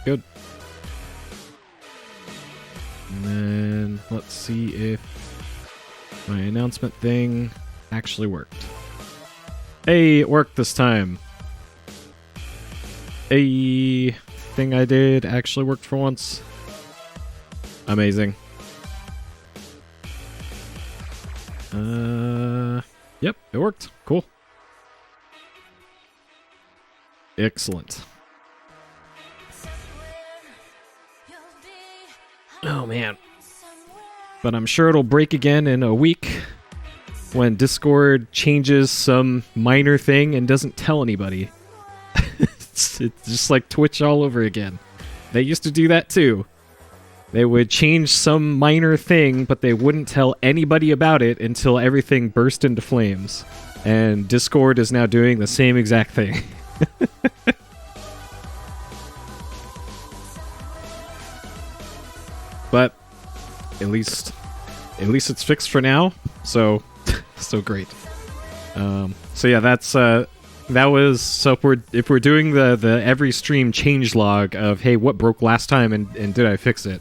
Good. And then let's see if my announcement thing actually worked. Hey, it worked this time. A thing I did actually worked for once. Amazing. Yep, it worked. Cool. Excellent. Oh man. But I'm sure it'll break again in a week when Discord changes some minor thing and doesn't tell anybody. It's just like Twitch all over again. They used to do that too. They would change some minor thing, but they wouldn't tell anybody about it until everything burst into flames. And Discord is now doing the same exact thing. But at least it's fixed for now. So great. So yeah, that was so if we're doing the every stream change log of hey, what broke last time and did I fix it?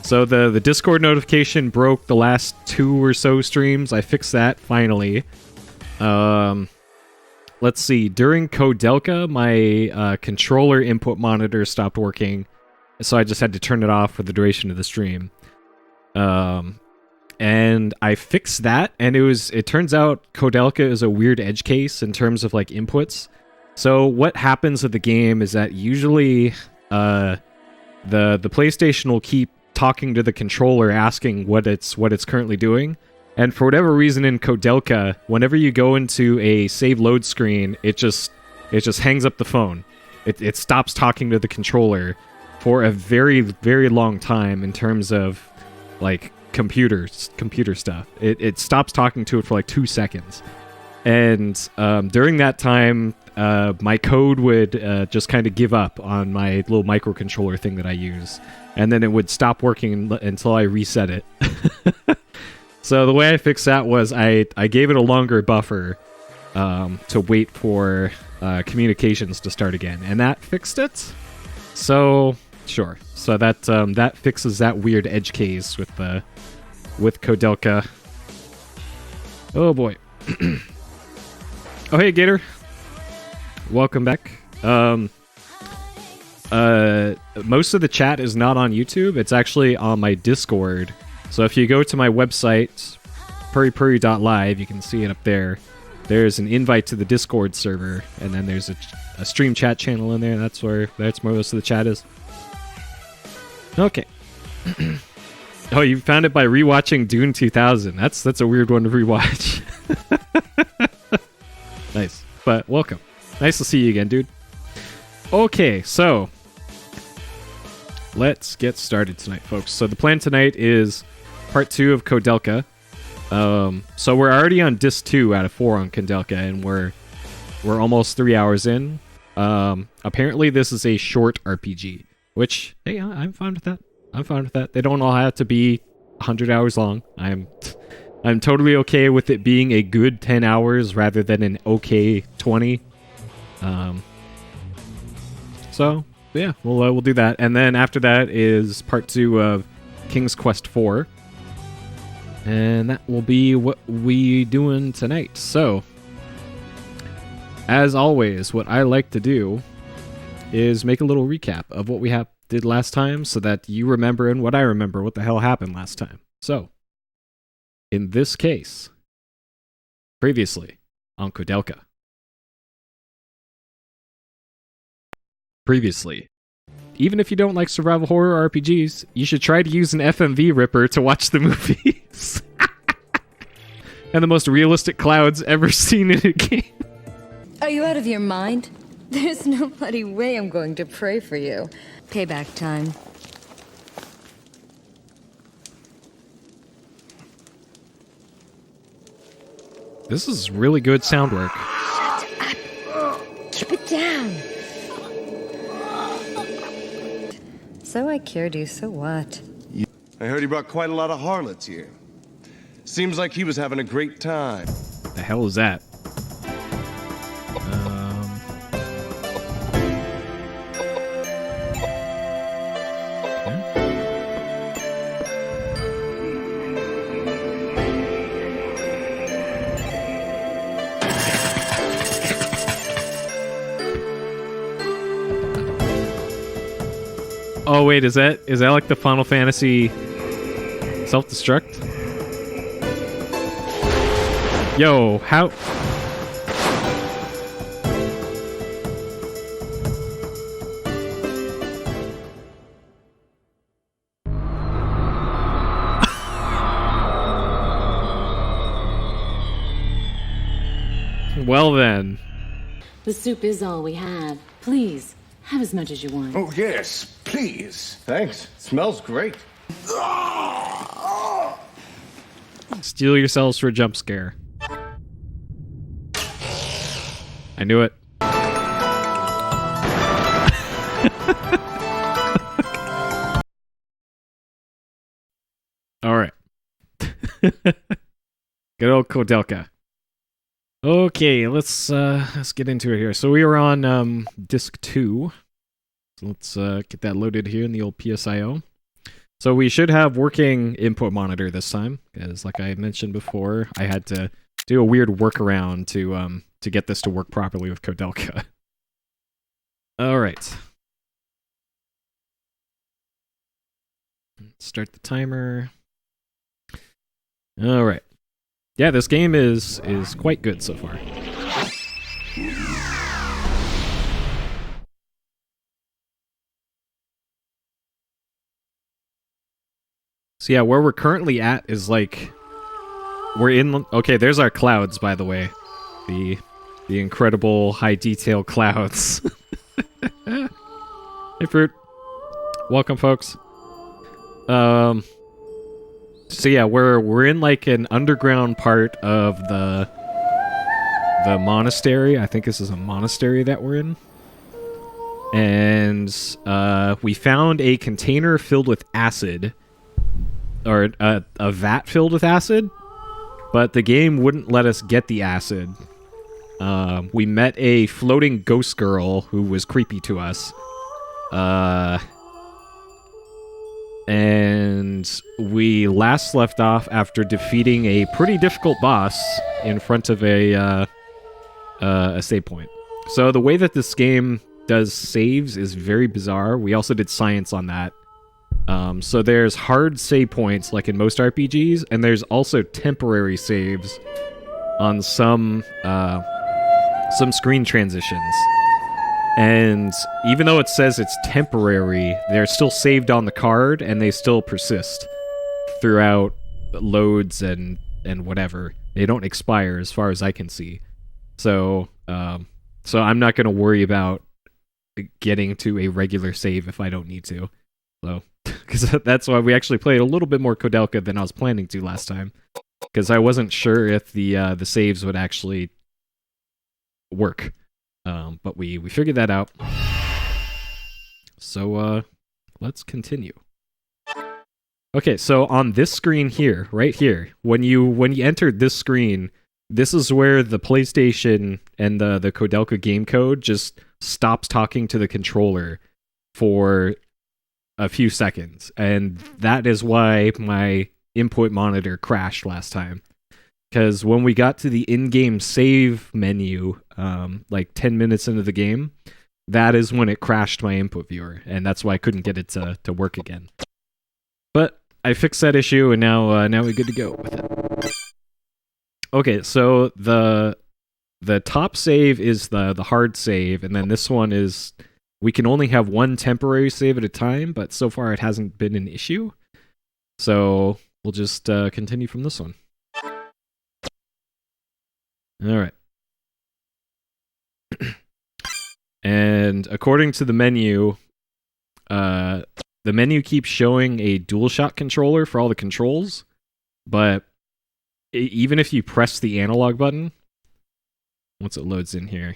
So the Discord notification broke the last 2 or so streams. I fixed that finally. Let's see. During Codelka, my controller input monitor stopped working, so I just had to turn it off for the duration of the stream. And I fixed that, and it turns out Codelka is a weird edge case in terms of like inputs. So what happens with the game is that usually the PlayStation will keep talking to the controller asking what it's currently doing. And for whatever reason in Codelka, whenever you go into a save load screen, it just hangs up the phone. It stops talking to the controller for a very, very long time in terms of like computer stuff. It stops talking to it for like 2 seconds. And during that time, my code would just kind of give up on my little microcontroller thing that I use. And then it would stop working until I reset it. So the way I fixed that was I gave it a longer buffer to wait for communications to start again. And that fixed it. So, sure. So that fixes that weird edge case with Codelka. Oh boy. Oh hey Gator. Welcome back. Most of the chat is not on YouTube. It's actually on my Discord. So if you go to my website, purrypurry.live, you can see it up there. There's an invite to the Discord server, and then there's a stream chat channel in there. That's where most of the chat is. Okay. Oh, you found it by rewatching Dune 2000. That's a weird one to rewatch. Nice. But welcome. Nice to see you again, dude. Okay, so let's get started tonight, folks. So the plan tonight is part 2 of Codelka. So we're already on disc 2 out of 4 on Codelka, and we're almost 3 hours in. Apparently this is a short RPG, which, hey, I'm fine with that. I'm fine with that. They don't all have to be 100 hours long. I'm totally okay with it being a good 10 hours rather than an okay 20. So yeah, we'll do that, and then after that is part 2 of King's Quest 4, and that will be what we doing tonight. So, as always, what I like to do is make a little recap of what we did last time, so that you remember and what I remember what the hell happened last time. So, in this case, previously on Codelka. Previously. Even if you don't like survival horror RPGs, you should try to use an FMV ripper to watch the movies. And the most realistic clouds ever seen in a game. Are you out of your mind? There's no bloody way I'm going to pray for you. Payback time. This is really good sound work. Shut up. Keep it down. So I cured you, so what? I heard he brought quite a lot of harlots here. Seems like he was having a great time. The hell is that? Oh wait, is that like the Final Fantasy self-destruct? Yo, how? Well then. The soup is all we have. Please, have as much as you want. Oh, yes, please. Thanks. Smells great. Steel yourselves for a jump scare. I knew it. All right. Good old Koudelka. Okay, let's get into it here. So we are on disc 2. So let's get that loaded here in the old PSIO. So we should have working input monitor this time, because like I mentioned before, I had to do a weird workaround to get this to work properly with Koudelka. All right. Start the timer. All right. Yeah, this game is quite good so far. So yeah, where we're currently at is like we're in. Okay, there's our clouds, by the way, the incredible high detail clouds. Hey, Fruit. Welcome, folks. So yeah, we're in like an underground part of the monastery. I think this is a monastery that we're in. And we found a container filled with acid, or a vat filled with acid, but the game wouldn't let us get the acid. We met a floating ghost girl who was creepy to us. And we last left off after defeating a pretty difficult boss in front of a save point. So the way that this game does saves is very bizarre. We also did science on that. So there's hard save points, like in most RPGs, and there's also temporary saves on some screen transitions. And even though it says it's temporary, they're still saved on the card, and they still persist throughout loads and whatever. They don't expire, as far as I can see. So I'm not going to worry about getting to a regular save if I don't need to. So, because that's why we actually played a little bit more Koudelka than I was planning to last time, because I wasn't sure if the saves would actually work. But we figured that out. So let's continue. Okay, so on this screen here, right here, when you entered this screen, this is where the PlayStation and the Koudelka game code just stops talking to the controller for a few seconds, and that is why my input monitor crashed last time. Because when we got to the in-game save menu, like 10 minutes into the game, that is when it crashed my input viewer, and that's why I couldn't get it to work again. But I fixed that issue, and now we're good to go with it. Okay, so the top save is the hard save, and then this one is we can only have one temporary save at a time, but so far it hasn't been an issue. So we'll just continue from this one. All right. And according to the menu keeps showing a DualShock controller for all the controls, but even if you press the analog button, once it loads in here,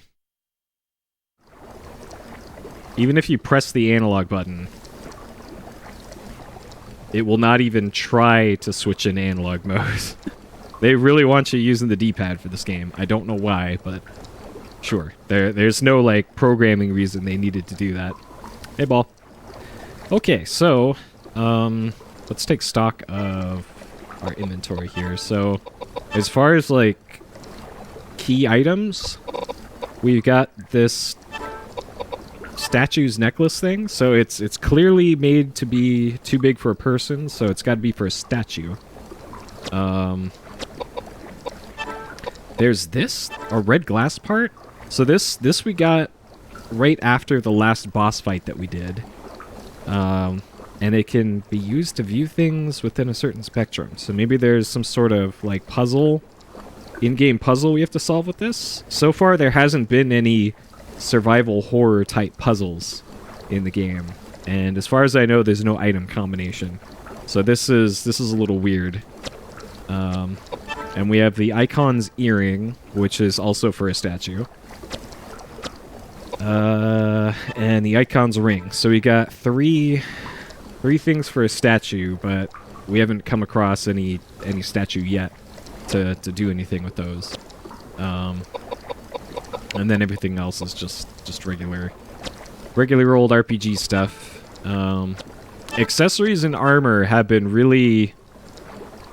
even if you press the analog button, it will not even try to switch in analog mode. They really want you using the D-pad for this game. I don't know why, but sure. There's no like programming reason they needed to do that. Hey, ball. Okay, so let's take stock of our inventory here. So as far as like key items, we've got this statues necklace thing. So it's clearly made to be too big for a person, so it's got to be for a statue. There's this, a red glass part. So this we got right after the last boss fight that we did. And it can be used to view things within a certain spectrum. So maybe there's some sort of like puzzle, in-game puzzle we have to solve with this. So far there hasn't been any survival horror type puzzles in the game. And as far as I know, there's no item combination. So this is a little weird. And we have the icon's earring, which is also for a statue. And the icon's ring. So we got three things for a statue, but we haven't come across any statue yet to do anything with those. And then everything else is just regular old RPG stuff. Accessories and armor have been really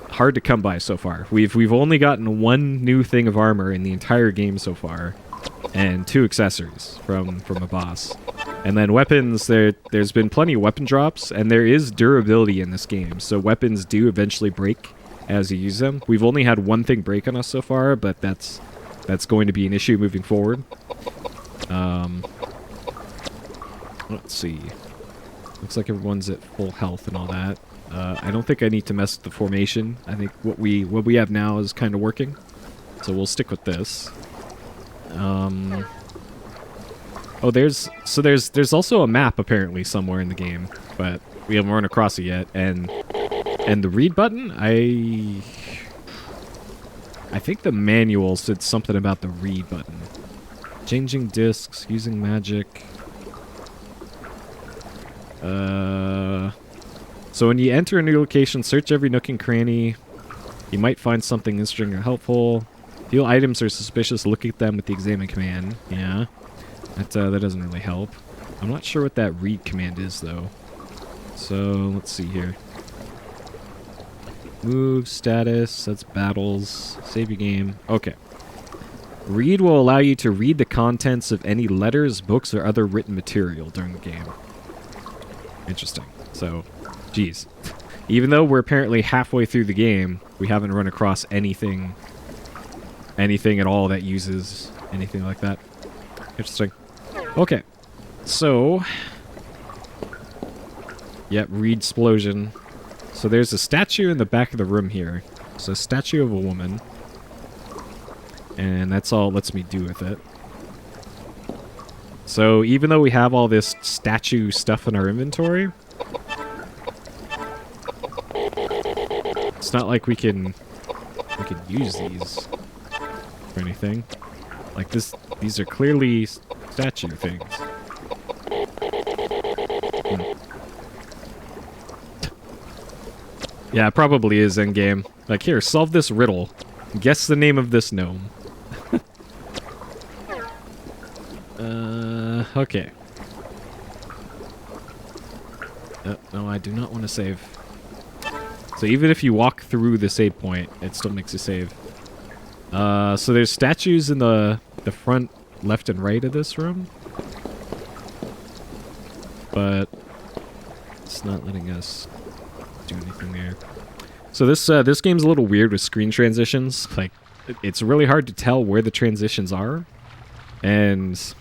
hard to come by so far. We've only gotten one new thing of armor in the entire game so far, and 2 accessories from a boss. And then weapons, there's been plenty of weapon drops, and there is durability in this game, so weapons do eventually break as you use them. We've only had one thing break on us so far, but that's going to be an issue moving forward. Let's see. Looks like everyone's at full health and all that. I don't think I need to mess with the formation. I think what we have now is kind of working, so we'll stick with this. Oh, there's also a map apparently somewhere in the game, but we haven't run across it yet. And the read button, I think the manual said something about the read button. Changing discs, using magic. So when you enter a new location, search every nook and cranny. You might find something interesting or helpful. Feel items are suspicious, look at them with the examine command. Yeah. That doesn't really help. I'm not sure what that read command is, though. So, let's see here. Move, status, that's battles, save your game. Okay. Read will allow you to read the contents of any letters, books, or other written material during the game. Interesting. So, geez. Even though we're apparently halfway through the game, we haven't run across anything at all that uses anything like that. Interesting. Okay. So, yep, read explosion. So there's a statue in the back of the room here. So a statue of a woman. And that's all it lets me do with it. So even though we have all this statue stuff in our inventory, it's not like we can use these for anything. Like these are clearly statue things. Yeah, it probably is endgame. Like, here, solve this riddle. Guess the name of this gnome. Okay. No, I do not want to save. So even if you walk through the save point, it still makes you save. So there's statues in the front left and right of this room. But it's not letting us do anything there. So this game's a little weird with screen transitions. Like, it's really hard to tell where the transitions are. And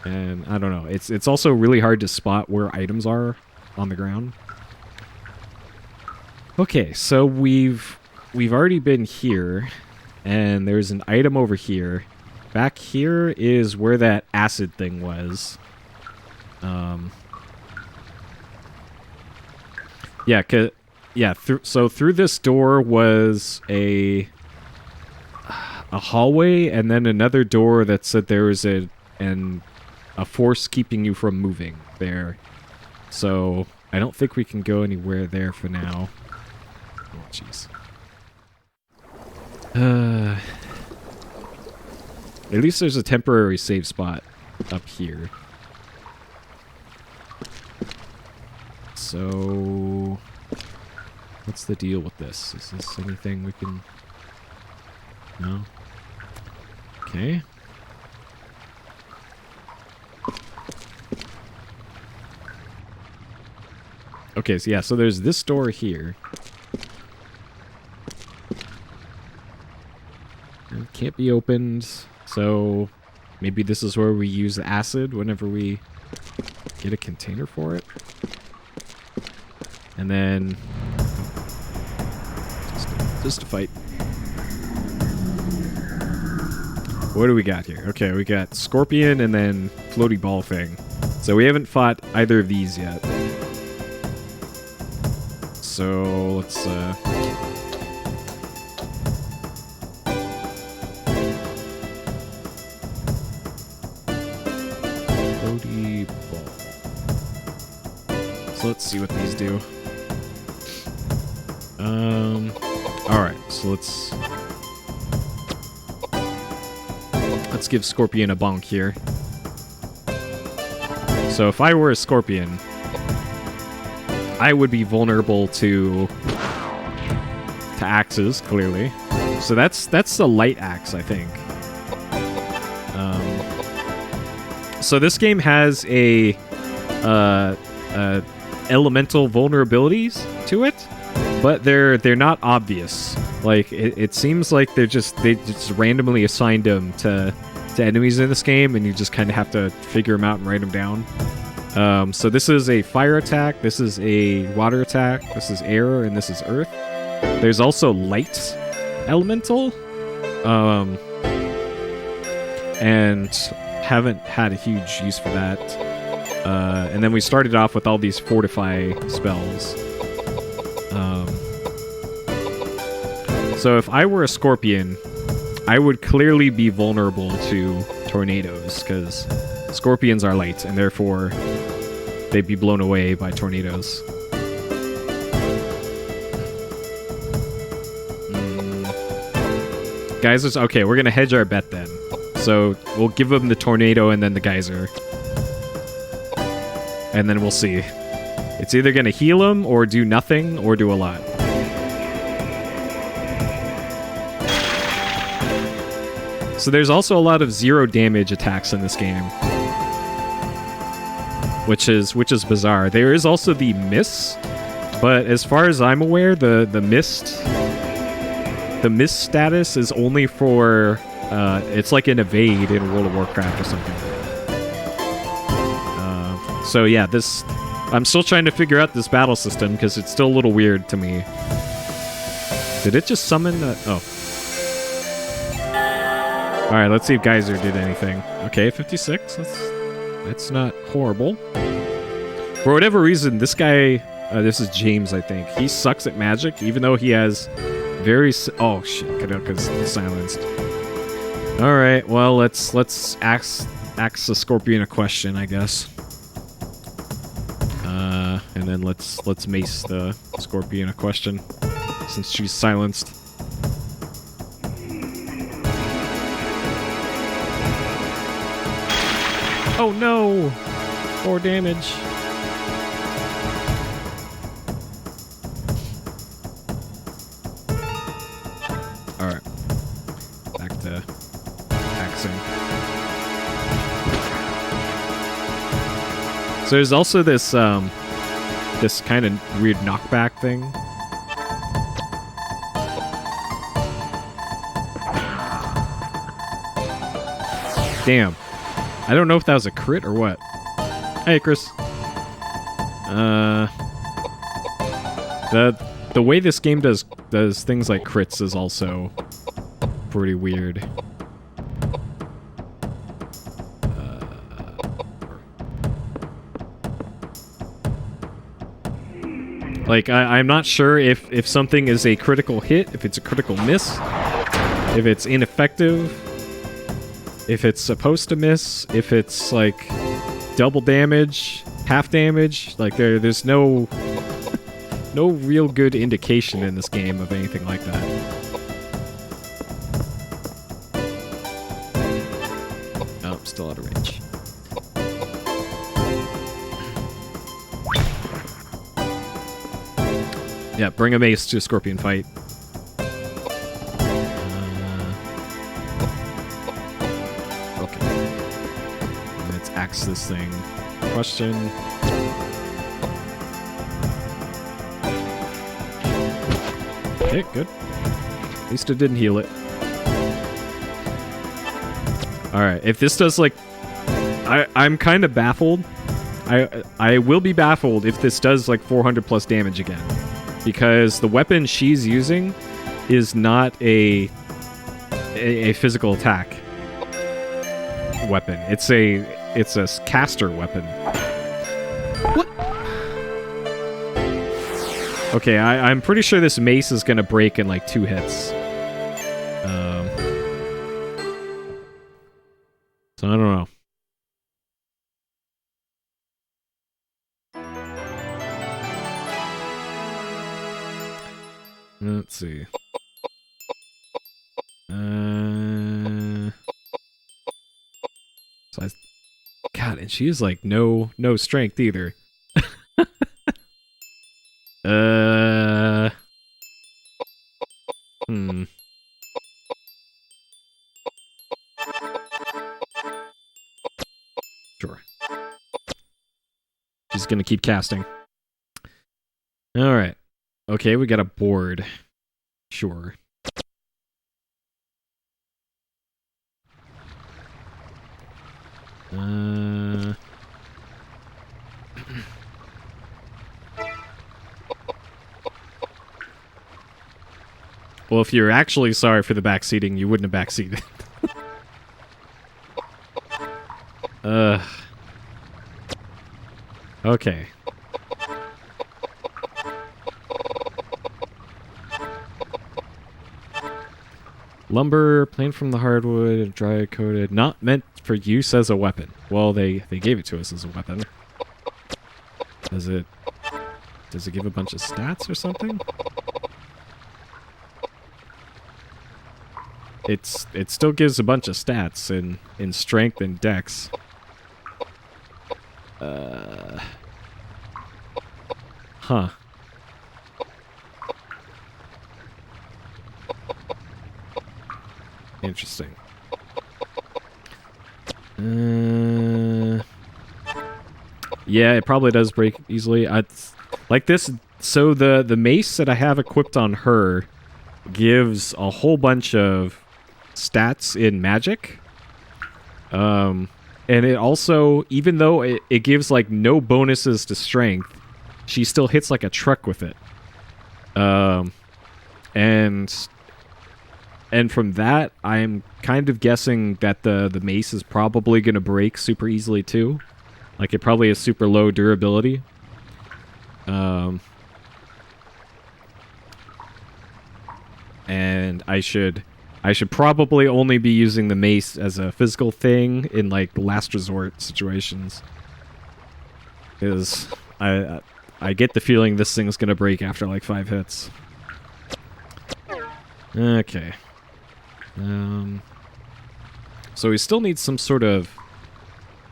I don't know. It's also really hard to spot where items are on the ground. Okay, so we've already been here, and there's an item over here. Back here is where that acid thing was. So through this door was a hallway, and then another door that said there was a force keeping you from moving there. So I don't think we can go anywhere there for now. Oh, jeez. At least there's a temporary save spot up here. So, what's the deal with this? Is this anything we can... No? Okay, so yeah, so there's this door here. It can't be opened, so maybe this is where we use the acid whenever we get a container for it. And then just a fight. What do we got here? Okay, we got Scorpion and then floaty ball thing. So we haven't fought either of these yet. So let's floaty ball. So let's see what these do. Alright, so let's give Scorpion a bonk here. So if I were a Scorpion, I would be vulnerable to axes, clearly. So that's the light axe, I think. So this game has a elemental vulnerabilities to it, but they're not obvious. Like it seems like they just randomly assigned them to enemies in this game, and you just kind of have to figure them out and write them down. So this is a fire attack, this is a water attack, this is air, and this is earth. There's also light elemental, and haven't had a huge use for that. And then we started off with all these fortify spells. So if I were a Scorpion, I would clearly be vulnerable to tornadoes, because Scorpions are light, and therefore they'd be blown away by tornadoes. Geysers? Okay, we're gonna hedge our bet then. So we'll give them the tornado and then the geyser. And then we'll see. It's either gonna heal him, or do nothing, or do a lot. So there's also a lot of 0 damage attacks in this game, which is bizarre. There is also the miss, but as far as I'm aware, the mist status is only for it's like an evade in World of Warcraft or something. So yeah, I'm still trying to figure out this battle system because it's still a little weird to me. Did it just summon? Oh. All right, let's see if Geyser did anything. Okay, 56. That's not horrible. For whatever reason, this guy, this is James, I think. He sucks at magic, even though he has very. Oh shit, Kadoka's silenced. All right, well let's ask the Scorpion a question, I guess. And then let's mace the Scorpion a question, since she's silenced. Oh no! 4 damage. Alright. Back to axing. So there's also this this kind of weird knockback thing. Damn. I don't know if that was a crit or what. Hey, Chris. The way this game does things like crits is also pretty weird. Like I'm not sure if something is a critical hit, if it's a critical miss, if it's ineffective, if it's supposed to miss, if it's like double damage, half damage. Like there's no real good indication in this game of anything like that. Oh, I'm still out of range. Yeah, bring a mace to a Scorpion fight. Let's axe this thing. Question. Okay, good. At least it didn't heal it. Alright, if this does, like... I'm kind of baffled. I will be baffled if this does, like, 400 plus damage again. Because the weapon she's using is not a physical attack weapon. It's a caster weapon. What? Okay, I'm pretty sure this mace is gonna break in like 2 hits. So I don't know. Let's see. So God, and she is like no strength either. Sure. She's gonna keep casting. Alright. Okay, we got a board. Sure. Well, if you're actually sorry for the backseating, you wouldn't have backseated. Okay. Lumber, planed from the hardwood, dry coated, not meant for use as a weapon. Well, they gave it to us as a weapon. Does it give a bunch of stats or something? It still gives a bunch of stats in strength and dex. Huh. Interesting. Yeah, it probably does break easily. Like this. So the mace that I have equipped on her gives a whole bunch of stats in magic. And it also, even though it gives like no bonuses to strength, she still hits like a truck with it. And from that, I'm kind of guessing that the mace is probably going to break super easily too. Like it probably has super low durability. And I should probably only be using the mace as a physical thing in like last resort situations. Because I get the feeling this thing's gonna break after like 5 hits. Okay. So we still need some sort of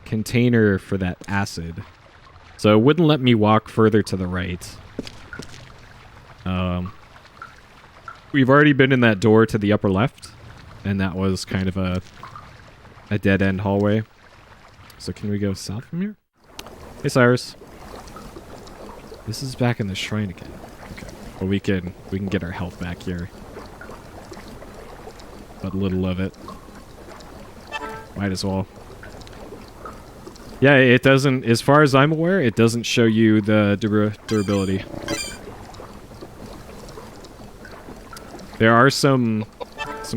container for that acid. So it wouldn't let me walk further to the right. We've already been in that door to the upper left, and that was kind of a dead-end hallway. So can we go south from here? Hey, Cyrus. This is back in the shrine again. Okay. Well, we can get our health back here. But little of it. Might as well. Yeah, it doesn't, as far as I'm aware, it doesn't show you the durability. There are some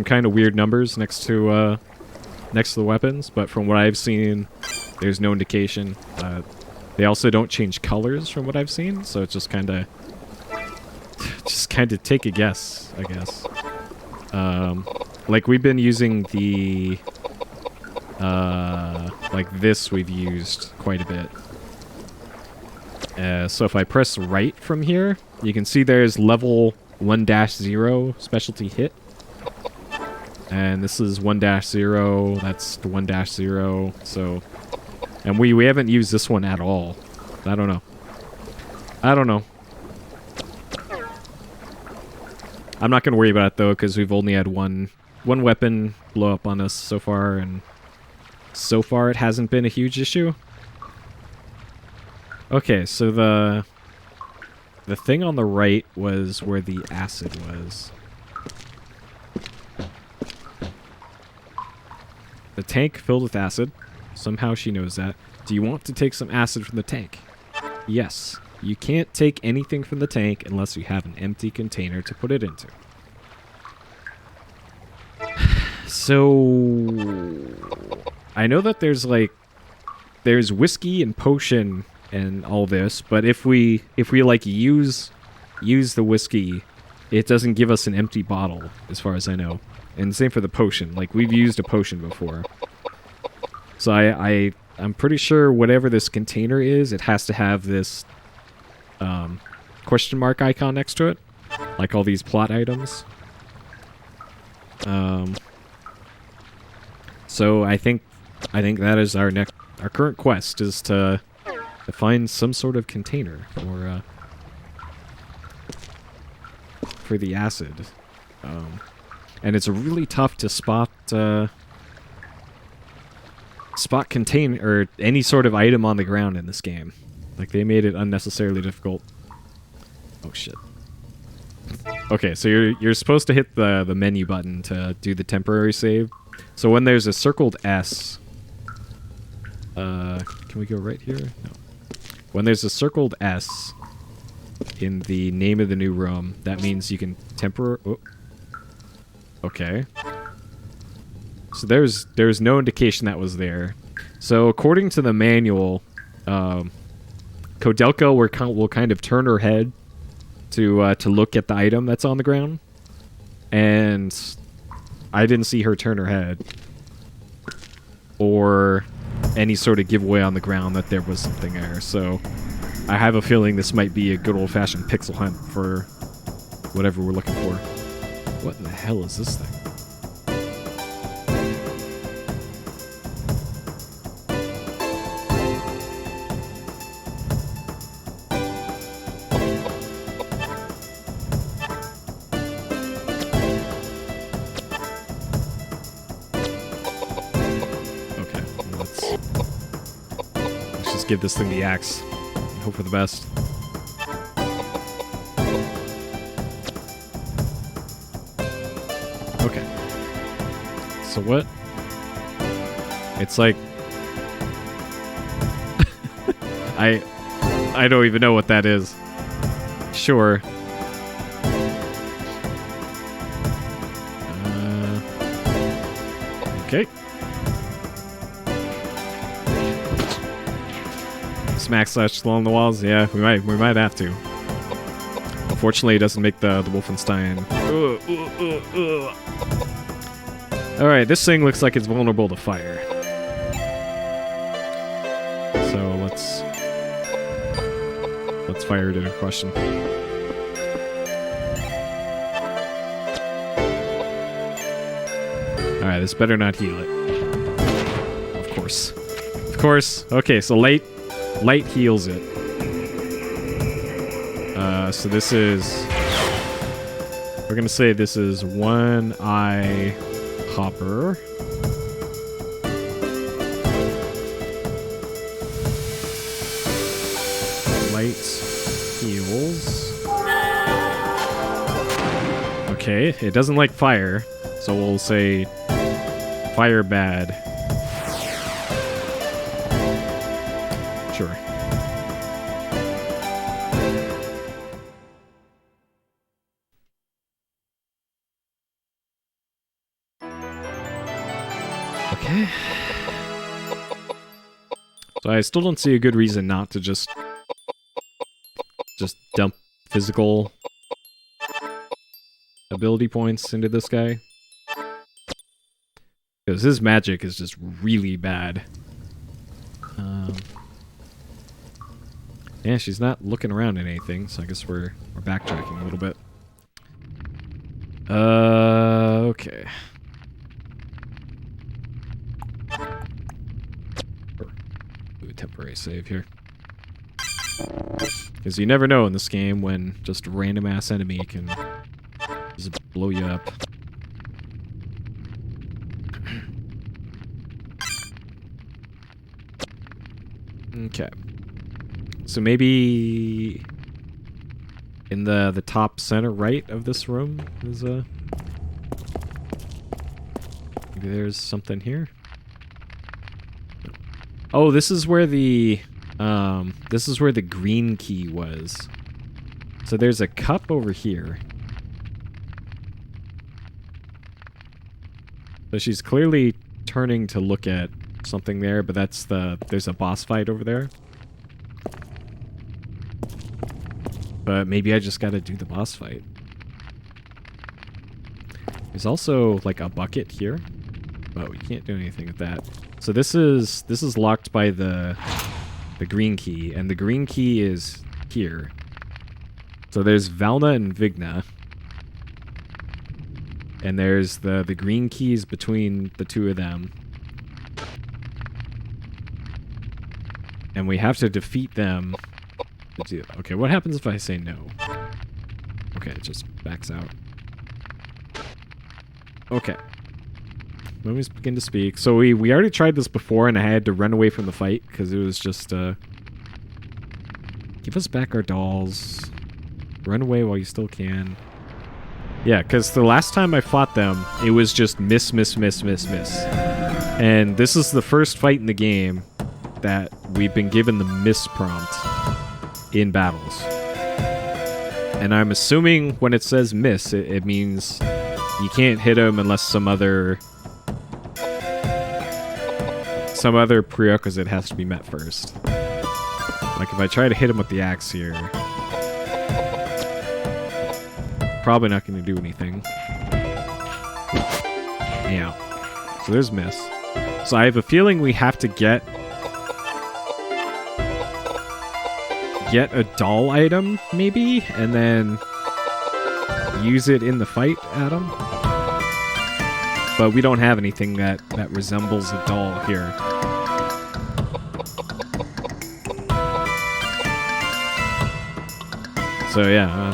kind of weird numbers next to the weapons, but from what I've seen, there's no indication. They also don't change colors from what I've seen, so it's just kind of take a guess, I guess. Like we've been using the like this we've used quite a bit. So if I press right from here, you can see there's level 1-0 specialty hit. And this is 1-0, that's the 1-0, so... And we haven't used this one at all. I don't know. I'm not going to worry about it, though, because we've only had one weapon blow up on us so far, and so far it hasn't been a huge issue. Okay, so the thing on the right was where the acid was. The tank filled with acid. Somehow she knows that. Do you want to take some acid from the tank? Yes. You can't take anything from the tank unless you have an empty container to put it into. So I know that there's whiskey and potion and all this, but if we like use the whiskey, it doesn't give us an empty bottle, as far as I know. And same for the potion. Like, we've used a potion before. So I'm pretty sure whatever this container is, it has to have this question mark icon next to it, like all these plot items. So I think that is our current quest, is to find some sort of container for the acid. And it's really tough to spot contain or any sort of item on the ground in this game. Like, they made it unnecessarily difficult. Oh shit. Okay, so you're supposed to hit the menu button to do the temporary save. So when there's a circled S, can we go right here? No. When there's a circled S in the name of the new room, that means you can oh. Okay. So there's no indication that was there. So according to the manual, Koudelka will kind of turn her head to look at the item that's on the ground, and I didn't see her turn her head or any sort of giveaway on the ground that there was something there. So I have a feeling this might be a good old-fashioned pixel hunt for whatever we're looking for. What in the hell is this thing? Give this thing the axe and hope for the best. Okay. So what? It's like I don't even know what that is. Sure. Okay. Smack slash along the walls. Yeah, we might have to. Unfortunately, it doesn't make the Wolfenstein. All right, this thing looks like it's vulnerable to fire. So let's fire it into question. All right, this better not heal it. Of course. Of course. Okay, so light heals it. So this is... We're gonna say this is One Eye Hopper. Light heals. Okay, it doesn't like fire, so we'll say fire bad. Sure. Okay. So I still don't see a good reason not to just dump physical ability points into this guy. Because his magic is just really bad. Yeah, she's not looking around at anything, so I guess we're backtracking a little bit. Okay. Do a temporary save here. Because you never know in this game when just a random ass enemy can just blow you up. Okay. So maybe In the top center right of this room is a... Maybe there's something here. Oh, this is where the green key was. So there's a cup over here. So she's clearly turning to look at something there, but there's a boss fight over there. But maybe I just gotta do the boss fight. There's also like a bucket here, but we can't do anything with that. So this is locked by the green key, and the green key is here. So there's Valna and Vigna. And there's the green keys between the two of them. And we have to defeat them. Okay, what happens if I say no? Okay, it just backs out. Okay. Let me begin to speak. So we already tried this before, and I had to run away from the fight, because it was just, give us back our dolls. Run away while you still can. Yeah, because the last time I fought them, it was just miss, miss, miss, miss, miss. And this is the first fight in the game that we've been given the miss prompt in battles. And I'm assuming when it says miss, it means you can't hit him unless some other prerequisite has to be met first. Like if I try to hit him with the axe here, probably not going to do anything. Yeah. So there's miss. So I have a feeling we have to get a doll item, maybe, and then use it in the fight at him. But we don't have anything that resembles a doll here. So yeah, I'm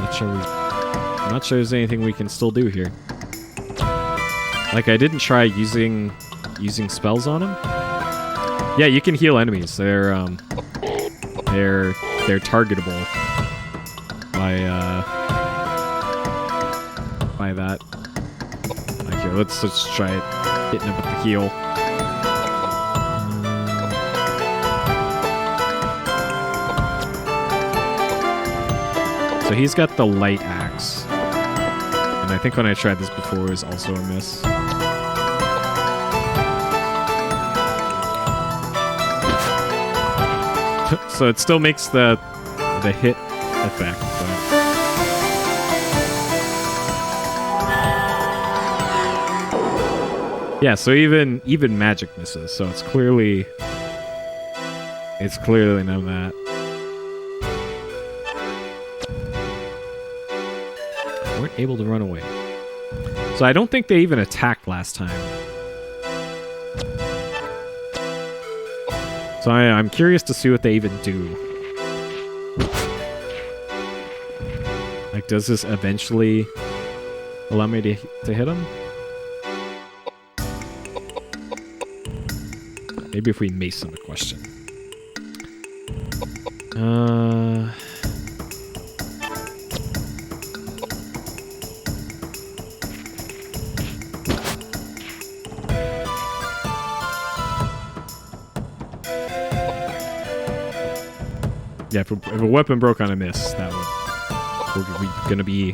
not sure there's anything we can still do here. Like, I didn't try using spells on him. Yeah, you can heal enemies. They're targetable by that. Okay, let's try it. Hitting him with the heal. So he's got the light axe. And I think when I tried this before, it was also a miss. So it still makes the hit effect, but... Yeah, so even magic misses, so it's clearly none of that. Weren't able to run away. So I don't think they even attacked last time. So I'm curious to see what they even do. Like, does this eventually allow me to hit them? Maybe if we mace them a question. Yeah, if a weapon broke on a miss, that we're gonna be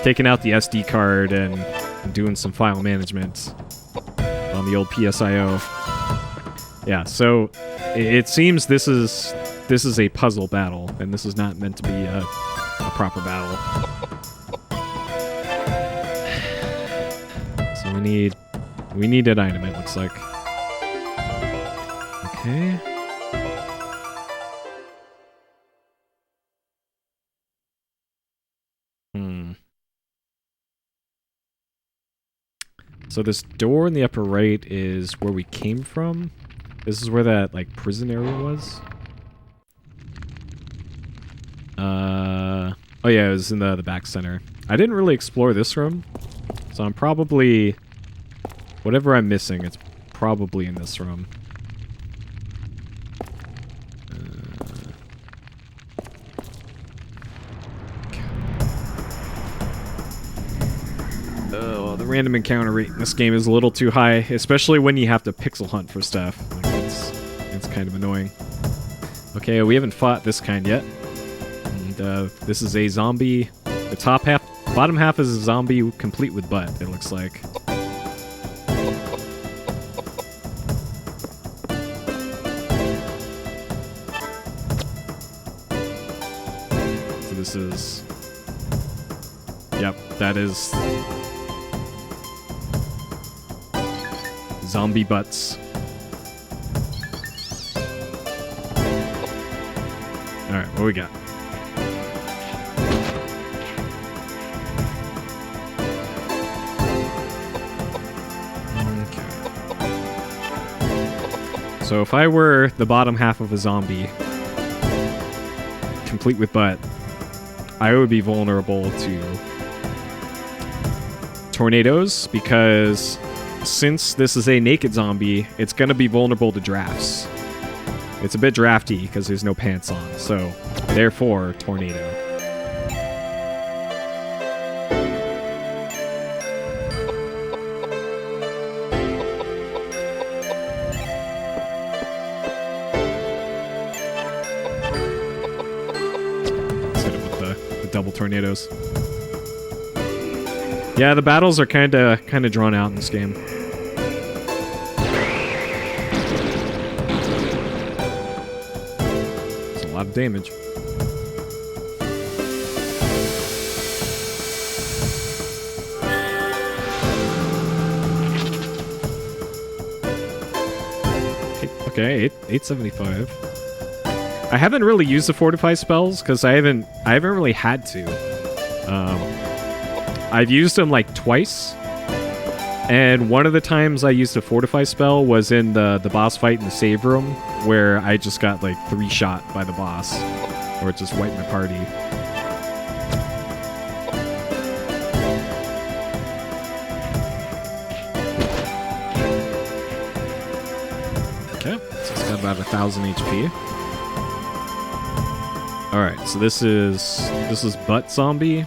taking out the SD card and doing some file management on the old PSIO. Yeah, so it seems this is a puzzle battle, and this is not meant to be a proper battle. So we need an item, it looks like. Okay. So this door in the upper right is where we came from. This is where that, like, prison area was. Oh yeah, it was in the back center. I didn't really explore this room, so I'm probably... Whatever I'm missing, it's probably in this room. Oh, the random encounter rate in this game is a little too high, especially when you have to pixel hunt for stuff. Like, it's kind of annoying. Okay, we haven't fought this kind yet. And this is a zombie. The bottom half is a zombie complete with butt, it looks like. So this is... Yep, that is... Zombie butts. Alright, what we got? Okay. So if I were the bottom half of a zombie, complete with butt, I would be vulnerable to tornadoes because since this is a naked zombie, it's going to be vulnerable to drafts. It's a bit drafty because there's no pants on, so therefore, tornado. Let's hit it with the double tornadoes. Yeah, the battles are kind of drawn out in this game. It's a lot of damage. Okay, 875. I haven't really used the fortify spells because I haven't really had to. I've used them like twice, and one of the times I used a fortify spell was in the boss fight in the save room, where I just got like 3-shot by the boss, or it just wiped my party. Okay, so it's got about 1,000 HP. All right, so this is butt zombie.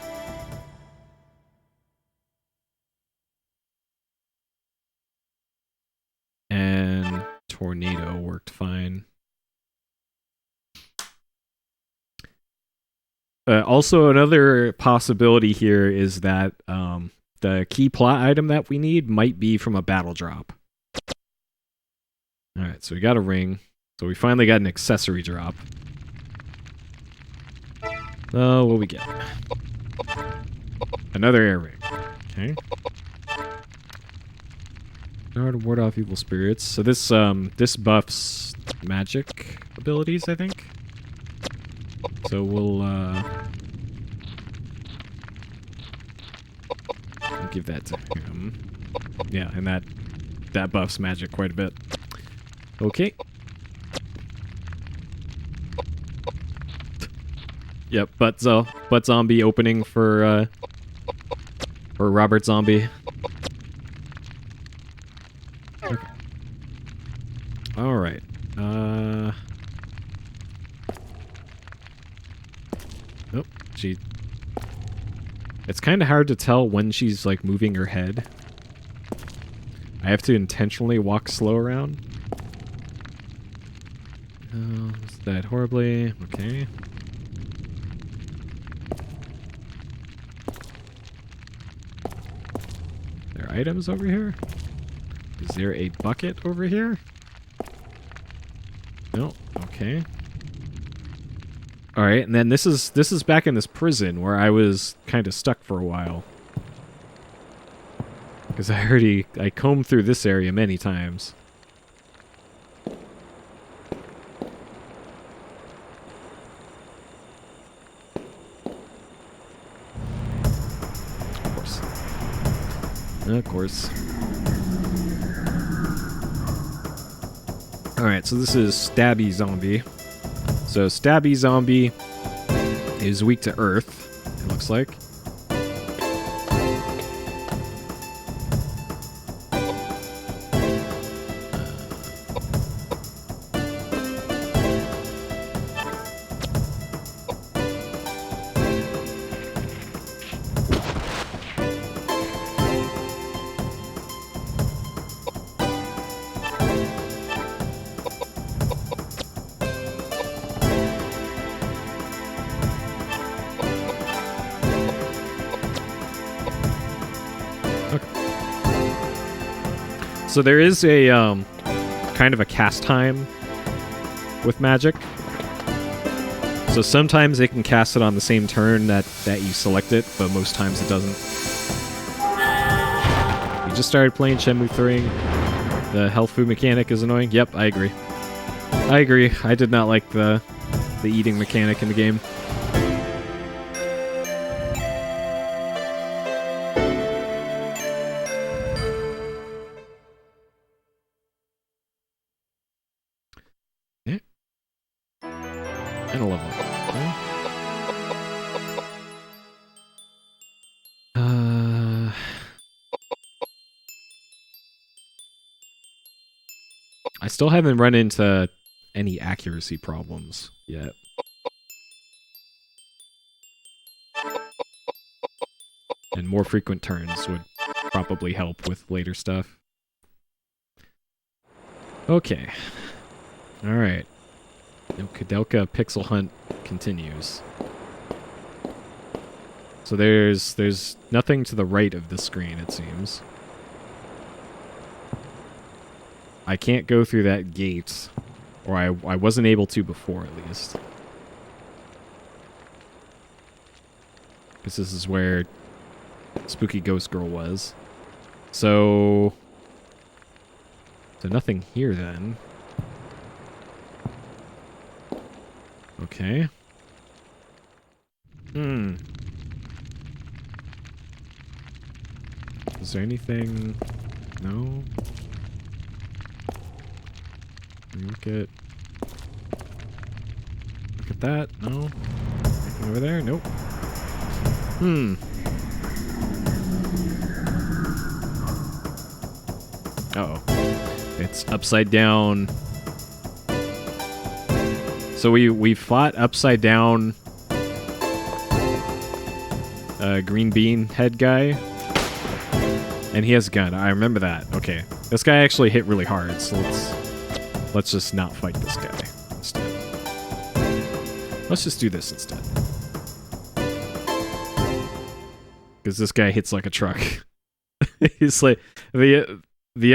Tornado worked fine. Also, another possibility here is that the key plot item that we need might be from a battle drop. Alright, so we got a ring. So we finally got an accessory drop. Oh, what we get? Another air ring. Okay. To ward off evil spirits. So this this buffs magic abilities, I think. So we'll give that to him. Yeah, and that buffs magic quite a bit. Okay. Yep, butt zombie opening for Robert Zombie. Okay. All right. Oh, gee. It's kind of hard to tell when she's like moving her head. I have to intentionally walk slow around. Oh, is that horribly? Okay. There are items over here? Is there a bucket over here? No. Okay. All right, and then this is back in this prison where I was kind of stuck for a while. Because I combed through this area many times. Of course. Of course. Alright, so this is Stabby Zombie. So Stabby Zombie is weak to earth, it looks like. So there is a kind of a cast time with magic. So sometimes it can cast it on the same turn that you select it, but most times it doesn't. We just started playing Shenmue 3. The health food mechanic is annoying. Yep, I agree. I agree. I did not like the eating mechanic in the game. And a level. Okay. I still haven't run into any accuracy problems yet. And more frequent turns would probably help with later stuff. Okay. Alright. Now Koudelka Pixel Hunt continues. So there's nothing to the right of the screen, it seems. I can't go through that gate, or I wasn't able to before, at least. Because this is where Spooky Ghost Girl was. So nothing here then. Okay. Is there anything? No? Look at that. No? Anything over there? Nope. Uh-oh. It's upside down. So we fought upside down green bean head guy. And he has a gun. I remember that. Okay. This guy actually hit really hard, so let's just not fight this guy instead. Let's just do this instead. Because this guy hits like a truck. He's like the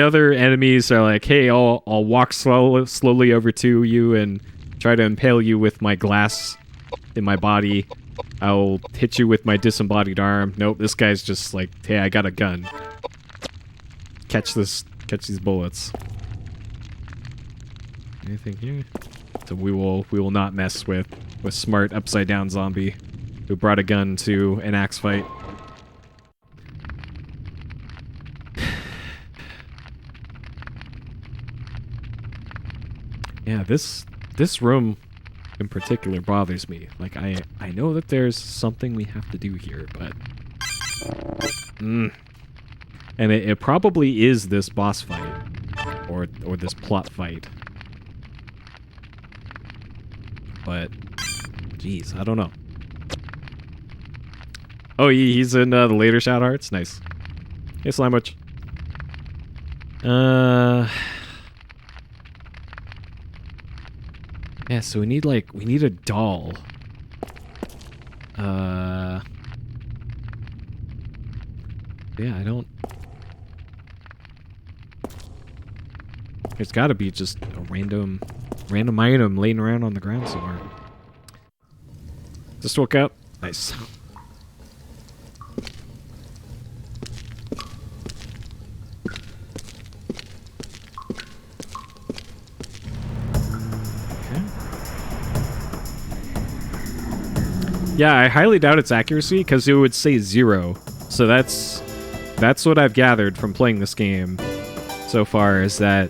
other enemies are like, hey, I'll walk slowly over to you and try to impale you with my glass in my body. I'll hit you with my disembodied arm. Nope, this guy's just like, hey, I got a gun. Catch these bullets. Anything here? So we will not mess with smart upside down zombie who brought a gun to an axe fight. Yeah, this room in particular bothers me. Like I know that there's something we have to do here, but and it probably is this boss fight or this plot fight. But jeez, I don't know. Oh, he's in the later Shadow Hearts. Nice. Hey, Slimewitch. Yeah, so we need a doll. Yeah, I don't. There's got to be just a random item laying around on the ground somewhere. Just woke up. Nice. Yeah, I highly doubt its accuracy because it would say 0. So that's what I've gathered from playing this game so far, is that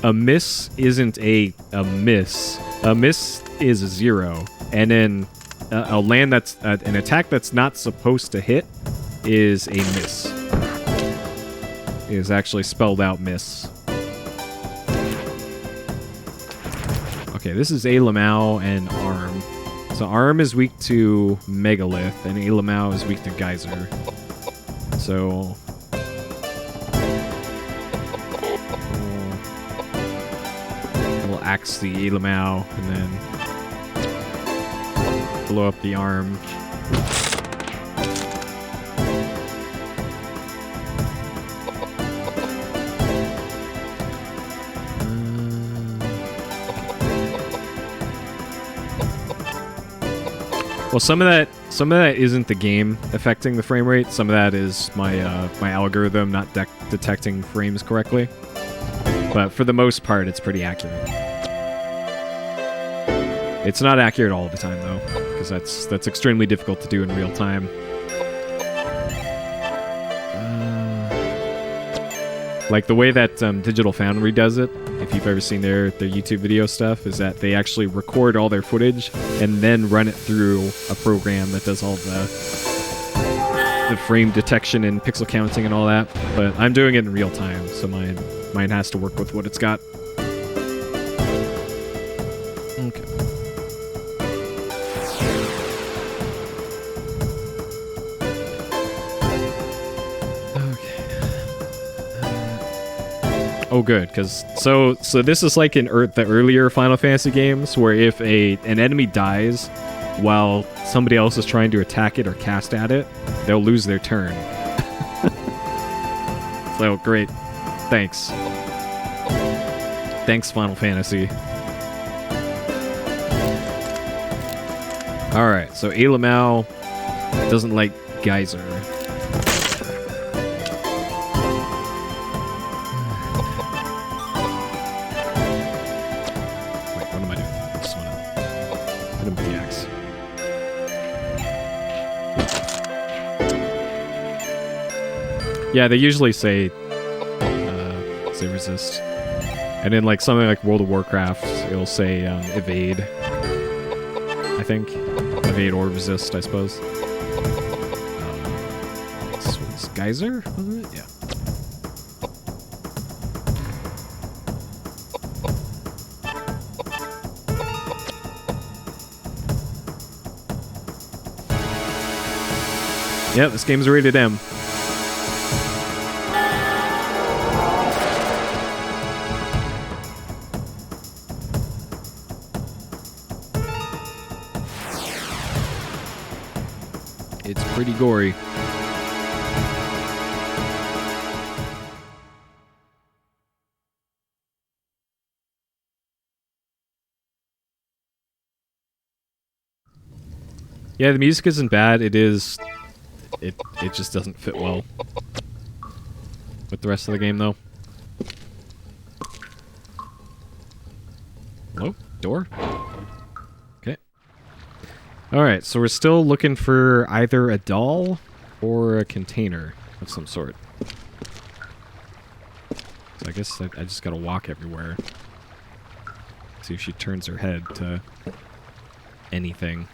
a miss isn't a miss. A miss is a 0, and then a land that's an attack that's not supposed to hit is a miss. It is actually spelled out miss. Okay, this is Alamau and Arm. So Arm is weak to Megalith, and Alamau is weak to Geyser. So we'll axe the Alamau and then blow up the Arm. Well, some of that isn't the game affecting the frame rate. Some of that is my my algorithm not detecting frames correctly. But for the most part, it's pretty accurate. It's not accurate all the time though, because that's extremely difficult to do in real time. Like the way that Digital Foundry does it, if you've ever seen their YouTube video stuff, is that they actually record all their footage and then run it through a program that does all the frame detection and pixel counting and all that. But I'm doing it in real time, so mine has to work with what it's got. Okay. Oh, good, because so this is like in the earlier Final Fantasy games, where if an enemy dies while somebody else is trying to attack it or cast at it, they'll lose their turn. So great, thanks, Final Fantasy. All right, so Alamau doesn't like Geyser. Yeah, they usually say resist, and in like something like World of Warcraft, it'll say evade. I think evade or resist, I suppose. This was Geyser, wasn't it? Yeah. Yeah, this game's rated M. It's pretty gory. Yeah, the music isn't bad. It just doesn't fit well with the rest of the game, though. Hello? Door? Okay. Alright, so we're still looking for either a doll or a container of some sort. So I guess I just gotta walk everywhere. See if she turns her head to anything.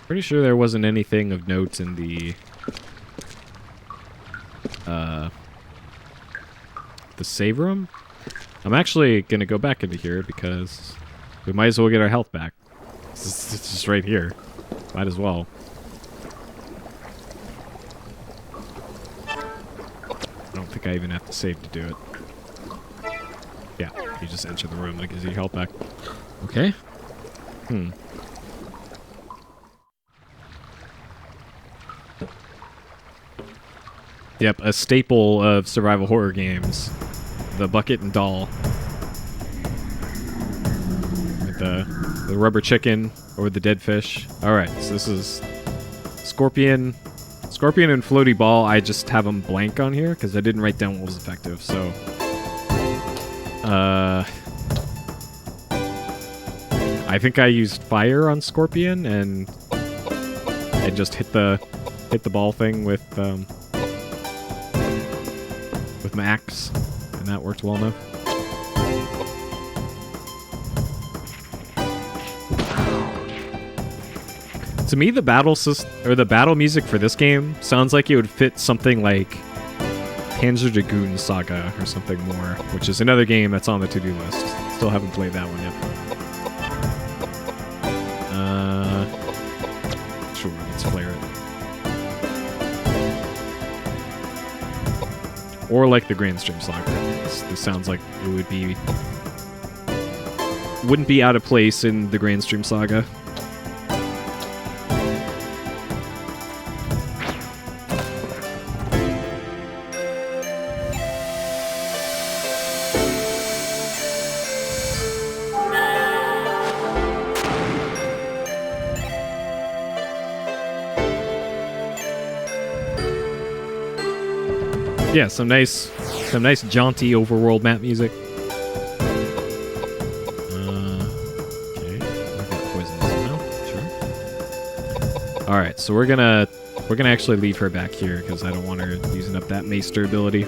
Pretty sure there wasn't anything of note in the save room. I'm actually gonna go back into here because we might as well get our health back. It's just right here. Might as well. I don't think I even have to save to do it. Yeah, you just enter the room and it gives you health back. Okay. Yep, a staple of survival horror games. The bucket and doll. With the rubber chicken or the dead fish. Alright, so this is Scorpion. Scorpion and Floaty Ball, I just have them blank on here because I didn't write down what was effective, so... I think I used fire on Scorpion and just hit the ball thing with Max, and that worked well enough. To me, the battle music for this game sounds like it would fit something like Panzer Dragoon Saga or something more, which is another game that's on the to-do list. Still haven't played that one yet. Sure, let's flare it. Or like the Grand Stream Saga. This sounds like it wouldn't be out of place in the Grand Stream Saga. Yeah, some nice jaunty overworld map music. Okay, I've got poison now. Sure. All right, so we're gonna actually leave her back here because I don't want her using up that maester ability.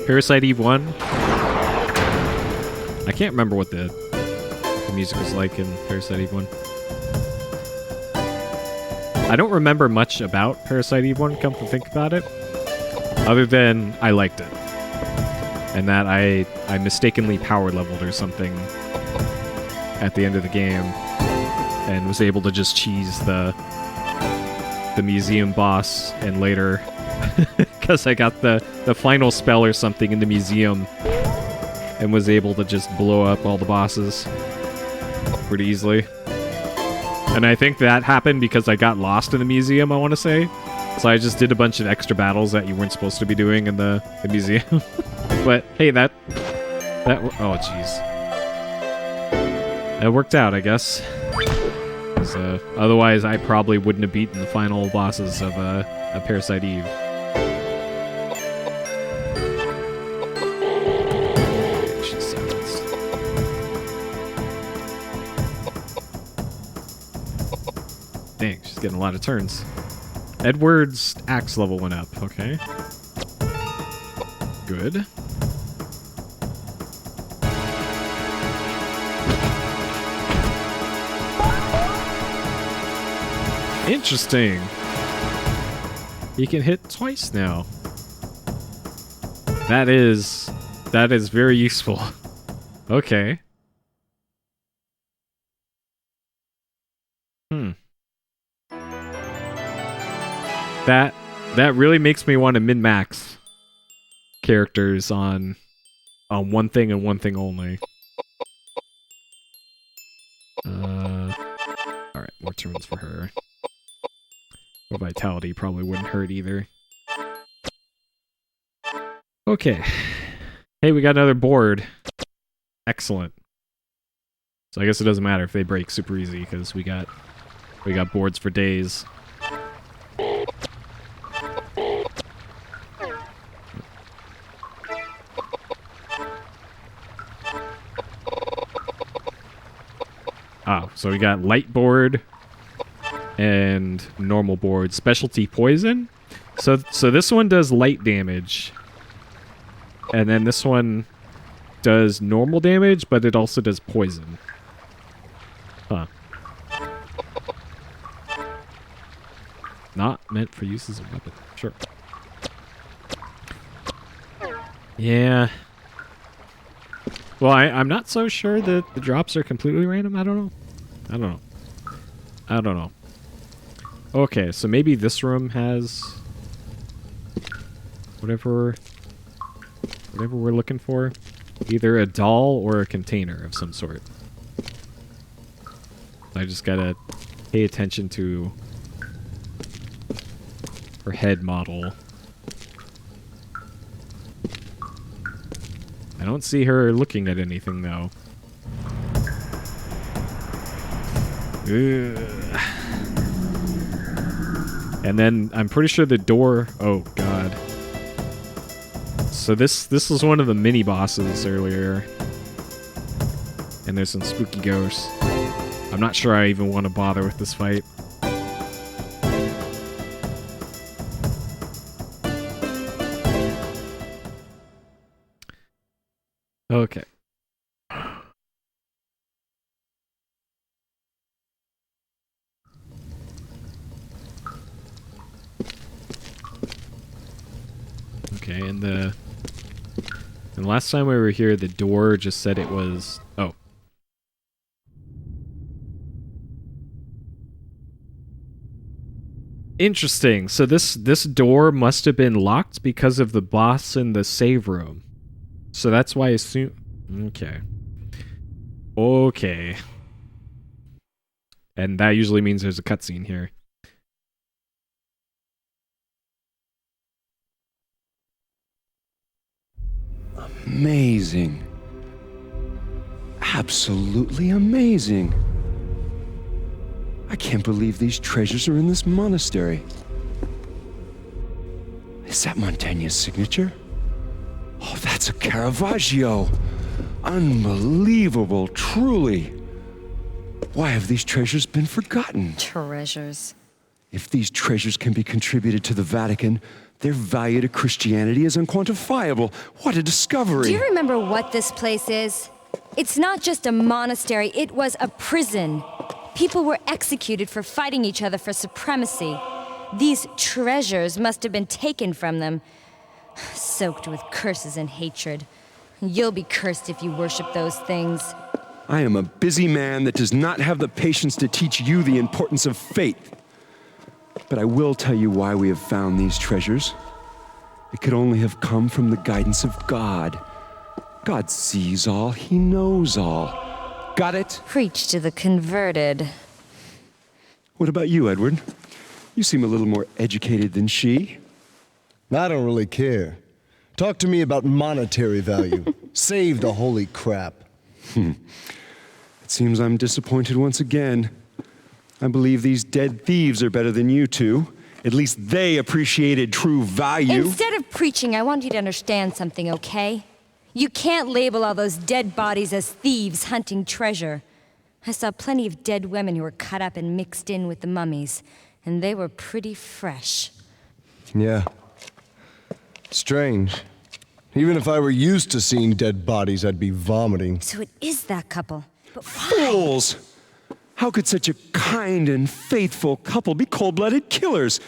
Parasite Eve 1. I can't remember what the music was like in Parasite Eve 1. I don't remember much about Parasite Eve 1, come to think about it, other than I liked it. And that I mistakenly power leveled or something at the end of the game and was able to just cheese the museum boss and later because I got the final spell or something in the museum and was able to just blow up all the bosses pretty easily. And I think that happened because I got lost in the museum, I want to say. So I just did a bunch of extra battles that you weren't supposed to be doing in the museum. But hey, that oh jeez. That worked out, I guess. Otherwise, I probably wouldn't have beaten the final bosses of Parasite Eve. She's silenced. Dang, she's getting a lot of turns. Edward's axe level went up. Okay. Good. Interesting. He can hit twice now. That is very useful. Okay. That really makes me want to min-max characters on one thing and one thing only. Alright, more turns for her. Or vitality probably wouldn't hurt either. Okay. Hey, we got another board. Excellent. So I guess it doesn't matter if they break super easy because we got boards for days. Oh, so we got light board and normal board. Specialty poison. So this one does light damage. And then this one does normal damage, but it also does poison. Huh. Not meant for use as a weapon. Sure. Yeah. Well, I'm not so sure that the drops are completely random. I don't know. Okay, so maybe this room has whatever we're looking for. Either a doll or a container of some sort. I just gotta pay attention to her head model. I don't see her looking at anything, though. Ugh. And then I'm pretty sure the door... Oh, God. So this was one of the mini-bosses earlier. And there's some spooky ghosts. I'm not sure I even want to bother with this fight. Okay. Okay, and the last time we were here, the door just said it was... Oh. Interesting. So this door must have been locked because of the boss in the save room. So that's why I assume... Okay. Okay. And that usually means there's a cutscene here. Amazing. Absolutely amazing. I can't believe these treasures are in this monastery. Is that Montaigne's signature? Oh, that's a Caravaggio. Unbelievable, truly. Why have these treasures been forgotten? Treasures. If these treasures can be contributed to the Vatican, their value to Christianity is unquantifiable. What a discovery! Do you remember what this place is? It's not just a monastery, it was a prison. People were executed for fighting each other for supremacy. These treasures must have been taken from them, soaked with curses and hatred. You'll be cursed if you worship those things. I am a busy man that does not have the patience to teach you the importance of faith. But I will tell you why we have found these treasures. It could only have come from the guidance of God. God sees all, He knows all. Got it? Preach to the converted. What about you, Edward? You seem a little more educated than she. I don't really care. Talk to me about monetary value. Save the holy crap. It seems I'm disappointed once again. I believe these dead thieves are better than you two. At least they appreciated true value. Instead of preaching, I want you to understand something, okay? You can't label all those dead bodies as thieves hunting treasure. I saw plenty of dead women who were cut up and mixed in with the mummies, and they were pretty fresh. Yeah. Strange. Even if I were used to seeing dead bodies, I'd be vomiting. So it is that couple. But why? Fools! How could such a kind and faithful couple be cold-blooded killers?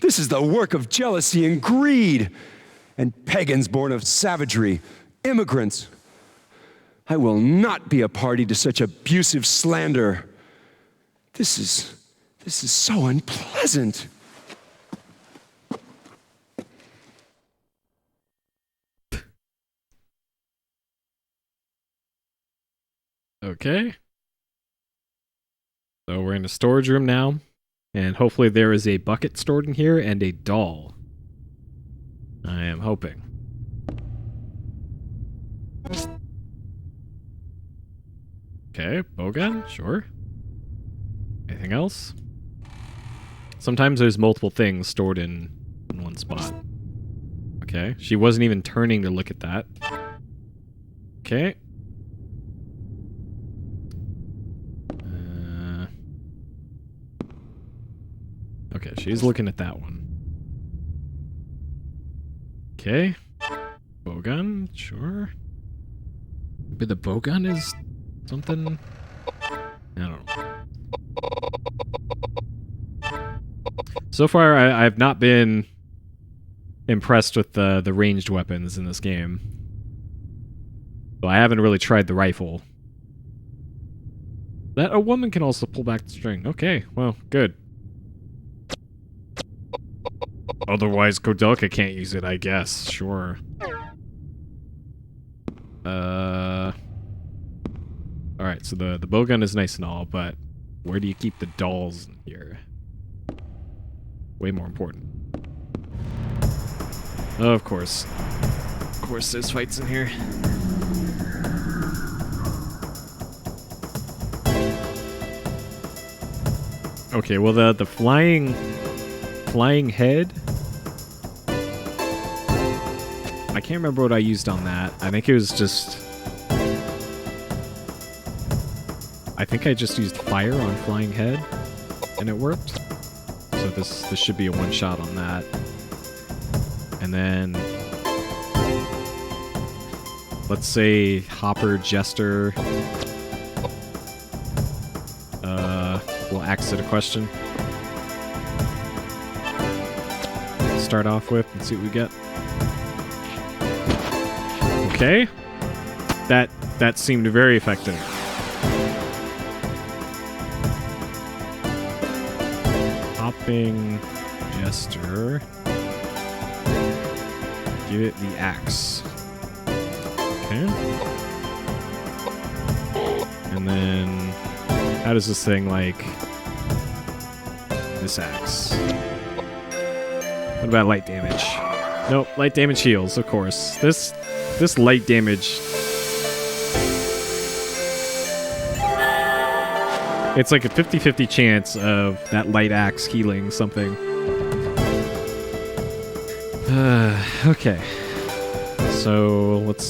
This is the work of jealousy and greed. And pagans born of savagery, immigrants. I will not be a party to such abusive slander. This is so unpleasant. Okay. So we're in a storage room now, and hopefully there is a bucket stored in here and a doll. I am hoping. Okay, bowgun, sure. Anything else? Sometimes there's multiple things stored in one spot. Okay, she wasn't even turning to look at that. Okay. Okay, she's looking at that one. Okay. Bowgun, sure. Maybe the bowgun is something? I don't know. So far, I've not been impressed with the ranged weapons in this game. So I haven't really tried the rifle. That a woman can also pull back the string. Okay, well, good. Otherwise, Koudelka can't use it, I guess. Sure. Alright, so the bowgun is nice and all, but where do you keep the dolls in here? Way more important. Oh, of course. Of course there's fights in here. Okay, well the flying head. I can't remember what I used on that. I think it was just... I think I just used fire on flying head, and it worked. So this should be a one-shot on that. And then... let's say Hopper, Jester... we'll axe it a question. Start off with and see what we get. Okay. That seemed very effective. Hopping Jester. Give it the axe. Okay. And then how does this thing like this axe? What about light damage? Nope, light damage heals, of course. This light damage... it's like a 50-50 chance of that light axe healing something. Okay. So let's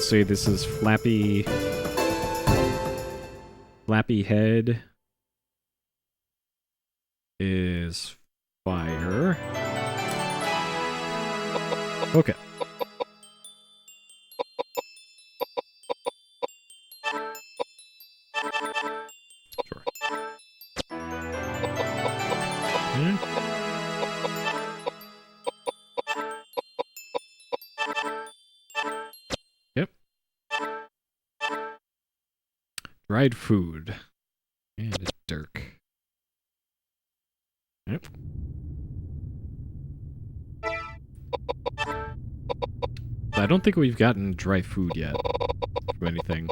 say this is Flappy Head is fire. Okay. Sure. Yep. Dried food. And a dirk. Yep. I don't think we've gotten dry food yet from anything.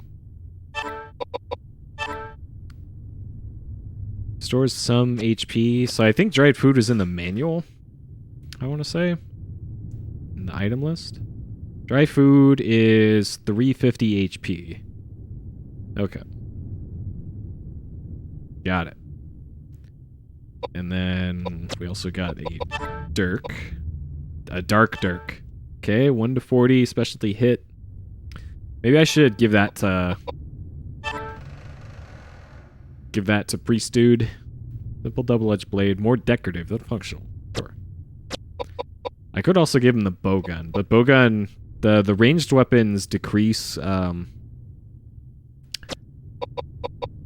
Stores some HP. So I think dried food is in the manual, I want to say. In the item list. Dry food is 350 HP. Okay. Got it. And then we also got a dirk. A dark dirk. Okay, 1 to 40 specialty hit. Maybe I should give that to Priest Dude. Simple double-edged blade, more decorative than functional. Sure. I could also give him the bowgun, but bowgun, the ranged weapons decrease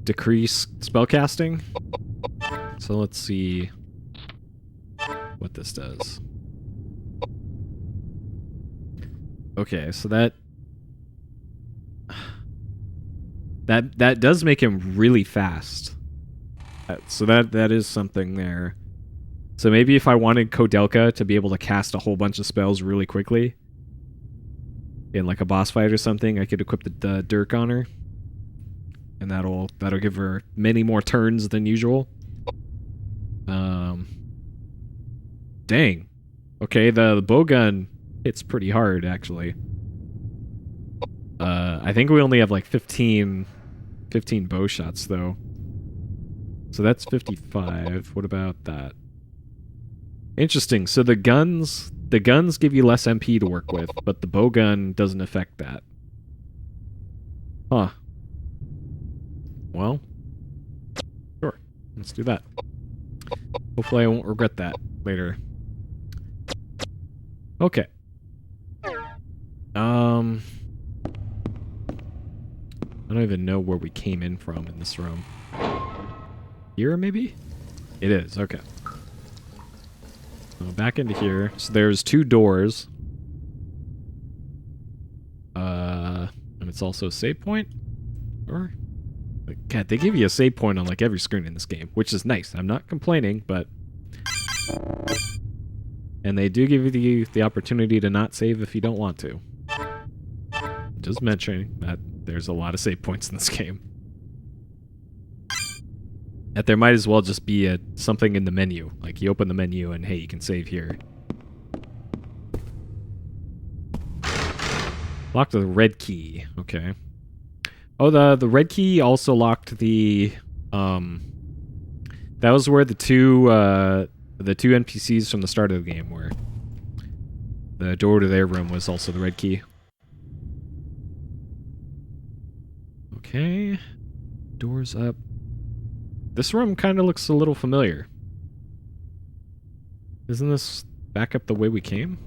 spellcasting. So let's see what this does. Okay, so that does make him really fast. So that is something there. So maybe if I wanted Kodelka to be able to cast a whole bunch of spells really quickly in like a boss fight or something, I could equip the Dirk on her. And that'll give her many more turns than usual. Dang. Okay, the bowgun hits pretty hard, actually. I think we only have like 15 bow shots, though. So that's 55. What about that? Interesting. So the guns give you less MP to work with, but the bowgun doesn't affect that. Huh. Well, sure. Let's do that. Hopefully I won't regret that later. Okay. I don't even know where we came in from in this room. Here, maybe? It is, okay. So back into here. So there's 2 doors. And it's also a save point? Or? God, they give you a save point on like every screen in this game, which is nice. I'm not complaining, but... And they do give you the opportunity to not save if you don't want to. Just mentioning that there's a lot of save points in this game. That there might as well just be something in the menu. Like you open the menu and hey, you can save here. Locked the red key. Okay. Oh, the red key also locked the that was where the two NPCs from the start of the game were. The door to their room was also the red key. Okay. Doors up. This room kind of looks a little familiar. Isn't this back up the way we came?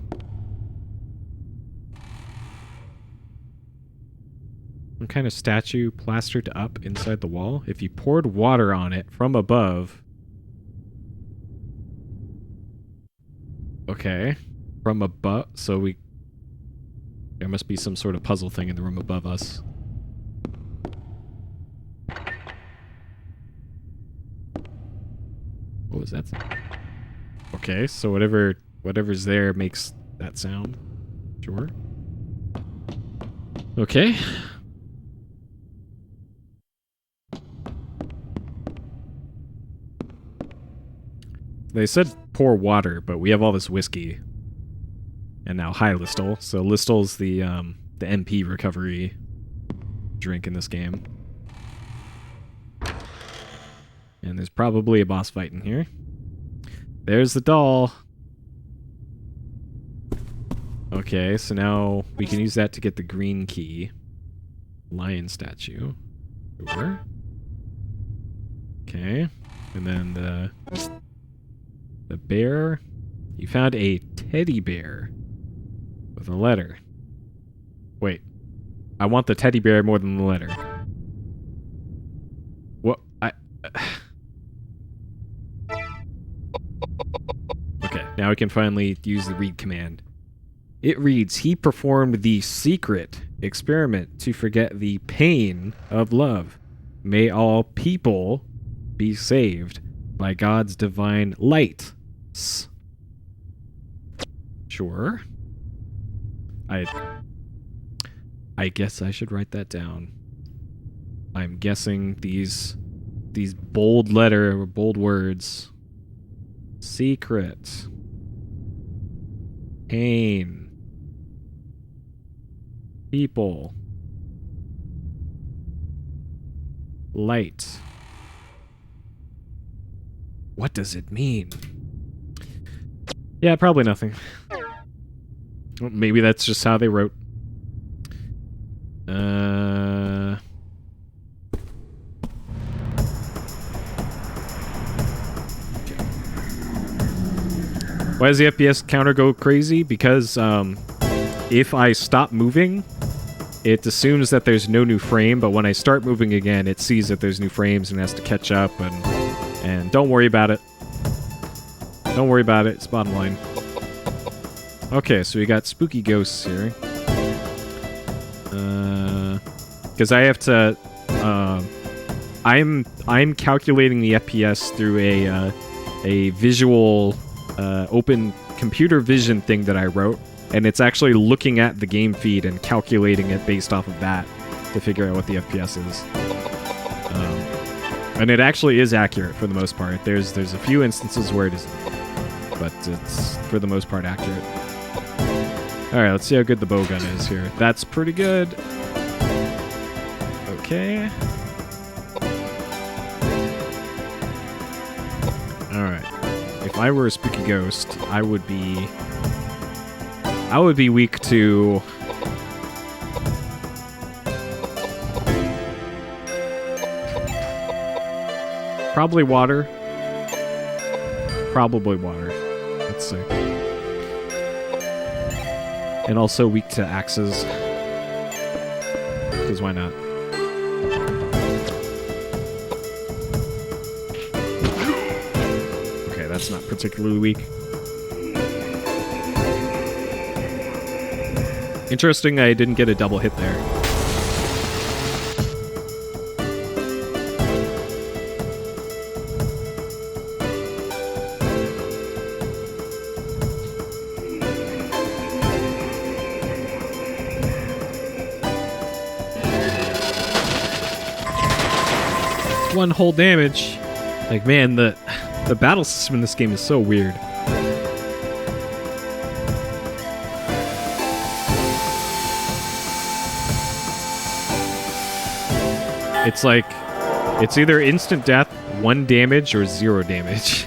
Some kind of statue plastered up inside the wall. If you poured water on it from above... Okay. From above... So we... There must be some sort of puzzle thing in the room above us. What was that sound? Okay, so whatever's there makes that sound. Sure. Okay. They said pour water, but we have all this whiskey. And now hi Listel. So Listel's the MP recovery drink in this game. And there's probably a boss fight in here. There's the doll. Okay, so now we can use that to get the green key. Lion statue. Sure. Okay. And then the bear. You found a teddy bear with a letter. Wait. I want the teddy bear more than the letter. What? Okay, now we can finally use the read command. It reads, he performed the secret experiment to forget the pain of love. May all people be saved by God's divine light. Sure. I guess I should write that down. I'm guessing these bold words. Secret. Pain. People. Light. What does it mean? Yeah, probably nothing. Well, maybe that's just how they wrote. Why does the FPS counter go crazy? Because if I stop moving, it assumes that there's no new frame, but when I start moving again, it sees that there's new frames and has to catch up, and don't worry about it. Don't worry about it, it's bottom line. Okay, so we got spooky ghosts here. Because I have to, I'm calculating the FPS through a visual, open computer vision thing that I wrote, and it's actually looking at the game feed and calculating it based off of that to figure out what the FPS is. And it actually is accurate for the most part. There's a few instances where it isn't, but it's for the most part accurate. Alright, let's see how good the bowgun is here. That's pretty good. Okay. Alright. If I were a spooky ghost, I would be weak to... Probably water. Probably water. Let's see. And also weak to axes. Because why not? Okay, that's not particularly weak. Interesting, I didn't get a double hit there. One whole damage. Like, man, the battle system in this game is so weird. It's like, it's either instant death, 1 damage, or 0 damage.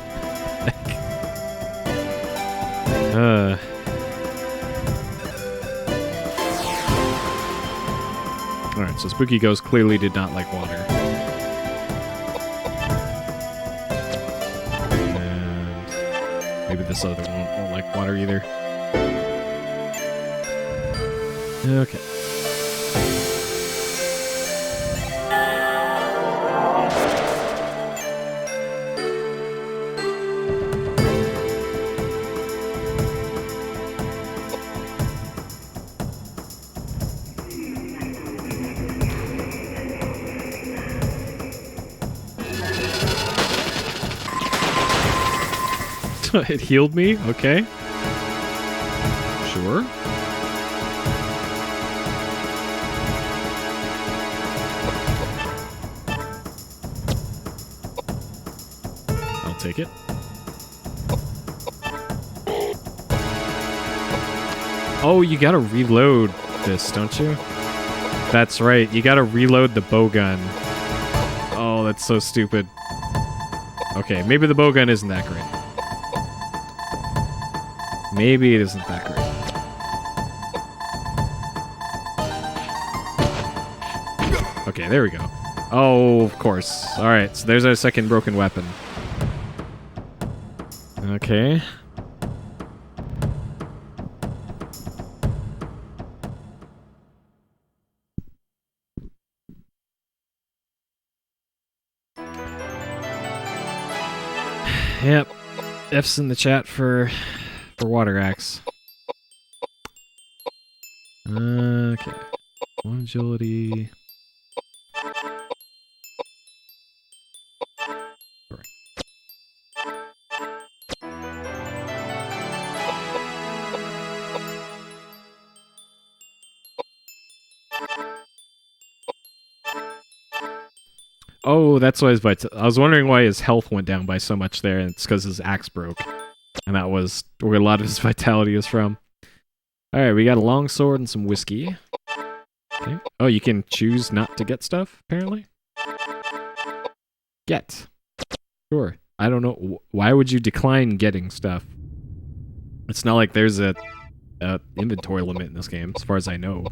Alright, so Spooky Ghost clearly did not like water. And maybe this other one won't like water either. Okay. It healed me? Okay. Sure. I'll take it. Oh, you gotta reload this, don't you? That's right, you gotta reload the bowgun. Oh, that's so stupid. Okay, maybe the bowgun isn't that great. Maybe it isn't that great. Okay, there we go. Oh, of course. Alright, so there's our second broken weapon. Okay. Yep. F's in the chat for water axe. Okay. One agility. Sorry. Oh, that's why I was wondering why his health went down by so much there, and it's because his axe broke. And that was where a lot of his vitality is from. Alright, we got a long sword and some whiskey. Okay. Oh, you can choose not to get stuff, apparently? Get. Sure. I don't know. Why would you decline getting stuff? It's not like there's a inventory limit in this game, as far as I know.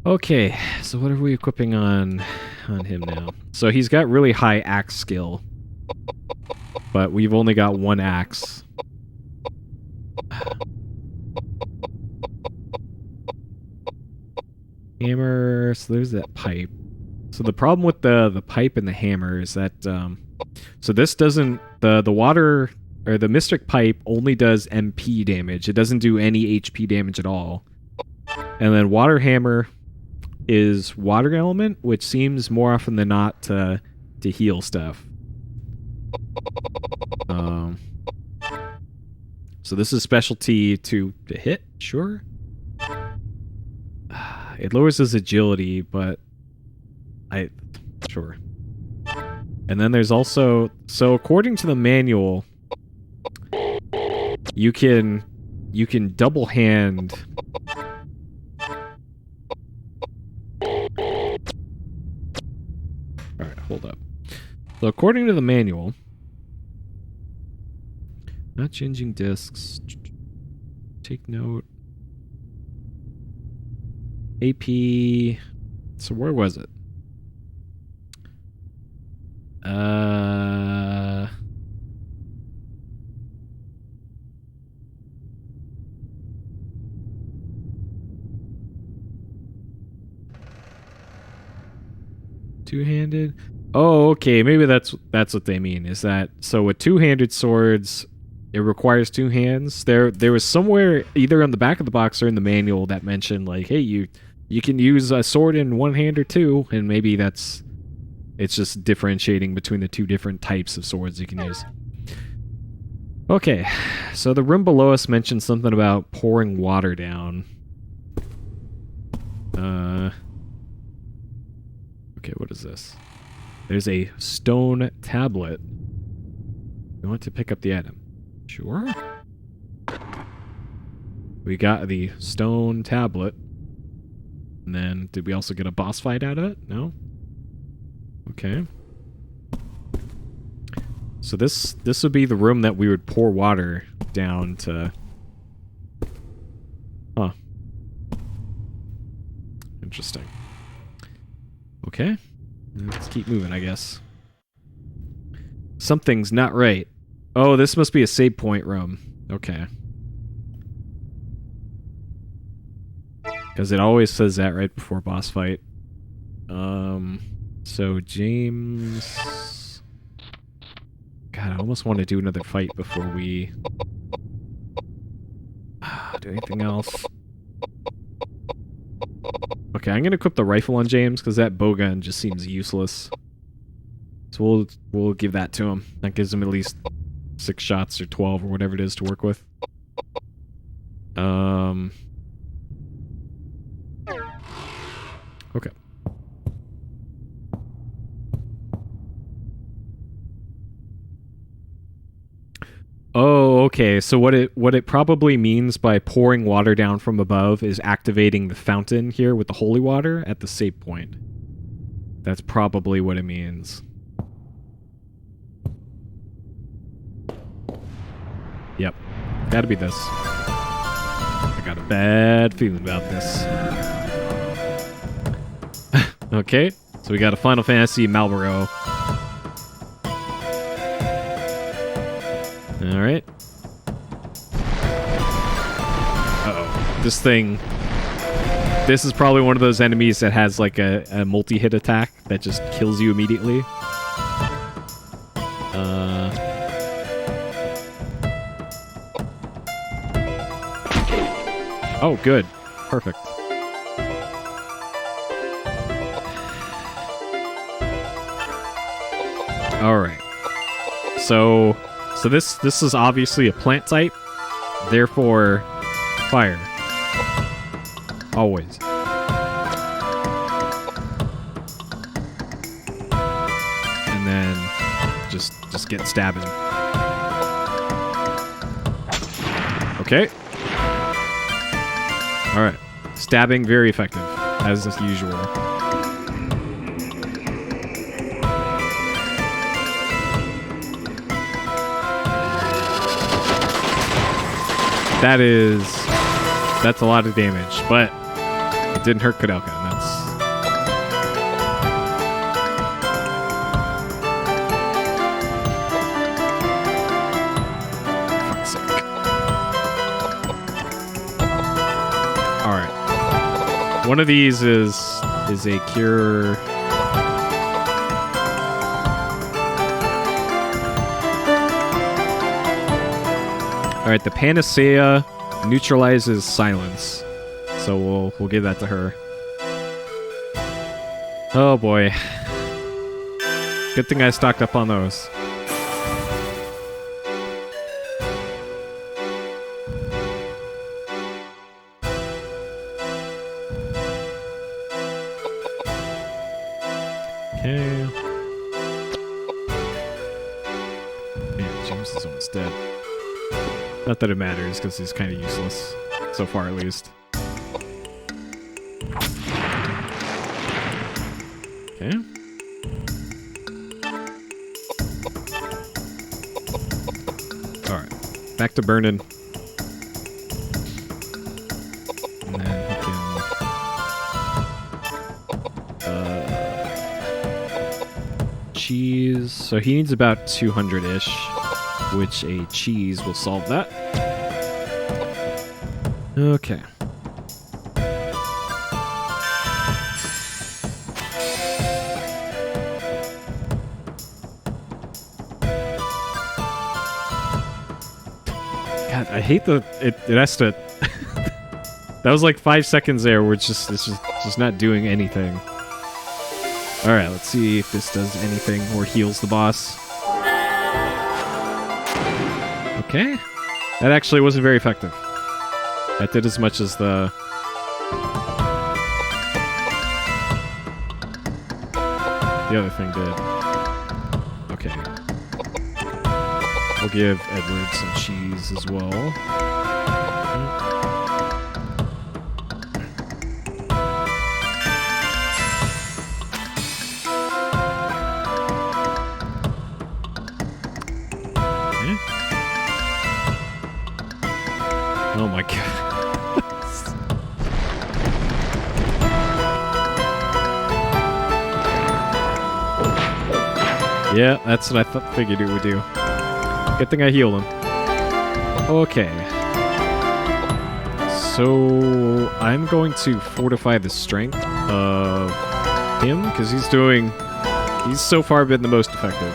Okay, so what are we equipping on him now? So he's got really high axe skill. But we've only got one axe. Hammer, so there's that pipe. So the problem with the pipe and the hammer is that so this doesn't the water or the Mystic pipe only does MP damage. It doesn't do any HP damage at all. And then water hammer is water element, which seems more often than not to heal stuff. So this is specialty to hit, sure. It lowers his agility, but sure. And then there's also, so according to the manual, you can double hand. All right, hold up. So according to the manual, not changing discs. Take note. AP. So where was it? Two-handed. Oh, okay. Maybe that's what they mean. Is that so? With two-handed swords, it requires two hands. There was somewhere either on the back of the box or in the manual that mentioned like, hey, you can use a sword in one hand or two, and maybe it's just differentiating between the two different types of swords you can use. Okay, so the room below us mentioned something about pouring water down. Okay, what is this? There's a stone tablet. You want to pick up the item? Sure. We got the stone tablet. And then, did we also get a boss fight out of it? No? Okay. So this would be the room that we would pour water down to... Huh. Interesting. Okay. Let's keep moving, I guess. Something's not right. Oh, this must be a save point room. Okay. Because it always says that right before boss fight. So James... God, I almost want to do another fight before we... do anything else. Okay, I'm gonna equip the rifle on James, because that bowgun just seems useless. So we'll give that to him. That gives him at least 6 shots or 12 or whatever it is to work with. Okay. Oh, okay. So what it probably means by pouring water down from above is activating the fountain here with the holy water at the save point. That's probably what it means. Yep. Gotta be this. I got a bad feeling about this. Okay, so we got a Final Fantasy Malboro. Alright. Uh-oh. This is probably one of those enemies that has like a multi-hit attack that just kills you immediately. Oh, good. Perfect. Alright. So this is obviously a plant type, therefore fire. Always. And then just get stabbing. Okay. Alright. Stabbing, very effective, as usual. That's a lot of damage, but it didn't hurt Koudelka, and fuck's sake. Alright. One of these is a cure. Alright, the Panacea neutralizes silence. So we'll give that to her. Oh boy. Good thing I stocked up on those. Okay. Man, James is almost dead. Not that it matters, because he's kind of useless. So far, at least. Okay. Alright. Back to burning. And then he can... cheese. So he needs about 200-ish. Which a cheese will solve that. Okay. God, I hate it has to. That was like 5 seconds there where it's just not doing anything. All right, let's see if this does anything or heals the boss. Okay. That actually wasn't very effective. That did as much as the other thing did. Okay. We'll give Edward some cheese as well. Oh my god. Yeah, that's what I figured it would do. Good thing I healed him. Okay. So I'm going to fortify the strength of him because he's so far been the most effective.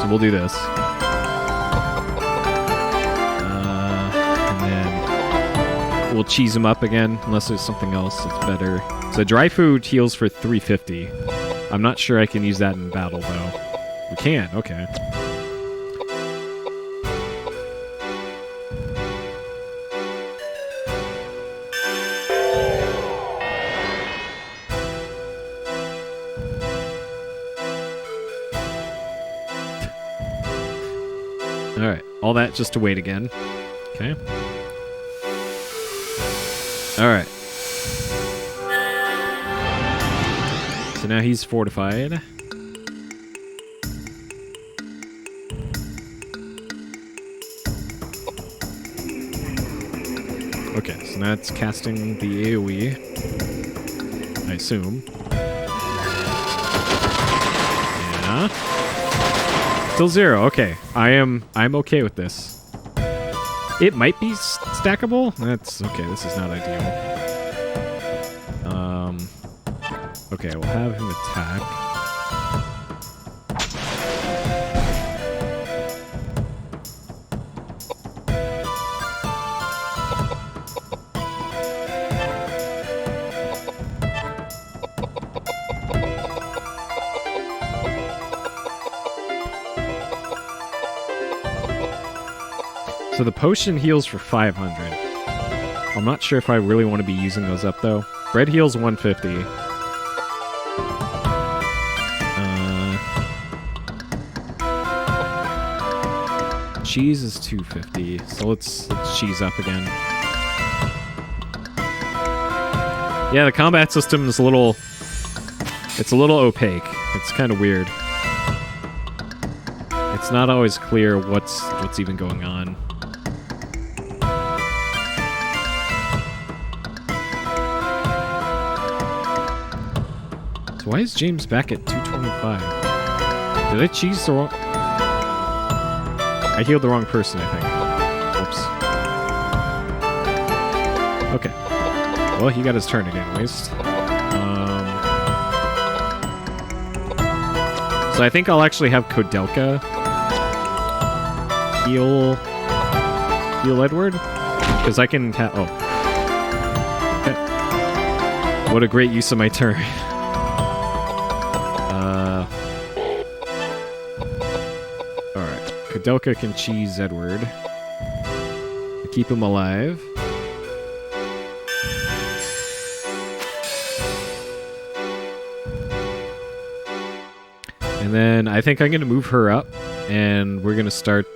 So we'll do this. We'll cheese him up again, unless there's something else that's better. So dry food heals for 350. I'm not sure I can use that in battle, though. We can, okay. Alright, all that just to wait again. Okay. Alright. So now he's fortified. Okay, so that's casting the AoE. I assume. Huh? Still 0. Okay. I'm okay with this. It might be stackable. That's okay. This is not ideal. Okay, we'll have him attack. So the potion heals for 500. I'm not sure if I really want to be using those up, though. Bread heals 150. Cheese is 250, so let's cheese up again. Yeah, the combat system is a little opaque. It's kind of weird. It's not always clear what's even going on. So why is James back at 225? Did I cheese the wrong... I healed the wrong person, I think. Oops. Okay. Well, he got his turn again, waste. So I think I'll actually have Kodelka heal Edward, because I can have... Oh. Okay. What a great use of my turn. Kodelka can cheese Edward to keep him alive. And then I think I'm going to move her up, and we're going to start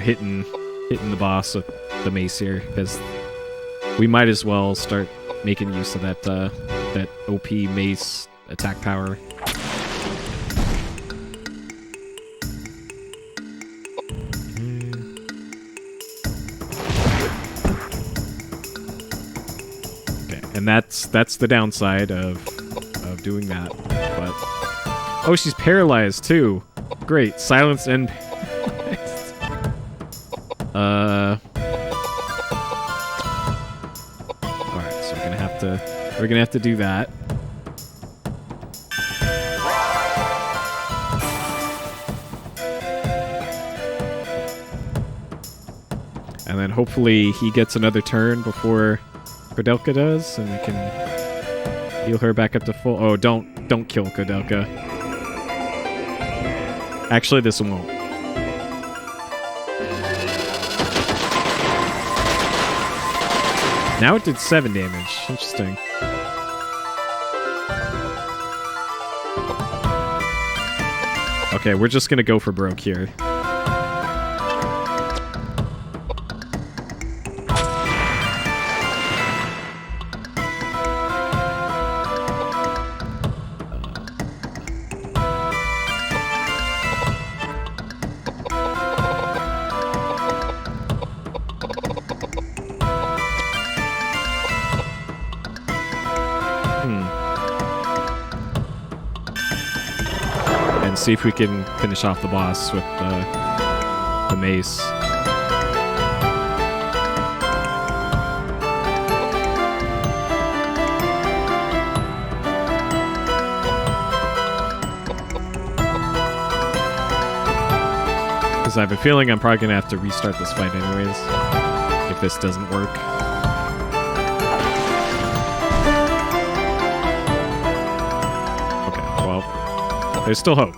hitting the boss with the mace here, because we might as well start making use of that OP mace attack power. And that's the downside of doing that. But oh, she's paralyzed too. Great, silenced and paralyzed. All right, so we're gonna have to do that. And then hopefully he gets another turn before Kodelka does, and we can heal her back up to full. Oh, don't kill Kodelka. Actually, this won't. Now it did 7 damage. Interesting. Okay, we're just gonna go for broke here. See if we can finish off the boss with the mace. Because I have a feeling I'm probably going to have to restart this fight anyways, if this doesn't work. Okay, well, there's still hope.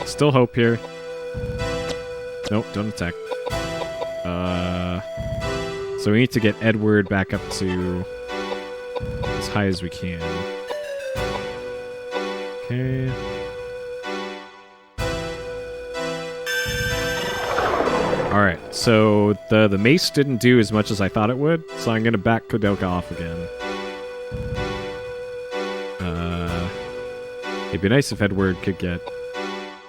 Still hope here. Nope, don't attack. So we need to get Edward back up to as high as we can. Okay. Alright, so the mace didn't do as much as I thought it would, so I'm gonna back Kodelka off again. It'd be nice if Edward could get...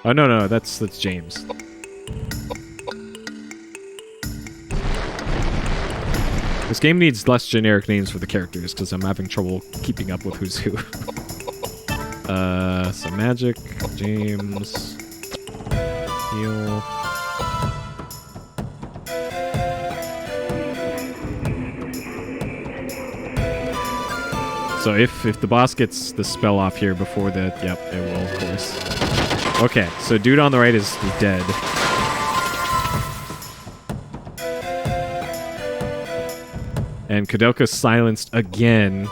Oh, no, that's James. This game needs less generic names for the characters, because I'm having trouble keeping up with who's who. So magic, James, heal. So if the boss gets the spell off here before the... Yep, it will, of course. Okay, so dude on the right is dead. And Koudelka's silenced again.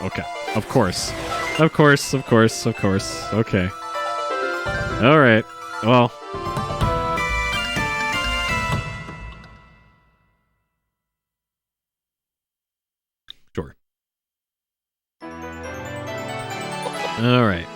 Okay. Of course. Of course, of course, of course. Okay. Alright. Well. Sure. Alright.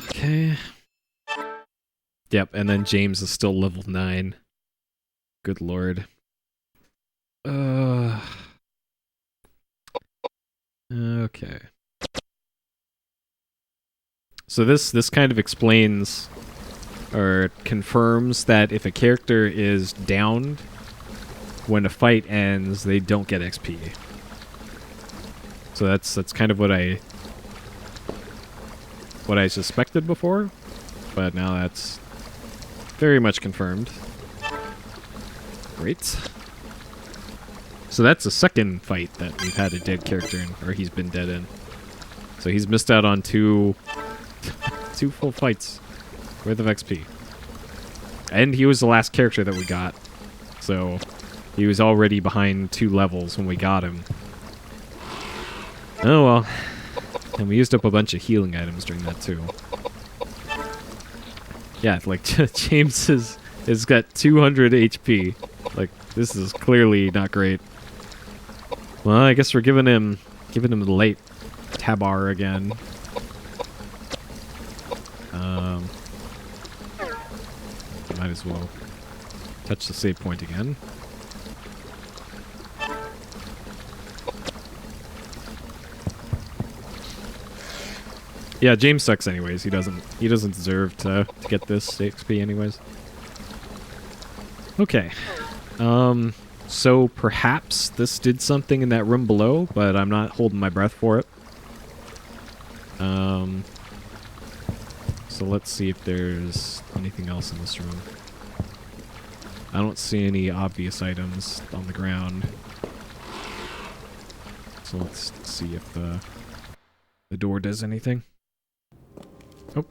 Okay. Yep, and then James is still level 9. Good lord. Okay. So this kind of explains or confirms that if a character is downed when a fight ends, they don't get XP. So that's kind of what I suspected before, but now that's very much confirmed. Great. So that's the second fight that we've had a dead character in, or he's been dead in. So he's missed out on two full fights worth of XP. And he was the last character that we got. So he was already behind 2 levels when we got him. Oh well. And we used up a bunch of healing items during that too. Yeah, like James has got 200 HP. Like, this is clearly not great. Well, I guess we're giving him the late Tabar again. Might as well touch the save point again. Yeah, James sucks anyways. He doesn't deserve to get this XP anyways. Okay. So perhaps this did something in that room below, but I'm not holding my breath for it. So let's see if there's anything else in this room. I don't see any obvious items on the ground. So let's see if the door does anything. Oh.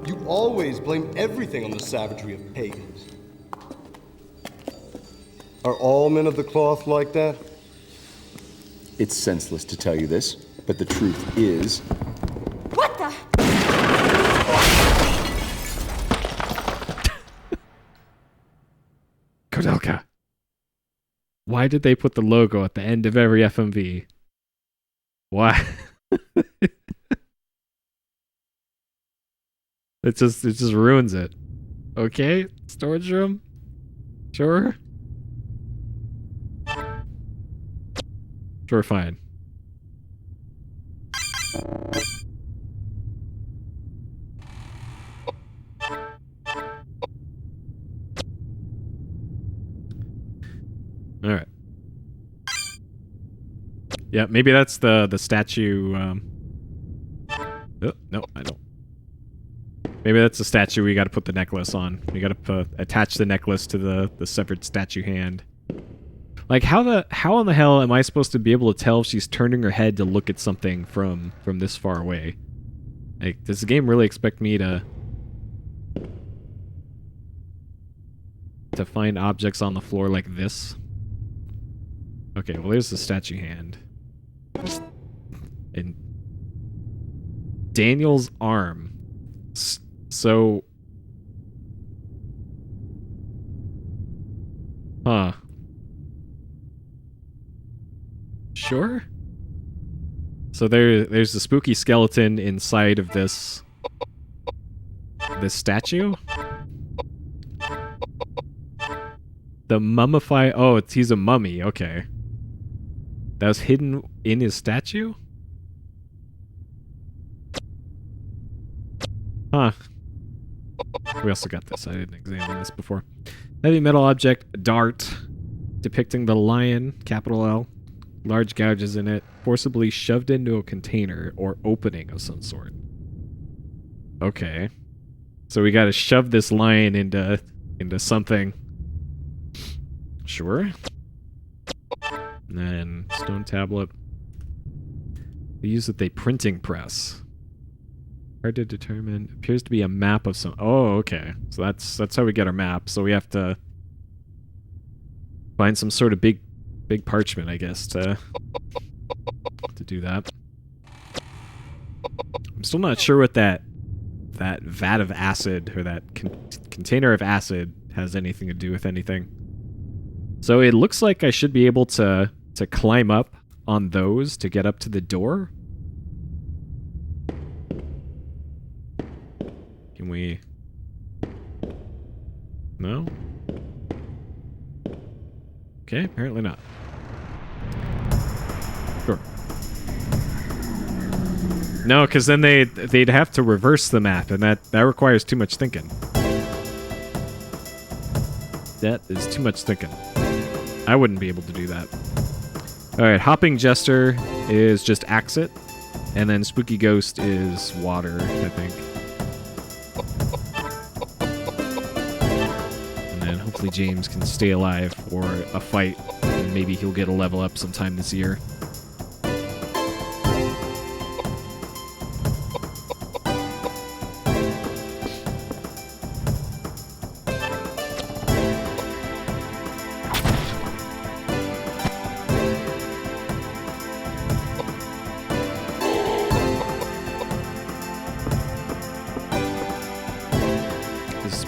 You always blame everything on the savagery of pagans. Are all men of the cloth like that? It's senseless to tell you this, but the truth is... What the? Koudelka. Why did they put the logo at the end of every FMV? Why? It just ruins it. Okay, storage room? Sure. Sure, fine. Alright. Yeah, maybe that's the statue, Oh, no, I don't. Maybe that's the statue we gotta put the necklace on. We gotta attach the necklace to the severed statue hand. Like, how in the hell am I supposed to be able to tell if she's turning her head to look at something from this far away? Like, does the game really expect me to find objects on the floor like this? Okay, well, there's the statue hand. And Daniel's arm. So... Huh. Sure? So there's the spooky skeleton inside of this this statue? The mummify. Oh, he's a mummy. Okay. That was hidden in his statue? Huh. We also got this. I didn't examine this before. Heavy metal object, dart, depicting the lion, capital L, large gouges in it, forcibly shoved into a container or opening of some sort. Okay. So we gotta shove this lion into something. Sure. And then stone tablet. They use it, a printing press. Hard to determine. Appears to be a map of some. Oh, okay. So that's how we get our map. So we have to find some sort of big parchment, I guess, to do that. I'm still not sure what that vat of acid or that container of acid has anything to do with anything. So it looks like I should be able to climb up on those to get up to the door. Can we? No? Okay, apparently not. Sure. No, because then they'd have to reverse the map, and that requires too much thinking. That is too much thinking. I wouldn't be able to do that. Alright, Hopping Jester is just Axit, and then Spooky Ghost is water, I think. And then hopefully James can stay alive for a fight, and maybe he'll get a level up sometime this year.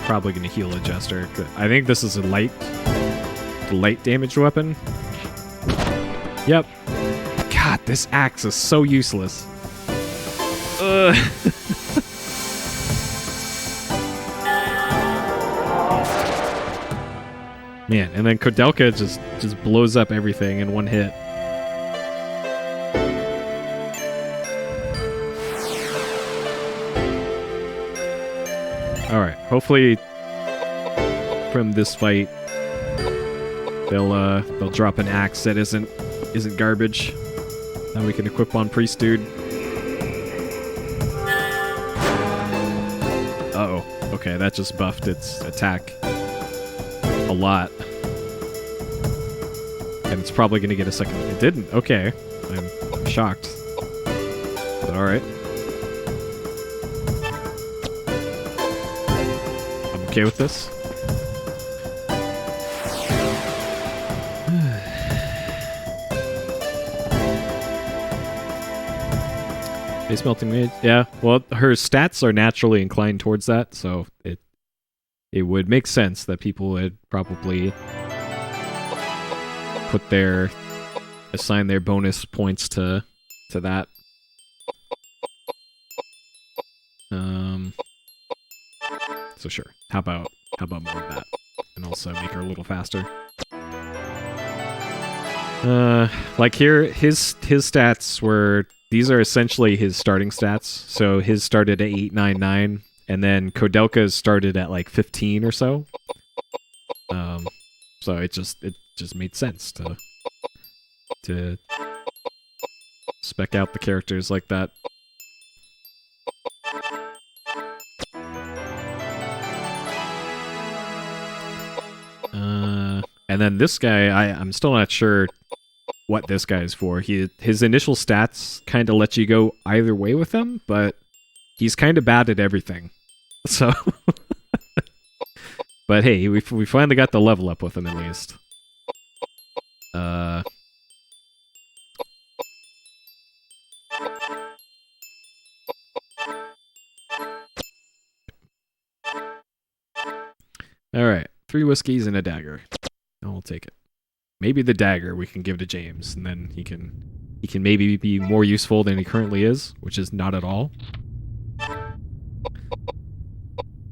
Probably going to heal a Jester. I think this is a light damage weapon. Yep. God, this axe is so useless. Ugh. Man, and then Koudelka just blows up everything in one hit. All right. Hopefully, from this fight, they'll drop an axe that isn't garbage. That we can equip on Priest Dude. Uh-oh. Okay, that just buffed its attack a lot. And it's probably going to get a second. It didn't. Okay. I'm shocked. But all right. Okay with this? Face melting mage. Yeah, well, her stats are naturally inclined towards that, so it would make sense that people would probably assign their bonus points to that. So sure. How about more of that? And also make her a little faster. Like here, his stats were, these are essentially his starting stats. So his started at 899, and then Koudelka's started at like 15 or so. So it just made sense to spec out the characters like that. And then this guy, I'm still not sure what this guy is for. His initial stats kind of let you go either way with him, but he's kind of bad at everything. So, but hey, we finally got the level up with him at least. All right, 3 whiskeys and a dagger. I'll take it. Maybe the dagger we can give to James, and then he can maybe be more useful than he currently is, which is not at all.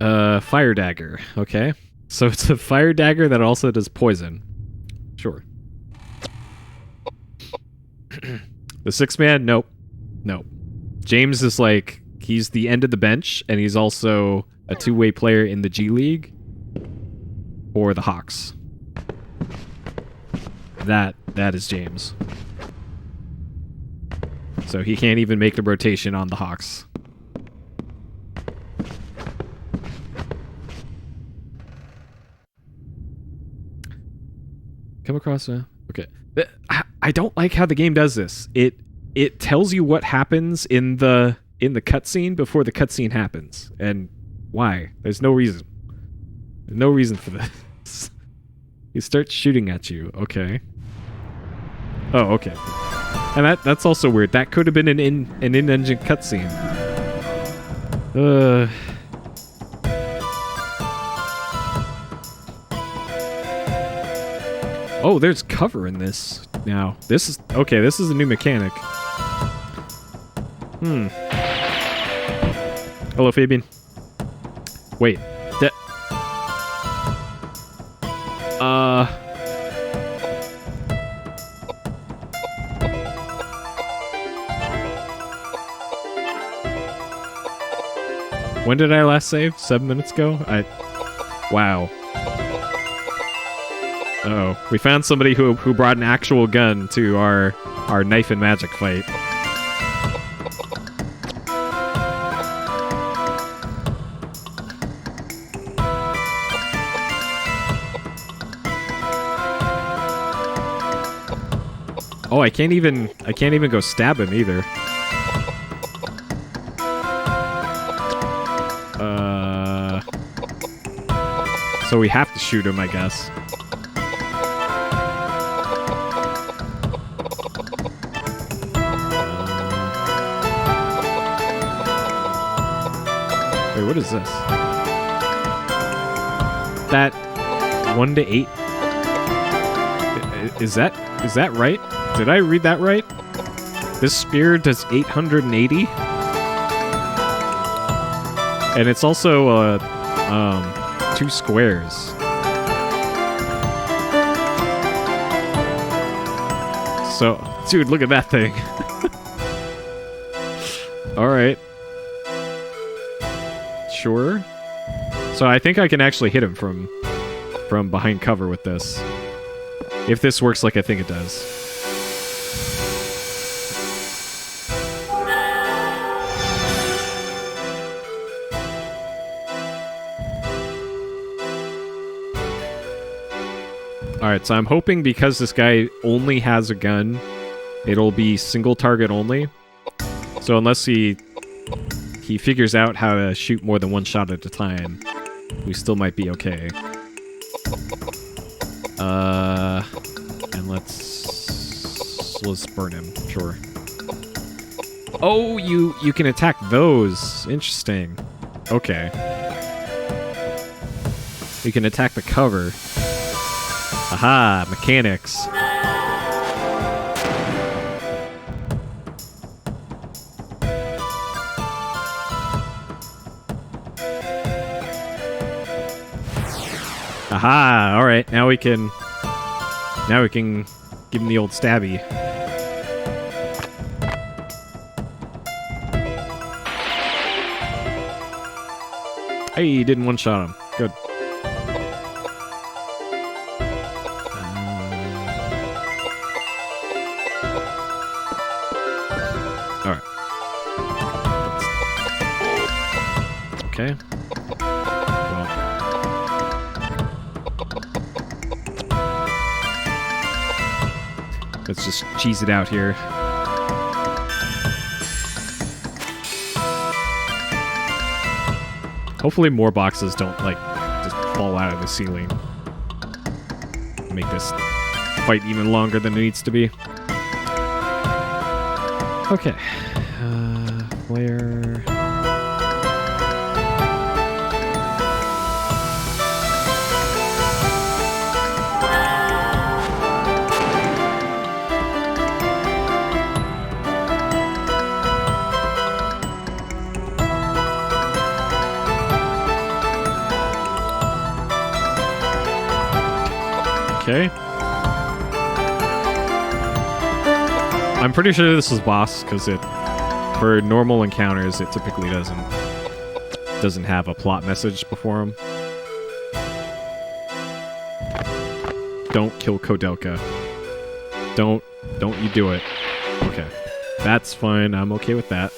Fire dagger. Okay. So it's a fire dagger that also does poison. Sure. The sixth man? Nope. Nope. James is like, he's the end of the bench, and he's also a two-way player in the G League or the Hawks. That is James. So he can't even make the rotation on the Hawks. Come across a... Okay. I don't like how the game does this. It tells you what happens in the cutscene before the cutscene happens. And why? There's no reason. There's no reason for this. He starts shooting at you. Okay. Oh, okay. And that's also weird. That could have been an in-engine cutscene. Oh, there's cover in this now. This is okay. This is a new mechanic. Hello, Fabian. Wait. When did I last save? 7 minutes ago? Wow. Uh-oh. We found somebody who brought an actual gun to our knife and magic fight. Oh, I can't even go stab him either. So we have to shoot him, I guess. Wait, what is this? That 1 to 8? Is that right? Did I read that right? This spear does 880? And it's also 2 squares. So, dude, look at that thing. Alright. Sure. So I think I can actually hit him from behind cover with this. If this works like I think it does. Alright, so I'm hoping because this guy only has a gun, it'll be single target only. So unless he figures out how to shoot more than one shot at a time, we still might be okay. And let's burn him, sure. Oh, you can attack those. Interesting. Okay. You can attack the cover. Aha, mechanics. Aha, alright, now we can give him the old stabby. Hey, you didn't one-shot him. Good. Alright. Okay. Well. Let's just cheese it out here. Hopefully more boxes don't, like, just fall out of the ceiling. Make this fight even longer than it needs to be. Okay. Flare... Okay. I'm pretty sure this is boss because for normal encounters it typically doesn't have a plot message before him. Don't kill Koudelka. Don't you do it. Okay. That's fine. I'm okay with that.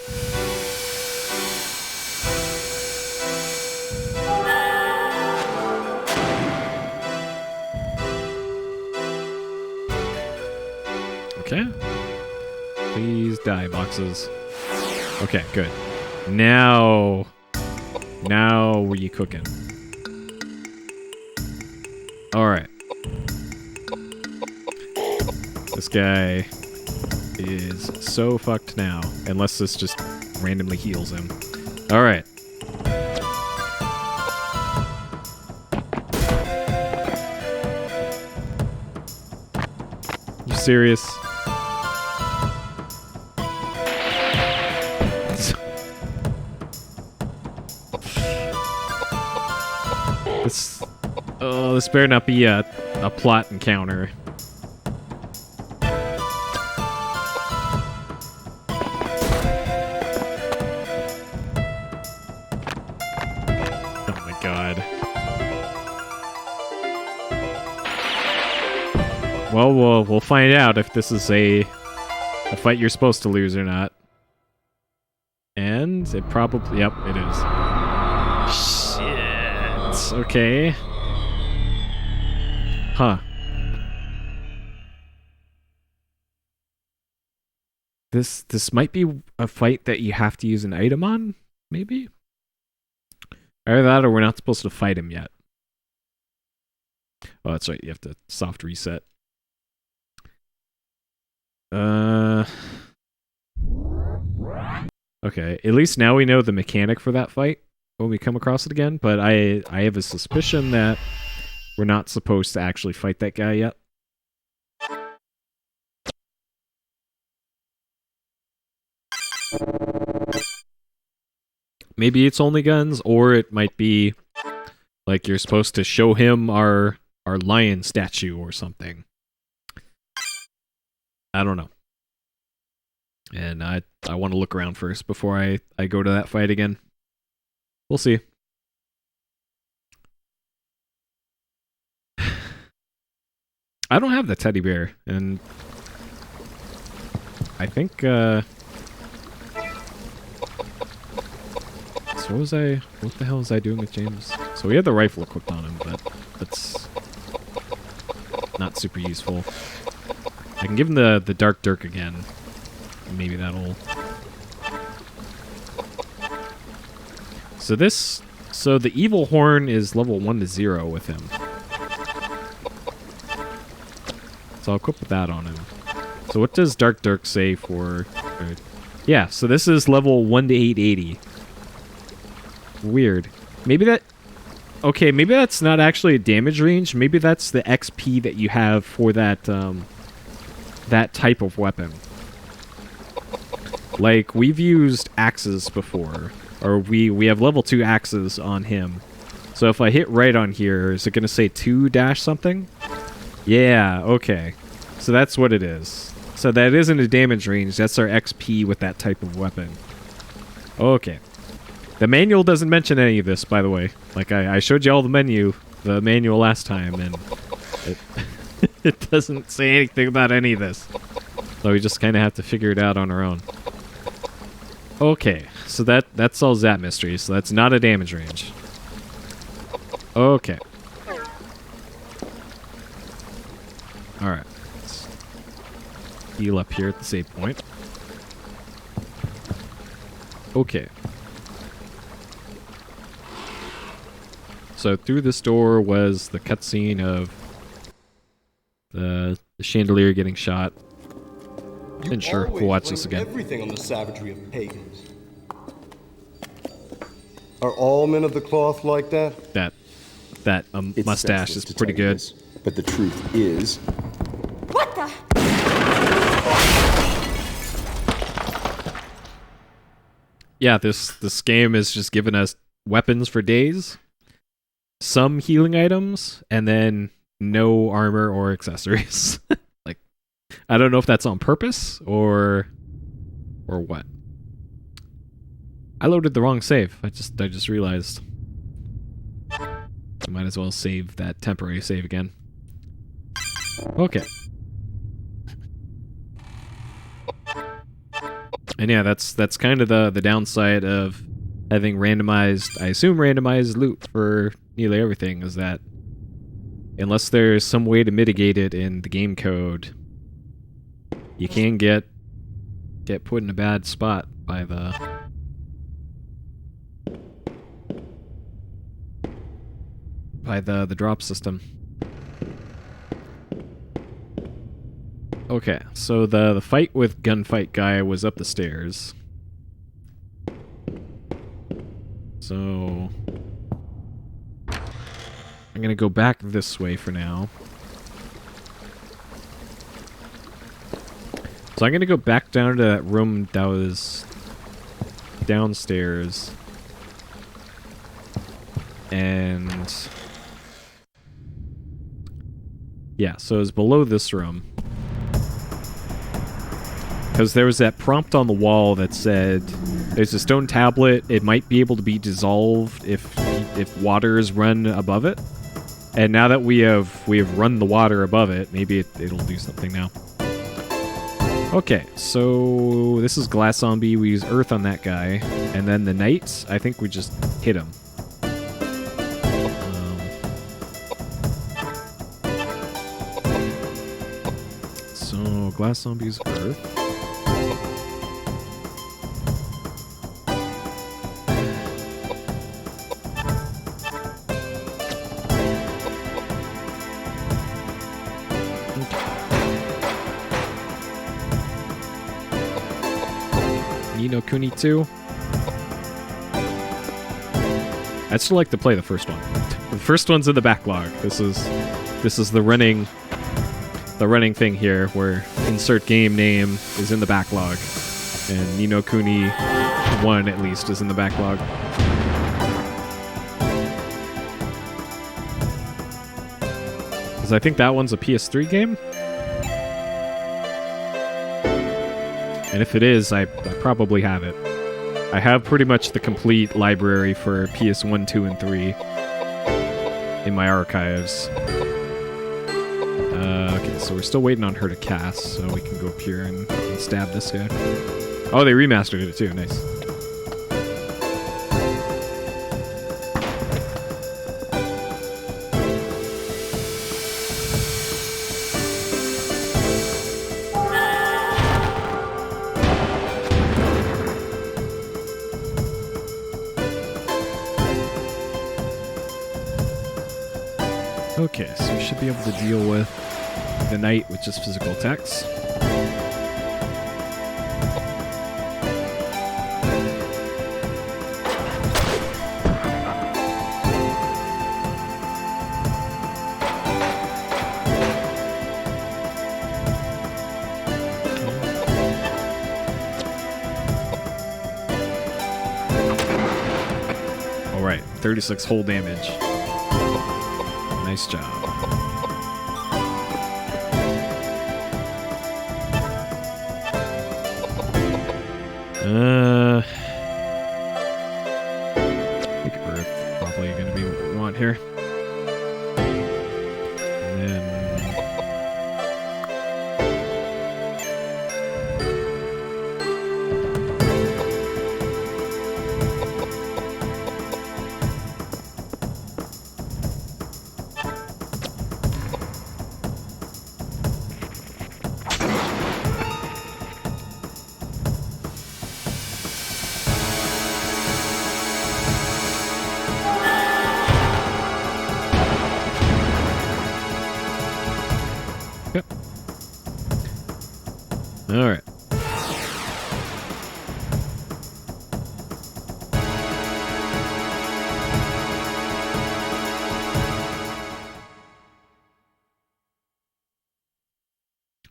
Okay. Please die, boxes. Okay, good. Now were you cooking? Alright. This guy is so fucked now, unless this just randomly heals him. Alright. You serious? This better not be a plot encounter. Oh my god. Well, we'll find out if this is a fight you're supposed to lose or not. And it probably, yep, it is. Shit. Okay. Huh. This might be a fight that you have to use an item on, maybe? Either that or we're not supposed to fight him yet. Oh, that's right, you have to soft reset. Okay, at least now we know the mechanic for that fight when we come across it again, but I have a suspicion that we're not supposed to actually fight that guy yet. Maybe it's only guns, or it might be like you're supposed to show him our lion statue or something. I don't know. And I want to look around first before I go to that fight again. We'll see. I don't have the teddy bear, and I think, so what the hell was I doing with James? So we had the rifle equipped on him, but that's not super useful. I can give him the Dark Dirk again. Maybe that'll... So the Evil Horn is level 1 to 0 with him. So I'll equip that on him. So what does Dark Dirk say for... yeah, so this is level 1 to 880. Weird. Maybe that... Okay, maybe that's not actually a damage range. Maybe that's the XP that you have for that, that type of weapon. Like, we've used axes before. Or we have level 2 axes on him. So if I hit right on here, is it going to say 2 dash something? Yeah, okay. So that's what it is. So that isn't a damage range, that's our XP with that type of weapon. Okay. The manual doesn't mention any of this, by the way. Like, I showed you all the manual last time, and it doesn't say anything about any of this. So we just kind of have to figure it out on our own. Okay, so that solves that mystery, so that's not a damage range. Okay. Alright. Let's heal up here at the save point. Okay. So through this door was the cutscene of the chandelier getting shot. And sure, we'll watch this again. Everything on the savagery of pagans. Are all men of the cloth like that? That mustache is pretty good. This, but the truth is... What the? Yeah, this game is just giving us weapons for days, some healing items, and then no armor or accessories. Like, I don't know if that's on purpose or what. I loaded the wrong save. I just realized. I might as well save that temporary save again. Okay. And yeah, that's kind of the downside of having randomized, I assume randomized loot for nearly everything, is that unless there's some way to mitigate it in the game code, you can get put in a bad spot by the drop system. Okay, so the fight with Gunfight Guy was up the stairs. So I'm gonna go back this way for now. So I'm gonna go back down to that room that was downstairs. And yeah, so it's below this room. Because there was that prompt on the wall that said, there's a stone tablet, it might be able to be dissolved if water is run above it. And now that we have run the water above it, maybe it'll do something now. Okay, so this is Glass Zombie, we use Earth on that guy. And then the Knight, I think we just hit him. So, Glass Zombie's Earth. Ni no Kuni 2. I'd still like to play the first one. The first one's in the backlog. This is the running thing here where insert game name is in the backlog. And Ni no Kuni 1 at least is in the backlog. Because I think that one's a PS3 game. And if it is, I probably have it. I have pretty much the complete library for PS1, 2, and 3 in my archives. Okay, so we're still waiting on her to cast, so we can go up here and stab this guy. Oh, they remastered it too, nice. Okay, so we should be able to deal with the Knight with just physical attacks. Alright, 36 whole damage. Nice job. I think Earth probably gonna be what we want here. And then alright.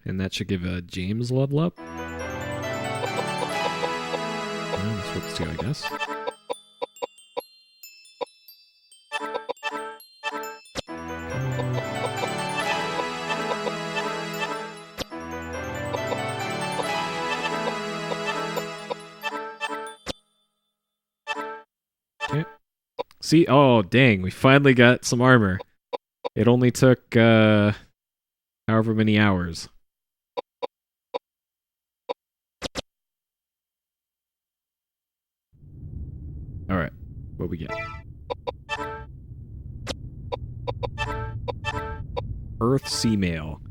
And that should give James level up. That's what let's do, I guess. See, oh dang, we finally got some armor. It only took however many hours. Alright, what we get? Earth Sea Mail.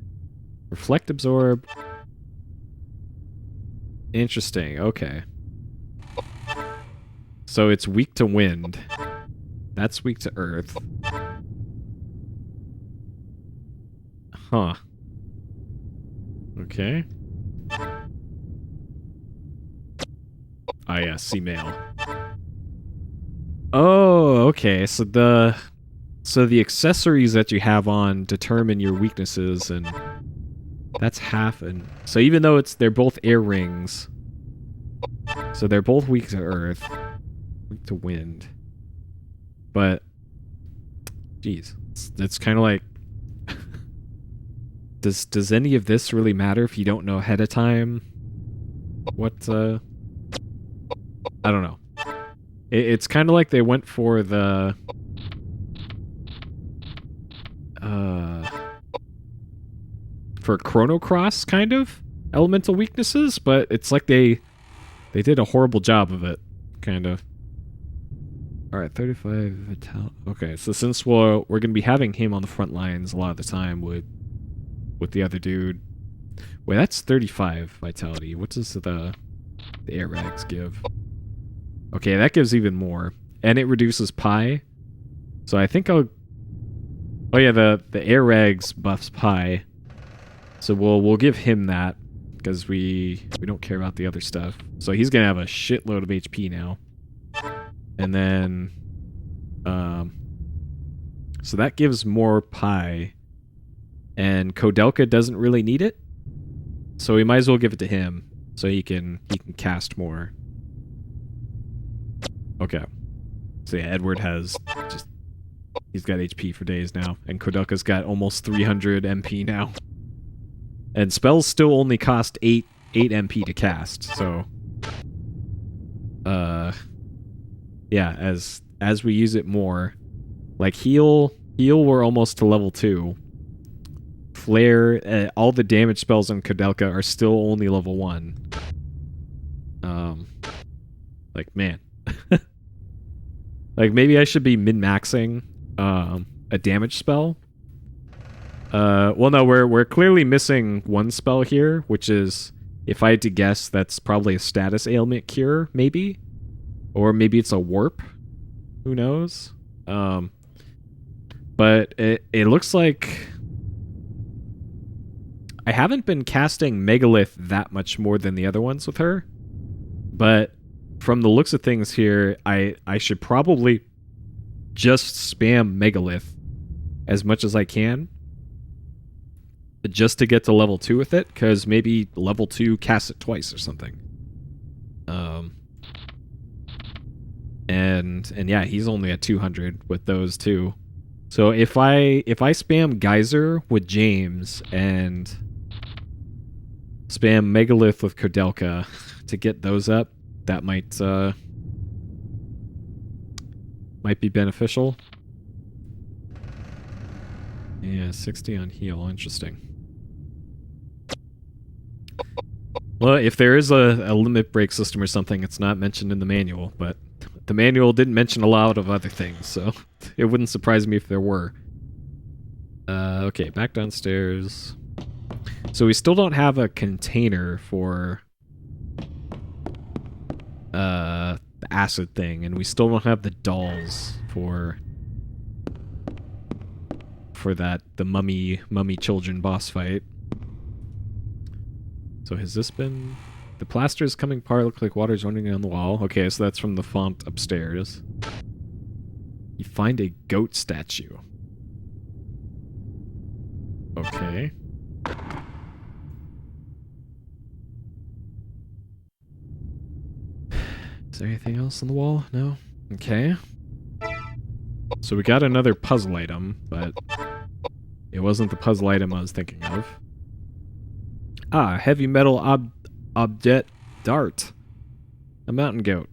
Reflect Absorb. Interesting, okay. So it's weak to wind. That's weak to earth. Huh. Okay. Ah, yeah, sea mail. Oh, okay. So the accessories that you have on determine your weaknesses, and that's half. And so even though they're both air rings, so they're both weak to earth, weak to wind. But, geez, it's kind of like, does any of this really matter if you don't know ahead of time what? I don't know. It's kind of like they went for the for Chrono Cross kind of elemental weaknesses, but it's like they did a horrible job of it, kind of. All right, 35 vitality. Okay, so since we're gonna be having him on the front lines a lot of the time with the other dude. Wait, that's 35 vitality. What does the air rags give? Okay, that gives even more, and it reduces pi. So I think I'll. Oh yeah, the air rags buffs pi. So we'll give him that because we don't care about the other stuff. So he's gonna have a shitload of HP now. And then, so that gives more pi, and Koudelka doesn't really need it, so we might as well give it to him, so he can cast more. Okay, so yeah, Edward has he's got HP for days now, and Koudelka's got almost 300 MP now, and spells still only cost 8 MP to cast, so, yeah, as we use it more, like heal we're almost to level 2. Flare, all the damage spells on Koudelka are still only level 1. Like man, like maybe I should be min-maxing a damage spell. Well no, we're clearly missing one spell here, which is, if I had to guess, that's probably a status ailment cure, maybe. Or maybe it's a warp. Who knows? But it looks like I haven't been casting Megalith that much more than the other ones with her. But from the looks of things here, I should probably just spam Megalith as much as I can. Just to get to level 2 with it, because maybe level 2 casts it twice or something. And yeah, he's only at 200 with those two. So if I spam Geyser with James and spam Megalith with Koudelka to get those up, that might be beneficial. Yeah, 60 on heal, interesting. Well, if there is a limit break system or something, it's not mentioned in the manual, but the manual didn't mention a lot of other things, so it wouldn't surprise me if there were. Okay, back downstairs. So we still don't have a container for the acid thing, and we still don't have the dolls for the mummy children boss fight. So has this been... The plaster is coming apart, look like water's running down the wall. Okay, so that's from the font upstairs. You find a goat statue. Okay. Is there anything else on the wall? No? Okay. So we got another puzzle item, but it wasn't the puzzle item I was thinking of. Ah, heavy metal object dart. A mountain goat.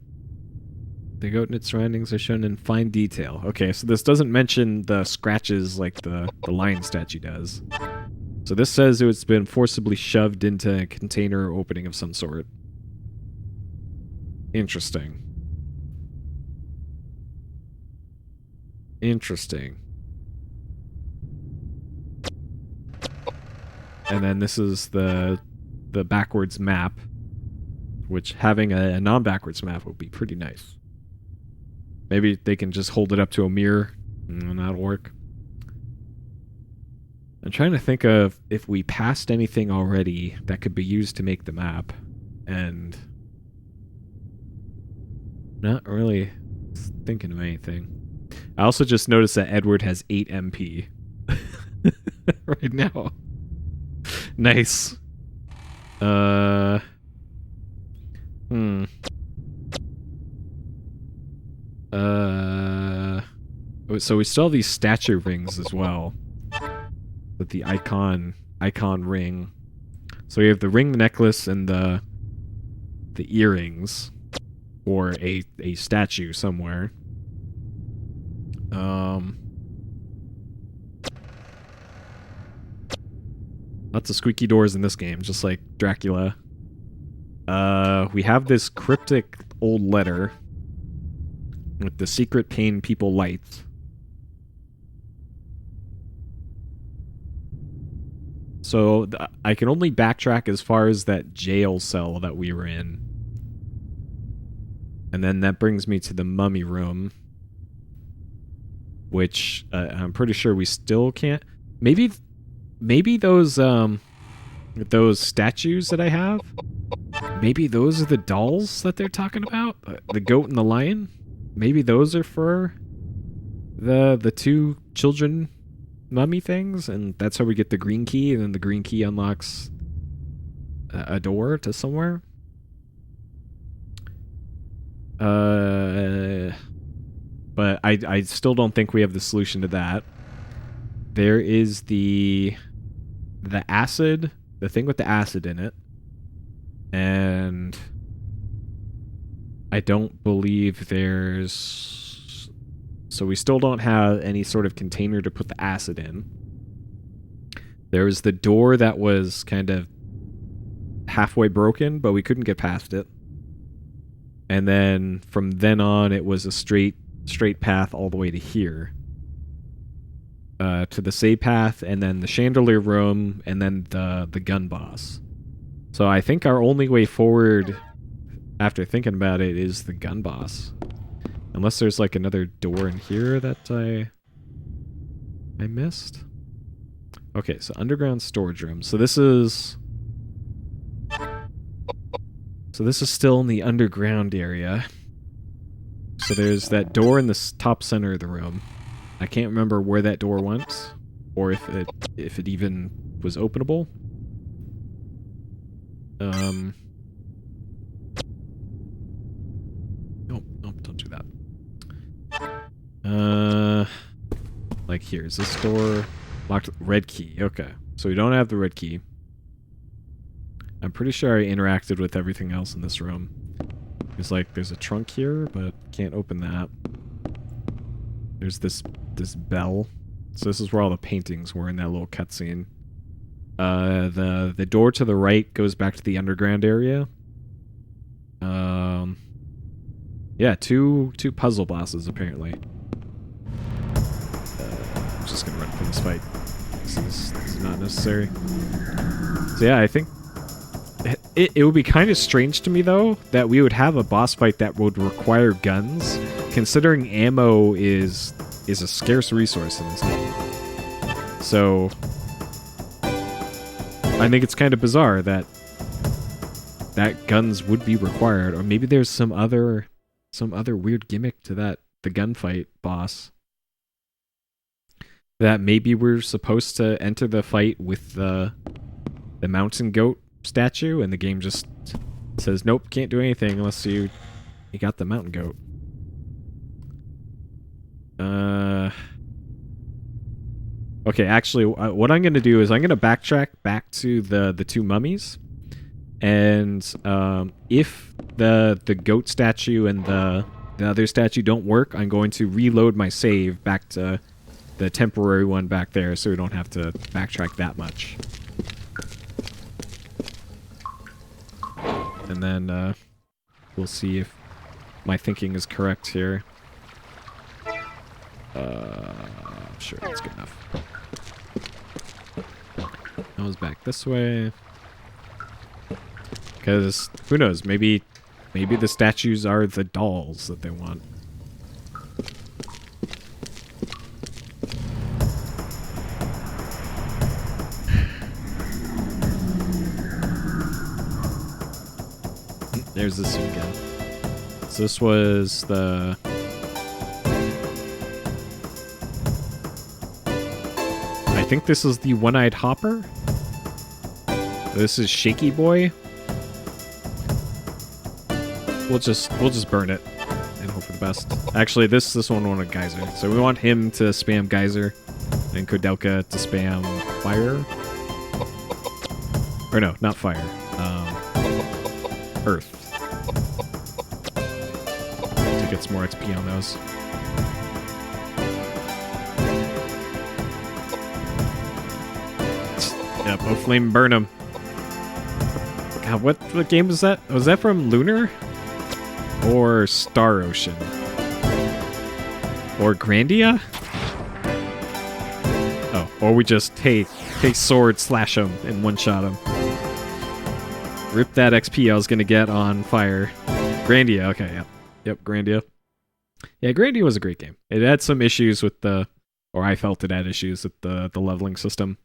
The goat and its surroundings are shown in fine detail. Okay, so this doesn't mention the scratches like the lion statue does. So this says it's been forcibly shoved into a container opening of some sort. Interesting. Interesting. And then this is the backwards map, which having a non-backwards map would be pretty nice. Maybe they can just hold it up to a mirror and that'll work. I'm trying to think of if we passed anything already that could be used to make the map, and not really thinking of anything. I also just noticed that Edward has 8 MP right now. Nice. So we still have these statue rings as well. With the icon ring. So we have the ring, the necklace, and the earrings. Or a statue somewhere. Lots of squeaky doors in this game, just like Dracula. We have this cryptic old letter with the secret pain people light. So I can only backtrack as far as that jail cell that we were in. And then that brings me to the mummy room. Which I'm pretty sure we still can't... Maybe those statues that I have, maybe those are the dolls that they're talking about? The goat and the lion? Maybe those are for the 2 children mummy things, and that's how we get the green key, and then the green key unlocks a door to somewhere. But I still don't think we have the solution to that. There is the acid, the thing with the acid in it. And I don't believe there's... So we still don't have any sort of container to put the acid in. There was the door that was kind of halfway broken, but we couldn't get past it. And then from then on, it was a straight path all the way to here. To the save path, and then the chandelier room, and then the gun boss. So I think our only way forward, after thinking about it, is the gun boss. Unless there's like another door in here that I missed. Okay, so underground storage room. So this is still in the underground area. So there's that door in the top center of the room. I can't remember where that door went, or if it even was openable. Nope, don't do that. Like here, is this door locked? Red key. Okay, so we don't have the red key. I'm pretty sure I interacted with everything else in this room. It's like there's a trunk here, but can't open that. There's this bell. So this is where all the paintings were in that little cutscene. The door to the right goes back to the underground area. Yeah, two puzzle bosses apparently. I'm just gonna run for this fight. This is not necessary. So yeah, I think it would be kind of strange to me though that we would have a boss fight that would require guns, considering ammo is a scarce resource in this game. So I think it's kind of bizarre that guns would be required, or maybe there's some other weird gimmick to the gunfight boss. That maybe we're supposed to enter the fight with the mountain goat statue, and the game just says, nope, can't do anything unless you got the mountain goat. Okay, actually, what I'm going to do is I'm going to backtrack back to the 2 mummies, and if the goat statue and the the other statue don't work, I'm going to reload my save back to the temporary one back there so we don't have to backtrack that much. And then we'll see if my thinking is correct here. Sure, that's good enough. That was back this way. Because, who knows, maybe the statues are the dolls that they want. There's this one again. So this was the... I think this is the One-Eyed Hopper. This is Shaky Boy. We'll just burn it and hope for the best. Actually, this one wanted Geyser, so we want him to spam Geyser, and Koudelka to spam Fire. Or no, not Fire. Earth. To get some more XP on those. Yep, hopefully burn him. God, what game was that? Was that from Lunar? Or Star Ocean? Or Grandia? Oh, or we just take sword, slash him, and one-shot him. Rip that XP I was gonna get on Fire. Grandia, okay, yep. Yep, Grandia. Yeah, Grandia was a great game. It had some issues with the... Or I felt it had issues with the leveling system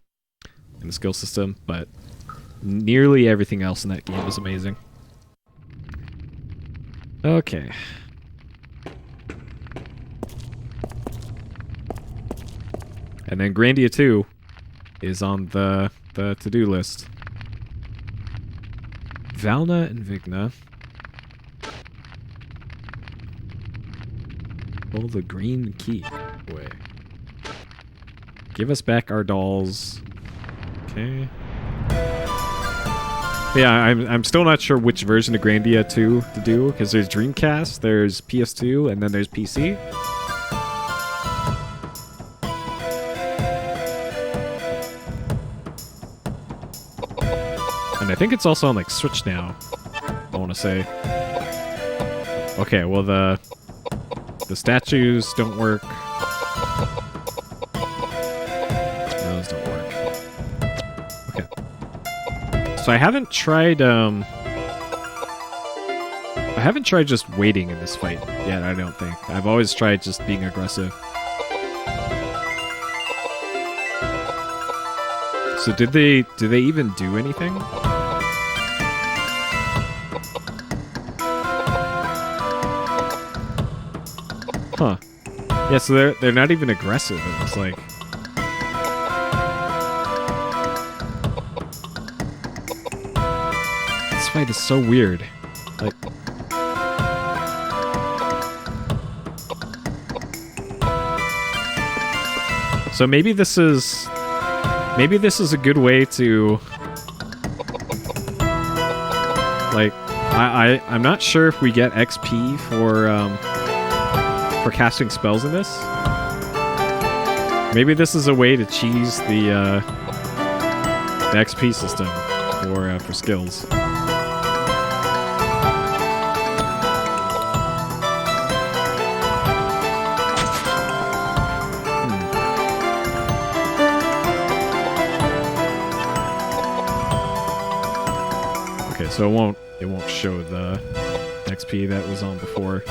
and the skill system, but nearly everything else in that game was amazing. Okay. And then Grandia 2 is on the to-do list. Valna and Vigna. Pull the green key away. Give us back our dolls. Okay. Yeah, I'm still not sure which version of Grandia 2 to do, because there's Dreamcast, there's PS2, and then there's PC. And I think it's also on like Switch now, I want to say. Okay, well the statues don't work. Those don't work. Okay. So I haven't tried just waiting in this fight yet, I don't think. I've always tried just being aggressive. So do they even do anything? Huh. Yeah, so they're not even aggressive, it looks like. This fight is so weird. Like, so maybe this is a good way to, like, I'm not sure if we get XP for casting spells in this. Maybe this is a way to cheese the XP system for skills. Okay, so it won't show the XP that was on before.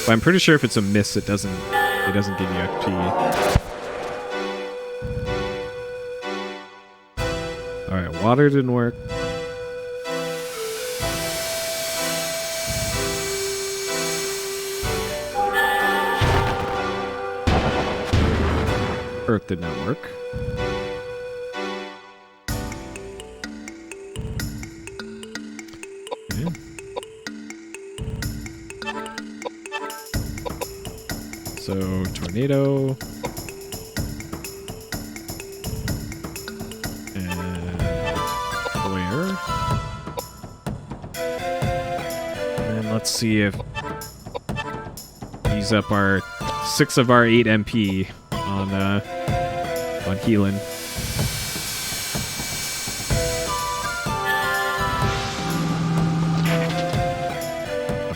But I'm pretty sure if it's a miss, it doesn't give you XP. Alright, water didn't work. Earth did not work. Okay. So, tornado. And flare. And let's see if use up our 6 of our 8 MP on healing.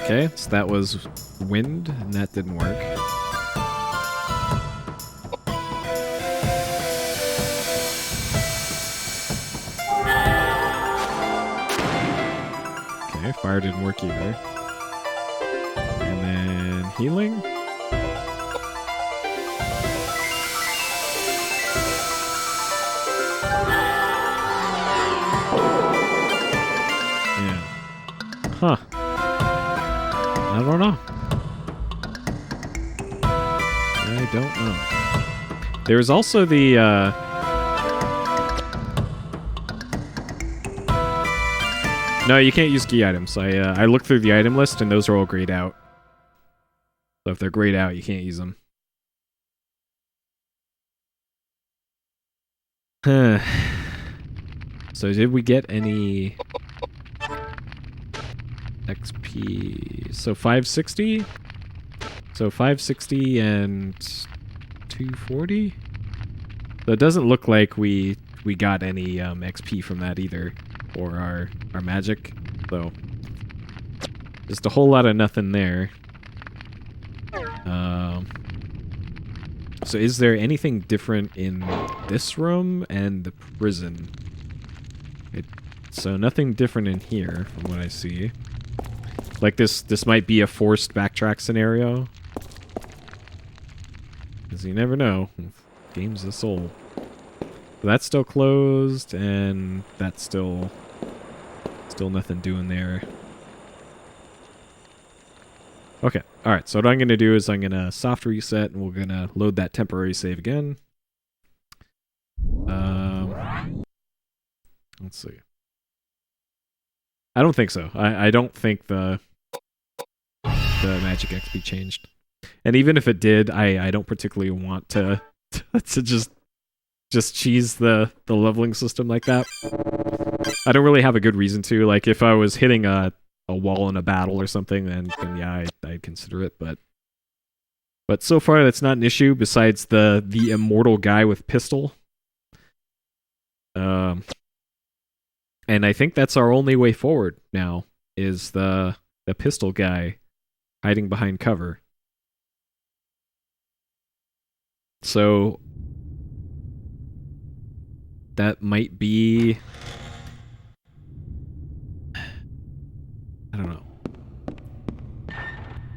Okay, so that was wind, and that didn't work. Okay, fire didn't work either. And then healing. Yeah. Huh. I don't know. I don't know. There's also the, No, you can't use key items. I looked through the item list, and those are all grayed out. So if they're grayed out, you can't use them. So did we get any XP? So 560? So 560 and 240? So it doesn't look like we got any XP from that either, or our magic. So just a whole lot of nothing there. So is there anything different in this room and the prison? So nothing different in here from what I see. Like this might be a forced backtrack scenario. Because you never know. Game's the soul. So that's still closed, and that's still nothing doing there. Okay, alright, so what I'm going to do is I'm going to soft reset, and we're going to load that temporary save again. Let's see. I don't think so. I don't think the magic XP changed. And even if it did, I don't particularly want to just cheese the leveling system like that. I don't really have a good reason to. Like, if I was hitting a wall in a battle or something, then yeah, I'd consider it. But so far, that's not an issue. Besides the immortal guy with pistol. And I think that's our only way forward now, is the pistol guy hiding behind cover. So that might be, I don't know.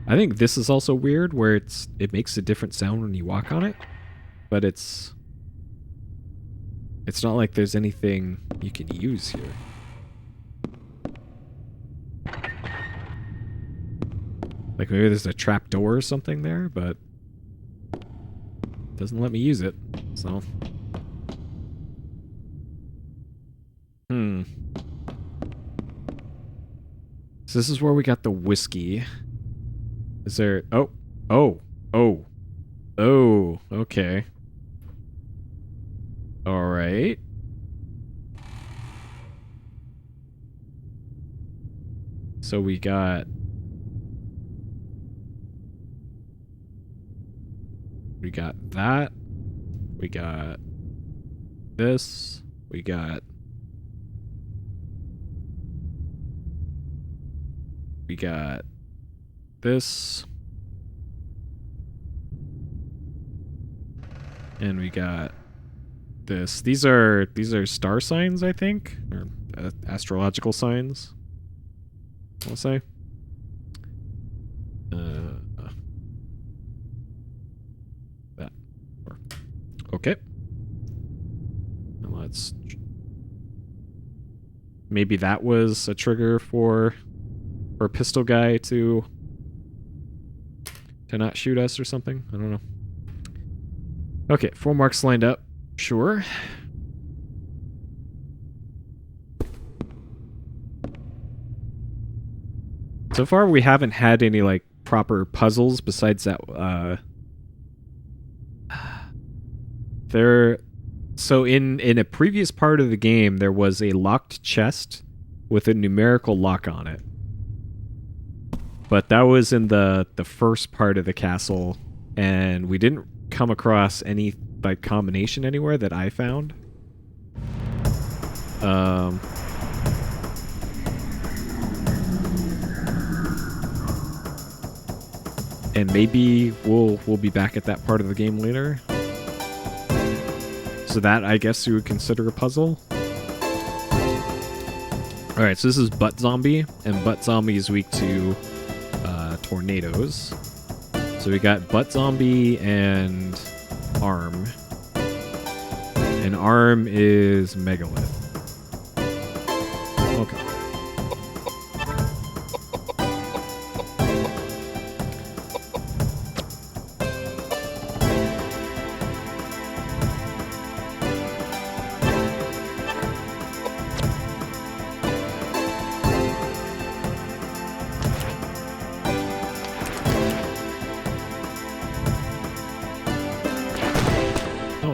I think this is also weird, where it makes a different sound when you walk on it, but it's not like there's anything you can use here. Like maybe there's a trap door or something there, but it doesn't let me use it, so. So this is where we got the whiskey. Is there... Oh, okay. Alright. So we got... We got that. We got this. We got... We got this. And we got this. These are star signs, I think, or astrological signs. I'll say. That. Okay. And let's. Maybe that was a trigger for a pistol guy to not shoot us or something. I don't know. Okay, 4 marks lined up. Sure. So far, we haven't had any, like, proper puzzles besides that, So in a previous part of the game, there was a locked chest with a numerical lock on it. But that was in the first part of the castle, and we didn't come across any like combination anywhere that I found. And maybe we'll be back at that part of the game later. So that, I guess you would consider a puzzle. Alright, so this is Butt Zombie, and Butt Zombie is weak to tornadoes. So we got Butt Zombie and Arm. And Arm is Megalith. Okay.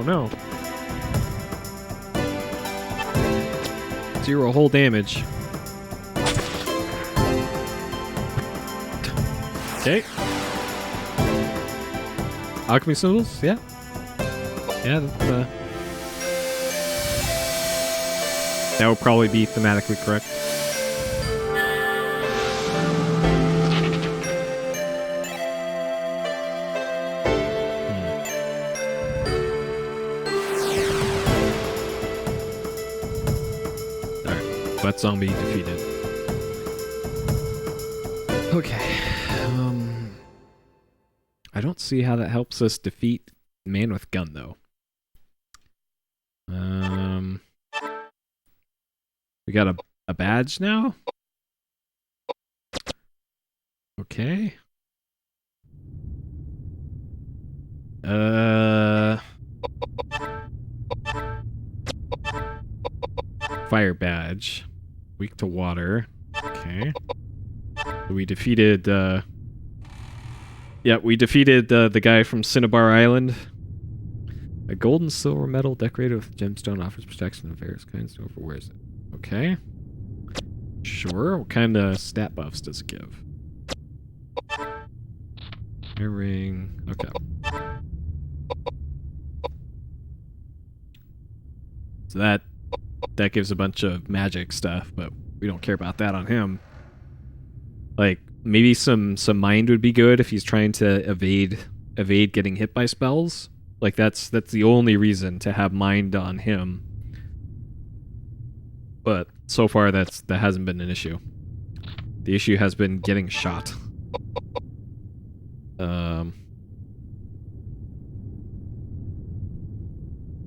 No. 0 whole damage. Okay. Alchemy symbols? Yeah. Yeah, that would probably be thematically correct. Butt Zombie defeated. Okay. I don't see how that helps us defeat Man with Gun, though. We got a badge now? Okay. Fire badge. Weak to water. Okay. We defeated, yeah, we defeated the guy from Cinnabar Island. A gold and silver medal decorated with gemstone offers protection of various kinds. Who wears it? Okay. Sure. What kind of stat buffs does it give? Earring. Okay. So that gives a bunch of magic stuff, but we don't care about that on him. Like, maybe some mind would be good if he's trying to evade getting hit by spells. Like, that's the only reason to have mind on him. But so far that hasn't been an issue. The issue has been getting shot.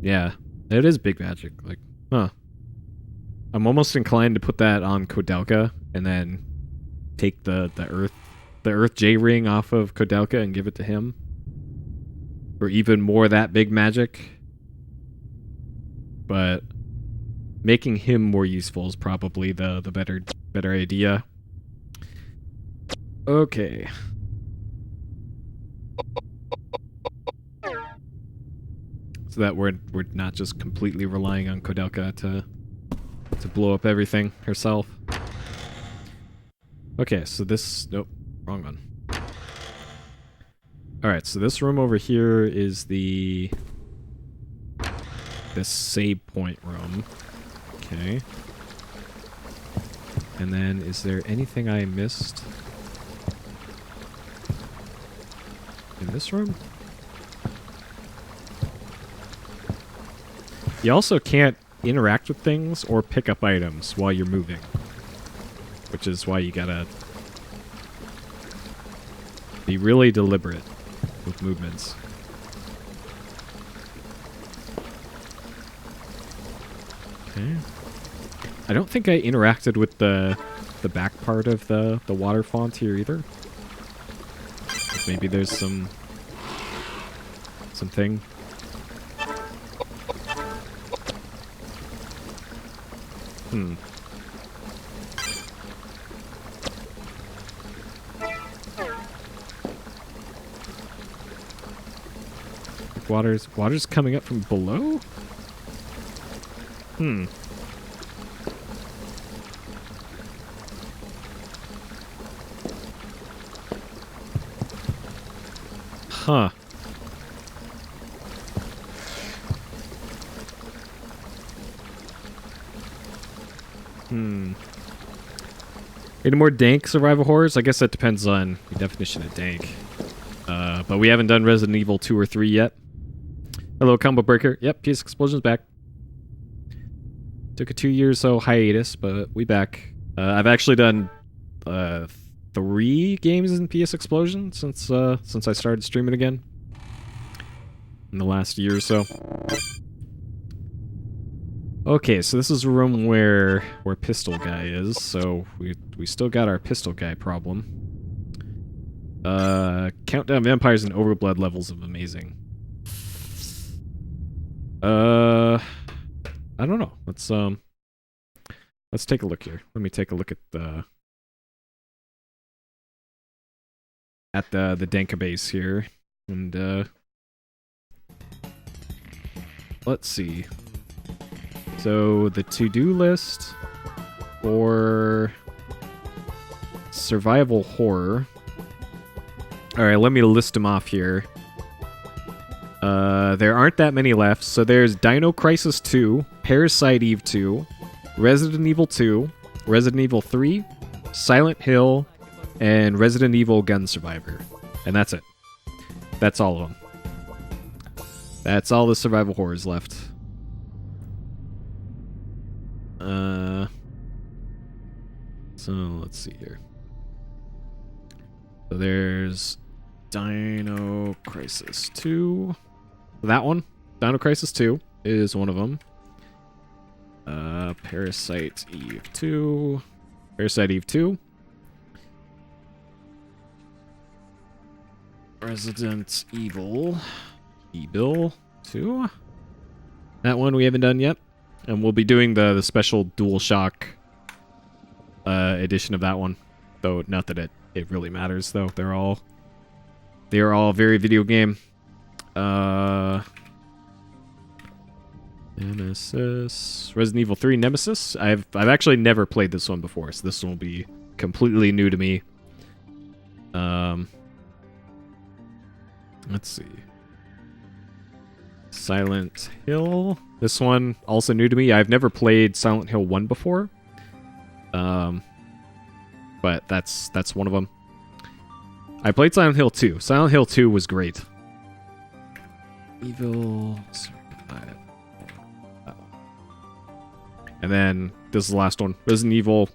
Yeah, it is big magic. Like, huh. I'm almost inclined to put that on Koudelka and then take the Earth J ring off of Koudelka and give it to him. Or even more that big magic. But making him more useful is probably the better idea. Okay. So that we're not just completely relying on Koudelka to blow up everything herself. Okay, so this... Nope, wrong one. Alright, so this room over here is the save point room. Okay. And then, is there anything I missed in this room? You also can't interact with things or pick up items while you're moving, which is why you gotta be really deliberate with movements. Okay. I don't think I interacted with the back part of the water font here either. Maybe there's something. Water's coming up from below? Huh. Any more dank survival horrors? I guess that depends on the definition of dank. But we haven't done Resident Evil 2 or 3 yet. Hello, Combo Breaker. Yep, PS Explosion's back. Took a 2 years so hiatus, but we back. I've actually done 3 games in PS Explosion since I started streaming again in the last year or so. Okay, so this is a room where Pistol Guy is, so we still got our Pistol Guy problem. Countdown Vampires and Overblood levels of amazing. I don't know. Let's take a look here. Let me take a look at the dankabase here, and let's see. So the to-do list for survival horror. All right, let me list them off here. There aren't that many left. So there's Dino Crisis 2, Parasite Eve 2, Resident Evil 2, Resident Evil 3, Silent Hill, and Resident Evil Gun Survivor. And that's it. That's all of them. That's all the survival horrors left. So let's see here. So there's Dino Crisis 2. That one, Dino Crisis 2, is one of them. Parasite Eve 2. Parasite Eve 2. Resident Evil. Evil 2. That one we haven't done yet. And we'll be doing the special DualShock edition of that one. Though, not that it really matters, though. They're all very video game. Nemesis. Resident Evil 3 Nemesis. I've actually never played this one before, so this one will be completely new to me. Let's see. Silent Hill. This one also new to me. I've never played Silent Hill 1 before. But that's one of them. I played Silent Hill 2. Silent Hill 2 was great. Evil Survival. And then this is the last one. Resident Evil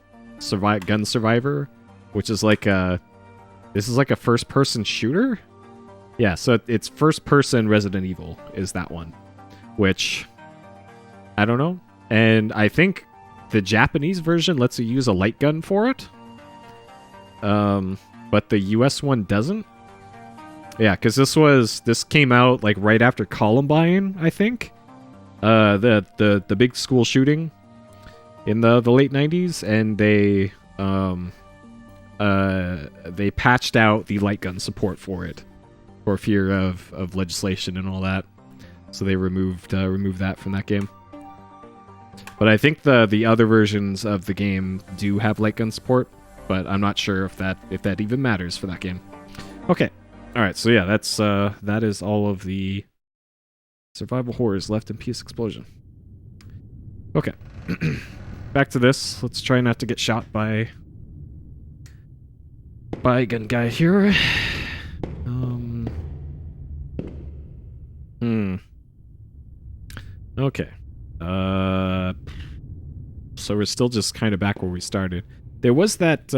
Gun Survivor, which is like this is like a first-person shooter? Yeah, so it's first-person Resident Evil is that one, which I don't know. And I think the Japanese version lets you use a light gun for it. But the US one doesn't. Yeah, because this came out like right after Columbine, I think. The big school shooting in the late 90s, and they patched out the light gun support for it for fear of legislation and all that. So they removed that from that game. But I think the other versions of the game do have light gun support, but I'm not sure if that even matters for that game. Okay. All right. So yeah, that is all of the survival horrors left in PS Explosion. Okay. Back to this. Let's try not to get shot by gun guy here. Okay. So we're still just kind of back where we started. There was that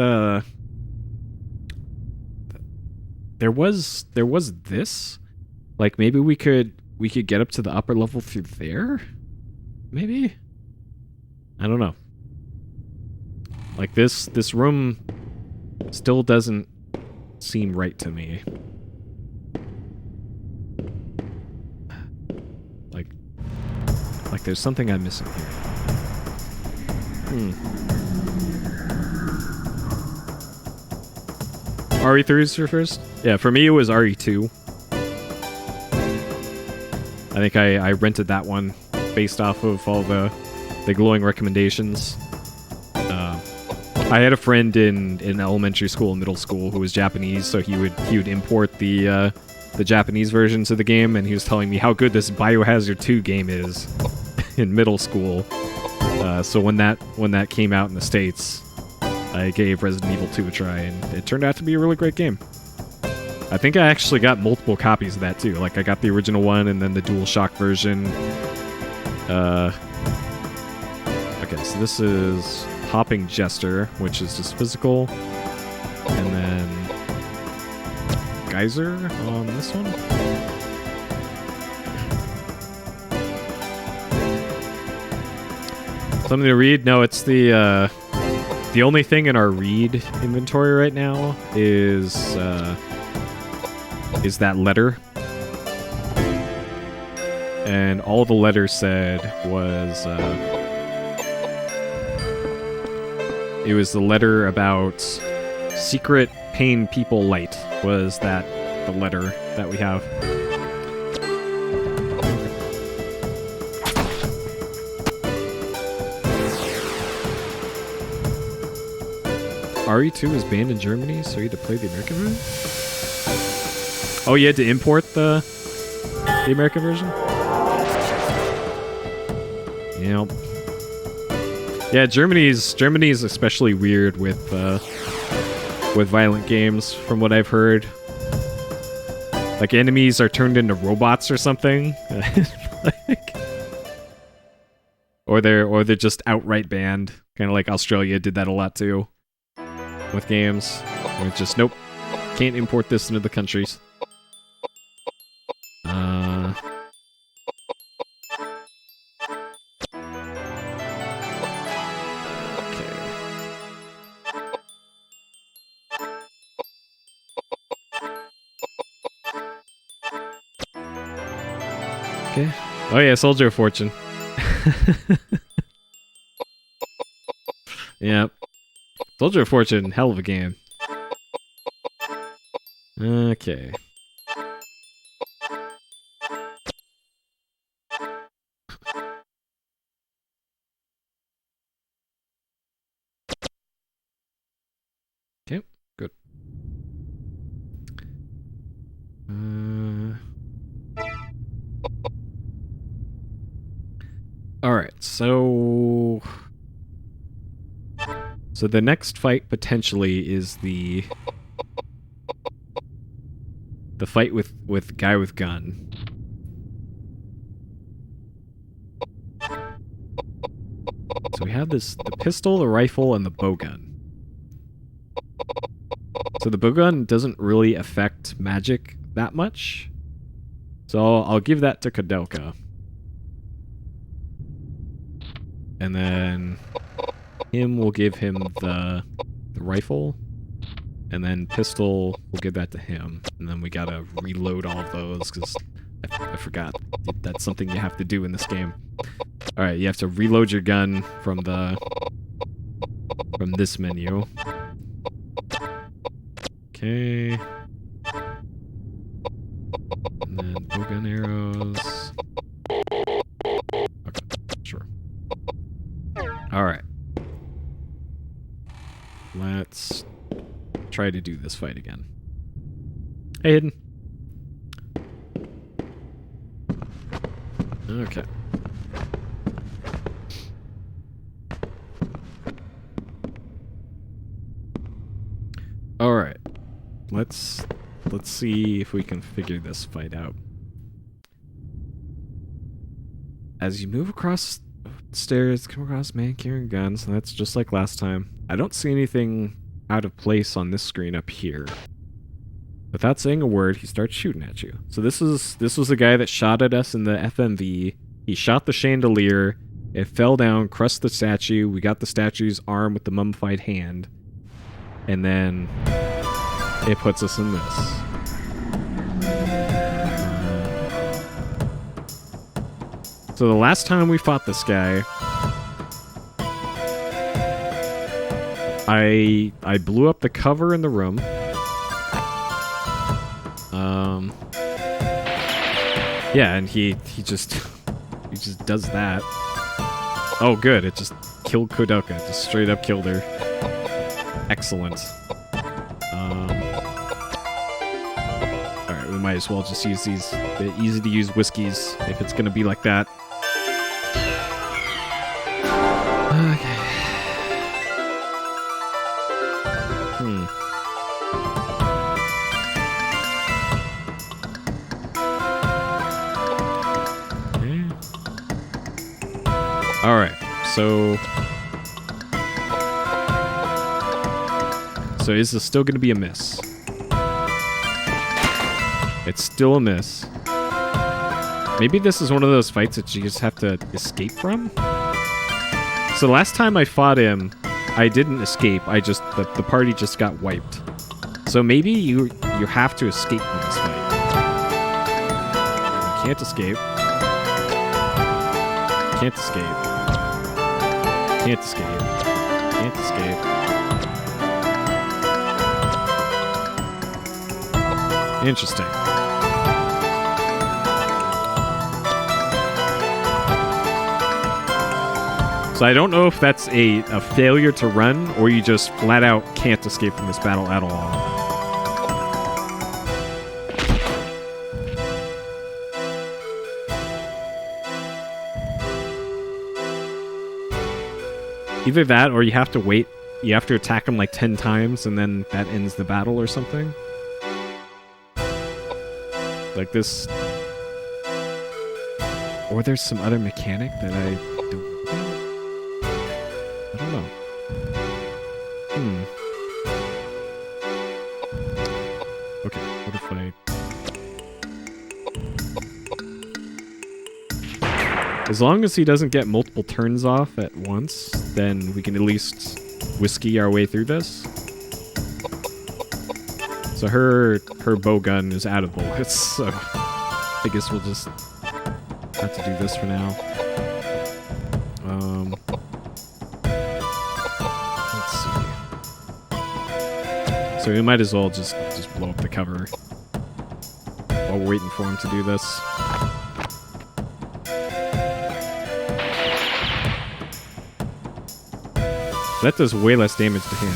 there was this, like maybe we could get up to the upper level through there, maybe. I don't know. Like this room still doesn't seem right to me. Like there's something I'm missing here. RE3 is your first? Yeah, for me it was RE2. I think I rented that one based off of all the glowing recommendations. I had a friend in elementary school and middle school who was Japanese, so he would import the the Japanese versions of the game, and he was telling me how good this Biohazard 2 game is in middle school. So when that came out in the States, I gave Resident Evil 2 a try, and it turned out to be a really great game. I think I actually got multiple copies of that too. Like I got the original one and then the DualShock version. Okay, so this is Hopping Jester, which is just physical, and then Geyser on this one. Something to read? No, it's the only thing in our read inventory right now is that letter. And all the letter said was it was the letter about secret pain people light, was that the letter that we have. RE2 is banned in Germany, so you had to play the American version? Oh, you had to import the American version? Yep. Yeah, Germany's especially weird with violent games, from what I've heard. Like enemies are turned into robots or something. or they're just outright banned. Kind of like Australia did that a lot too with games. Where it's just nope, can't import this into the countries. Okay. Oh yeah, Soldier of Fortune. Yep. Soldier of Fortune, hell of a game. Okay. Okay, good. Alright, so the next fight potentially is the fight with guy with gun. So we have the pistol, the rifle, and the bowgun. So the bowgun doesn't really affect magic that much. So I'll give that to Koudelka. And then him will give him the rifle, and then pistol, we'll give that to him. And then we gotta reload all of those, because I forgot. That's something you have to do in this game. Alright, you have to reload your gun from this menu. Okay. And then bowgun arrows. Okay, sure. Alright. Let's try to do this fight again. Hey, Hidden. Okay. Alright. Let's see if we can figure this fight out. As you move across stairs, come across a man carrying guns, and that's just like last time. I don't see anything out of place on this screen up here. Without saying a word, he starts shooting at you. So this was the guy that shot at us in the FMV. He shot the chandelier. It fell down, crushed the statue. We got the statue's arm with the mummified hand. And then it puts us in this. So the last time we fought this guy, I blew up the cover in the room. Yeah, and he just does that. Oh, good! It just killed Koudelka. Just straight up killed her. Excellent. All right, we might as well just use these easy to use whiskeys if it's gonna be like that. Okay. Okay. All right. So is this still going to be a miss? It's still a miss. Maybe this is one of those fights that you just have to escape from? So last time I fought him, I didn't escape. I just the party just got wiped. So maybe you have to escape from this fight. You can't escape. Can't escape. Can't escape. Can't escape. Interesting. So I don't know if that's a failure to run, or you just flat out can't escape from this battle at all. Either that, or you have to wait. You have to attack him like 10 times, and then that ends the battle or something. Like this. Or there's some other mechanic that I don't know. I don't know. Okay, what if I... As long as he doesn't get multiple turns off at once, then we can at least whiskey our way through this. So her bow gun is out of bullets, so I guess we'll just have to do this for now. Let's see. So we might as well just blow up the cover while we're waiting for him to do this. That does way less damage to him.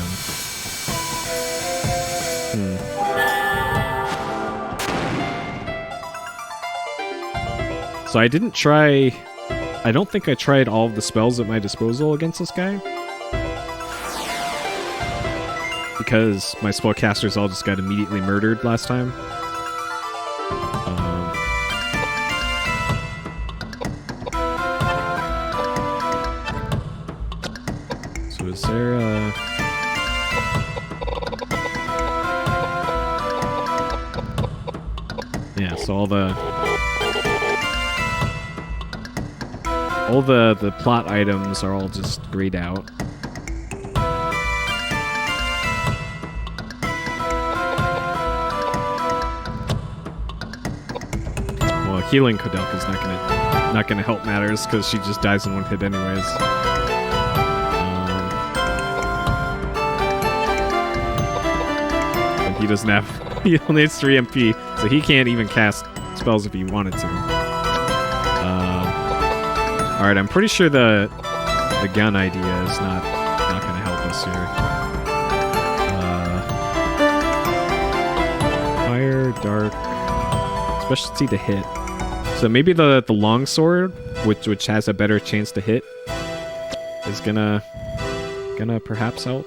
So I didn't try... I don't think I tried all of the spells at my disposal against this guy. Because my spellcasters all just got immediately murdered last time. So is there a... Yeah, so all the plot items are all just grayed out. Well, healing Koudelka's not gonna help matters because she just dies in one hit anyways. And he doesn't have. He only has 3 MP, so he can't even cast spells if he wanted to. Alright, I'm pretty sure the gun idea is not going to help us here. Fire, dark, specialty to hit. So maybe the longsword, which has a better chance to hit, is gonna perhaps help.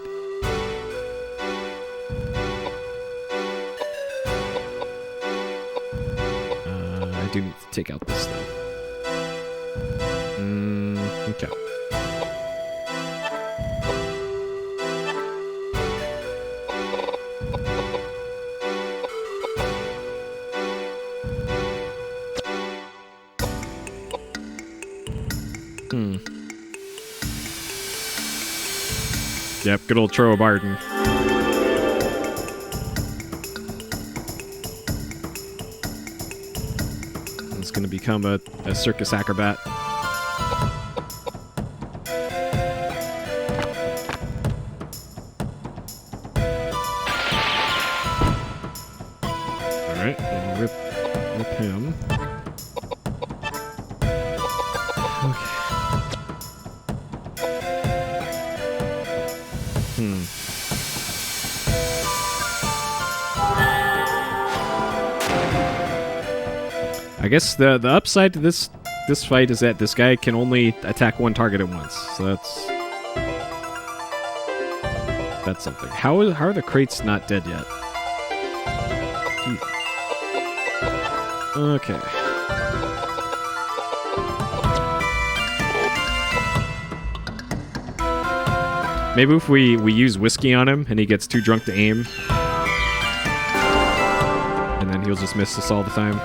I do need to take out this though. Okay. Yep, good old Troa Barton. It's gonna become a circus acrobat. Alright, we'll rip him. Okay. I guess the upside to this fight is that this guy can only attack one target at once. So that's something. How are the crates not dead yet? Okay. Maybe if we use whiskey on him and he gets too drunk to aim, and then he'll just miss us all the time.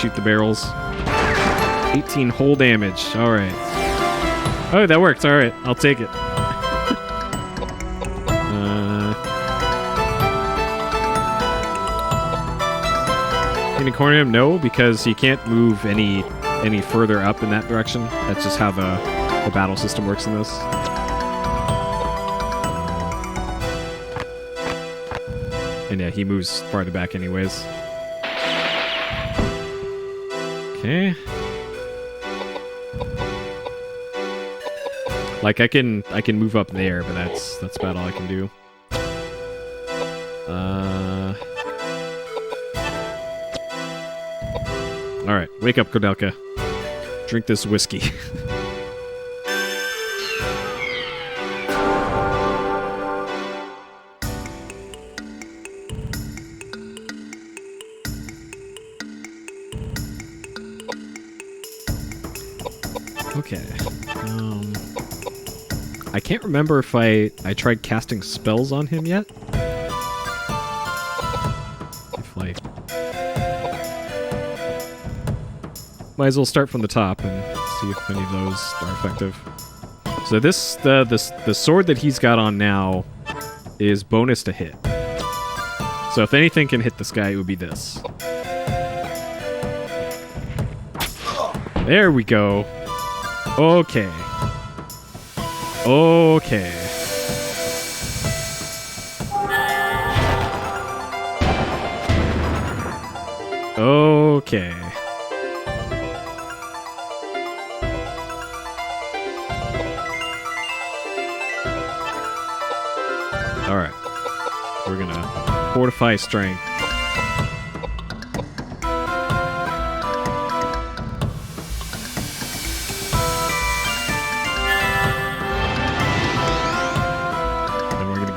Shoot the barrels. 18 hull damage. Alright. Oh, that worked. Alright. I'll take it. Unicornium, no, because he can't move any further up in that direction. That's just how the battle system works in this. And yeah, he moves farther back anyways. Okay. Like I can move up there, but that's about all I can do. All right, wake up, Koudelka. Drink this whiskey. Okay. I can't remember if I tried casting spells on him yet. Might as well start from the top and see if any of those are effective. So the sword that he's got on now is bonus to hit. So if anything can hit this guy, it would be this. There we go. Okay. Okay. Okay. Alright. We're gonna fortify strength.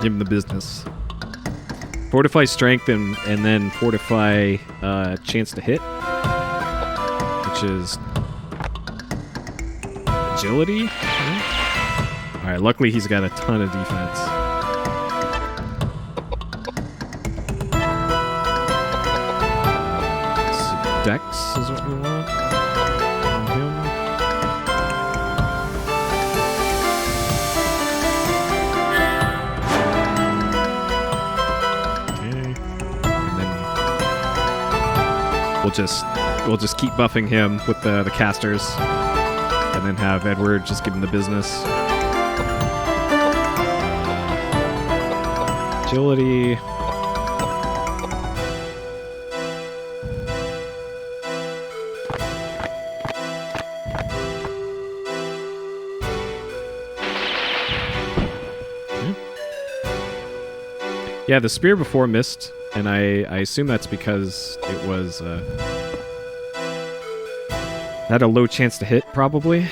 Give him the business. Fortify strength and then fortify chance to hit, which is agility. All right. Luckily, he's got a ton of defense. Dex is what we want on him. We'll just keep buffing him with the casters, and then have Edward just give him the business. Agility. Yeah, the spear before missed. And I assume that's because it was had a low chance to hit, probably.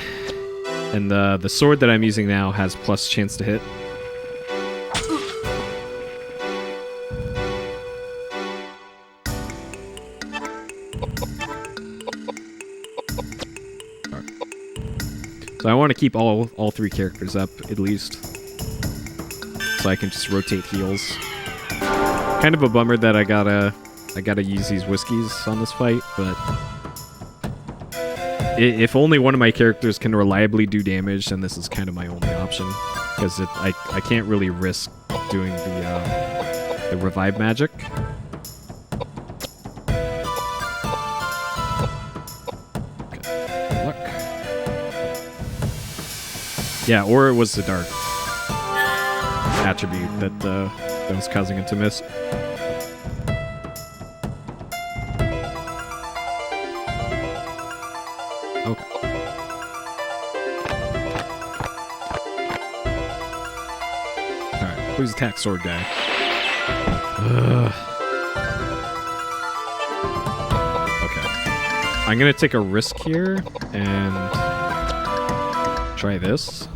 And the sword that I'm using now has plus chance to hit. Right. So I want to keep all three characters up at least, so I can just rotate heals. Kind of a bummer that I gotta use these whiskeys on this fight, but if only one of my characters can reliably do damage, then this is kind of my only option, because I can't really risk doing the revive magic. Okay. Good luck. Yeah, or it was the dark attribute that was causing it to miss. Okay. Alright, please attack sword guy. Okay. I'm gonna take a risk here and try this.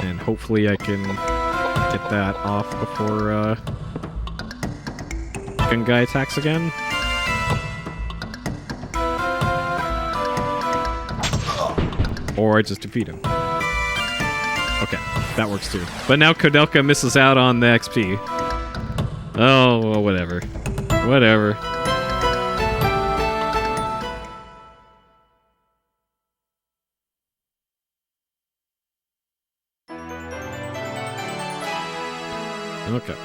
And hopefully I can get that off before gun guy attacks again. Or I just defeat him. Okay, that works too. But now Koudelka misses out on the XP. Oh, well, whatever. Whatever. Okay.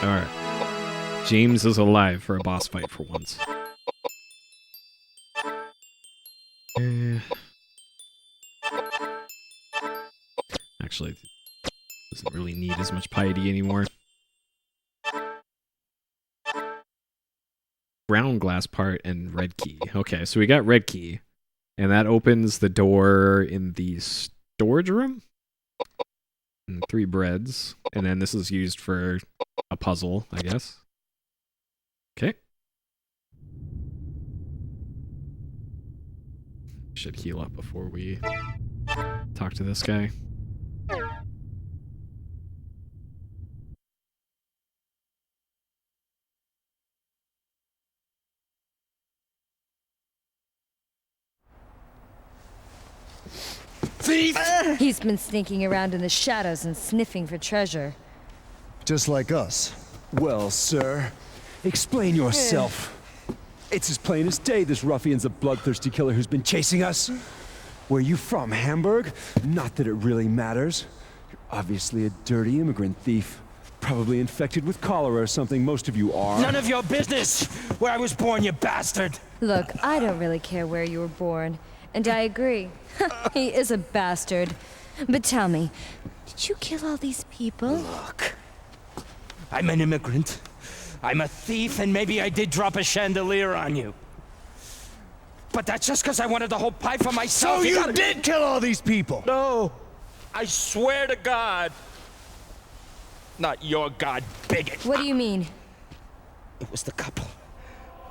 Alright. James is alive for a boss fight for once. Actually, doesn't really need as much piety anymore. Brown glass part and red key. Okay, so we got red key. And that opens the door in the storage room. And 3 breads. And then this is used for a puzzle, I guess. Okay. Should heal up before we talk to this guy. Thief! He's been sneaking around in the shadows and sniffing for treasure. Just like us. Well, sir, explain yourself. It's as plain as day this ruffian's a bloodthirsty killer who's been chasing us. Where you from, Hamburg? Not that it really matters. You're obviously a dirty immigrant thief. Probably infected with cholera or something, most of you are. None of your business where I was born, you bastard! Look, I don't really care where you were born. And I agree. He is a bastard. But tell me, did you kill all these people? Look, I'm an immigrant. I'm a thief, and maybe I did drop a chandelier on you. But that's just because I wanted the whole pie for myself. So you did kill all these people? No, I swear to God. Not your God, bigot. What do you mean? It was the couple.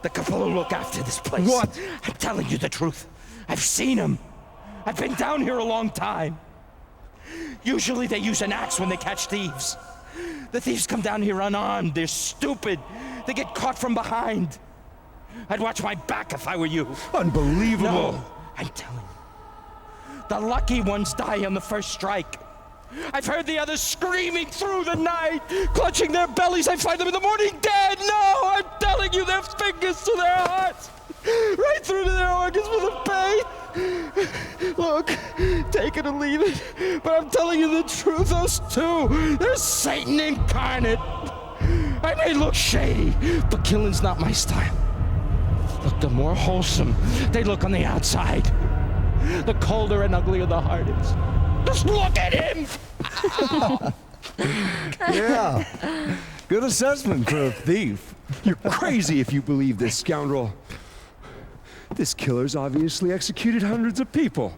The couple who look after this place. What? I'm telling you the truth. I've seen them. I've been down here a long time. Usually they use an axe when they catch thieves. The thieves come down here unarmed. They're stupid. They get caught from behind. I'd watch my back if I were you. Unbelievable. No, I'm telling you. The lucky ones die on the first strike. I've heard the others screaming through the night, clutching their bellies. I find them in the morning dead. No, I'm telling you, their fingers to their hearts, right through to their organs with a pain. Look, take it or leave it, but I'm telling you the truth. Those two, they're Satan incarnate. I may look shady, but killing's not my style. Look, the more wholesome they look on the outside, the colder and uglier the heart is. Just look at him! Yeah. Good assessment for a thief. You're crazy if you believe this scoundrel. This killer's obviously executed hundreds of people.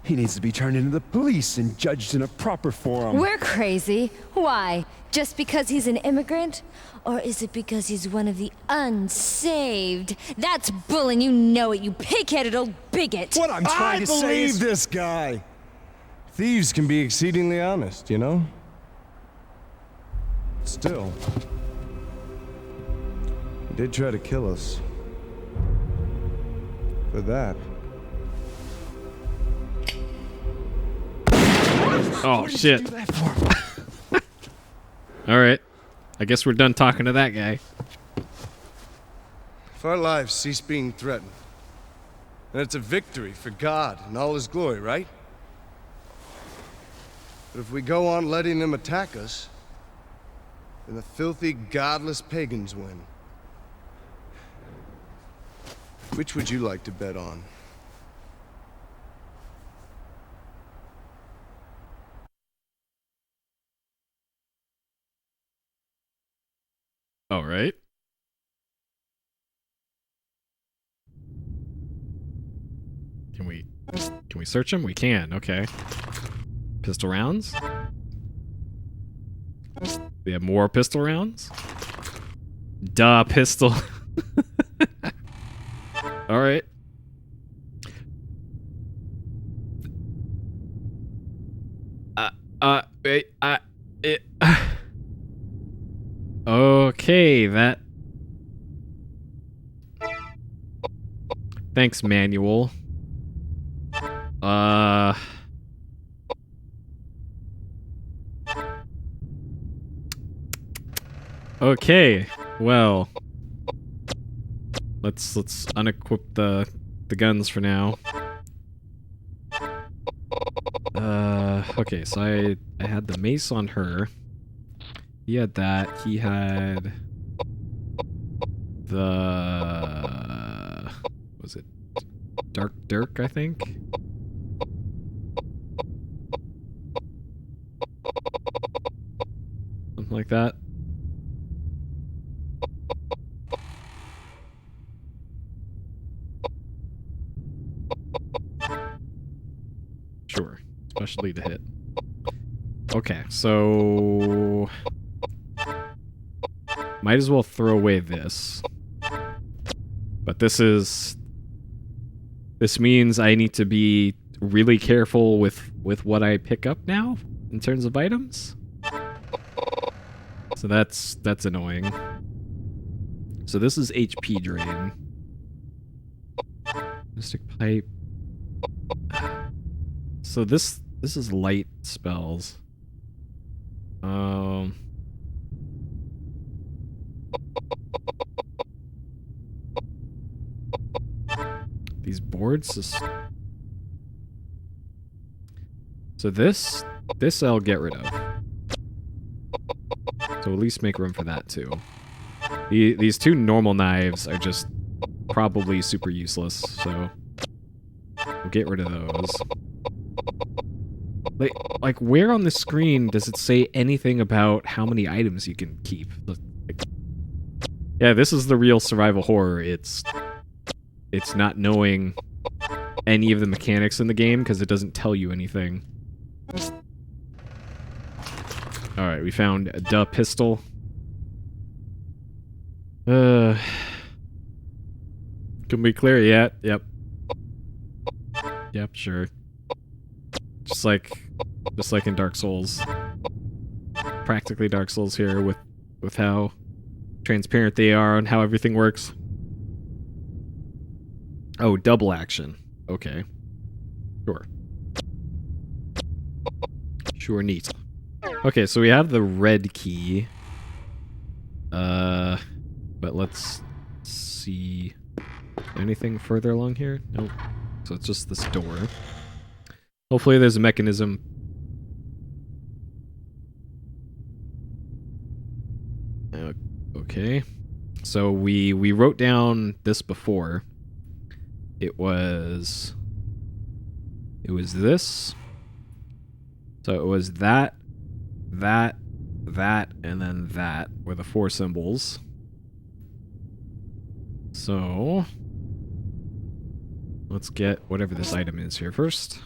He needs to be turned into the police and judged in a proper forum. We're crazy. Why? Just because he's an immigrant? Or is it because he's one of the unsaved? That's bull and you know it, you pig-headed old bigot! What I'm trying to say is... this guy. Thieves can be exceedingly honest, you know? Still, he did try to kill us. For that. Oh, shit. Alright. I guess we're done talking to that guy. If our lives cease being threatened, then it's a victory for God and all his glory, right? But if we go on letting them attack us, and the filthy, godless pagans win. Which would you like to bet on? All right. Can we search them? We can. Okay. Pistol rounds. We have more pistol rounds. Duh, pistol. All right. Wait, okay, that. Thanks, manual. Okay, well, let's unequip the guns for now. Okay, so I had the mace on her. He had that. He had the, was it Dark Dirk, I think? Something like that. Sure. Especially to hit. Okay, so might as well throw away this. But this means I need to be really careful with what I pick up now in terms of items. So that's annoying. So this is HP drain. Mystic pipe. So this is light spells. These boards is... So this I'll get rid of. So at least make room for that too. These two normal knives are just probably super useless, so we'll get rid of those. Like where on the screen does it say anything about how many items you can keep? Like, yeah, this is the real survival horror. It's not knowing any of the mechanics in the game because it doesn't tell you anything. Alright, we found a pistol. Can we clear it yet? Yep. Yep, sure. Just like in Dark Souls. Practically Dark Souls here with how transparent they are and how everything works. Oh, double action. Okay. Sure. Sure, neat. Okay, so we have the red key. But let's see. Anything further along here? Nope. So it's just this door. Hopefully there's a mechanism. Okay. So we wrote down this before. It was this. So it was that, and then that were the four symbols. So let's get whatever this item is here first.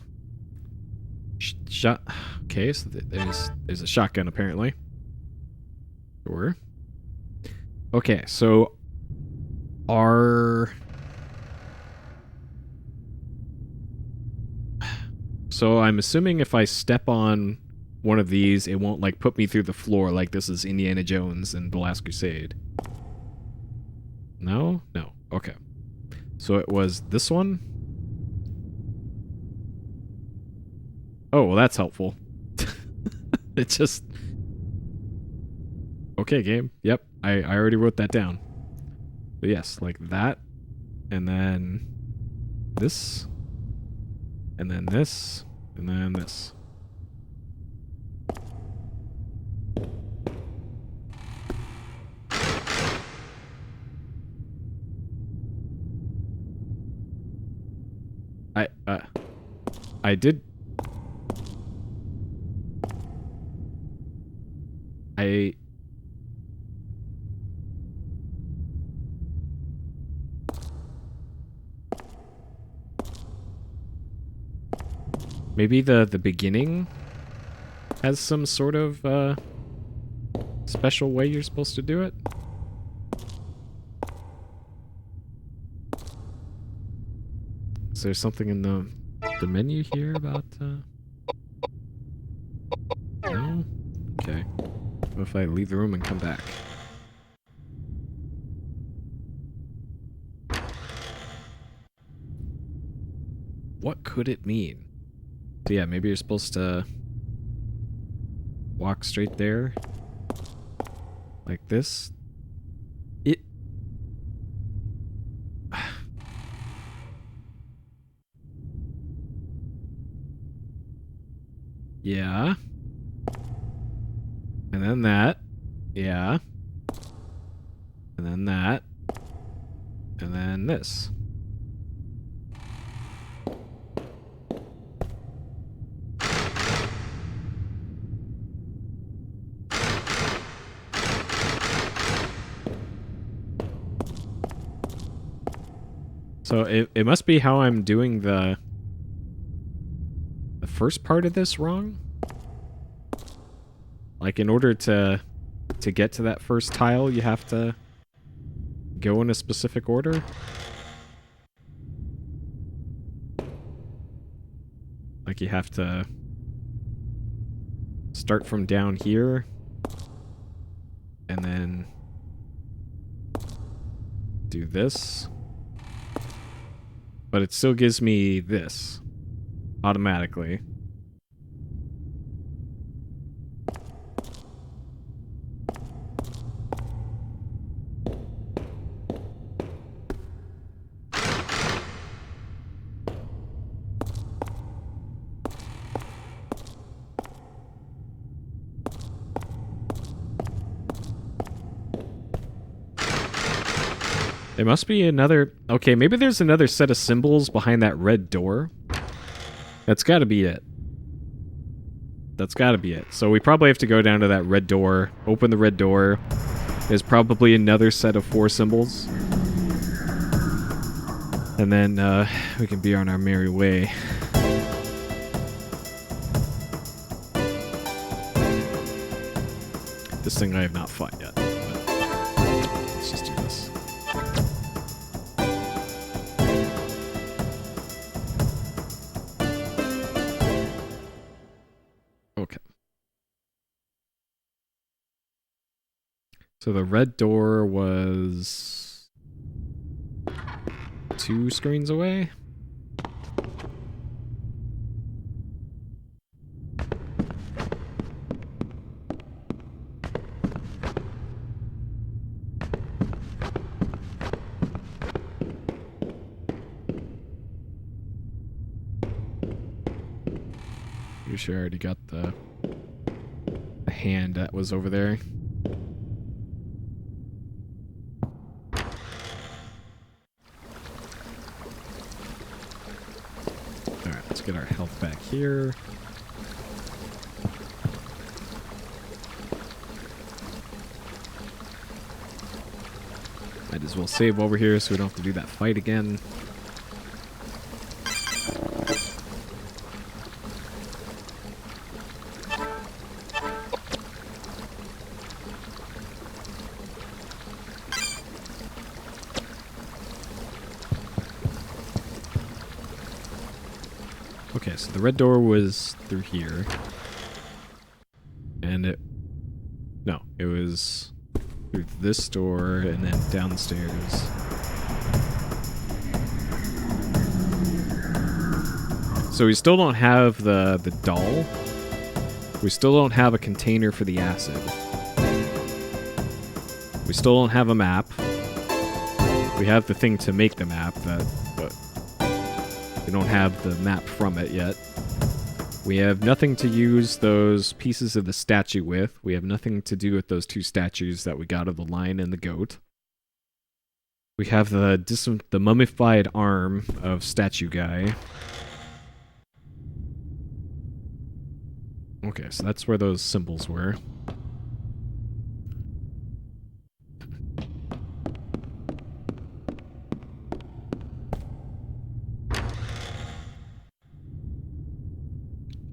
Shot. Okay, so there's a shotgun apparently. Sure. Okay, so So I'm assuming if I step on one of these, it won't like put me through the floor like this is Indiana Jones and The Last Crusade. No? No. Okay. So it was this one? Oh, well that's helpful. It just... Okay, game. Yep, I already wrote that down. But yes, like that, and then this, and then this, and then this. I did... Maybe the beginning has some sort of special way you're supposed to do it? Is there something in the menu here about no? Okay. What if I leave the room and come back? What could it mean? So yeah, maybe you're supposed to walk straight there. Like this. It... Yeah. And then that. Yeah. And then that. And then this. So it must be how I'm doing the first part of this wrong. Like in order to get to that first tile, you have to go in a specific order. Like you have to start from down here and then do this. But it still gives me this automatically. There must be another... Okay, maybe there's another set of symbols behind that red door. That's gotta be it. That's gotta be it. So we probably have to go down to that red door, open the red door. There's probably another set of 4 symbols. And then we can be on our merry way. This thing I have not fought yet. But let's just do this. Okay. So the red door was 2 screens away. Pretty sure I already got the hand that was over there. Alright, let's get our health back here. Might as well save over here so we don't have to do that fight again. Okay, so the red door was through here. And it... No, it was through this door and then downstairs. So we still don't have the doll. We still don't have a container for the acid. We still don't have a map. We have the thing to make the map, but we don't have the map from it yet. We have nothing to use those pieces of the statue with. We have nothing to do with those 2 statues that we got of the lion and the goat. We have the mummified arm of statue guy. Okay, so that's where those symbols were.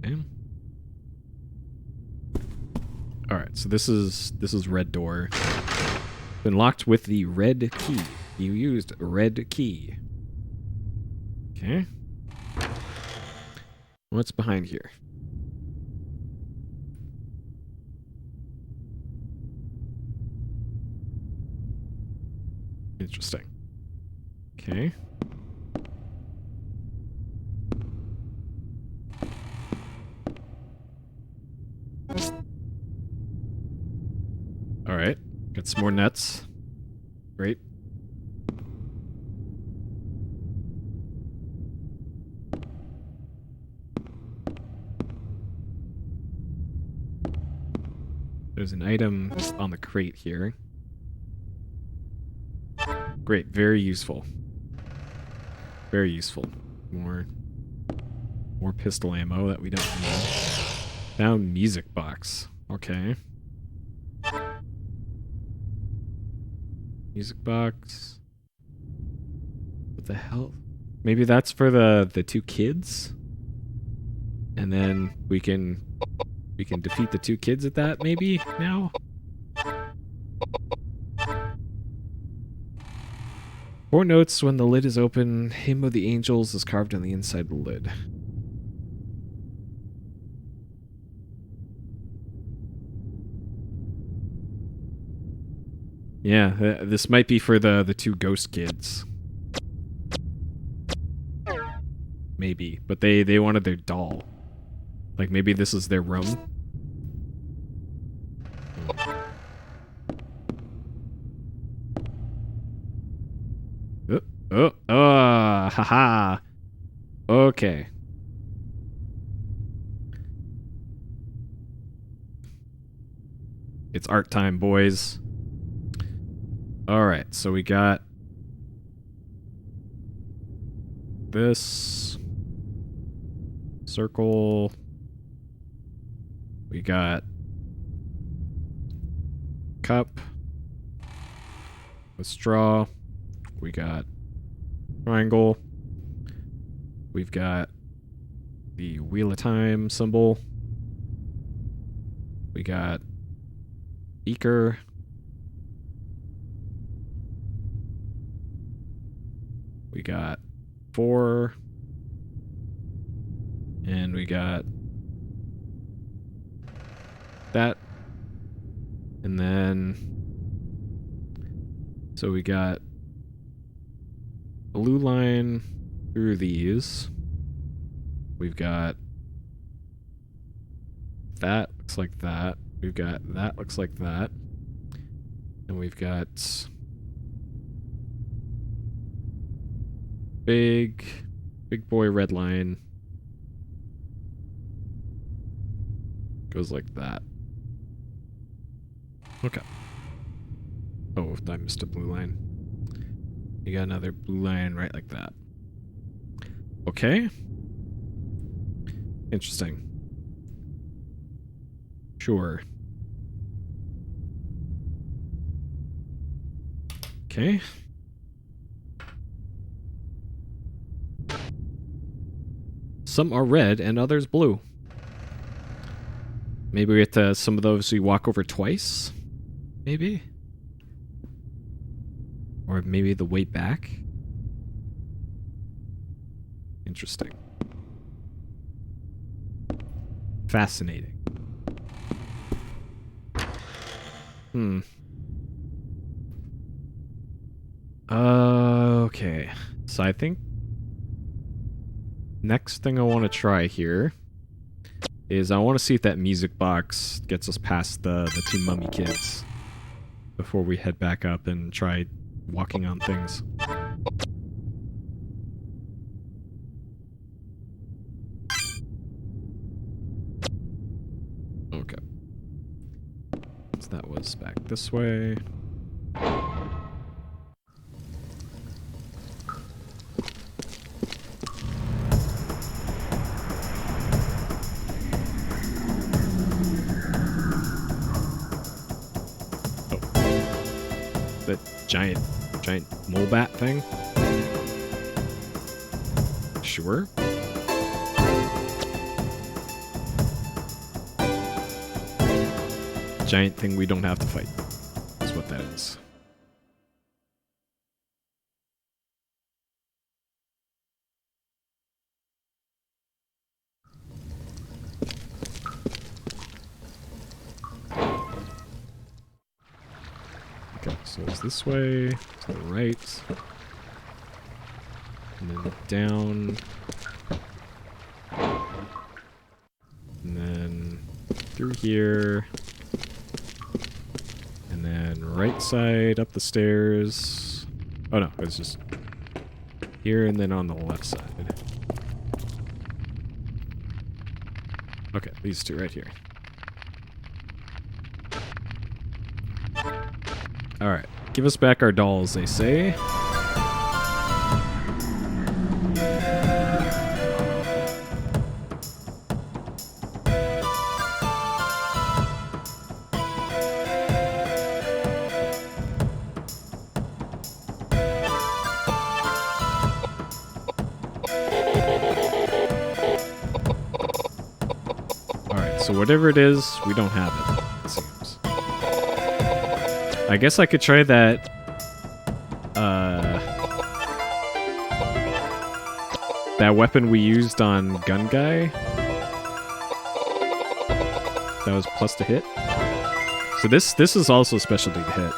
Okay. All right, so this is red door. Been locked with the red key. You used red key. Okay. What's behind here? Interesting. Okay. All right. Got some more nuts. Great. There's an item on the crate here. Great, very useful. Very useful. More pistol ammo that we don't need. Found music box. Okay. Music box. What the hell? Maybe that's for the two kids? And then we can defeat the two kids at that, maybe, now? Four notes when the lid is open. Hymn of the Angels is carved on the inside of the lid. Yeah, this might be for the two ghost kids. Maybe, but they wanted their doll. Like maybe this is their room. Haha. Okay. It's art time, boys. Alright, so we got this circle. We got cup with straw. We got triangle. We've got the Wheel of Time symbol. We got beaker. We got 4. And we got that. And then so we got blue line through these. We've got that looks like that. We've got that looks like that. And we've got big boy red line. Goes like that. Okay. Oh, I missed a blue line. You got another blue line right like that. Okay. Interesting. Sure. Okay. Some are red and others blue. Maybe we get to some of those we walk over twice? Maybe? Or maybe the way back? Interesting. Fascinating. Okay. So I think next thing I want to try here is I want to see if that music box gets us past the two mummy kids before we head back up and try walking on things. Okay. So that was back this way. giant mole bat thing. Sure. Giant thing we don't have to fight. That's what that is. Okay, so it's this way, to the right, and then down, and then through here, and then right side up the stairs. Oh no, it's just here and then on the left side. Okay, these two right here. Alright, give us back our dolls, they say. Alright, so whatever it is, we don't have it, it seems. I guess I could try that, that weapon we used on Gun Guy. That was plus to hit. So this is also specialty to hit.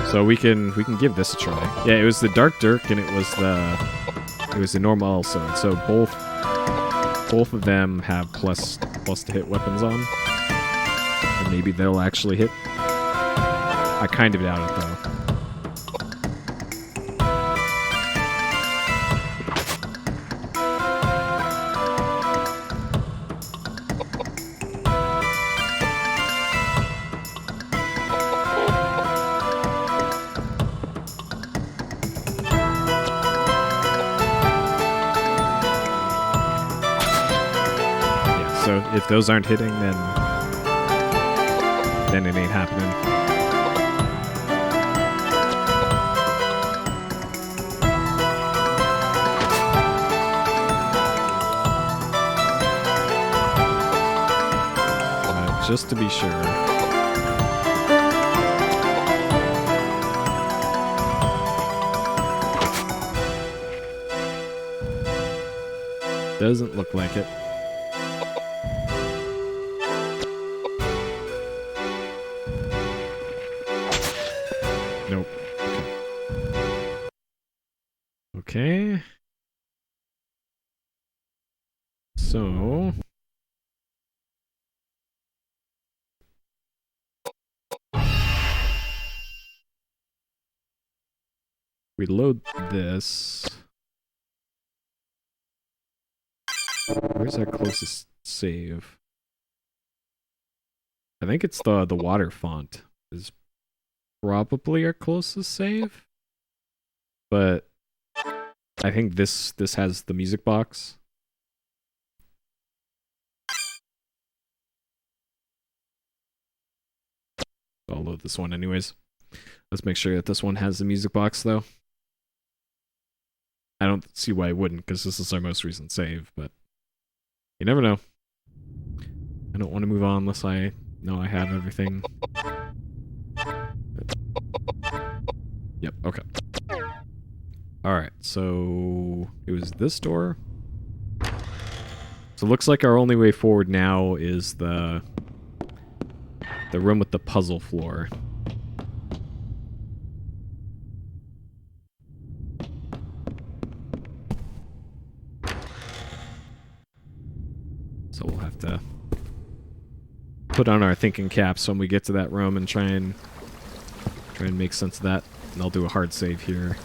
So we can give this a try. Yeah, it was the Dark Dirk and it was the normal also. So both of them have plus to hit weapons on. And maybe they'll actually hit. I kind of doubt it, though. Yeah, so if those aren't hitting, then it ain't happening. Just to be sure. Doesn't look like it. Nope. Okay. So... we load this. Where's our closest save? I think it's the water font is probably our closest save. But I think this has the music box. I'll load this one anyways. Let's make sure that this one has the music box though. I don't see why it wouldn't, because this is our most recent save, but you never know. I don't want to move on unless I know I have everything. Yep, okay. Alright, so it was this door. So it looks like our only way forward now is the room with the puzzle floor. So we'll have to put on our thinking caps when we get to that room and try and make sense of that. And I'll do a hard save here.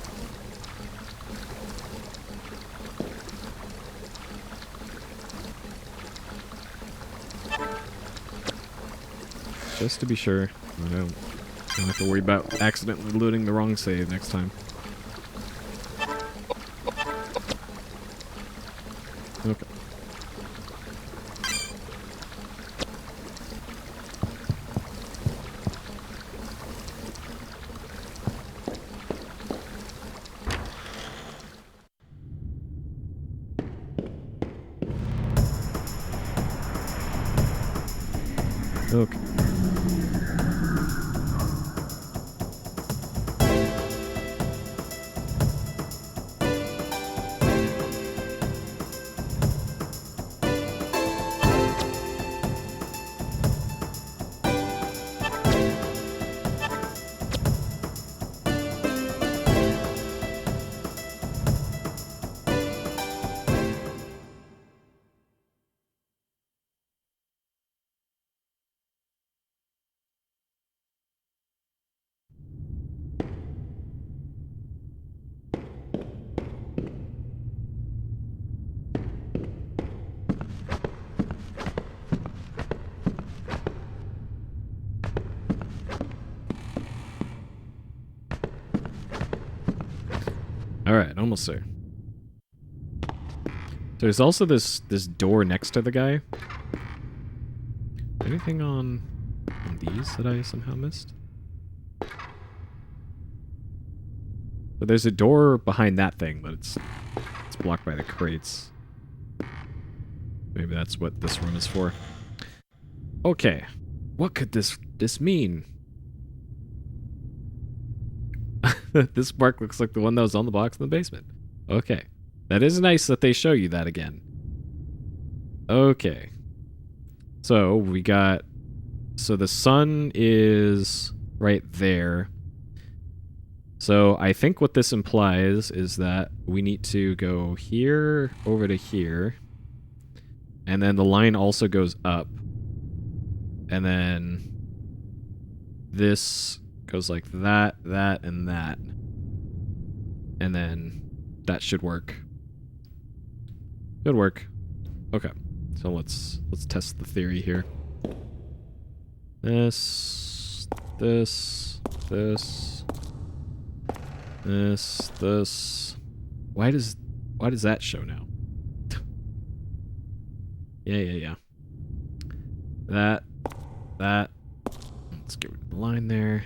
Just to be sure. I don't have to worry about accidentally loading the wrong save next time. Okay. Okay. Alright, almost there. There's also this door next to the guy. Anything on these that I somehow missed? But there's a door behind that thing, but it's blocked by the crates. Maybe that's what this room is for. Okay. What could this mean? This mark looks like the one that was on the box in the basement. Okay. That is nice that they show you that again. Okay. So, we got... So, the sun is right there. So, I think what this implies is that we need to go here, over to here. And then the line also goes up. And then... this goes like that, that, and that. And then that should work. Should work. Okay. So let's test the theory here. This. Why does that show now? Yeah. That. Let's get rid of the line there.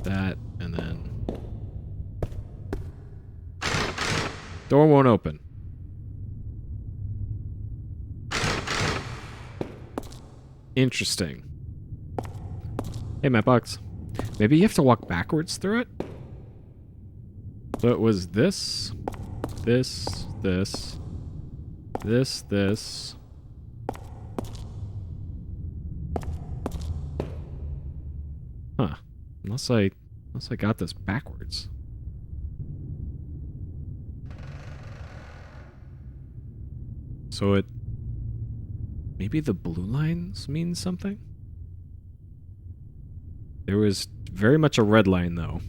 That, and then... Door won't open. Interesting. Hey, Mapbox. Maybe you have to walk backwards through it? So it was this. Huh. Unless I got this backwards. So it... Maybe the blue lines mean something? There was very much a red line, though.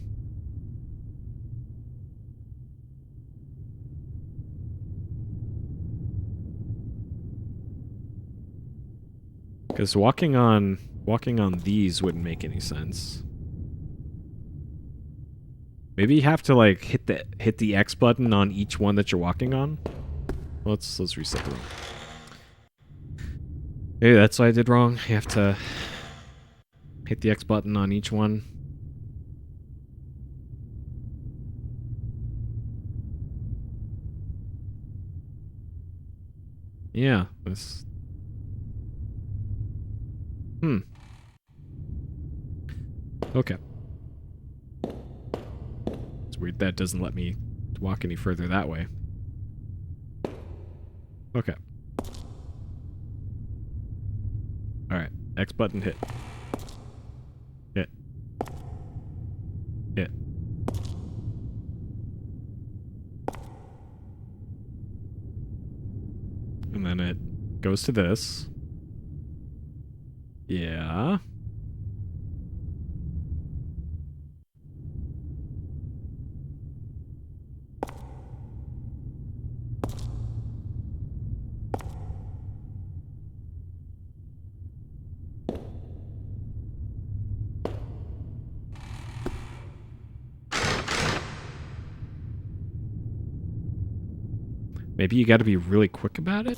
Because walking on these wouldn't make any sense. Maybe you have to like hit the X button on each one that you're walking on. Let's reset the room. Maybe that's what I did wrong. You have to hit the X button on each one. Yeah, this... Okay. It's weird that doesn't let me walk any further that way. Okay. Alright. X button hit. Hit. Hit. And then it goes to this. Yeah. Maybe you gotta be really quick about it?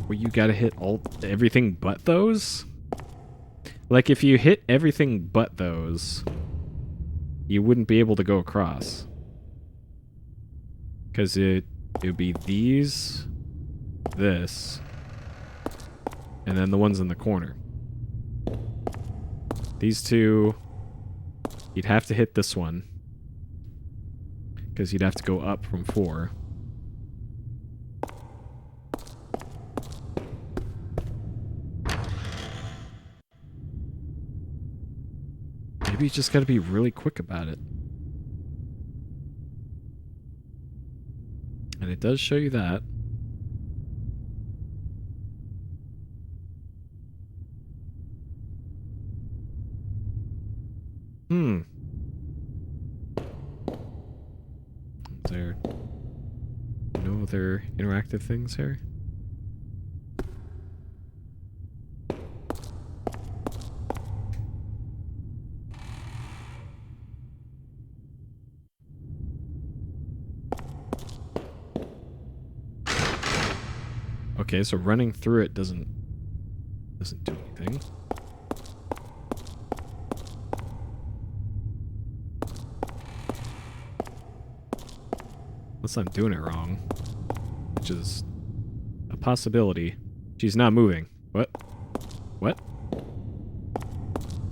Where you gotta hit everything but those? Like, if you hit everything but those, you wouldn't be able to go across. Because it would be these, this, and then the ones in the corner. These two, you'd have to hit this one, because you'd have to go up from 4. Maybe you just gotta be really quick about it. And it does show you that. Is there no other interactive things here? Okay, so running through it doesn't do anything. Unless I'm doing it wrong, which is a possibility. She's not moving. What? What?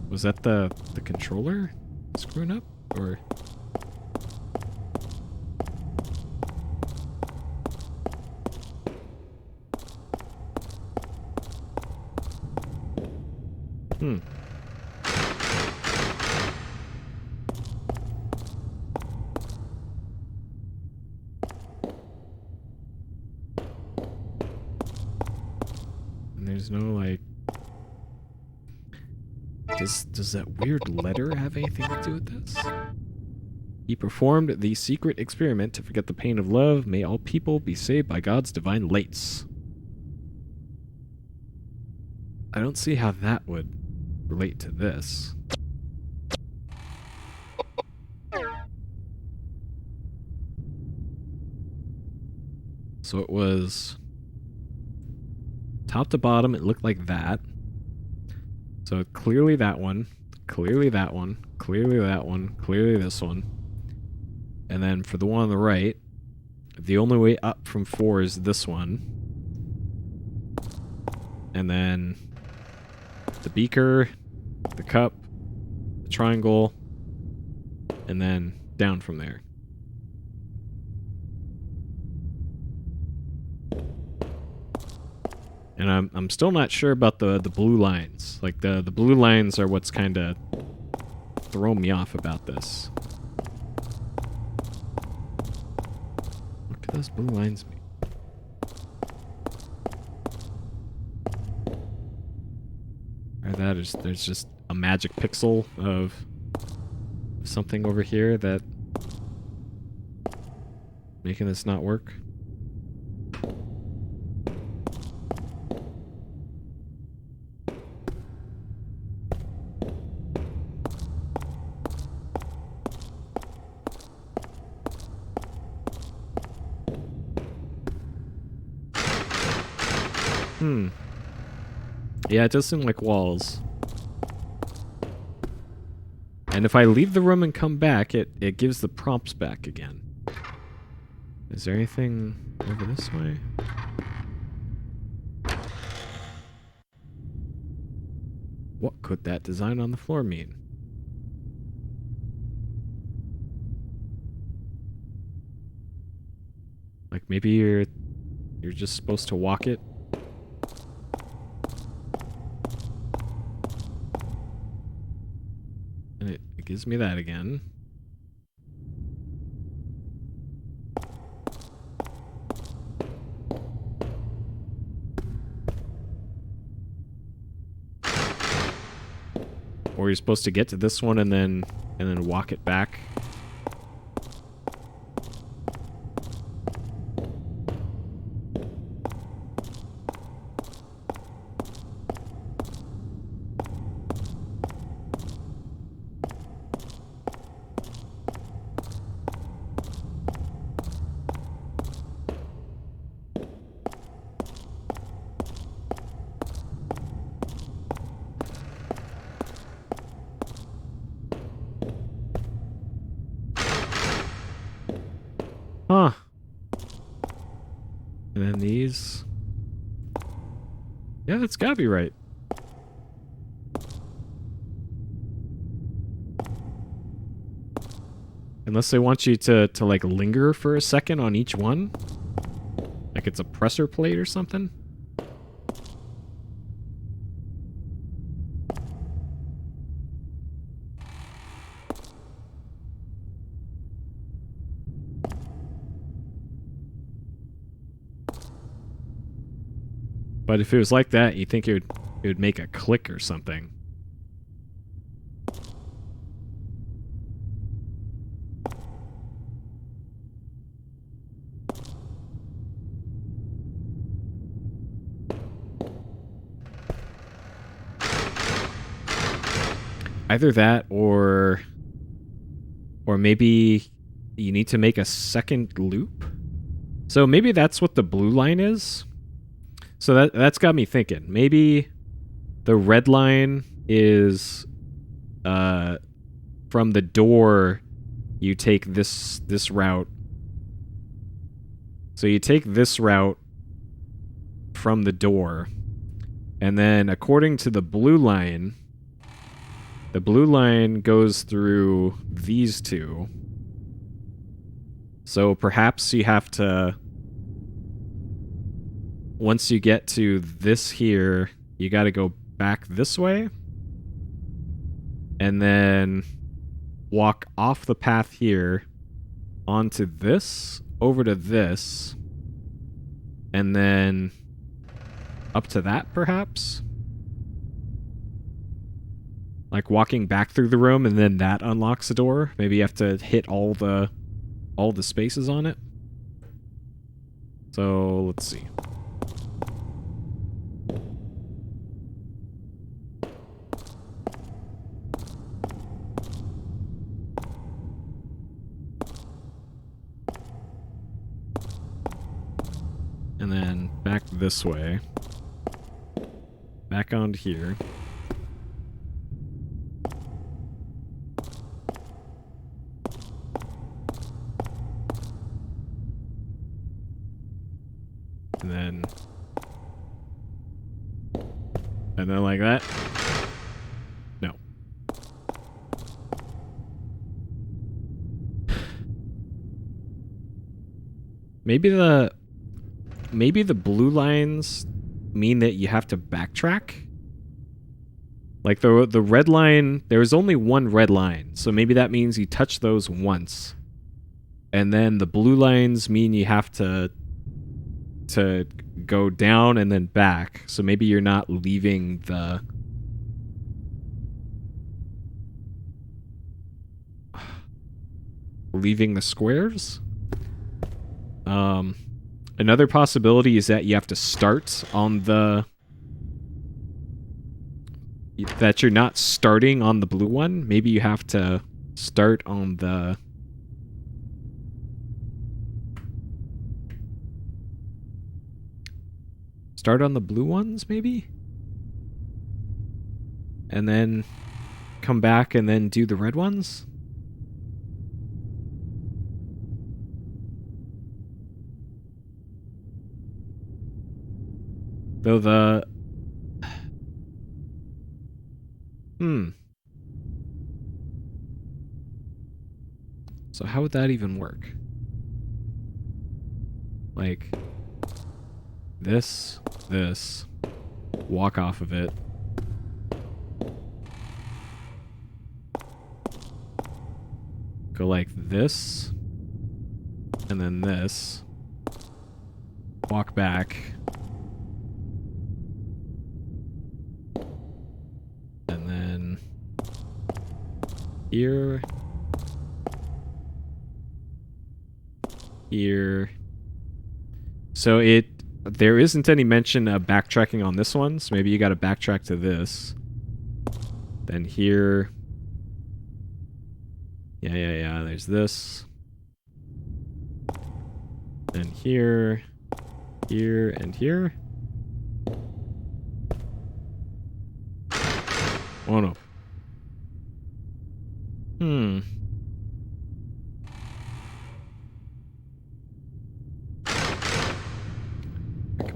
Was that the controller screwing up, or? And there's no, like... Does that weird letter have anything to do with this? He performed the secret experiment to forget the pain of love. May all people be saved by God's divine lights. I don't see how that would relate to this. So it was top to bottom, it looked like that. So clearly that one, clearly that one, clearly that one, clearly this one. And then for the one on the right, the only way up from 4 is this one. And then the beaker, the cup, the triangle, and then down from there. And I'm still not sure about the blue lines. Like the blue lines are what's kind of throwing me off about this. What do those blue lines mean? Or that is, there's just a magic pixel of something over here that making this not work. Yeah, it does seem like walls. And if I leave the room and come back, it gives the prompts back again. Is there anything over this way? What could that design on the floor mean? Like maybe you're just supposed to walk it? And it gives me that again. Or you're supposed to get to this one and then walk it back. Huh. And then these. Yeah, that's gotta be right. Unless they want you to like linger for a second on each one. Like it's a presser plate or something. But if it was like that, you'd think it would make a click or something. Either that or maybe you need to make a second loop. So maybe that's what the blue line is. So that's got me thinking. Maybe the red line is from the door you take this route. So you take this route from the door, and then according to the blue line goes through these two. So perhaps you have to, once you get to this here, you got to go back this way and then walk off the path here onto this, over to this, and then up to that perhaps. Like walking back through the room and then that unlocks the door. Maybe you have to hit all the spaces on it. So let's see. And then back this way. Back onto here. And then like that. No. Maybe the blue lines mean that you have to backtrack. Like the red line, there was only one red line, so maybe that means you touch those once. And then the blue lines mean you have to go down and then back. So maybe you're not leaving the squares. Another possibility is that you have to start on that you're not starting on the blue one. Maybe you have to start on the blue ones, maybe? And then come back and then do the red ones? Though the... So how would that even work? Like... This, walk off of it. Go like this, and then this. Walk back. And then here. Here. So there isn't any mention of backtracking on this one, so maybe you gotta backtrack to this. Then here. Yeah, there's this. Then here, here, and here. Oh no.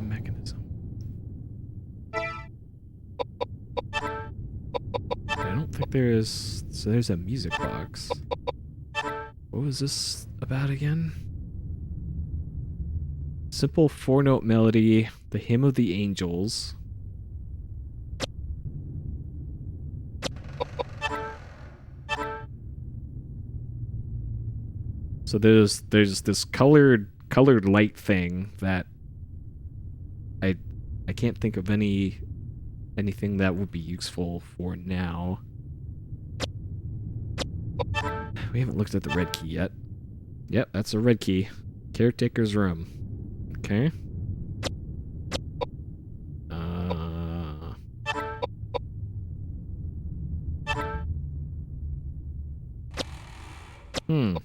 Mechanism. there's a music box. What was this about again? Simple 4-note melody, the hymn of the angels. So there's this colored light thing that I can't think of anything that would be useful for now. We haven't looked at the red key yet. Yep, that's a red key. Caretaker's room. Okay. Hmm.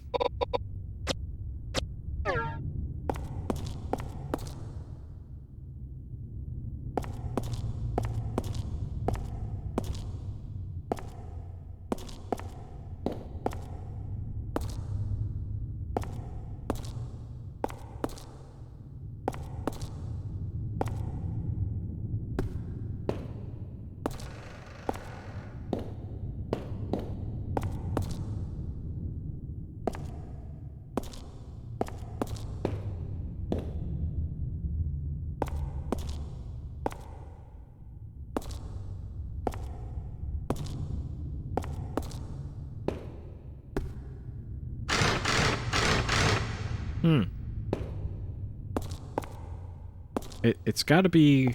It's got to be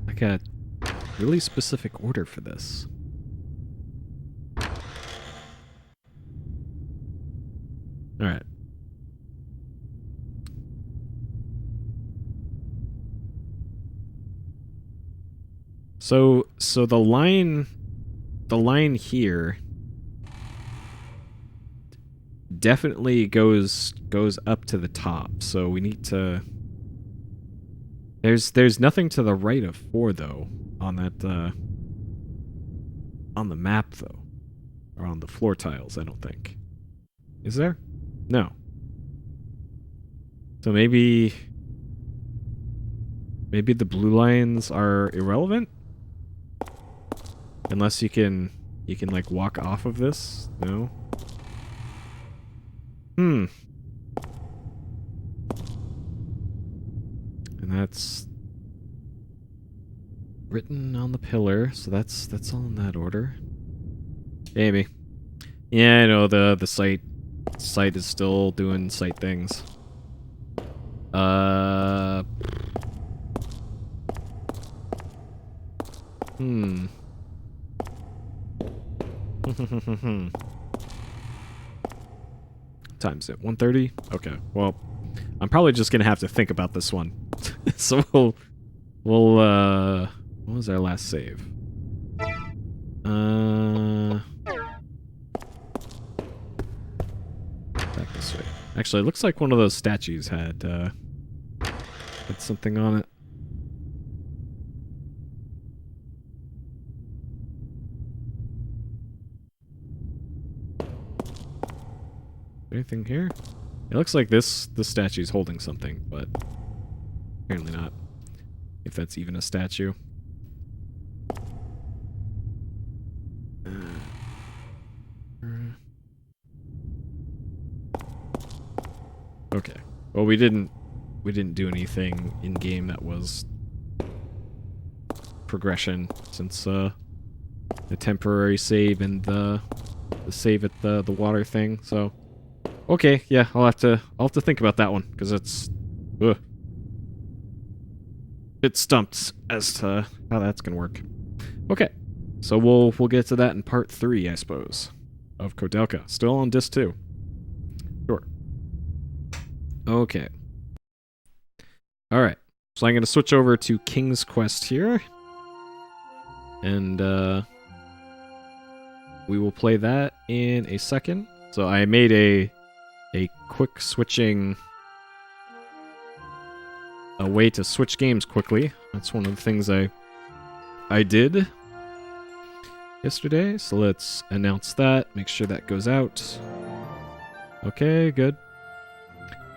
like a really specific order for this. All right. So the line here definitely goes up to the top. So we need to. There's nothing to the right of 4 though on that on the map though, or on the floor tiles. I don't think. Is there? No. So maybe the blue lines are irrelevant, unless you can like walk off of this. No. And that's written on the pillar, so that's all in that order. Maybe. Yeah, I know the site is still doing site things. Time's it 1:30? Okay. Well, I'm probably just gonna have to think about this one. So we'll what was our last save? Back this way. Actually, it looks like one of those statues had something on it. Anything here? It looks like this statue's holding something, but apparently not. If that's even a statue. Okay. Well, we didn't do anything in game that was progression, since the temporary save and the save at the water thing. So okay, yeah, I'll have to think about that one, because it's bit stumped as to how that's gonna work. Okay, so we'll get to that in part 3, I suppose, of Koudelka. Still on disc 2. Sure. Okay. All right. So I'm gonna switch over to King's Quest here, and we will play that in a second. So I made a quick switching. A way to switch games quickly. That's one of the things I did yesterday. So let's announce that. Make sure that goes out. Okay, good.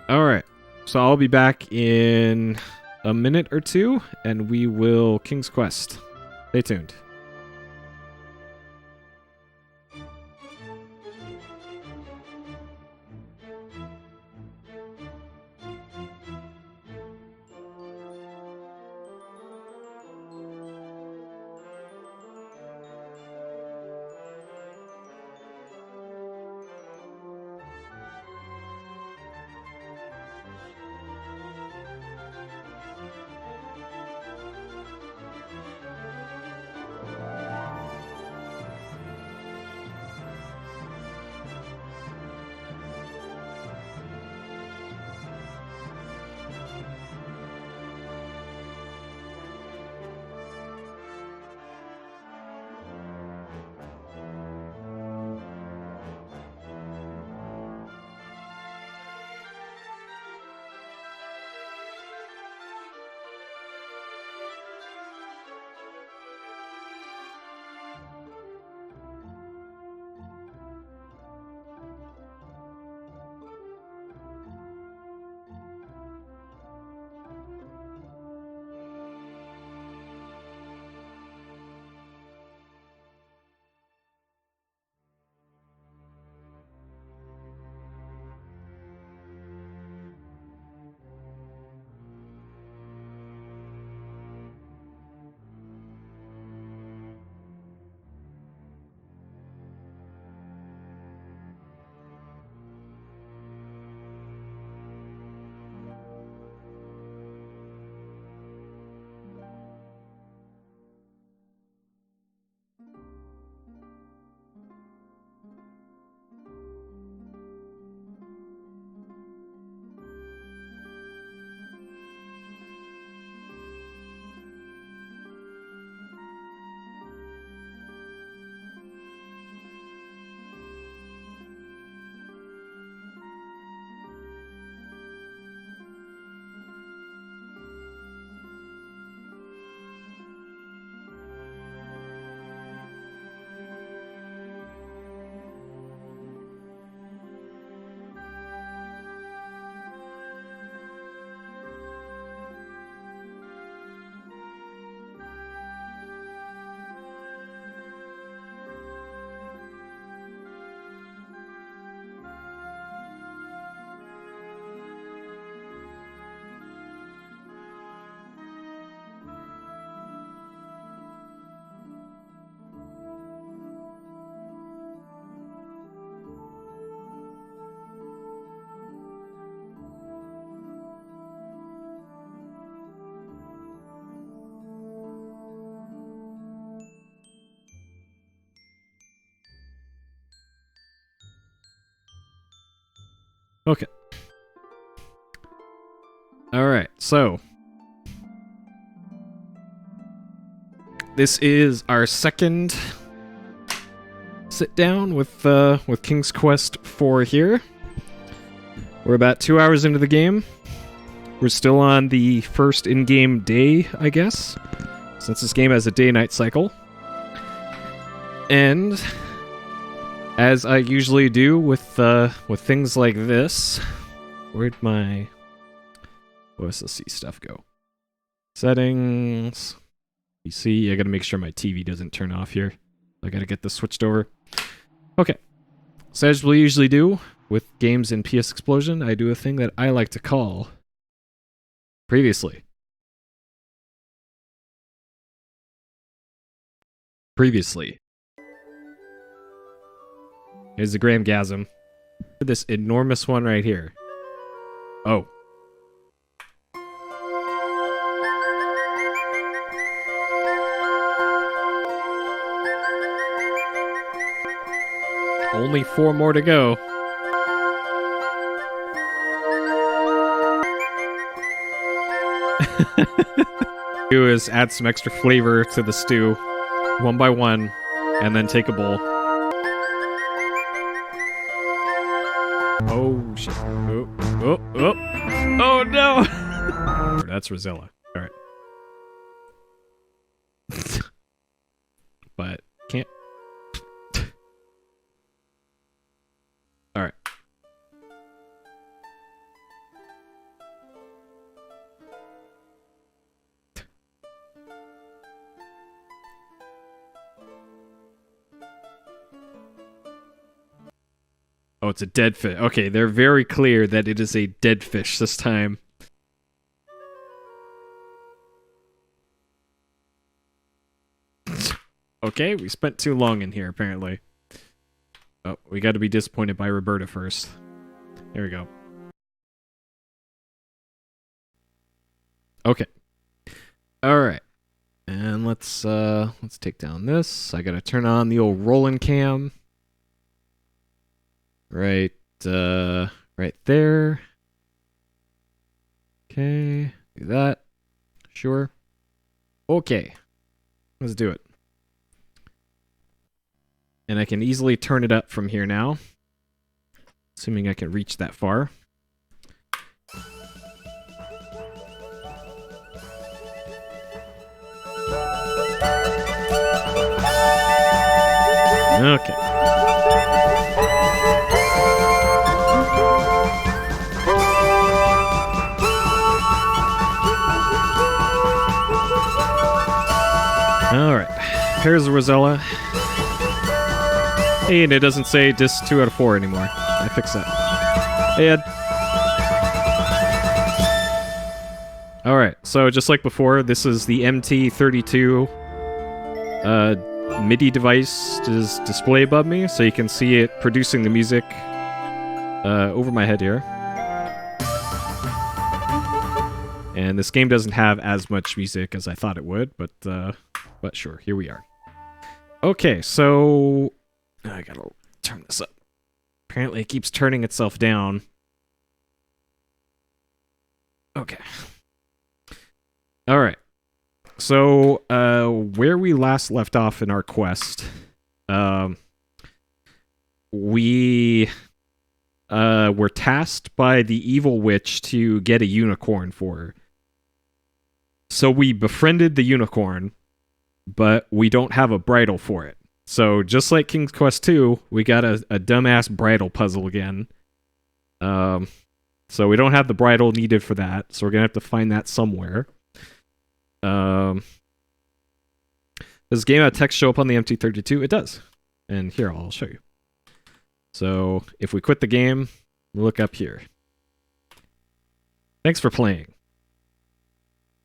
Alright. So I'll be back in a minute or two, and we will King's Quest. Stay tuned. so this is our second sit down with King's Quest 4 here. We're about 2 hours into the game. We're still on the first in-game day, I guess, since this game has a day-night cycle. And as I usually do with things like this, where'd my OSSC stuff go? Settings, PC. I gotta make sure my TV doesn't turn off here. I gotta get this switched over. Okay, so as we usually do with games in PS Explosion, I do a thing that I like to call Previously. Here's the Gramgasm. This enormous one right here. Oh. Only 4 more to go. Do is add some extra flavor to the stew, one by one, and then take a bowl. Oh shit! Oh no! That's Rosella. All right, but can't. All right. Oh, it's a dead fish. Okay, they're very clear that it is a dead fish this time. Okay, we spent too long in here, apparently. Oh, we gotta be disappointed by Roberta first. There we go. Okay. Alright. And let's take down this. I gotta turn on the old rolling cam. Right there. Okay, do that. Sure. Okay, let's do it. And I can easily turn it up from here now, assuming I can reach that far. Okay. Alright, here's the Rosella. Hey, and it doesn't say disc 2 out of 4 anymore. I fixed that. Hey, Ed. Alright, so just like before, this is the MT32 MIDI device to display above me, so you can see it producing the music over my head here. And this game doesn't have as much music as I thought it would, but sure, here we are. Okay, so I gotta turn this up. Apparently it keeps turning itself down. Okay. Alright. So, where we last left off in our quest, we were tasked by the evil witch to get a unicorn for her. So we befriended the unicorn, but we don't have a bridle for it. So just like King's Quest 2, we got a dumbass bridle puzzle again. So we don't have the bridle needed for that, so we're gonna have to find that somewhere. Does game out text show up on the MT32? It does. And here, I'll show you. So if we quit the game, look up here. Thanks for playing.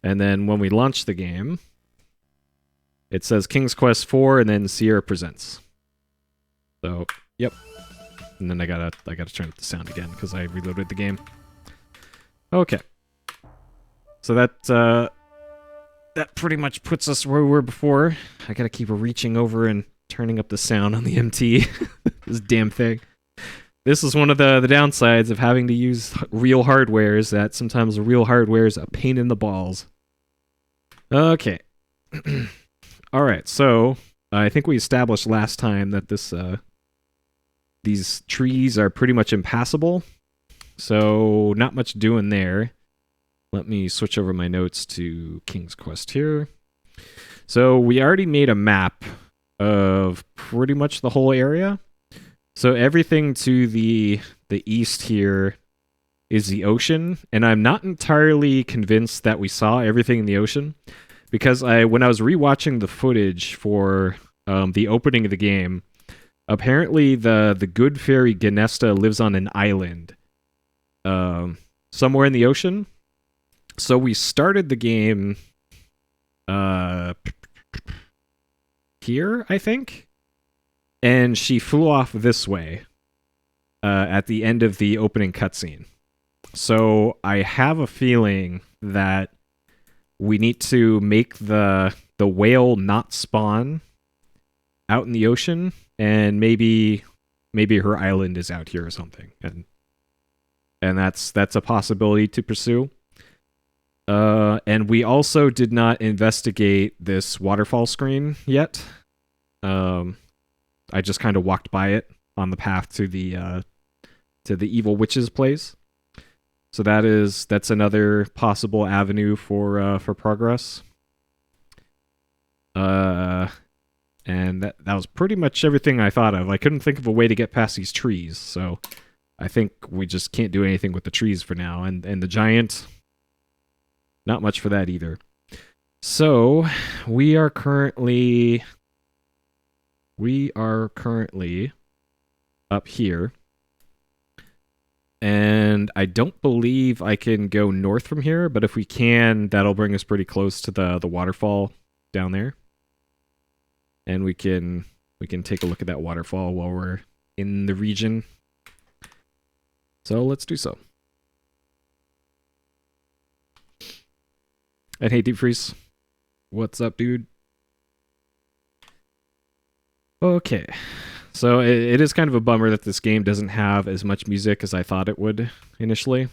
And then when we launch the game, it says King's Quest 4 and then Sierra Presents. So, yep. And then I gotta turn up the sound again because I reloaded the game. Okay. So that pretty much puts us where we were before. I gotta keep reaching over and turning up the sound on the MT. This damn thing. this is one of the downsides of having to use real hardware, is that sometimes real hardware is a pain in the balls. Okay. All right, so I think we established last time that these trees are pretty much impassable, so not much doing there. Let me switch over my notes to King's Quest here. So we already made a map of pretty much the whole area. So everything to the east here is the ocean, and I'm not entirely convinced that we saw everything in the ocean, because when I was rewatching the footage for the opening of the game, apparently the good fairy Ganesta lives on an island somewhere in the ocean. So we started the game here, I think, and she flew off this way at the end of the opening cutscene. So I have a feeling that we need to make the whale not spawn out in the ocean, and maybe her island is out here or something, and that's a possibility to pursue. And we also did not investigate this waterfall screen yet. I just kind of walked by it on the path to the evil witch's place. So that's another possible avenue for progress. And that was pretty much everything I thought of. I couldn't think of a way to get past these trees, so I think we just can't do anything with the trees for now. And the giant, not much for that either. So we are currently up here. And I don't believe I can go north from here, but if we can, that'll bring us pretty close to the waterfall down there. And we can take a look at that waterfall while we're in the region. So let's do so. And hey, Deep Freeze, what's up, dude? Okay, so it is kind of a bummer that this game doesn't have as much music as I thought it would initially.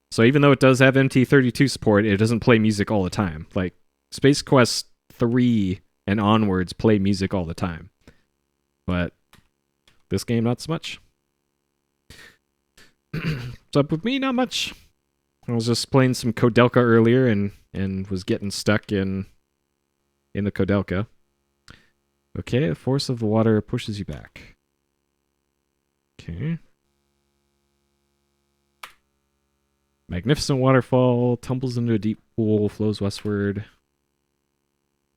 So even though it does have MT32 support, it doesn't play music all the time. Like, Space Quest 3 and onwards play music all the time. But this game, not so much. What's up with me? Not much. I was just playing some Koudelka earlier and was getting stuck in the Koudelka. Okay, the force of the water pushes you back. Okay. Magnificent waterfall, tumbles into a deep pool, flows westward.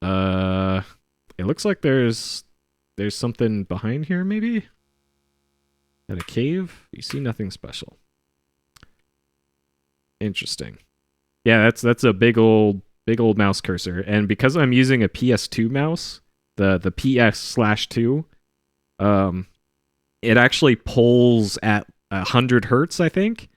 It looks like there's something behind here, maybe? At a cave? You see nothing special. Interesting. Yeah, that's a big old mouse cursor. And because I'm using a PS2 mouse, the PS/2, it actually pulls at 100 hertz, I think.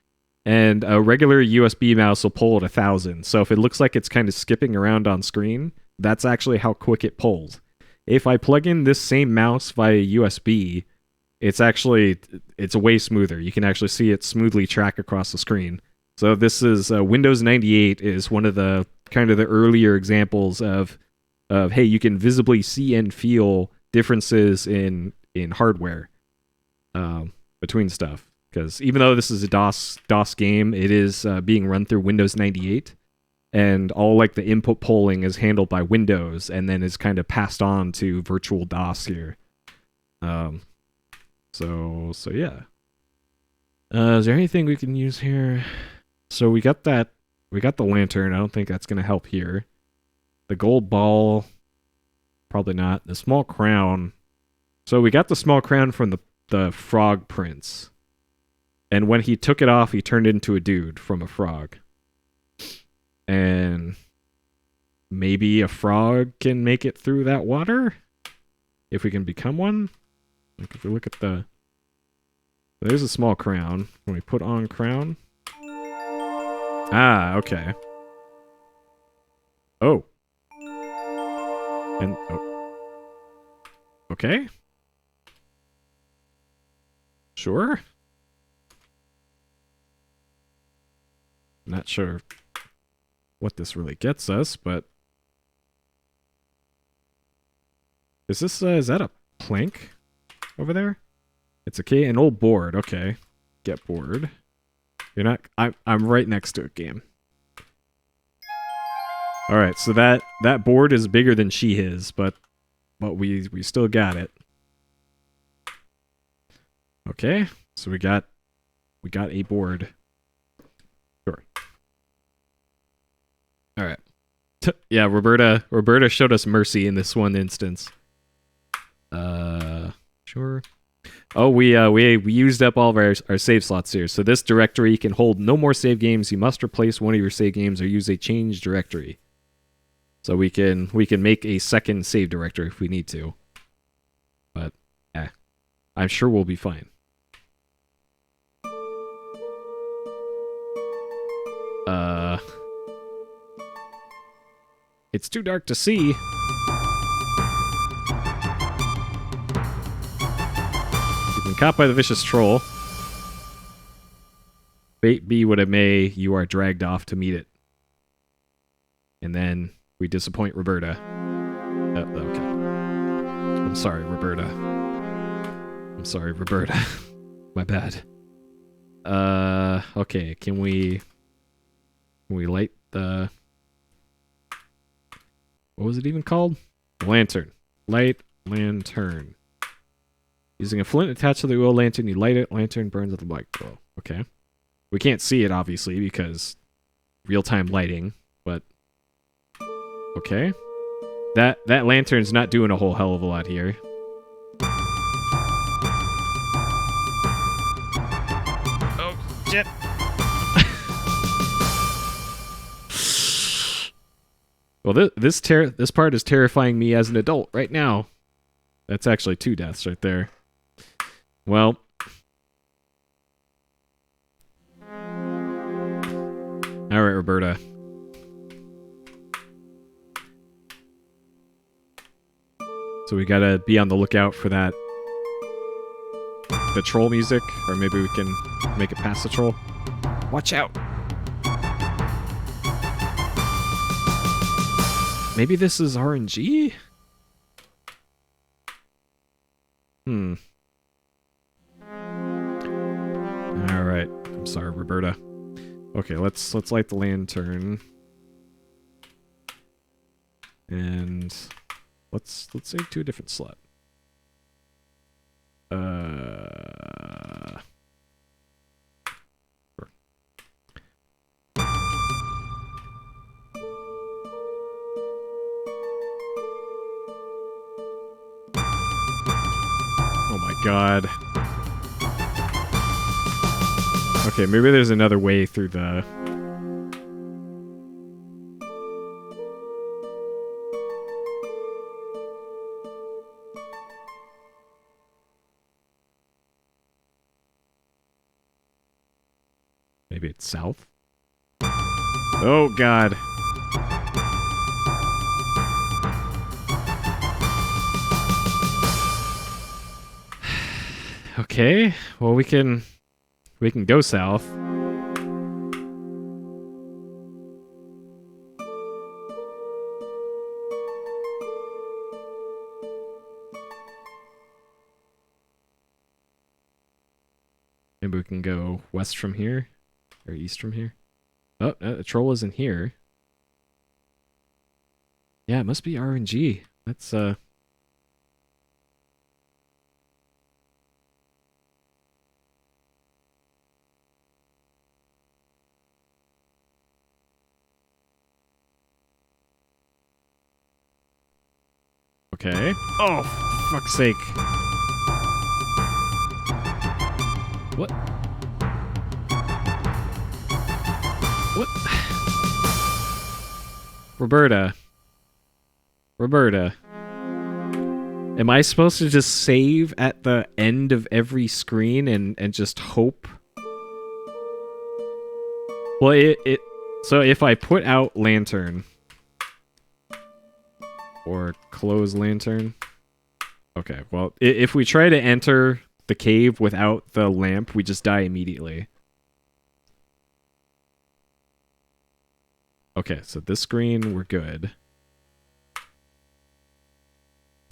And a regular USB mouse will pull at 1,000. So if it looks like it's kind of skipping around on screen, that's actually how quick it pulls. If I plug in this same mouse via USB, it's way smoother. You can actually see it smoothly track across the screen. So this is Windows 98 is one of the kind of the earlier examples of hey, you can visibly see and feel differences in hardware between stuff. Because even though this is a DOS game, it is being run through Windows 98, and all like the input polling is handled by Windows, and then is kind of passed on to virtual DOS here. So yeah. Is there anything we can use here? So we got the lantern. I don't think that's gonna help here. The gold ball, probably not. The small crown. So we got the small crown from the frog prince. And when he took it off, he turned into a dude from a frog. And maybe a frog can make it through that water? If we can become one? Like if we look at there's a small crown. When we put on crown. Ah, okay. Oh. And okay. Sure. Not sure what this really gets us, but is that a plank over there? It's an old board. Okay, get board. You're not. I'm right next to it. Game. All right, so that board is bigger than she is, but we still got it. Okay, so we got a board. Sure. All right. Yeah, Roberta showed us mercy in this one instance. Sure. Oh, we used up all of our save slots here. So this directory can hold no more save games. You must replace one of your save games or use a change directory. So we can make a second save directory if we need to. But I'm sure we'll be fine. It's too dark to see. You've been caught by the vicious troll. Fate be what it may, you are dragged off to meet it. And then we disappoint Roberta. Okay. I'm sorry, Roberta. My bad. Okay, can we light the... What was it even called? Lantern. Light lantern. Using a flint attached to the oil lantern, you light it. Lantern burns with the black glow. Okay. We can't see it, obviously, because real-time lighting, but... Okay. That lantern's not doing a whole hell of a lot here. Oh, shit! Well, this part is terrifying me as an adult right now. That's actually 2 deaths right there. Well. Alright, Roberta. So we gotta be on the lookout for the troll music, or maybe we can make it past the troll. Watch out! Maybe this is RNG? Alright. I'm sorry, Roberta. Okay, let's light the lantern. And let's save to a different slot. Sure. Oh my god. Okay, maybe there's another way through the... Maybe it's south? Oh god. Okay, well we can go south. Maybe we can go west from here or east from here. Oh, the troll isn't here. Yeah, it must be RNG. That's okay. Oh, for fuck's sake. What? What? Roberta. Am I supposed to just save at the end of every screen and just hope? Well, so if I put out lantern or close lantern. Okay, well, if we try to enter the cave without the lamp, we just die immediately. Okay, so this screen, we're good.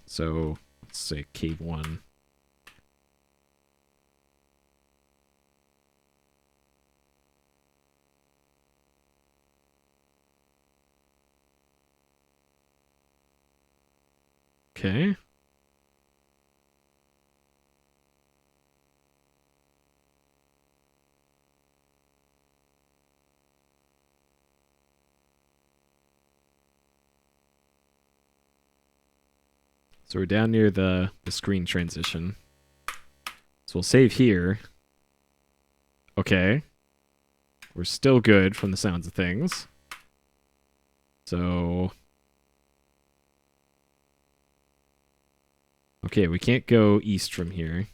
So, let's say cave 1. Okay. So we're down near the screen transition. So we'll save here. Okay. We're still good from the sounds of things. So... Okay, we can't go east from here.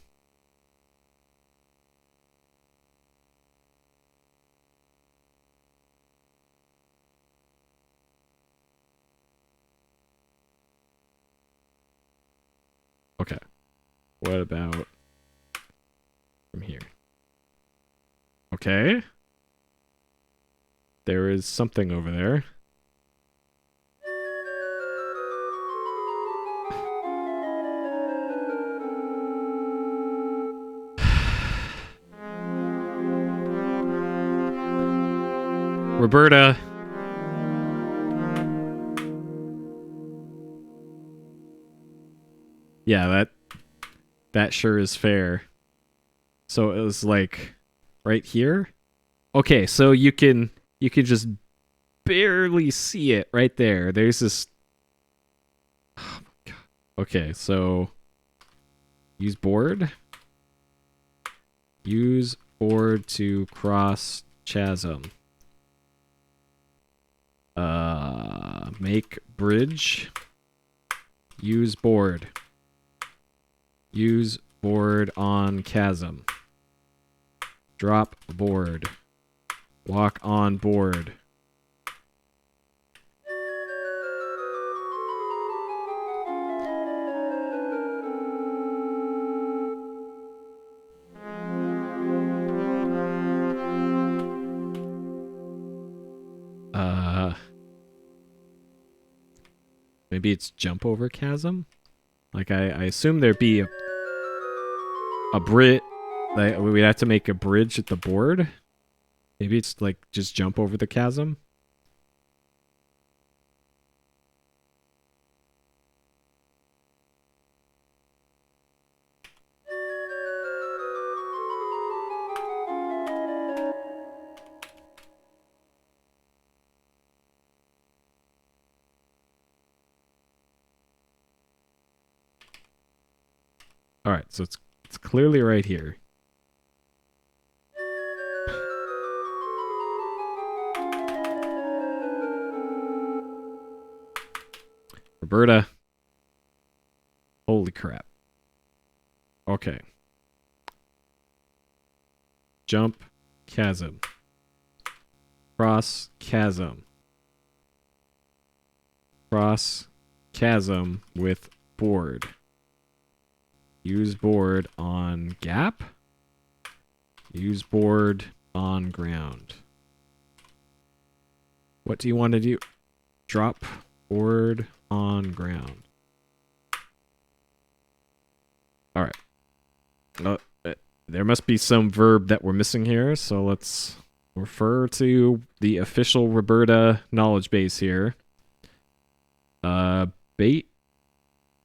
Okay. What about from here? Okay. There is something over there. Roberta. Yeah, that sure is fair. So it was like right here. Okay, so you can just barely see it right there. There's this. Oh my god. Okay, so use board. Use board to cross chasm. Make bridge. Use board. Use board on chasm. Drop board. Walk on board. Maybe it's jump over chasm? Like, I assume there'd be a bridge. Like, we'd have to make a bridge at the board. Maybe it's like just jump over the chasm. All right, so it's clearly right here. Roberta. Holy crap. Okay. Jump chasm. Cross chasm. Cross chasm with board. Use board on gap. Use board on ground. What do you want to do? Drop board on ground. Alright. There must be some verb that we're missing here, so let's refer to the official Roberta knowledge base here. Bait,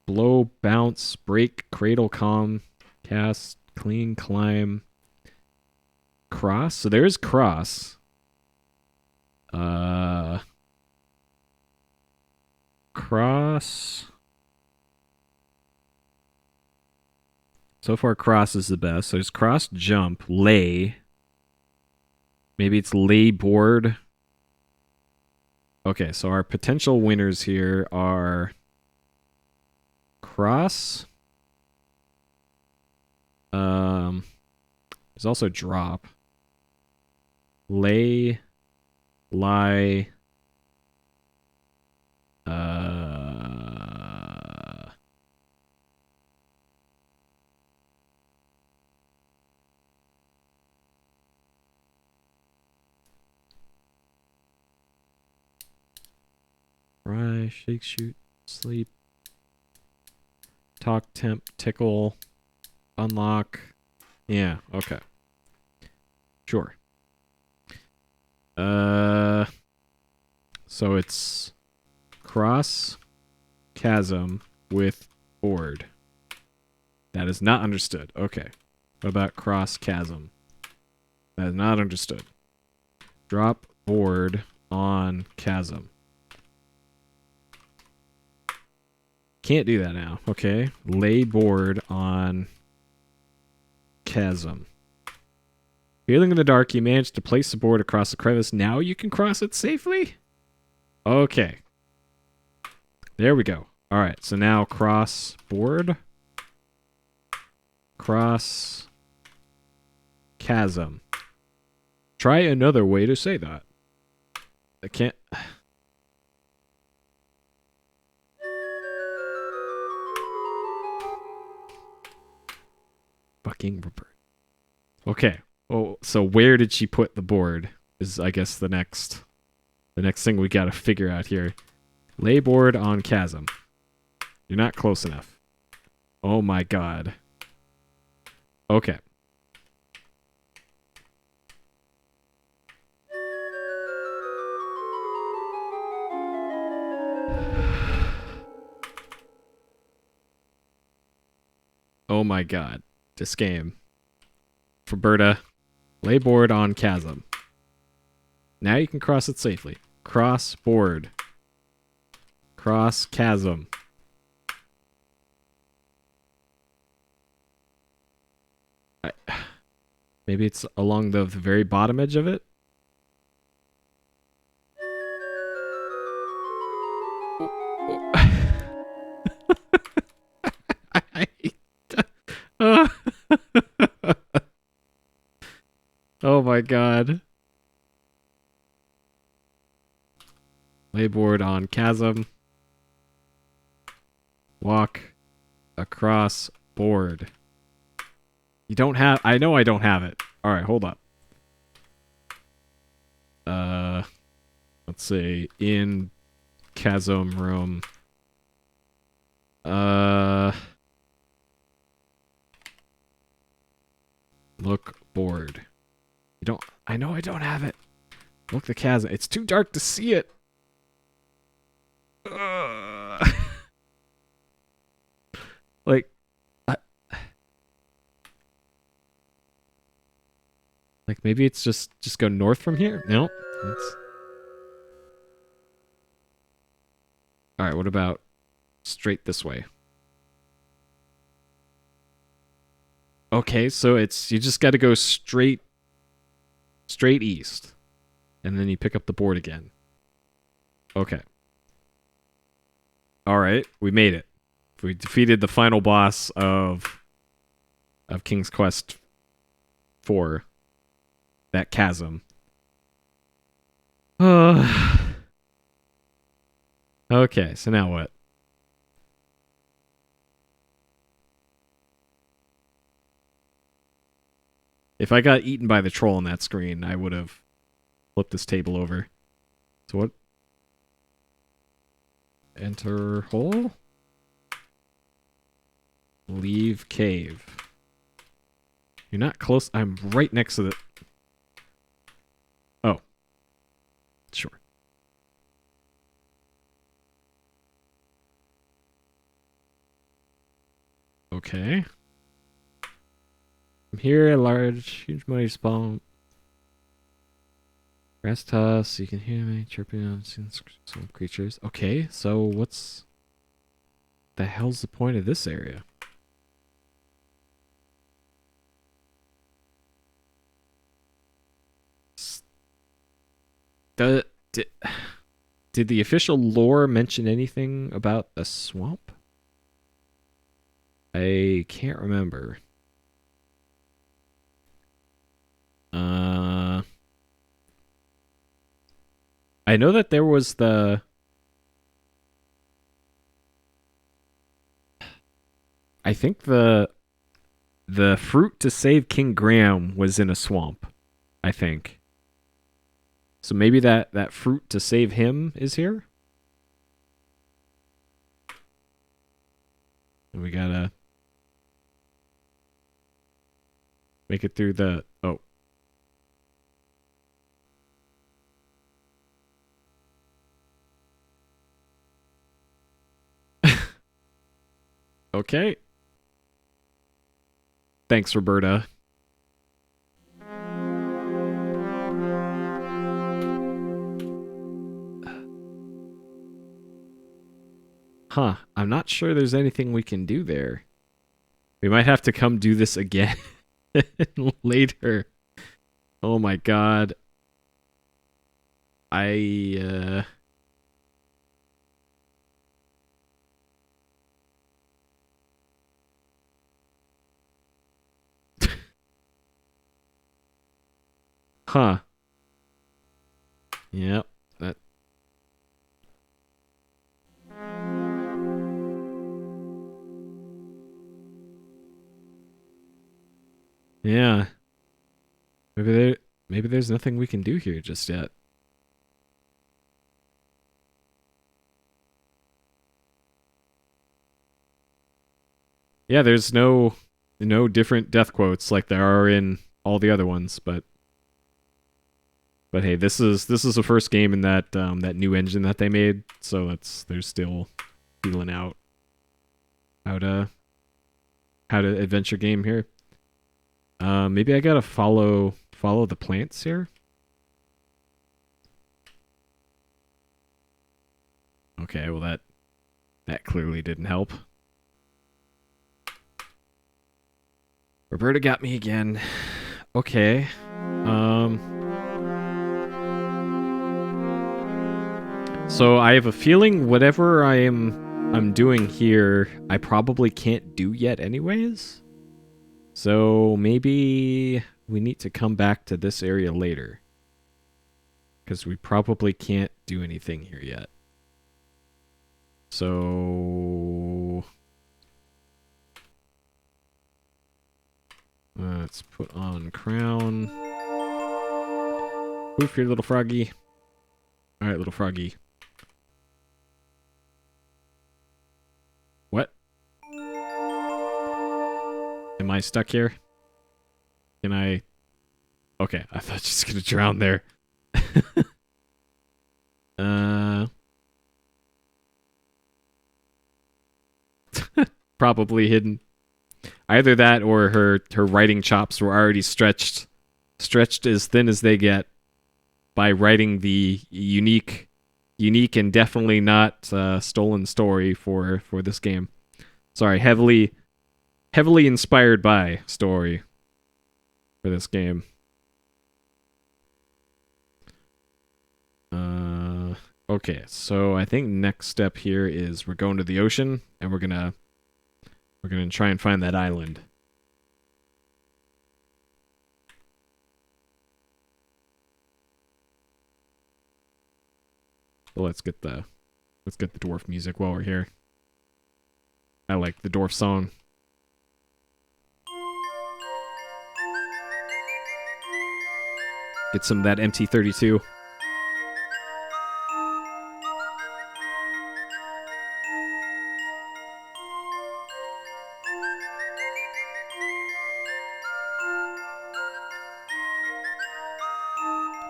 blow, bounce, break, cradle, calm, cast, clean, climb, cross. So there's cross. Cross. So far, cross is the best. So there's cross, jump, lay. Maybe it's lay board. Okay, so our potential winners here are cross. There's also drop. Lay, lie. shake, shoot, sleep, talk, temp, tickle, unlock. Yeah, okay. Sure. So it's cross chasm with board. That is not understood. Okay. What about cross chasm? That is not understood. Drop board on chasm. Can't do that now. Okay. Lay board on chasm. Feeling in the dark, you managed to place the board across the crevice. Now you can cross it safely? Okay. There we go. Alright, so now cross board. Cross chasm. Try another way to say that. I can't... Fucking Rupert. Okay. Oh, so where did she put the board? Is I guess the next thing we gotta figure out here. Lay board on chasm. You're not close enough. Oh my god. Okay. Oh my god. This game. For Berta. Lay board on chasm. Now you can cross it safely. Cross board. Cross chasm. Maybe it's along the very bottom edge of it? Oh my god. Lay board on chasm. Walk across board. You don't have... I know I don't have it. Alright, hold up. Let's see. In chasm room. Look board. You don't... I know I don't have it. Look the chasm. It's too dark to see it. Like... Like, maybe it's just go north from here? No. Alright, what about straight this way? Okay, so it's... You just gotta go straight east. And then you pick up the board again. Okay. Alright, we made it. We defeated the final boss of King's Quest 4. That chasm. Okay, so now what? If I got eaten by the troll on that screen, I would have flipped this table over. So what? Enter hole? Leave cave. You're not close. I'm right next to the... Oh. Sure. Okay. I'm here, a large, huge mighty spawn. Grass toss, you can hear me chirping on some creatures. Okay, so what's the hell's the point of this area? Did the official lore mention anything about a swamp? I can't remember. I know that there was I think the fruit to save King Graham was in a swamp, I think. So maybe that fruit to save him is here? We gotta make it through the... Oh. Okay. Thanks, Roberta. Huh. I'm not sure there's anything we can do there. We might have to come do this again later. Oh my god. Huh. Yep. That. Yeah. Maybe there's nothing we can do here just yet. Yeah, there's no different death quotes like there are in all the other ones, but hey, this is the first game in that that new engine that they made, so they're still feeling out how to adventure game here. Maybe I gotta follow the plants here. Okay, well that clearly didn't help. Roberta got me again. Okay. So I have a feeling whatever I'm doing here, I probably can't do yet anyways. So maybe we need to come back to this area later. Because we probably can't do anything here yet. So let's put on crown. Poof, your little froggy. Alright, little froggy. What? Am I stuck here? Can I... Okay, I thought she was gonna drown there. Probably hidden. Either that or her writing chops were already stretched as thin as they get by writing the unique and definitely not stolen story for this game. Sorry, heavily inspired by story for this game. Okay, so I think next step here is we're going to the ocean and we're gonna try and find that island. Well, let's get the dwarf music while we're here. I like the dwarf song. Get some of that MT32.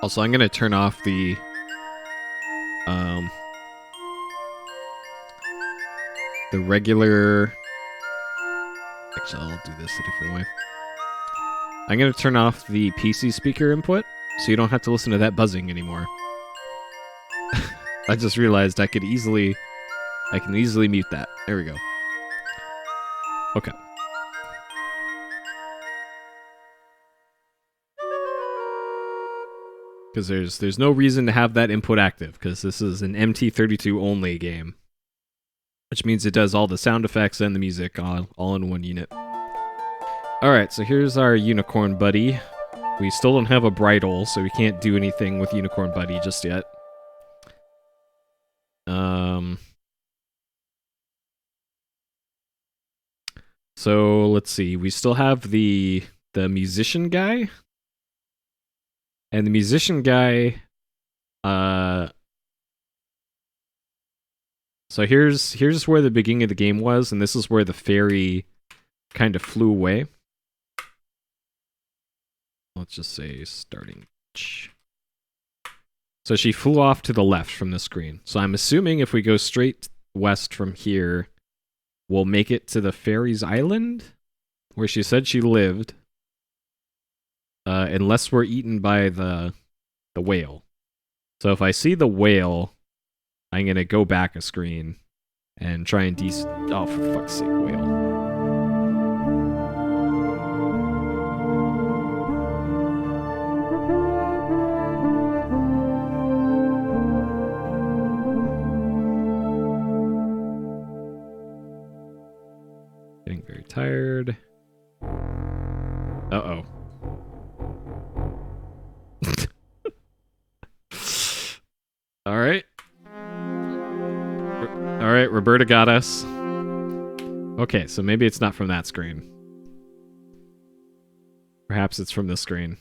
Also, I'm gonna turn off the regular... Actually, I'll do this a different way. I'm gonna turn off the PC speaker input, so you don't have to listen to that buzzing anymore. I just realized I can easily mute that. There we go. Okay. Because there's no reason to have that input active, because this is an MT32 only game. Which means it does all the sound effects and the music all in one unit. Alright, so here's our unicorn buddy. We still don't have a bridle, so we can't do anything with unicorn buddy just yet. So let's see, we still have the musician guy. And the musician guy, So here's where the beginning of the game was, and this is where the fairy kind of flew away. Let's just say starting. So she flew off to the left from the screen. So I'm assuming if we go straight west from here, we'll make it to the fairy's island, where she said she lived. Unless we're eaten by the whale. So if I see the whale, I'm gonna go back a screen and try and oh, for fuck's sake, whale. Getting very tired. Uh-oh. All right. All right, Roberta got us. Okay, so maybe it's not from that screen. Perhaps it's from this screen.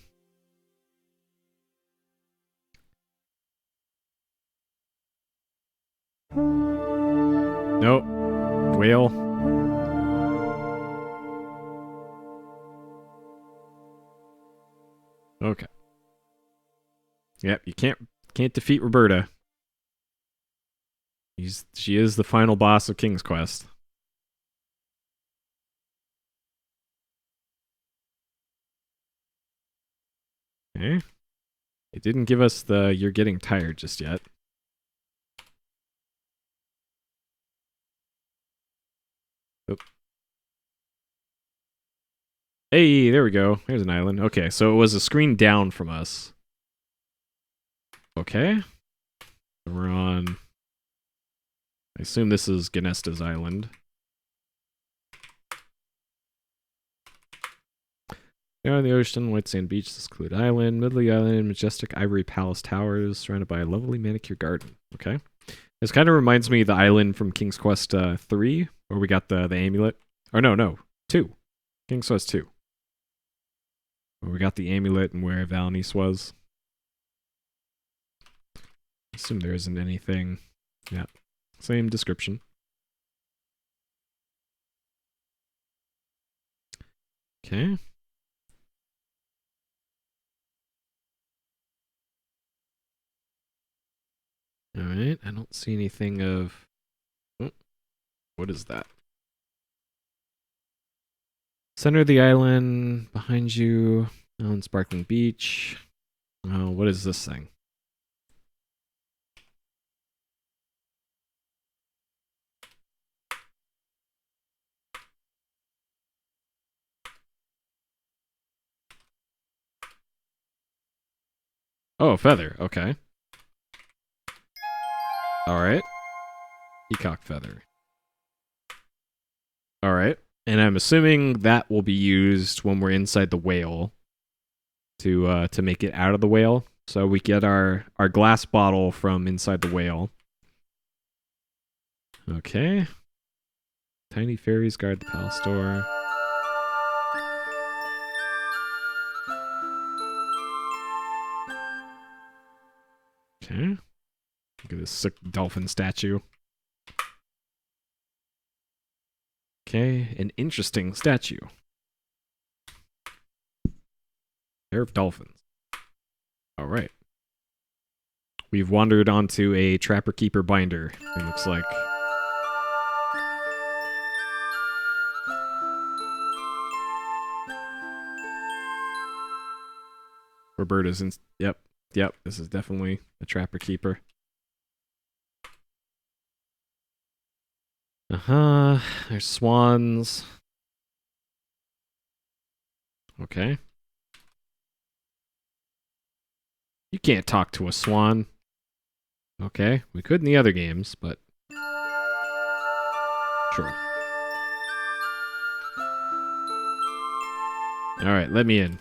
Nope. Whale. Okay. Yep, you can't defeat Roberta. She is the final boss of King's Quest. Okay. It didn't give us the "you're getting tired" just yet. Oop. Hey, there we go. There's an island. Okay, so it was a screen down from us. Okay. We're on... I assume this is Ganesta's island. Now in the ocean, white sand beach, secluded island, middle of the island, majestic ivory palace towers, surrounded by a lovely manicure garden. Okay. This kind of reminds me of the island from King's Quest 3, where we got the amulet. Or no, 2. King's Quest 2. Where we got the amulet and where Valenice was. Assume there isn't anything. Yeah. Same description. Okay. Alright, I don't see anything of... Oh, what is that? Center of the island, behind you, on Sparkling Beach. Oh, what is this thing? Oh, a feather. Okay. Alright. Peacock feather. Alright. And I'm assuming that will be used when we're inside the whale to make it out of the whale. So we get our glass bottle from inside the whale. Okay. Tiny fairies guard the palace door. Okay. Look at this sick dolphin statue. Okay, an interesting statue. Pair of dolphins. Alright. We've wandered onto a Trapper Keeper binder, it looks like. Roberta's in... Yep, this is definitely a Trapper Keeper. There's swans. Okay. You can't talk to a swan. Okay, we could in the other games, but... Sure. Alright, let me in.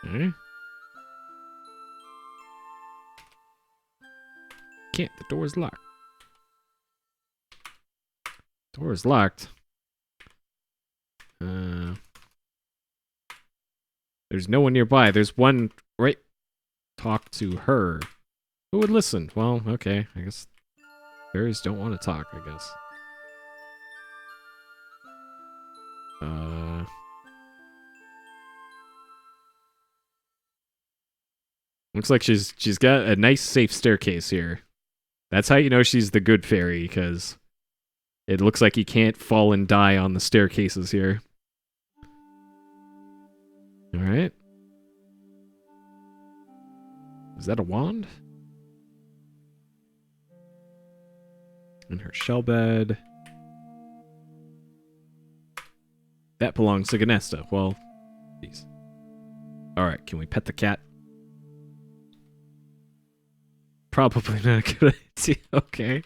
Okay. Can't, the door's locked. Door is locked. There's no one nearby. There's one right. Talk to her. Who would listen? Well, okay. I guess fairies don't want to talk, I guess. Looks like she's got a nice safe staircase here. That's how you know she's the good fairy, because it looks like you can't fall and die on the staircases here. Alright. Is that a wand? In her shell bed. That belongs to Ganesta. Well, jeez. Alright, can we pet the cat? Probably not a good idea. Okay.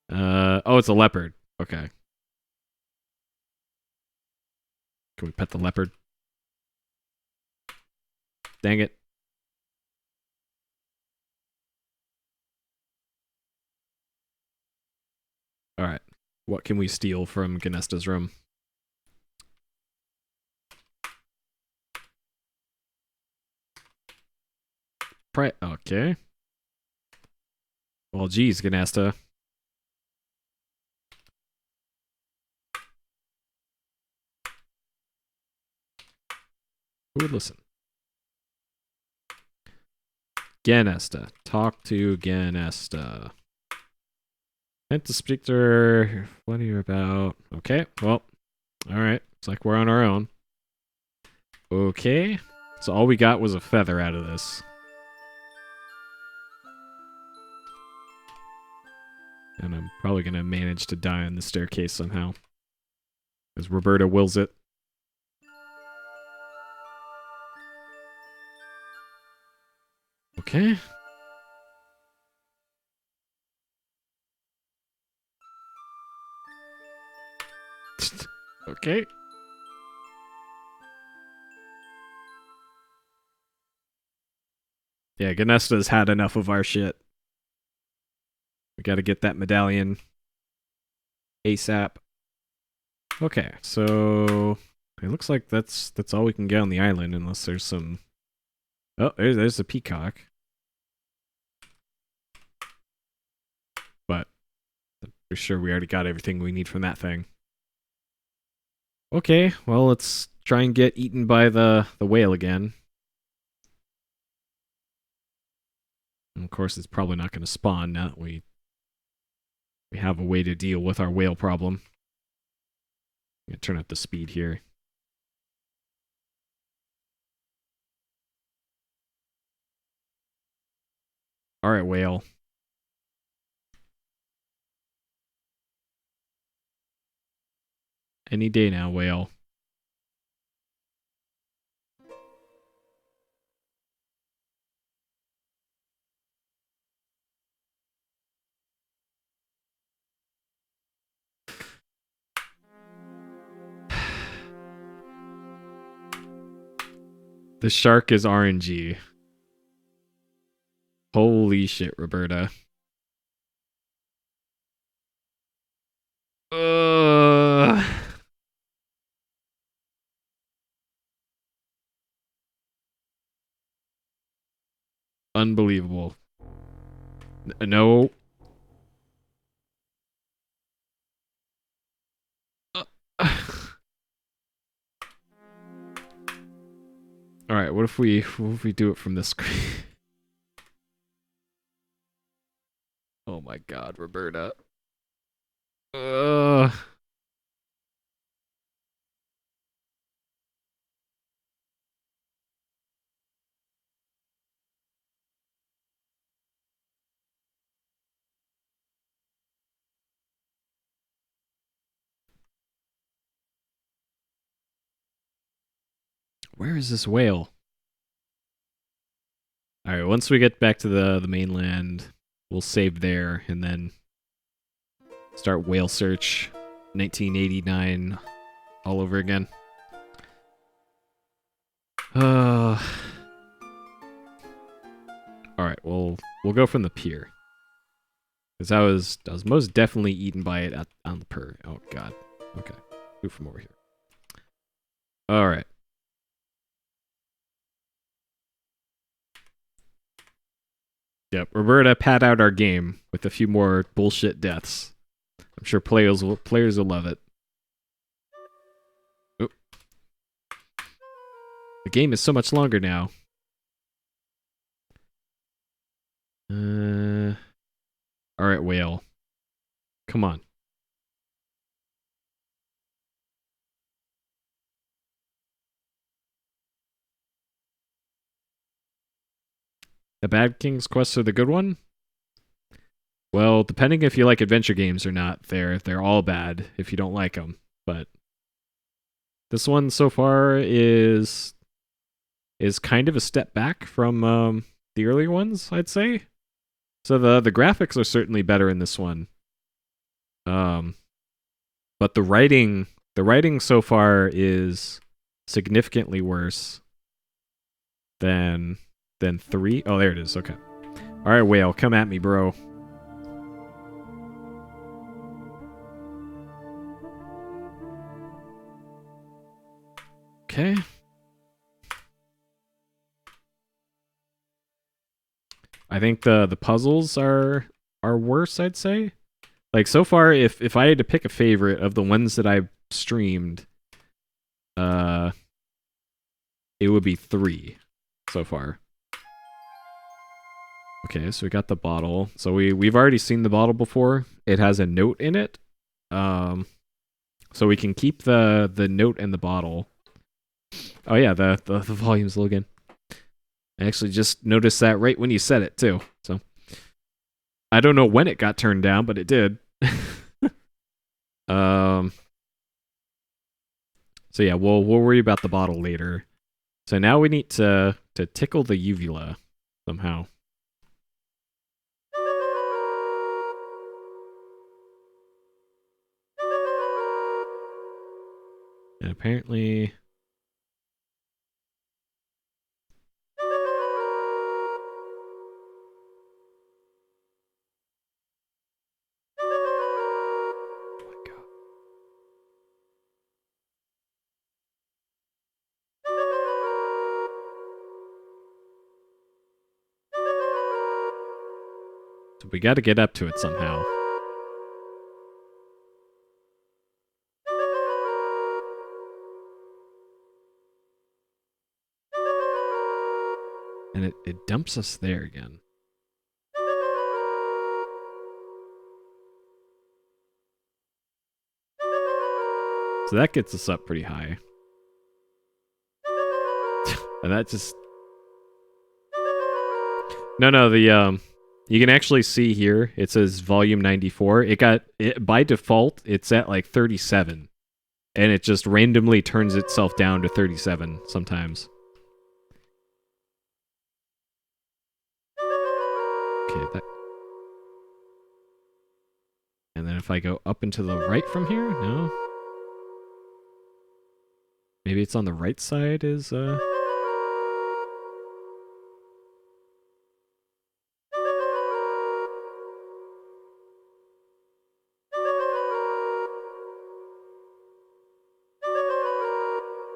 Oh, it's a leopard. Okay. Can we pet the leopard? Dang it. Alright. What can we steal from Ganesta's room? Okay. Well, geez, Ganesta. Who would listen? Ganesta. Talk to Ganesta. Meant to speak to her. What are you about? Okay, well. Alright. It's like we're on our own. Okay. So all we got was a feather out of this. And I'm probably going to manage to die on the staircase somehow. As Roberta wills it. Okay. Okay. Yeah, Ganesta's had enough of our shit. We gotta get that medallion ASAP. Okay, so it looks like that's all we can get on the island, unless there's some. Oh, there's a peacock. But I'm pretty sure we already got everything we need from that thing. Okay, well, let's try and get eaten by the whale again. And of course, it's probably not going to spawn now that we have a way to deal with our whale problem. I'm going to turn up the speed here. Alright, whale. Any day now, whale. The shark is RNG. Holy shit, Roberta. Unbelievable. No. Alright, what if we do it from this screen? Oh my god, Roberta. Where is this whale? Alright, once we get back to the mainland, we'll save there and then start whale search 1989 all over again. Alright, we'll go from the pier. Because I was most definitely eaten by it on the pier. Oh god. Okay. Move from over here. Alright. Yep, Roberta pad out our game with a few more bullshit deaths. I'm sure players will love it. Oop. The game is so much longer now. Alright, whale. Come on. The Bad King's Quest are the good one? Well, depending if you like adventure games or not, they're all bad if you don't like them. But this one so far is kind of a step back from the earlier ones, I'd say. So the graphics are certainly better in this one. But the writing so far is significantly worse than 3. Oh, there it is. Okay. All right, whale, come at me, bro. Okay. I think the puzzles are worse, I'd say. Like so far, if I had to pick a favorite of the ones that I've streamed, it would be 3 so far. Okay, so we got the bottle. So we've already seen the bottle before. It has a note in it. So we can keep the note and the bottle. Oh yeah, the volume's low again. I actually just noticed that right when you said it too. So I don't know when it got turned down, but it did. So yeah, we'll worry about the bottle later. So now we need to tickle the uvula somehow. And apparently we got to get up to it somehow. And it dumps us there again. So that gets us up pretty high. And that just... No, you can actually see here, it says volume 94. By default, it's at like 37. And it just randomly turns itself down to 37 sometimes. Okay, that... And then if I go up and to the right from here, no. Maybe it's on the right side is,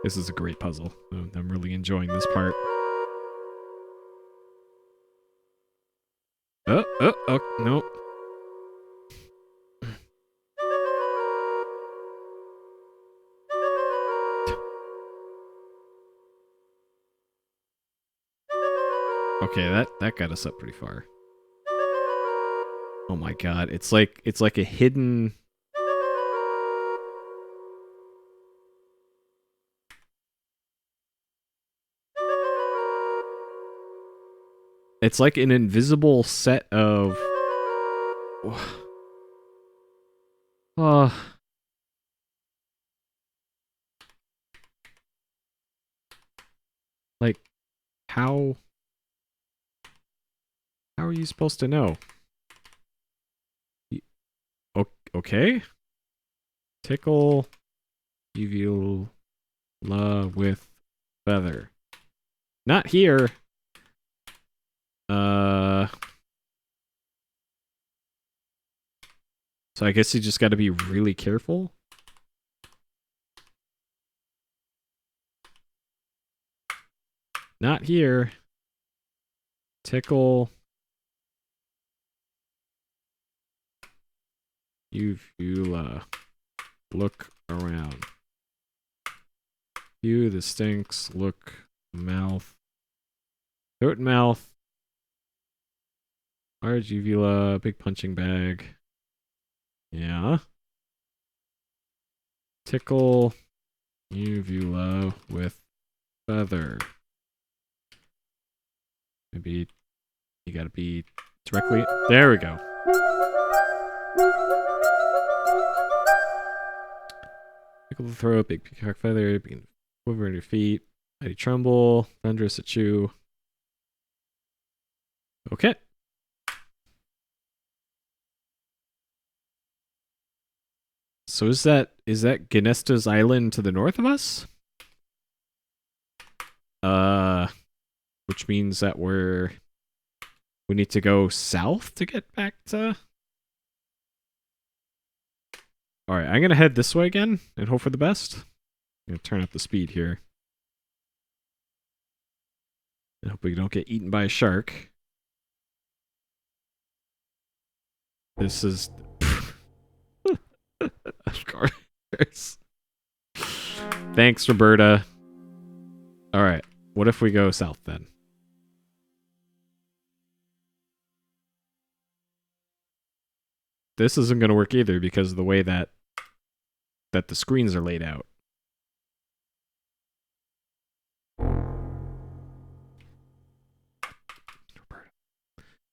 This is a great puzzle. I'm really enjoying this part. Oh, no. Okay, that got us up pretty far. Oh my god, it's like a hidden... It's like an invisible set of... Like, how are you supposed to know? Okay. Tickle uvula with feather. Not here. So I guess you just got to be really careful. Not here. Tickle Uvula. Look around. View the stinks. Look. Mouth. Throat and mouth. Large uvula. Big punching bag. Yeah. Tickle. Uvula with feather. Maybe you gotta be directly. There we go. Tickle the throat, big peacock feather, begin quiver in your feet, mighty tremble, thunderous at you. Okay. So is that Gnesta's island to the north of us? Which means that we need to go south to get back to. All right, I'm gonna head this way again and hope for the best. I'm gonna turn up the speed here. I hope we don't get eaten by a shark. This is of course. Thanks, Roberta. All right, what if we go south then? This isn't going to work either because of the way that the screens are laid out.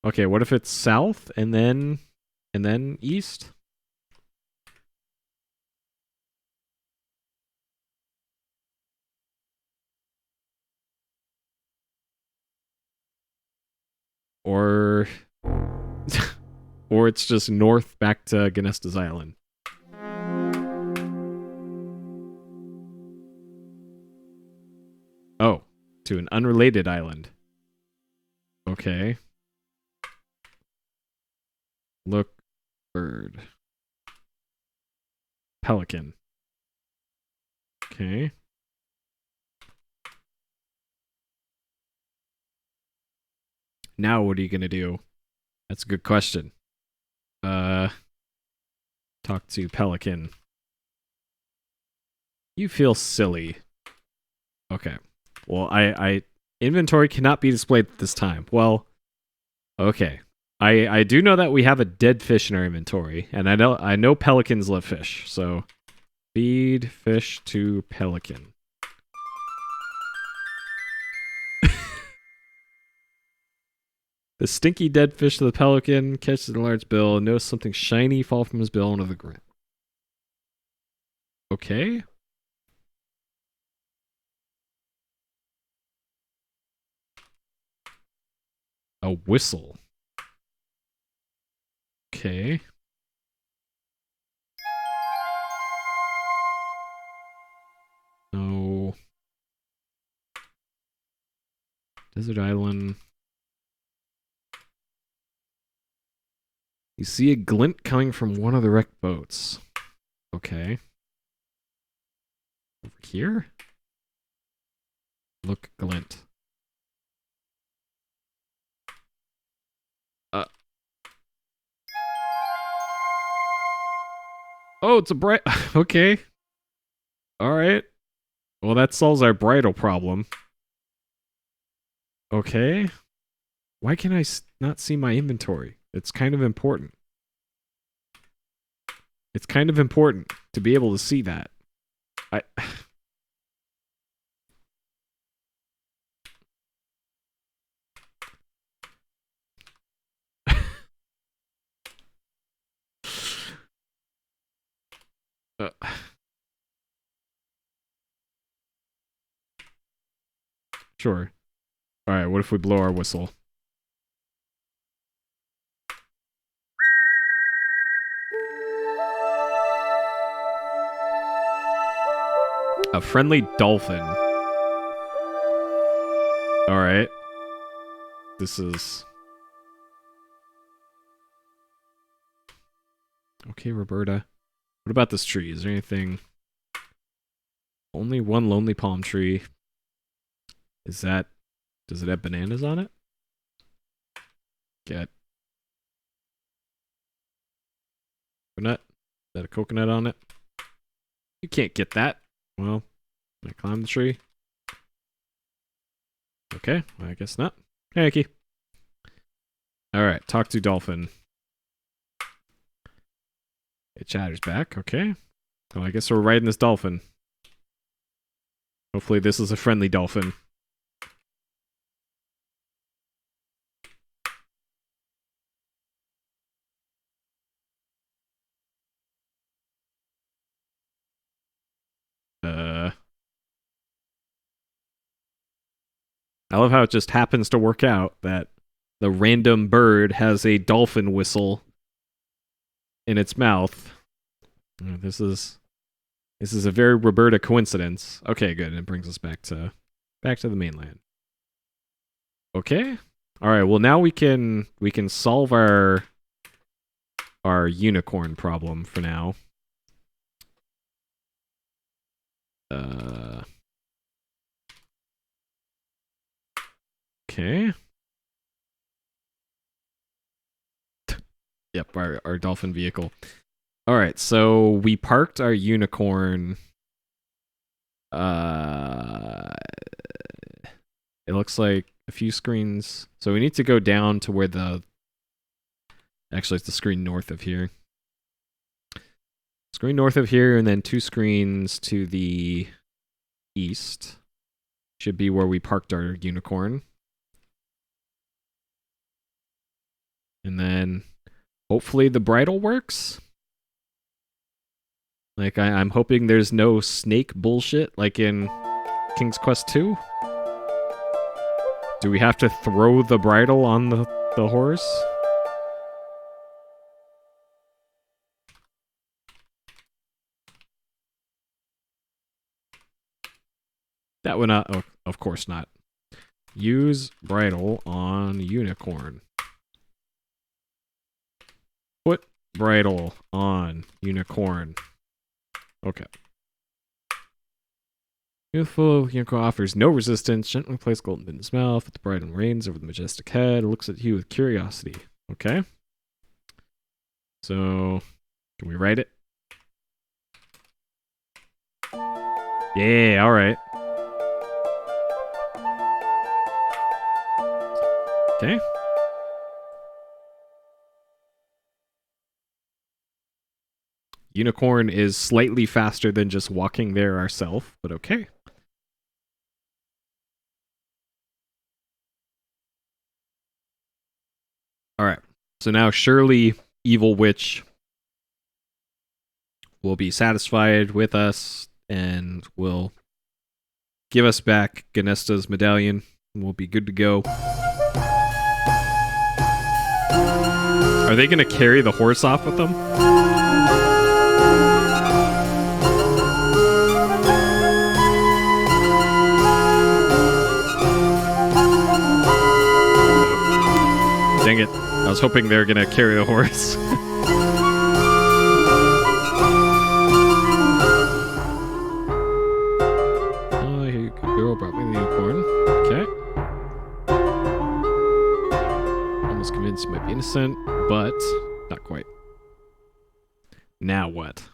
Okay, what if it's south and then east? Or or it's just north back to Gnesta's Island. Oh, to an unrelated island. Okay. Look, bird. Pelican. Okay. Now what are you gonna do? That's a good question. Talk to Pelican. You feel silly. Okay. Well, I inventory cannot be displayed at this time. Well, okay. I do know that we have a dead fish in our inventory, and I know pelicans love fish. So, feed fish to pelican. The stinky dead fish of the pelican catches a large bill and notices something shiny fall from his bill onto the ground. Okay. A whistle. Okay. No. Desert Island. You see a glint coming from one of the wrecked boats. Okay. Over here? Look, glint. Oh, it's a bright... Okay. Alright. Well, that solves our bridal problem. Okay. Why can I not see my inventory? It's kind of important. It's kind of important to be able to see that. Sure. Alright, what if we blow our whistle? A friendly dolphin. Alright. This is... Okay, Roberta. What about this tree? Is there anything... Only one lonely palm tree. Is that... Does it have bananas on it? Get... Coconut? that a coconut on it? You can't get that. Well, can I climb the tree? Okay, I guess not. Hey, Eki. Alright, talk to dolphin. It chatters back, okay. Well, I guess we're riding this dolphin. Hopefully this is a friendly dolphin. I love how it just happens to work out that the random bird has a dolphin whistle in its mouth. This is a very Roberta coincidence. Okay, good. It brings us back to the mainland. Okay. All right. Well, now we can solve our unicorn problem for now. Okay. Yep, our dolphin vehicle. All right, so we parked our unicorn. It looks like a few screens. So we need to go down to where actually, it's the screen north of here. Screen north of here, and then 2 screens to the east. Should be where we parked our unicorn. And then hopefully the bridle works. Like, I'm hoping there's no snake bullshit like in King's Quest 2. Do we have to throw the bridle on the horse? That would not... Oh, of course not. Use bridle on unicorn. Put bridle on unicorn. Okay. Youthful unicorn offers no resistance. Gently place golden in his mouth with the bridle reins over the majestic head. Looks at you with curiosity. Okay. So, can we write it? Yeah, alright. Okay. Unicorn is slightly faster than just walking there ourselves, but okay. Alright, so now surely Evil Witch will be satisfied with us and will give us back Ganesta's medallion, and we'll be good to go. Are they going to carry the horse off with them? Dang it. I was hoping they were going to carry the horse. Oh, here you go. Brought me the unicorn. Okay. Almost convinced you might be innocent, but not quite. Now what?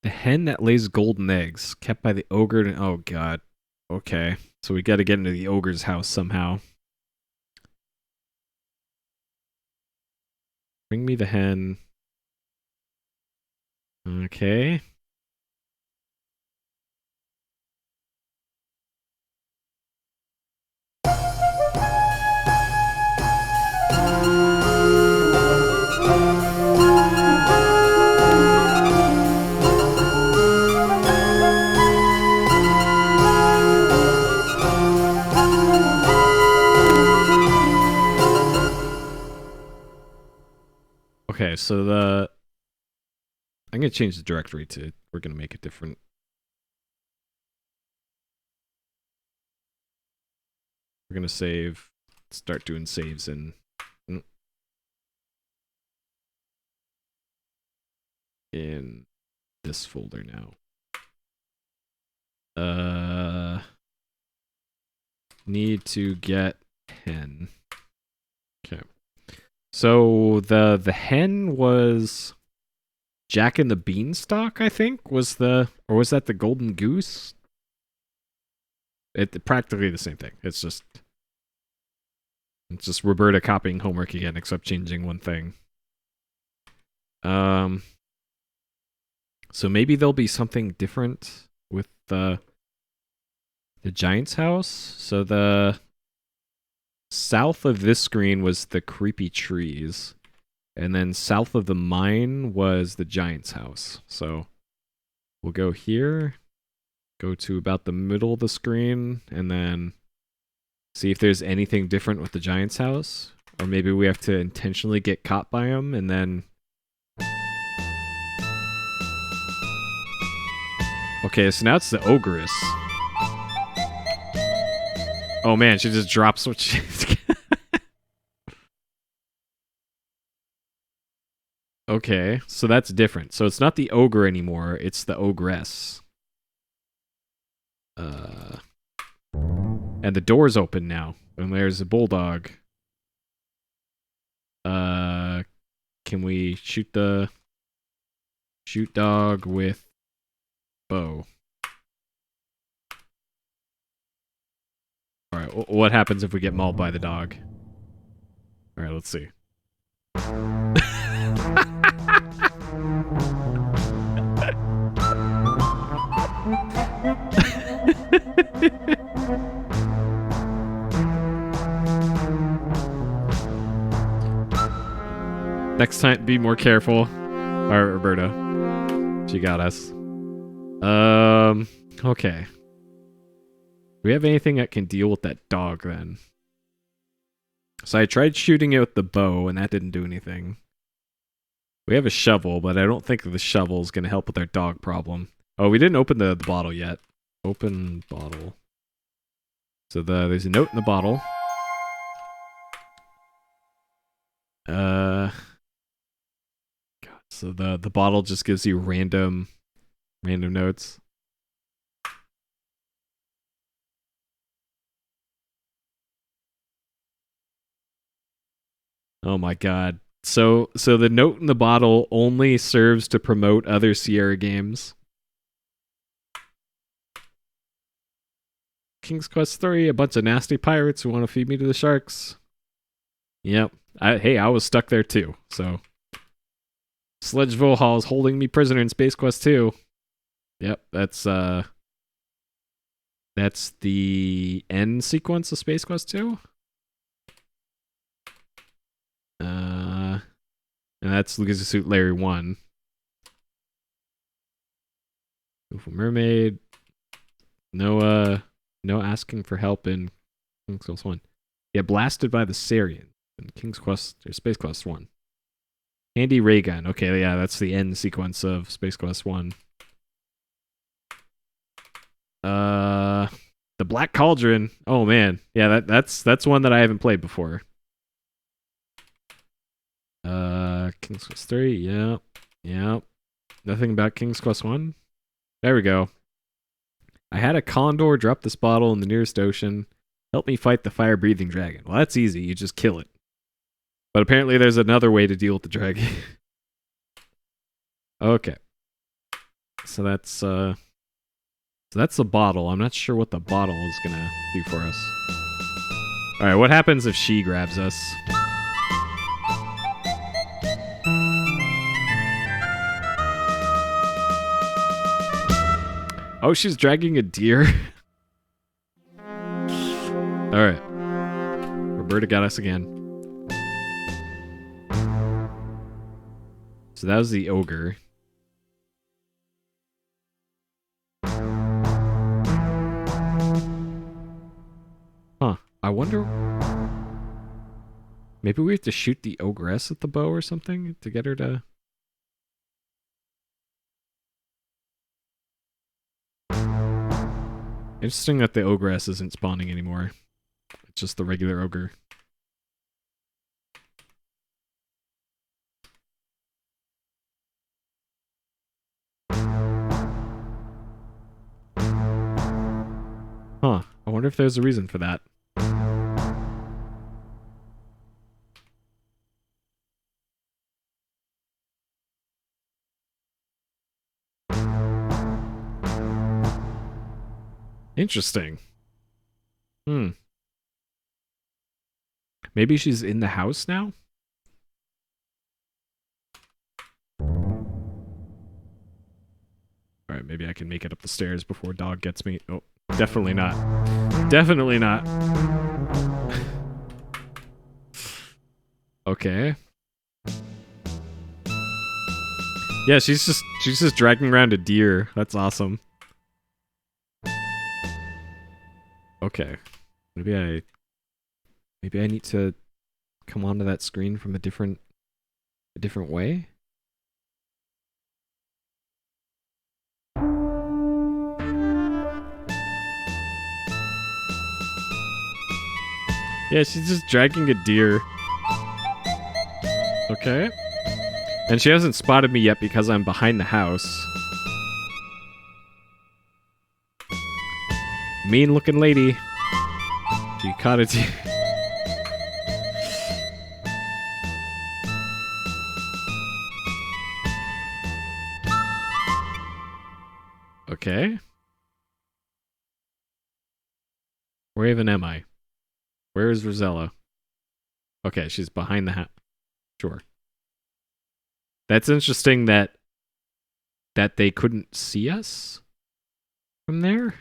The hen that lays golden eggs, kept by the ogre. Oh god. Okay. So we gotta get into the ogre's house somehow. Bring me the hen. Okay. Okay, so I'm gonna change the directory to, we're gonna make it different. We're gonna start doing saves in this folder now. Need to get hen. Okay. So the hen was Jack and the Beanstalk, I think, was or was that the Golden Goose? It's practically the same thing. It's just Roberta copying homework again, except changing one thing. So maybe there'll be something different with the Giant's house. So the south of this screen was the creepy trees, and then south of the mine was the Giant's house. So we'll go here, go to about the middle of the screen, and then see if there's anything different with the Giant's house. Or maybe we have to intentionally get caught by him, and then... Okay, so now it's the Ogress. Oh man, she just drops what she... Okay, so that's different. So it's not the ogre anymore, it's the ogress. And the door's open now. And there's a bulldog. Can we shoot the... Shoot dog with bow. Alright, what happens if we get mauled by the dog? Alright, let's see. Next time, be more careful. Alright, Roberta. She got us. Okay. Do we have anything that can deal with that dog, then? So I tried shooting it with the bow, and that didn't do anything. We have a shovel, but I don't think the shovel is going to help with our dog problem. Oh, we didn't open the bottle yet. Open bottle. So there's a note in the bottle. God, so the bottle just gives you random notes. Oh my god. So the note in the bottle only serves to promote other Sierra games. King's Quest 3, a bunch of nasty pirates who want to feed me to the sharks. Yep. Hey, I was stuck there too, so... Sledge Vohal is holding me prisoner in Space Quest 2. Yep, that's the end sequence of Space Quest 2. And that's Lucas' Suit Larry 1. Beautiful Mermaid. No asking for help in King's Quest 1. Yeah, blasted by the Sarian in King's Quest or Space Quest 1. Handy ray gun. Okay, yeah, that's the end sequence of Space Quest 1. The Black Cauldron. Oh man. Yeah, that's one that I haven't played before. King's Quest 3, yeah. Nothing about King's Quest 1? There we go. I had a condor drop this bottle in the nearest ocean. Help me fight the fire-breathing dragon. Well, that's easy. You just kill it. But apparently there's another way to deal with the dragon. Okay. So that's the bottle. I'm not sure what the bottle is gonna do for us. Alright, what happens if she grabs us? Oh, she's dragging a deer. Alright. Roberta got us again. So that was the ogre. Huh. I wonder... Maybe we have to shoot the ogress with the bow or something to get her to... Interesting that the ogress isn't spawning anymore. It's just the regular ogre. Huh. I wonder if there's a reason for that. Interesting. Maybe she's in the house now? Alright, maybe I can make it up the stairs before dog gets me. Oh, definitely not. Definitely not. Okay. Yeah, she's just dragging around a deer. That's awesome. Okay. Maybe I need to come onto that screen from a different way. Yeah, she's just dragging a deer. Okay. And she hasn't spotted me yet because I'm behind the house. Mean looking lady. She caught a deer. Okay. Where even am I? Where is Rosella? Okay, she's behind the house. Sure. That's interesting that they couldn't see us from there.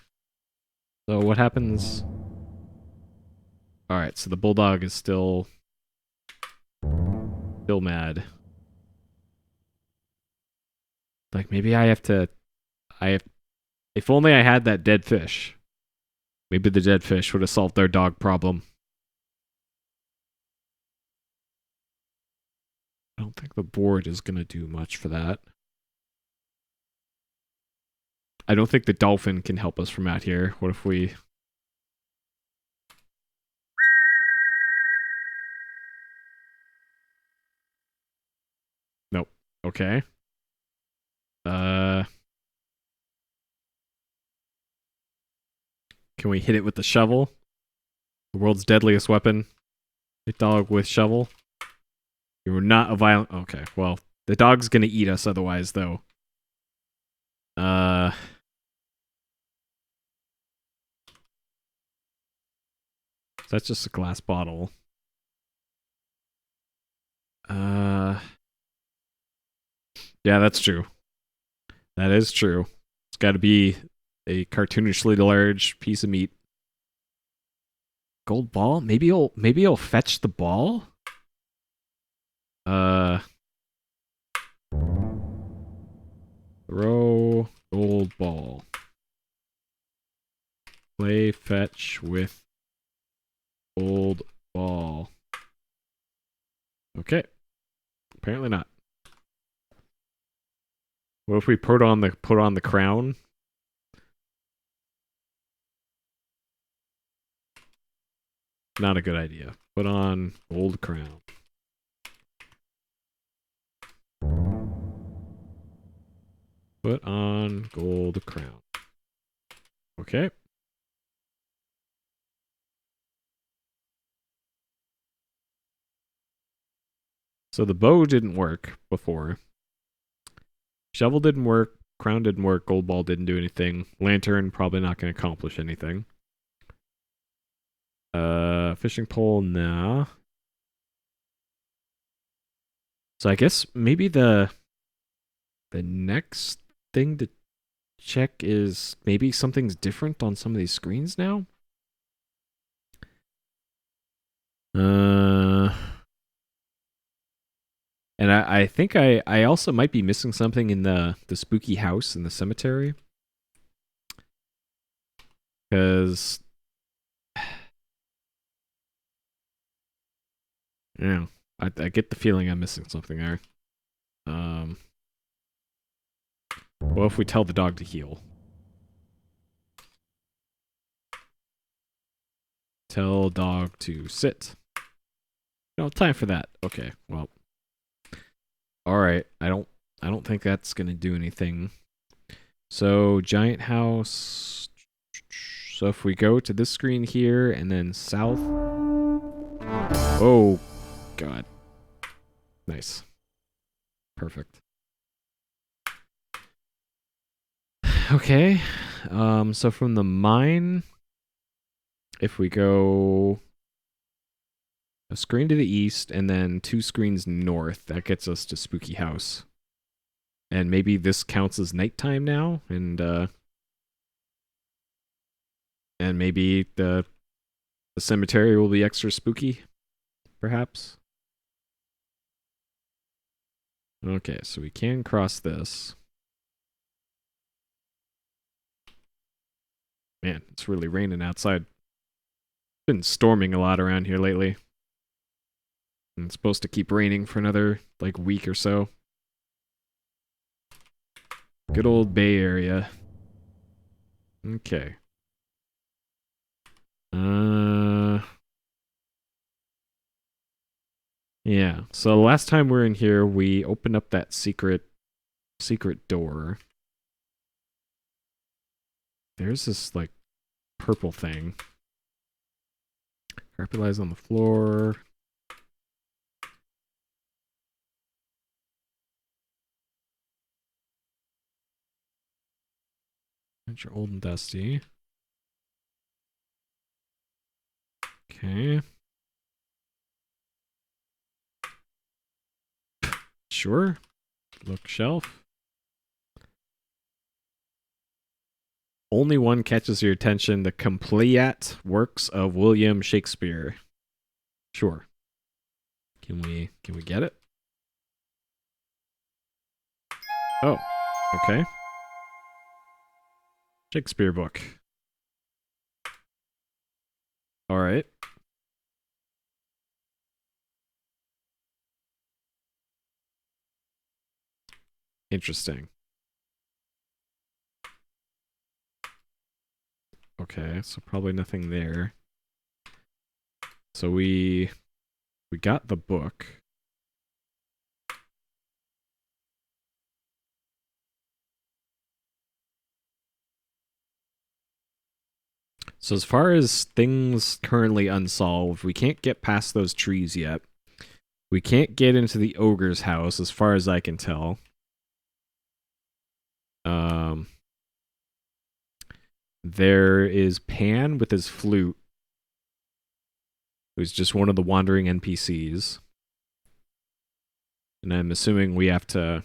So what happens? All right, so the bulldog is still mad. Like maybe if only I had that dead fish. Maybe the dead fish would have solved their dog problem. I don't think the board is going to do much for that. I don't think the dolphin can help us from out here. What if we... Nope. Okay. Can we hit it with the shovel? The world's deadliest weapon. Hit dog with shovel. You were not a violent... Okay, well, the dog's gonna eat us otherwise, though. That's just a glass bottle. Yeah, that's true. That is true. It's gotta be a cartoonishly large piece of meat. Gold ball? Maybe he'll fetch the ball? Throw gold ball. Play fetch with gold ball. Okay. Apparently not. What if we put on the crown? Not a good idea. Put on gold crown. Put on gold crown. Okay. So the bow didn't work before. Shovel didn't work. Crown didn't work. Gold ball didn't do anything. Lantern probably not going to accomplish anything. Fishing pole, nah. So I guess maybe the next thing to check is maybe something's different on some of these screens now. And I think I also might be missing something in the spooky house in the cemetery. Because... yeah, I get the feeling I'm missing something there. What if we tell the dog to heal? Tell dog to sit. No time for that. Okay, well. Alright, I don't think that's gonna do anything. So giant house. So if we go to this screen here and then south. Oh God. Nice. Perfect. Okay. So from the mine, if we go a screen to the east and then 2 screens north, that gets us to Spooky House. And maybe this counts as nighttime now, and maybe the cemetery will be extra spooky, perhaps. Okay, so we can cross this. Man, it's really raining outside. It's been storming a lot around here lately. And it's supposed to keep raining for another, like, week or so. Good old Bay Area. Okay. Yeah, so last time we were in here, we opened up that secret door. There's this, like, purple thing. Carpet lies on the floor. That's your old and dusty. Okay. Sure. Bookshelf. Only one catches your attention: the complete works of William Shakespeare. Sure. Can we get it? Oh, okay. Shakespeare book. All right. Interesting. Okay, so probably nothing there. So we got the book. So as far as things currently unsolved, we can't get past those trees yet. We can't get into the ogre's house, as far as I can tell. There is Pan with his flute, who's just one of the wandering NPCs. And I'm assuming we have to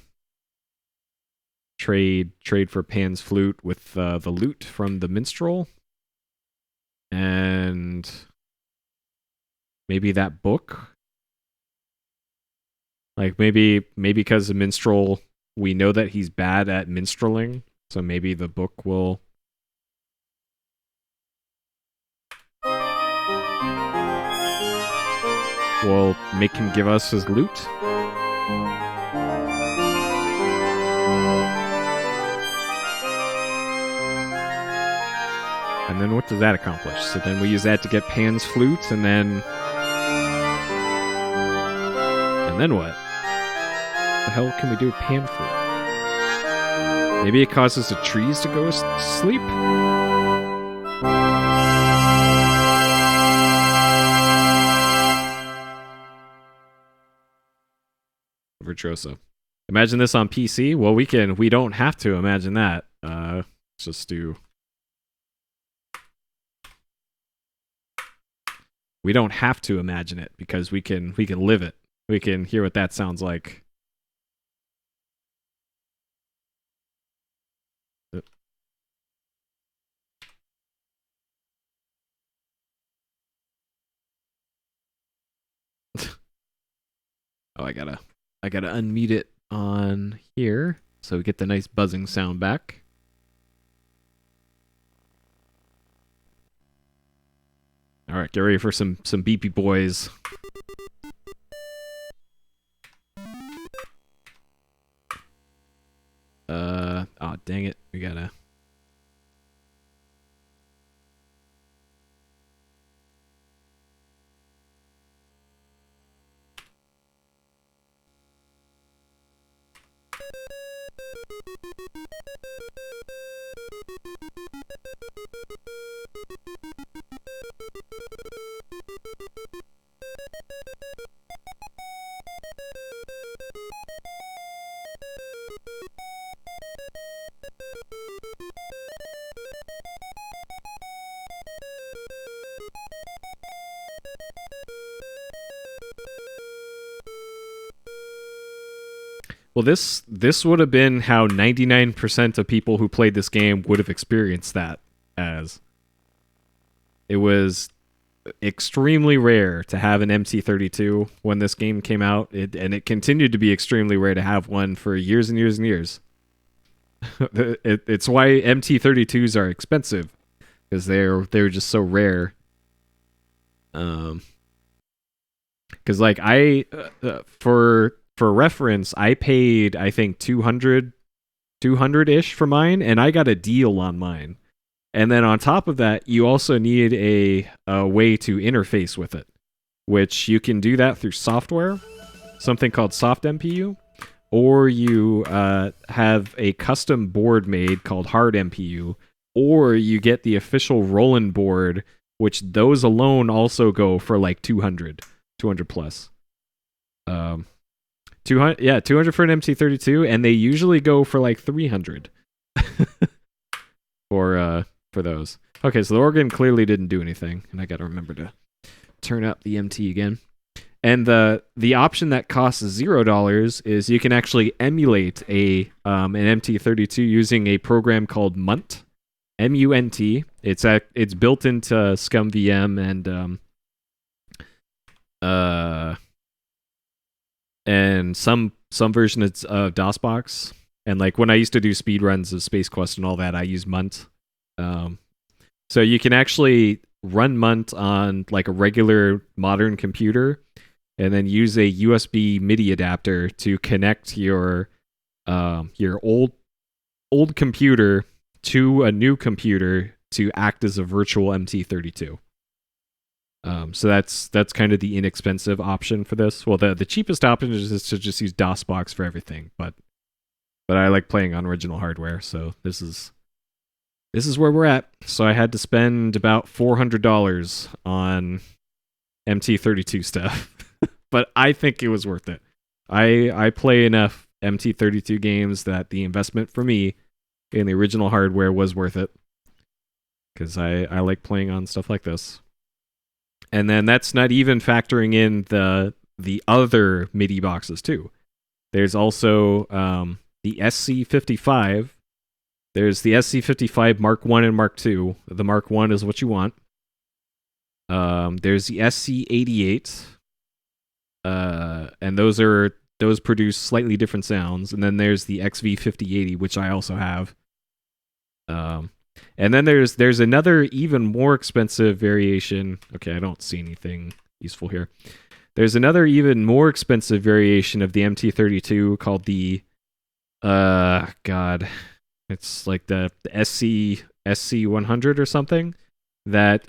trade for Pan's flute with the loot from the minstrel. And maybe that book. Like maybe because the minstrel, we know that he's bad at minstreling, so maybe the book will make him give us his loot. And then what does that accomplish? So then we use that to get Pan's flute, and then what? The hell can we do with Pan flute? Maybe it causes the trees to go to sleep? Virtuoso. Imagine this on PC? Well, we don't have to imagine that. Let's just do... We don't have to imagine it, because we can live it. We can hear what that sounds like. Oh, I gotta unmute it on here so we get the nice buzzing sound back. All right, get ready for some beepy boys. Oh, dang it. We gotta... Well, this would have been how 99% of people who played this game would have experienced that as. It was extremely rare to have an MT32 when this game came out, and it continued to be extremely rare to have one for years and years and years. It's why MT32s are expensive, because they're just so rare. Because like for reference, I paid I think 200-ish for mine, and I got a deal on mine. And then on top of that, you also need a way to interface with it, which you can do that through software, something called SoftMPU, or you have a custom board made called HardMPU, or you get the official Roland board, which those alone also go for like 200 plus. 200 for an MT32, and they usually go for like 300 for those. Okay, so the organ clearly didn't do anything, and I got to remember to turn up the MT again. And the option that costs $0 is you can actually emulate an MT32 using a program called MUNT, MUNT. It's built into ScumVM and some version of DOSBox. And like when I used to do speedruns of Space Quest and all that, I use MUNT. So you can actually run MUNT on like a regular modern computer, and then use a USB MIDI adapter to connect your old computer to a new computer to act as a virtual MT32. So that's kind of the inexpensive option for this. Well, the cheapest option is to just use DOSBox for everything, but I like playing on original hardware, so this is where we're at. So I had to spend about $400 on MT32 stuff. But I think it was worth it. I play enough MT32 games that the investment for me in the original hardware was worth it. Because I like playing on stuff like this. And then that's not even factoring in the other MIDI boxes too. There's also the SC55. There's the SC55 Mark 1 and Mark 2. The Mark 1 is what you want. There's the SC88. And those produce slightly different sounds. And then there's the XV5080, which I also have. And then there's another even more expensive variation. Okay, I don't see anything useful here. There's another even more expensive variation of the MT32 called the it's like the SC100 or something, that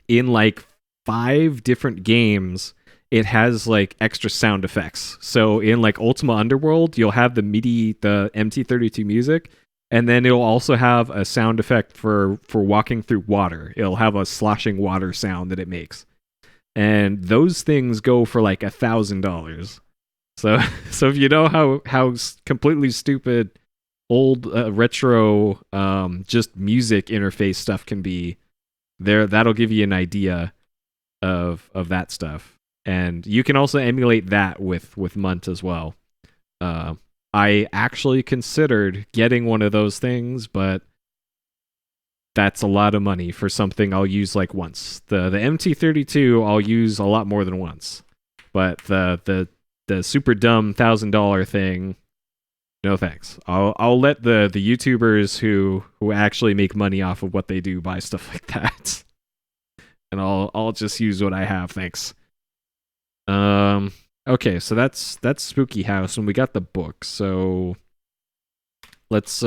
in like 5 different games it has like extra sound effects. So in like Ultima Underworld, you'll have the MIDI, the MT32 music, and then it'll also have a sound effect for walking through water. It'll have a sloshing water sound that it makes. And those things go for like $1,000. So if you know how completely stupid old retro just music interface stuff can be, that'll give you an idea of that stuff. And you can also emulate that with MUNT as well. I actually considered getting one of those things, but that's a lot of money for something I'll use like once. The MT32 I'll use a lot more than once. But the super dumb $1,000 thing, no thanks. I'll let the YouTubers who actually make money off of what they do buy stuff like that. And I'll just use what I have, thanks. Okay, so that's Spooky House, and we got the book. So let's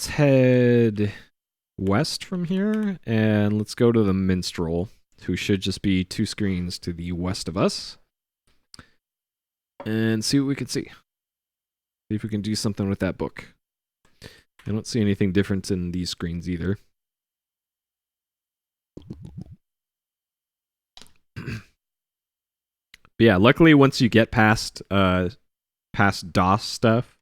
head west from here, and let's go to the Minstrel, who should just be 2 screens to the west of us, and see what we can see. See if we can do something with that book. I don't see anything different in these screens either. But yeah, luckily once you get past DOS stuff,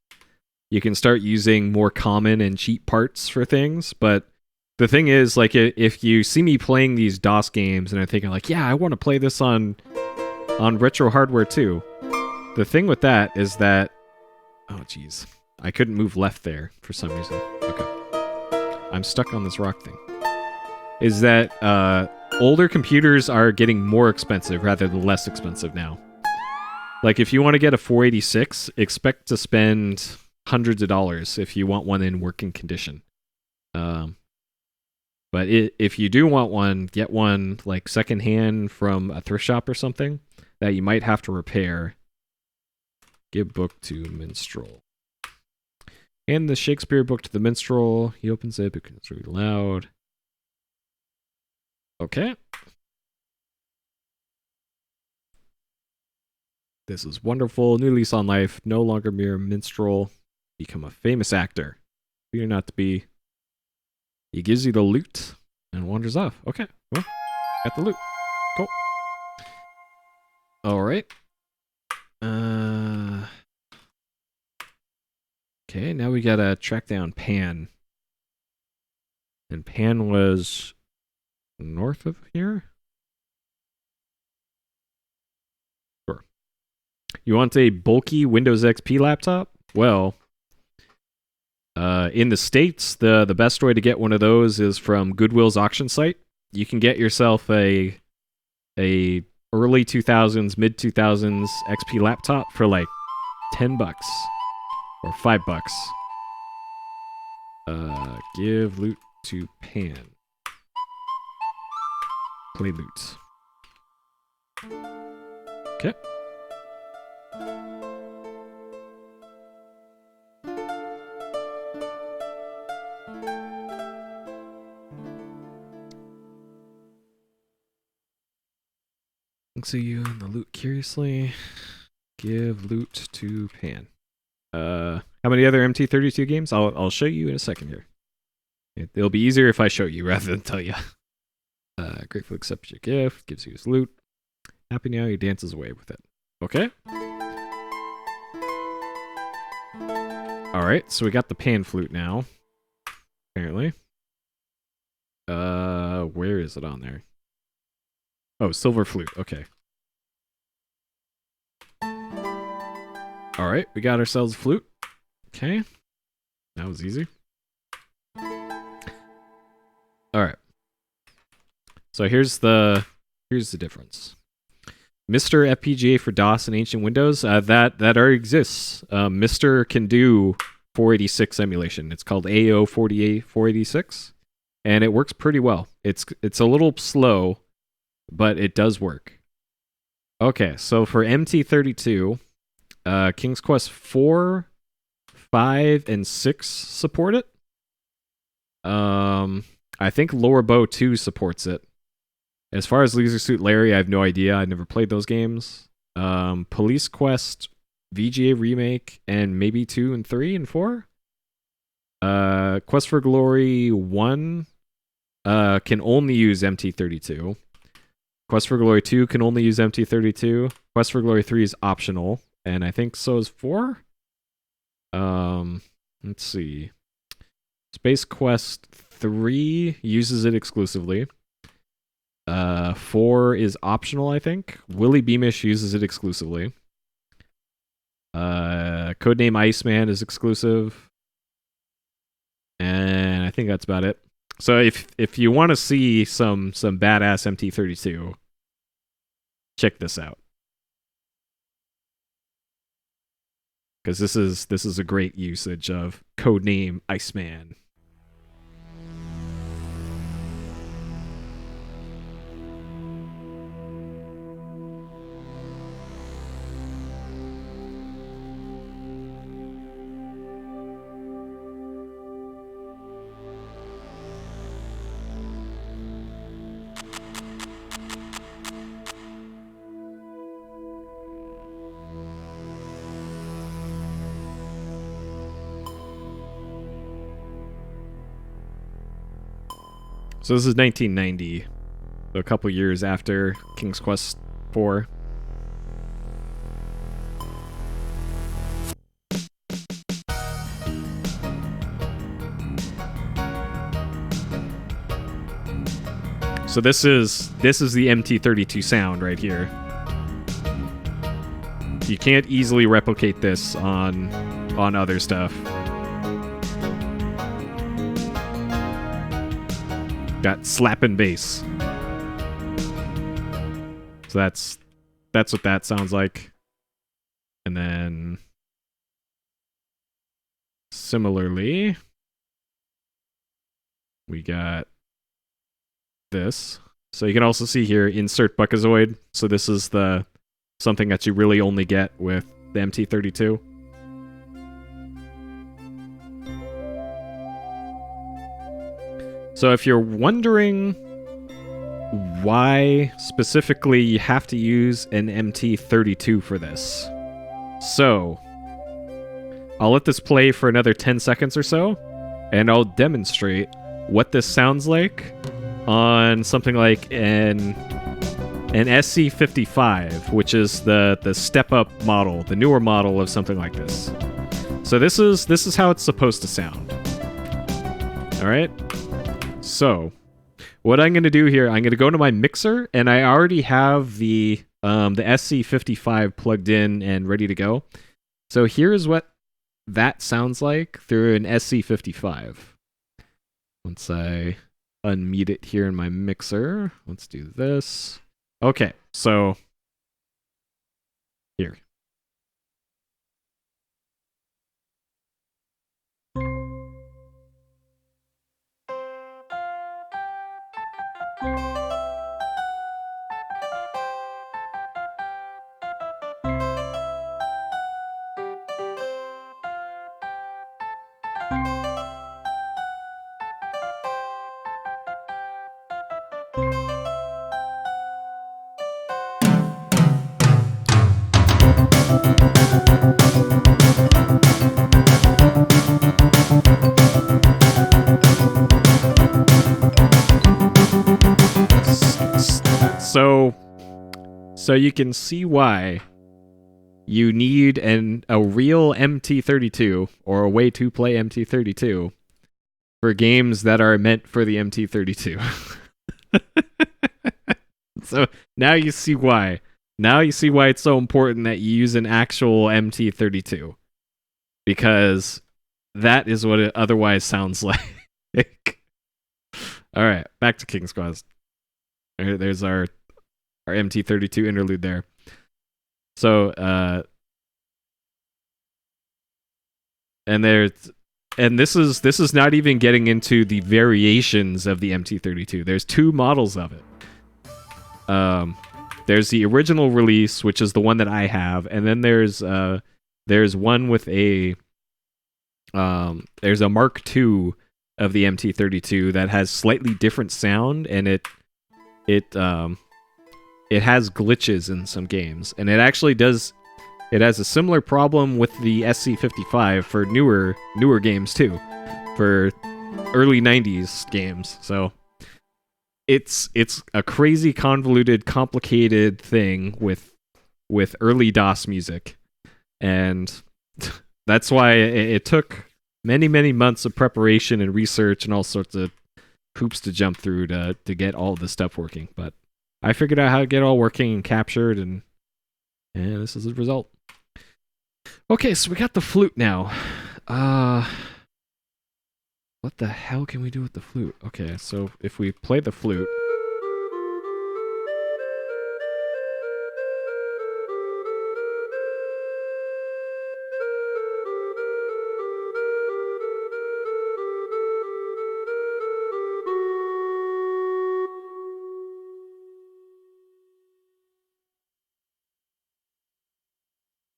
you can start using more common and cheap parts for things. But the thing is, like, if you see me playing these DOS games and I'm thinking like, yeah, I want to play this on retro hardware too, the thing with that is that... Oh, jeez. I couldn't move left there for some reason. Okay. I'm stuck on this rock thing. Is that older computers are getting more expensive rather than less expensive now. Like, if you want to get a 486, expect to spend hundreds of dollars if you want one in working condition. But if you do want one, get one like secondhand from a thrift shop or something that you might have to repair. Give book to minstrel. Hand the Shakespeare book to the minstrel. He opens it because it's really loud. Okay. This is wonderful. New lease on life. No longer mere minstrel. Become a famous actor. Fear not to be. He gives you the loot and wanders off. Okay. Well, got the loot. Cool. Alright. Okay, now we gotta track down Pan. And Pan was north of here? Sure. You want a bulky Windows XP laptop? Well, in the States, the best way to get one of those is from Goodwill's auction site. You can get yourself a early 2000s, mid 2000s XP laptop for like $10 or $5. Give loot to Pan. Play loot. Okay. See you in the loot curiously. Give loot to Pan. How many other MT32 games? I'll show you in a second here. It'll be easier if I show you rather than tell you. Grateful accepts your gift. Gives you his loot. Happy now, he dances away with it. Okay. Alright, so we got the Pan flute now. Apparently. Where is it on there? Oh, silver flute. Okay. Alright, we got ourselves a flute. Okay. That was easy. Alright. So here's the difference. Mr. FPGA for DOS and ancient Windows, that already exists. Mr. can do 486 emulation. It's called AO48 486, and it works pretty well. It's a little slow, but it does work. Okay, so for MT32, King's Quest 4, 5, and 6 support it. I think Lower Bow 2 supports it. As far as Leisure Suit Larry, I have no idea. I never played those games. Police Quest, VGA Remake, and maybe 2 and 3 and 4. Quest for Glory 1 can only use MT32. Quest for Glory 2 can only use MT32. Quest for Glory 3 is optional, and I think so is 4. Let's see. Space Quest 3 uses it exclusively. 4 is optional, I think. Willie Beamish uses it exclusively. Codename Iceman is exclusive. And I think that's about it. So if you want to see some badass MT32, check this out. Because this is a great usage of Codename Iceman. So this is 1990, so a couple years after King's Quest 4. So this is the MT32 sound right here. You can't easily replicate this on other stuff. Got slapping bass. So that's what that sounds like. And then similarly, we got this. So you can also see here, insert Buckazoid. So this is the something that you really only get with the MT32. So if you're wondering why specifically you have to use an MT32 for this, so I'll let this play for another 10 seconds or so, and I'll demonstrate what this sounds like on something like an SC55, which is the step-up model, the newer model of something like this. So this is how it's supposed to sound. All right. So what I'm going to do here, I'm going to go to my mixer, and I already have the SC55 plugged in and ready to go. So here's what that sounds like through an SC55. Once I unmute it here in my mixer, let's do this. Okay, so here. So you can see why you need a real MT32 or a way to play MT32 for games that are meant for the MT32. So now you see why. Now you see why it's so important that you use an actual MT32. Because that is what it otherwise sounds like. Alright, back to King's Quest. There's our MT32 interlude there. So, and this is not even getting into the variations of the MT32. There's two models of it. There's the original release, which is the one that I have, and then there's one with there's a Mark II of the MT32 that has slightly different sound, and it has glitches in some games, and it actually does. It has a similar problem with the SC55 for newer games too, for early 90s games. So it's a crazy, convoluted, complicated thing with early DOS music, and that's why it took many months of preparation and research and all sorts of hoops to jump through to get all this stuff working. But I figured out how to get it all working and captured, and this is the result. Okay, so we got the flute now. What the hell can we do with the flute? Okay, so if we play the flute...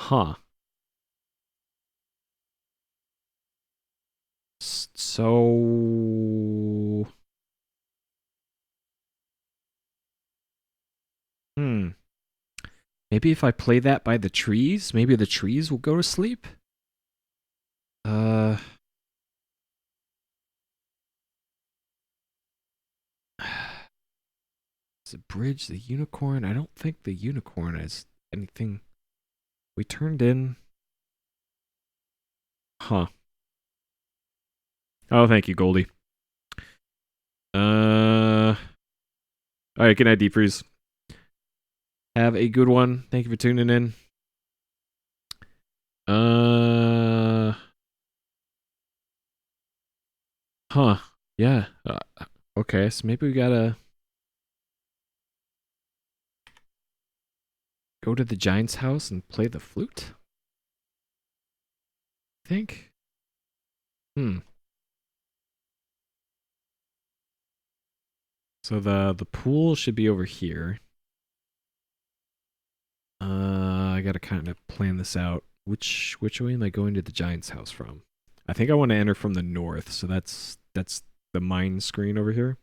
Huh. So... Maybe if I play that by the trees, maybe the trees will go to sleep? Is it Bridge the Unicorn? I don't think the Unicorn has anything we turned in. Huh. Oh, thank you, Goldie. Alright, good night, Deep Freeze. Have a good one. Thank you for tuning in. Uh. Huh. Yeah. Okay, so maybe we gotta go to the giant's house and play the flute? I think. Hmm. So the pool should be over here. I gotta kind of plan this out. Which way am I going to the giant's house from? I think I want to enter from the north, so that's the mine screen over here.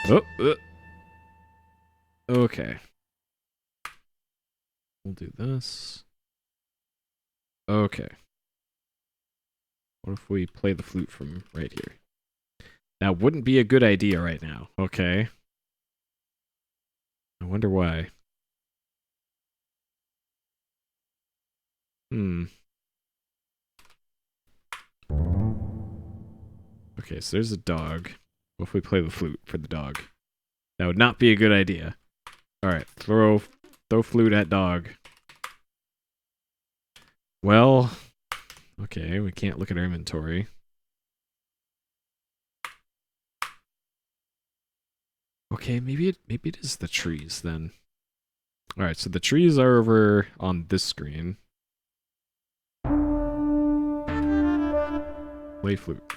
Oh, okay. We'll do this. Okay. What if we play the flute from right here? That wouldn't be a good idea right now. Okay. I wonder why. Okay, so there's a dog. What if we play the flute for the dog? That would not be a good idea. Alright, throw flute at dog. Well, okay, we can't look at our inventory. Okay, maybe it is the trees then. Alright, so the trees are over on this screen. Play flute.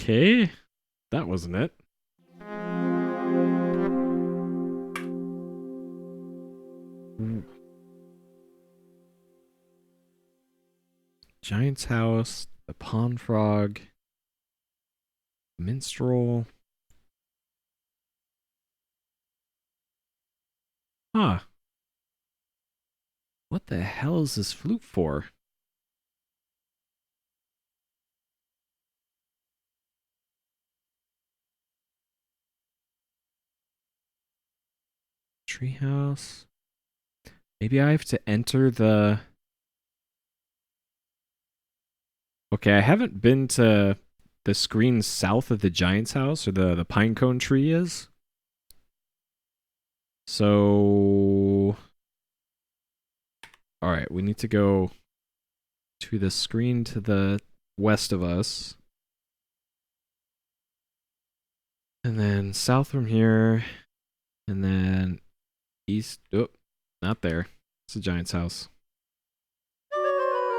Okay, that wasn't it. Giant's house, the pond frog, minstrel. Huh. What the hell is this flute for? Treehouse. Maybe I have to enter the... Okay, I haven't been to the screen south of the giant's house, or the pinecone tree is. So... Alright, we need to go to the screen to the west of us. And then south from here. And then east. Oh, not there. It's the giant's house.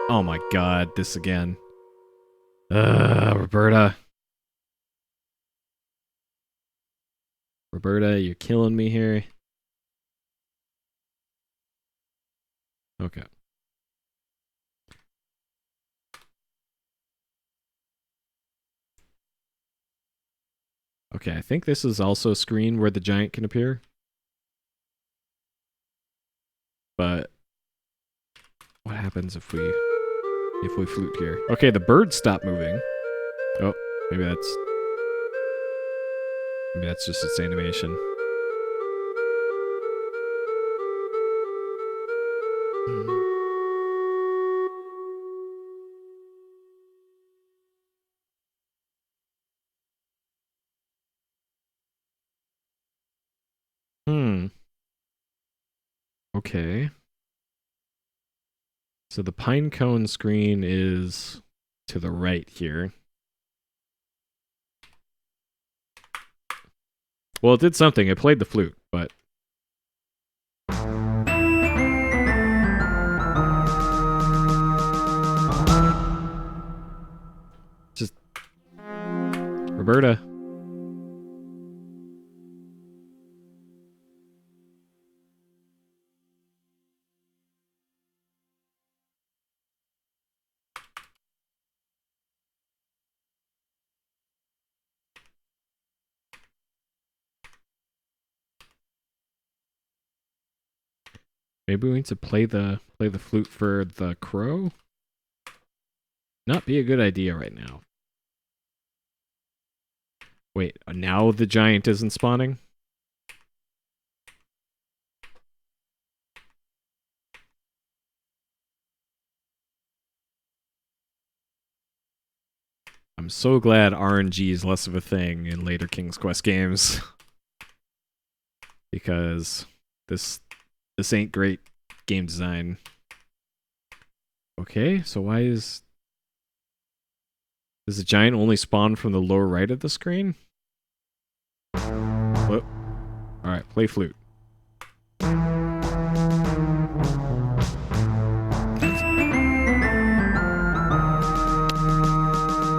Oh my god, this again. Roberta. Roberta, you're killing me here. Okay. Okay, I think this is also a screen where the giant can appear. But what happens if we flute here? Okay, the birds stop moving. Oh, maybe that's just its animation. Okay. So the pinecone screen is to the right here. Well, it did something. It played the flute, but... Just... Roberta. Maybe we need to play the flute for the crow? Not be a good idea right now. Wait, now the giant isn't spawning? I'm so glad RNG is less of a thing in later King's Quest games. Because this ain't great game design. Okay, so why is does the giant only spawn from the lower right of the screen? Whoop. Alright, play flute.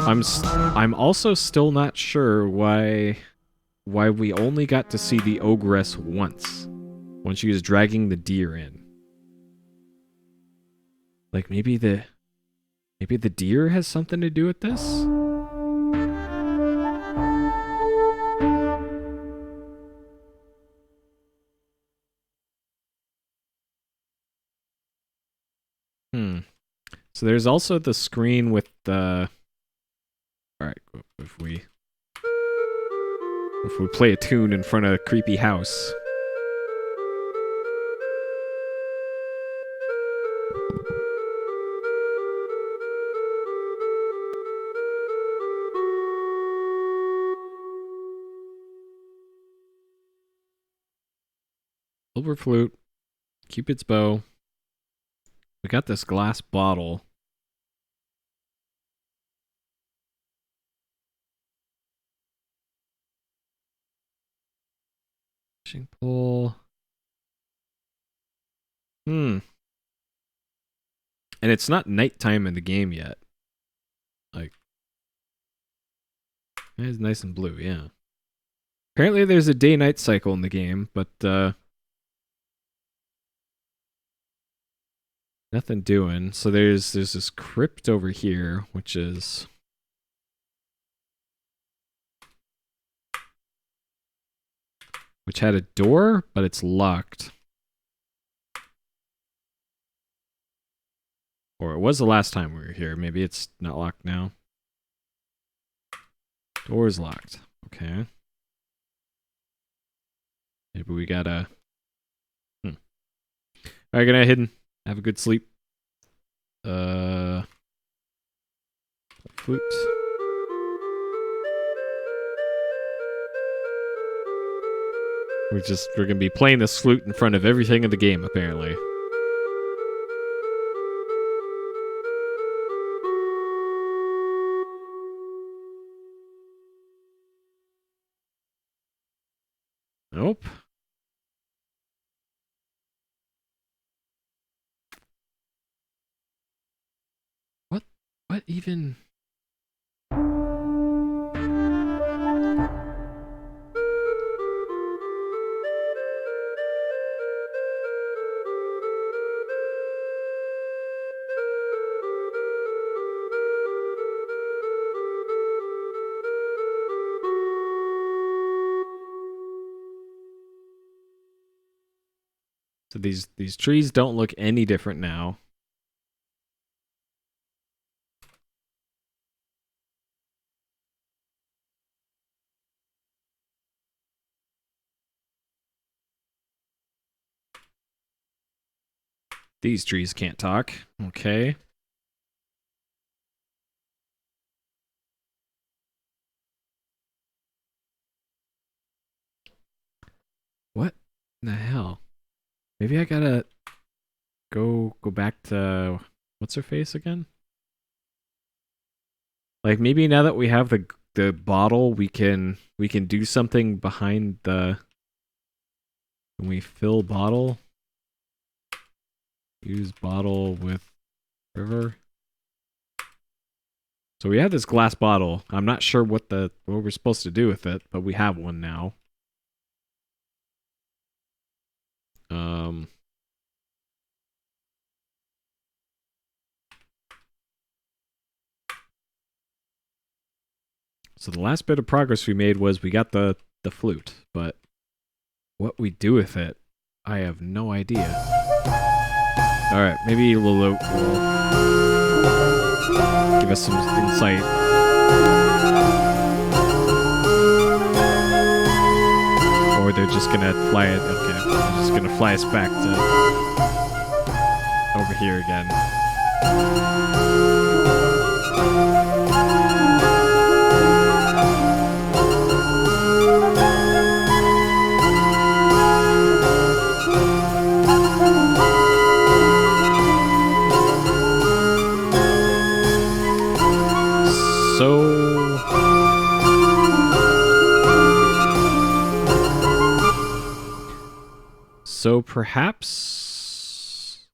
I'm also still not sure why we only got to see the ogress once when she was dragging the deer in. Like maybe the deer has something to do with this? So there's also the screen with the... Alright, if we play a tune in front of a creepy house. Silver flute, Cupid's bow. We got this glass bottle. Fishing pole. And it's not nighttime in the game yet. Like, it's nice and blue, yeah. Apparently there's a day-night cycle in the game, but nothing doing. So there's this crypt over here, which is which had a door, but it's locked. Or it was the last time we were here. Maybe it's not locked now. Door's locked. Okay. Maybe we gotta... Alright, good night, Hidden. Have a good sleep. Flute. We're gonna be playing this flute in front of everything in the game, apparently. Nope. What even? So these trees don't look any different now. These trees can't talk. Okay. What in the hell? Maybe I gotta go back to what's her face again? Like maybe now that we have the bottle, we can do something behind the. Can we fill bottle? Use bottle with river. So we have this glass bottle. I'm not sure what we're supposed to do with it, but we have one now. So the last bit of progress we made was we got the flute, but what we do with it, I have no idea. Alright, maybe Lulu will give us some insight. Or they're just gonna fly it. Okay, they're just gonna fly us back to over here again. So perhaps...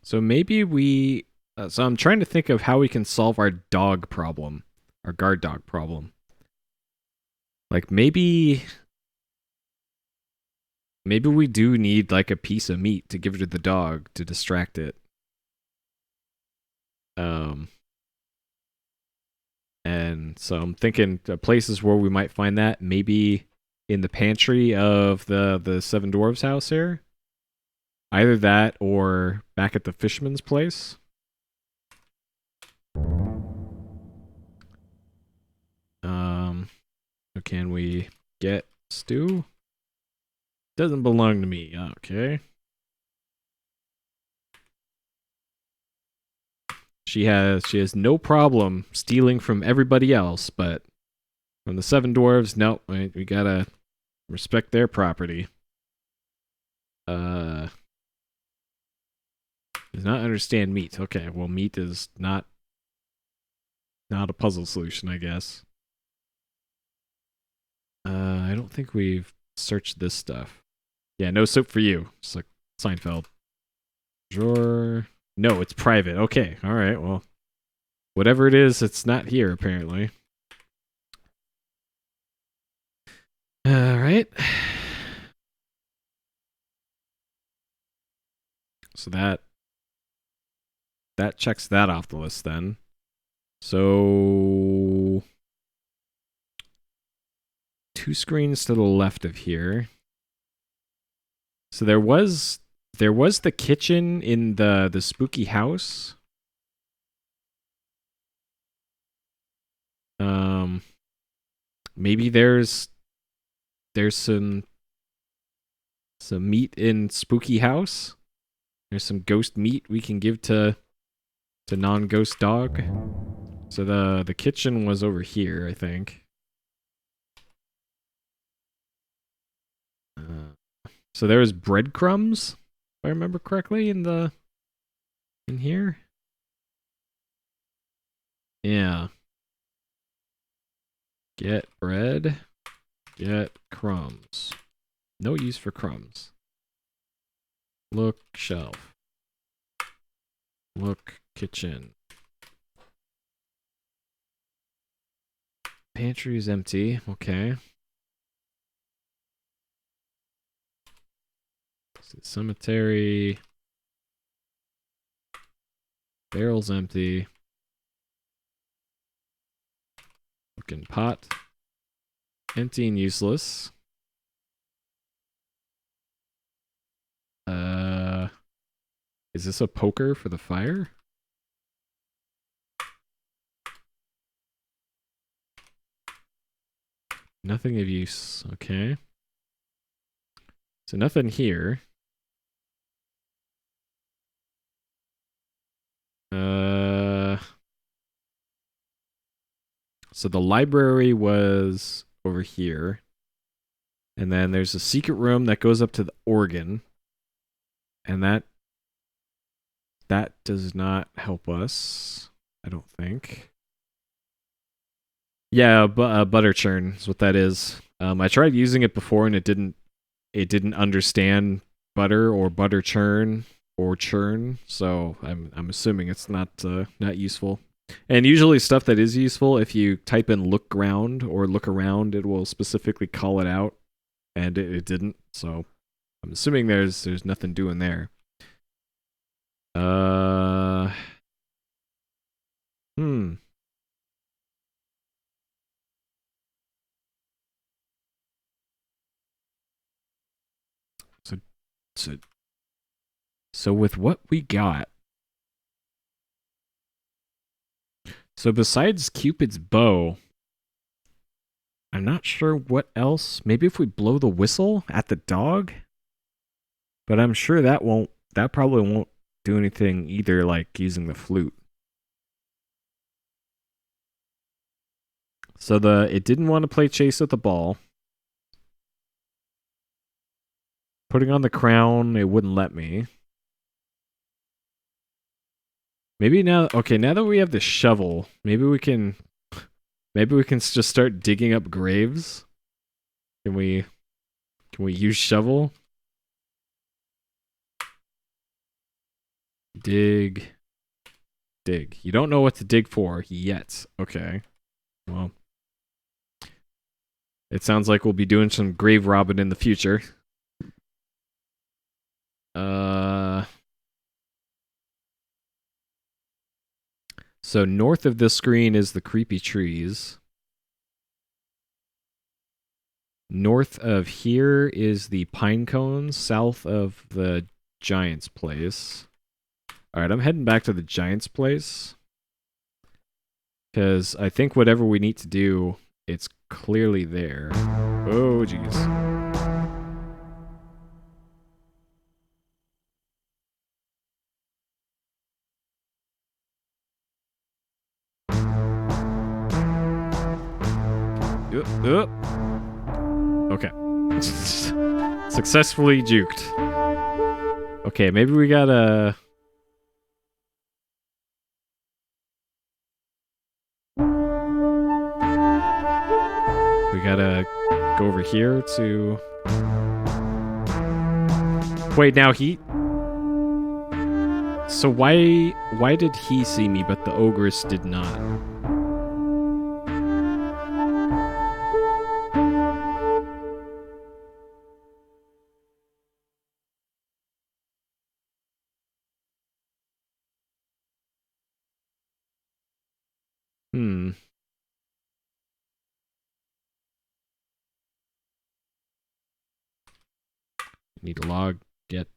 So maybe we... so I'm trying to think of how we can solve our dog problem. Our guard dog problem. Like maybe... Maybe we do need like a piece of meat to give to the dog to distract it. And so I'm thinking places where we might find that, maybe in the pantry of the Seven Dwarves house here. Either that or back at the fisherman's place. So can we get stew? Doesn't belong to me. Okay. She has no problem stealing from everybody else, but from the Seven Dwarves, no, we gotta respect their property. Does not understand meat. Okay, well, meat is not a puzzle solution, I guess. I don't think we've searched this stuff. Yeah, no soap for you. It's like Seinfeld. Drawer. No, it's private. Okay, alright, well. Whatever it is, it's not here, apparently. Alright. So that checks that off the list then. So 2 screens to the left of here. So there was the kitchen in the spooky house. Maybe there's some meat in spooky house. There's some ghost meat we can give to non-ghost dog. So the kitchen was over here, I think. So there was breadcrumbs, if I remember correctly, in here. Yeah. Get bread. Get crumbs. No use for crumbs. Look shelf. Look kitchen. Pantry is empty. Okay. Cemetery. Barrel's empty. Looking pot. Empty and useless. Is this a poker for the fire? Nothing of use. Okay. So nothing here. So the library was over here. And then there's a secret room that goes up to the organ. And that does not help us, I don't think. Yeah, butter churn is what that is. I tried using it before and it didn't understand butter or butter churn or churn, so I'm assuming it's not useful. And usually stuff that is useful, if you type in look ground or look around, it will specifically call it out, and it didn't. So I'm assuming there's nothing doing there. So So with what we got, so besides Cupid's bow, I'm not sure what else. Maybe if we blow the whistle at the dog, but I'm sure that probably won't do anything either, like using the flute. So it didn't want to play chase with the ball. Putting on the crown, it wouldn't let me. Maybe now, okay, now that we have the shovel, maybe we can just start digging up graves. Can we use shovel? Dig. You don't know what to dig for yet. Okay. Well, it sounds like we'll be doing some grave robbing in the future. So north of this screen is the creepy trees. North of here is the pine cones, south of the giant's place. Alright, I'm heading back to the giant's place. Because I think whatever we need to do, it's clearly there. Oh, jeez. Okay. Successfully juked. Okay, maybe we gotta... We gotta go over here to... Wait, now he... So why did he see me, but the ogress did not? Need to log, get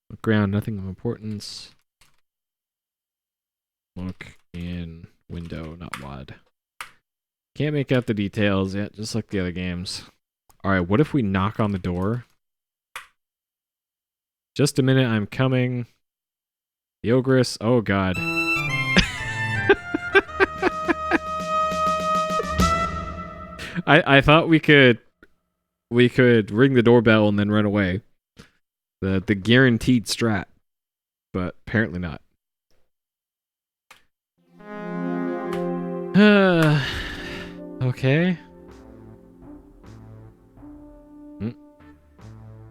look around, nothing of importance. Look in window, not WAD. Can't make out the details yet, just like the other games. Alright, what if we knock on the door? Just a minute, I'm coming. The ogress, oh god. I thought we could ring the doorbell and then run away. The guaranteed strat. But apparently not. Okay.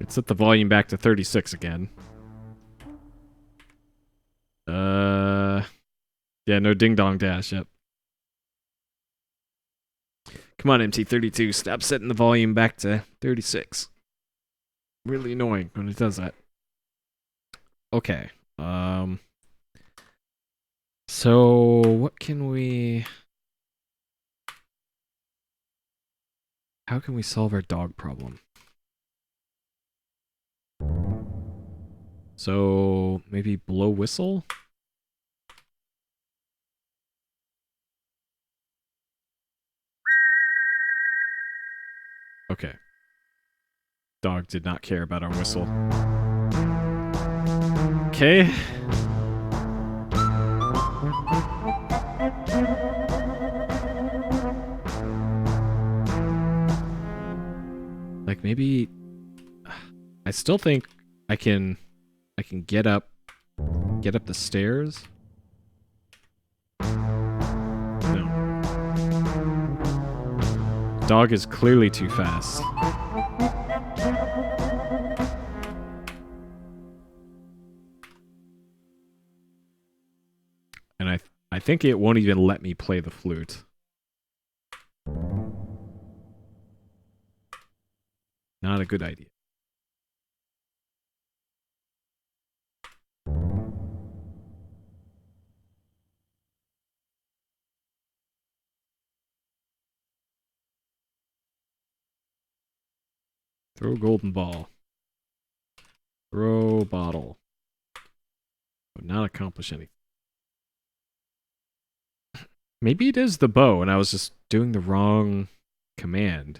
Let's set the volume back to 36 again. Yeah, no ding dong dash, yep. Come on, MT32, stop setting the volume back to 36. Really annoying when it does that. Okay. So what can we... How can we solve our dog problem? So maybe blow whistle? Okay. Dog did not care about our whistle. Okay. Like maybe I still think I can get up the stairs. No. Dog is clearly too fast. And I think it won't even let me play the flute. Not a good idea. Throw a golden ball. Throw bottle. Would not accomplish anything. Maybe it is the bow, and I was just doing the wrong command.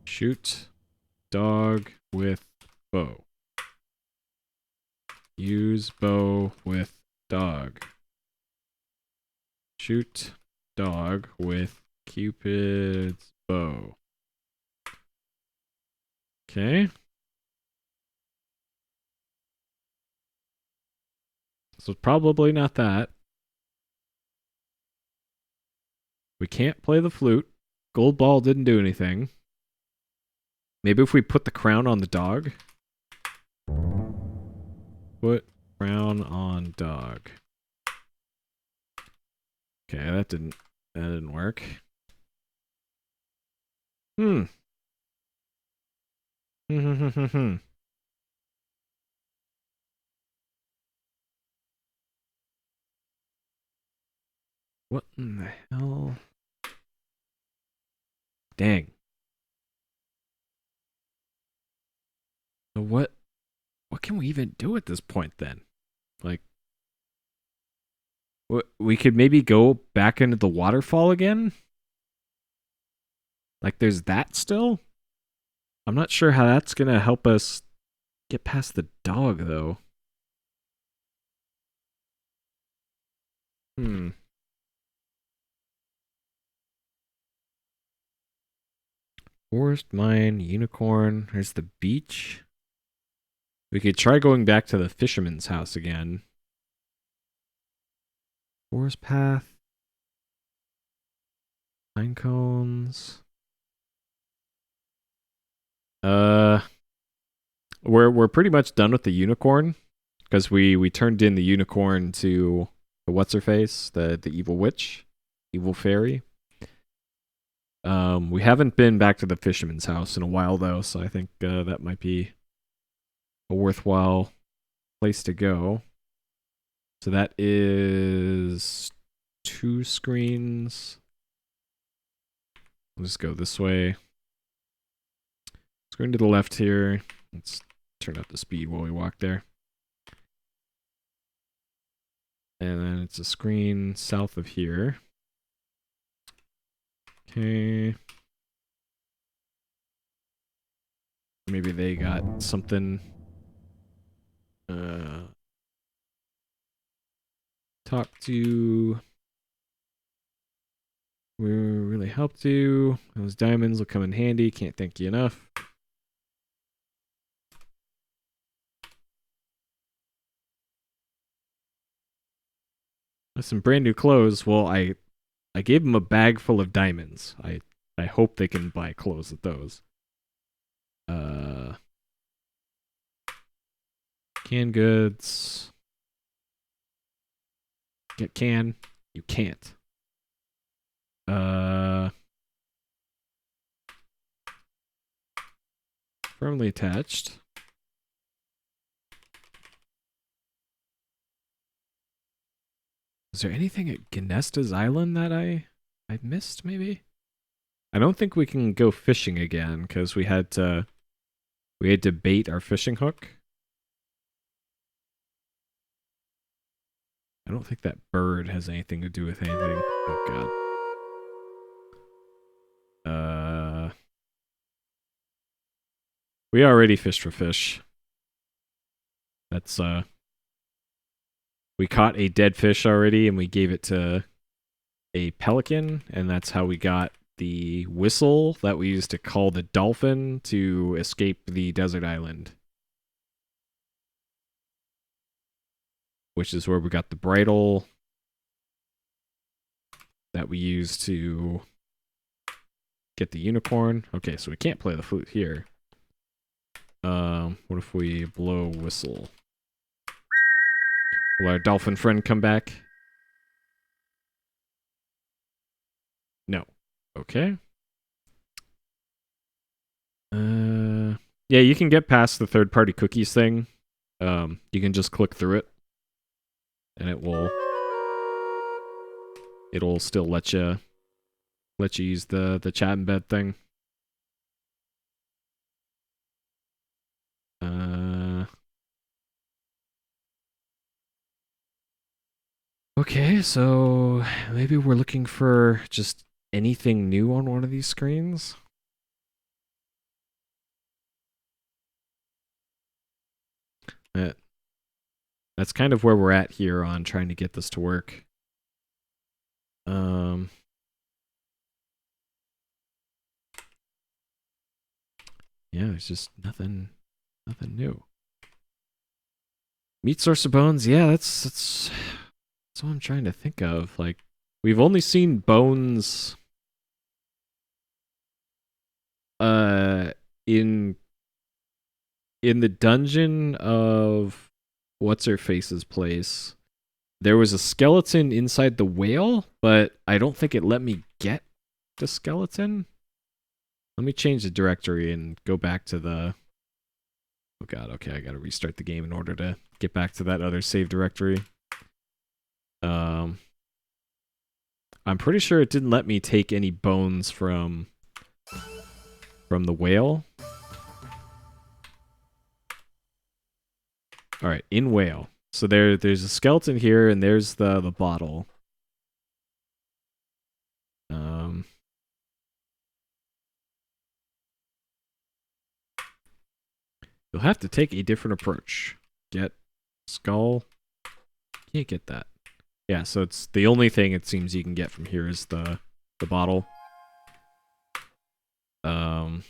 Shoot dog with bow. Use bow with dog. Shoot dog with Cupid's bow. Okay. So probably not that. We can't play the flute. Gold ball didn't do anything. Maybe if we put the crown on the dog. Put crown on dog. Okay, that didn't work. What in the hell? Dang. So what can we even do at this point then? Like, we could maybe go back into the waterfall again? Like, there's that still? I'm not sure how that's gonna help us get past the dog, though. Forest mine, unicorn. There's the beach. We could try going back to the fisherman's house again. Forest path. Pine cones. We're pretty much done with the unicorn because we turned in the unicorn to the what's her face, the evil witch, evil fairy. We haven't been back to the fisherman's house in a while though, so I think that might be a worthwhile place to go. So that is 2 screens. I'll just go this way. Screen to the left here. Let's turn up the speed while we walk there. And then it's a screen south of here. Okay. Maybe they got something. Talk to. We really helped you. Those diamonds will come in handy. Can't thank you enough. With some brand new clothes. Well, I gave them a bag full of diamonds. I hope they can buy clothes with those. Canned goods. Get can. You can't. Firmly attached. Is there anything at Gnesta's Island that I missed, maybe? I don't think we can go fishing again, because we had to bait our fishing hook. I don't think that bird has anything to do with anything. Oh god. We already fished for fish. That's we caught a dead fish already and we gave it to a pelican, and that's how we got the whistle that we used to call the dolphin to escape the desert island. Which is where we got the bridle that we used to get the unicorn. Okay, so we can't play the flute here. What if we blow whistle? Will our dolphin friend come back? No. Okay. Yeah, you can get past the third-party cookies thing. You can just click through it. And it'll still let you use the chat embed thing. Okay, so maybe we're looking for just anything new on one of these screens. That's kind of where we're at here on trying to get this to work. Yeah, it's just nothing new. Meat source of bones, yeah, that's what I'm trying to think of. Like, we've only seen bones in the dungeon of what's her face's place. There was a skeleton inside the whale, but I don't think it let me get the skeleton. Let me change the directory and go back to the... Oh god, okay, I gotta restart the game in order to get back to that other save directory. I'm pretty sure it didn't let me take any bones from the whale. Alright, in whale. So there's a skeleton here, and there's the bottle. You'll have to take a different approach. Get skull. Can't get that. Yeah, so it's the only thing it seems you can get from here is the bottle. And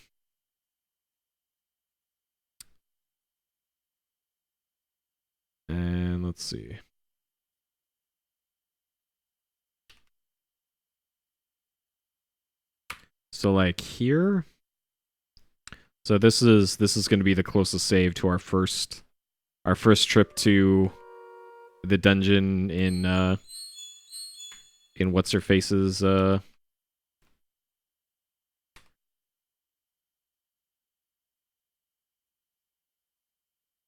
let's see. So like here. So this is going to be the closest save to our first trip to the dungeon in what's her face's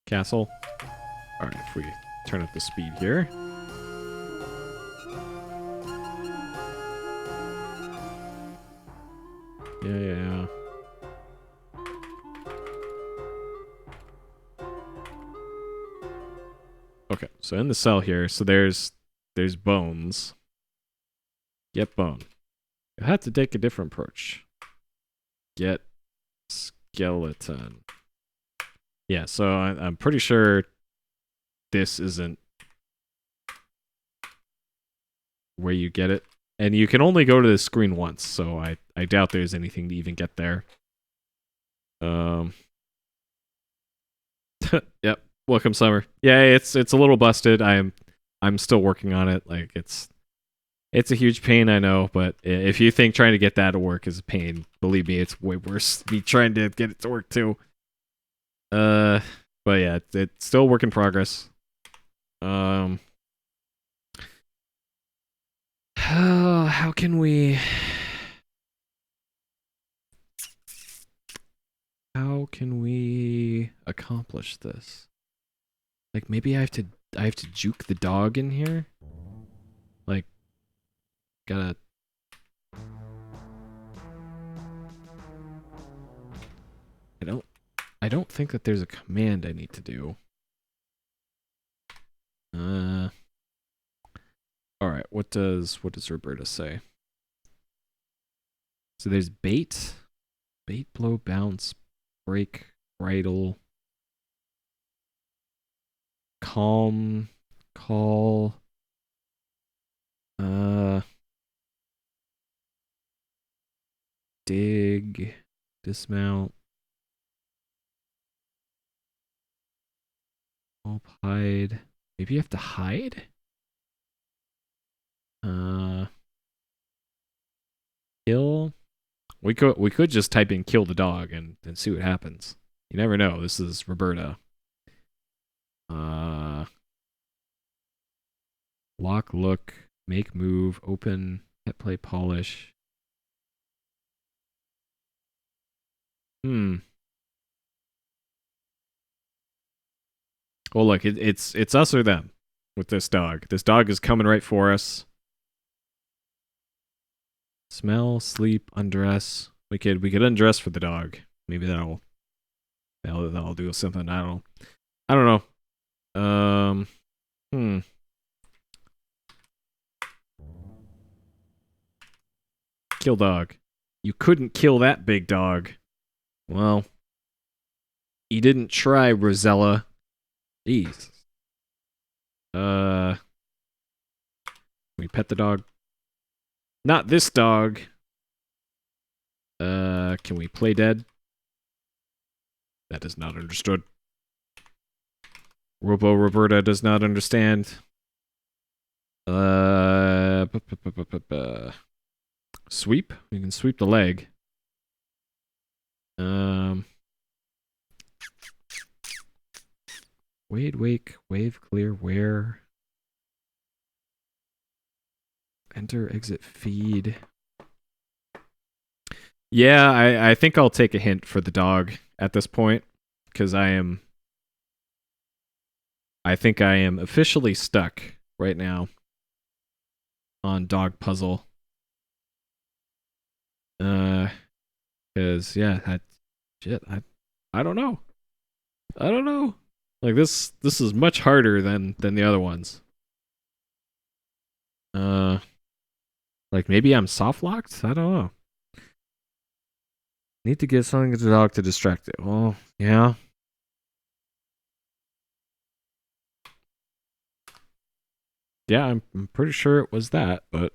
castle. All right, if we turn up the speed here. Yeah. Okay, so in the cell here, so there's bones. Get bone. You have to take a different approach. Get skeleton. Yeah, so I'm pretty sure this isn't where you get it. And you can only go to the screen once, so I doubt there's anything to even get there. Yep. Welcome, Summer. Yeah, it's a little busted. I'm still working on it. Like it's a huge pain, I know, but if you think trying to get that to work is a pain, believe me, it's way worse me trying to get it to work too. But yeah, it's still a work in progress. How can we accomplish this? Like maybe I have to juke the dog in here? Like gotta I don't think that there's a command I need to do. Alright, what does Roberta say? So there's bait, blow, bounce, break, bridle, calm, call, dig, dismount, hide. Maybe you have to hide? Kill. We could just type in kill the dog and see what happens. You never know. This is Roberta. Lock, look, make move, open, pet play, polish. Well, look, it's us or them with this dog. This dog is coming right for us. Smell, sleep, undress. We could undress for the dog. Maybe that'll do something. I don't know. Kill dog. You couldn't kill that big dog. Well, you didn't try, Rosella. Jeez. Can we pet the dog? Not this dog. Can we play dead? That is not understood. Robo Roberta does not understand. Sweep? We can sweep the leg. Wade, wake, wave, clear, where? Enter, exit, feed. Yeah, I think I'll take a hint for the dog at this point, because I think I am officially stuck right now on dog puzzle. Because yeah, I don't know. I don't know. Like this is much harder than the other ones. Like maybe I'm soft locked? I don't know. Need to get something to the dog to distract it. Well, yeah. Yeah, I'm pretty sure it was that, but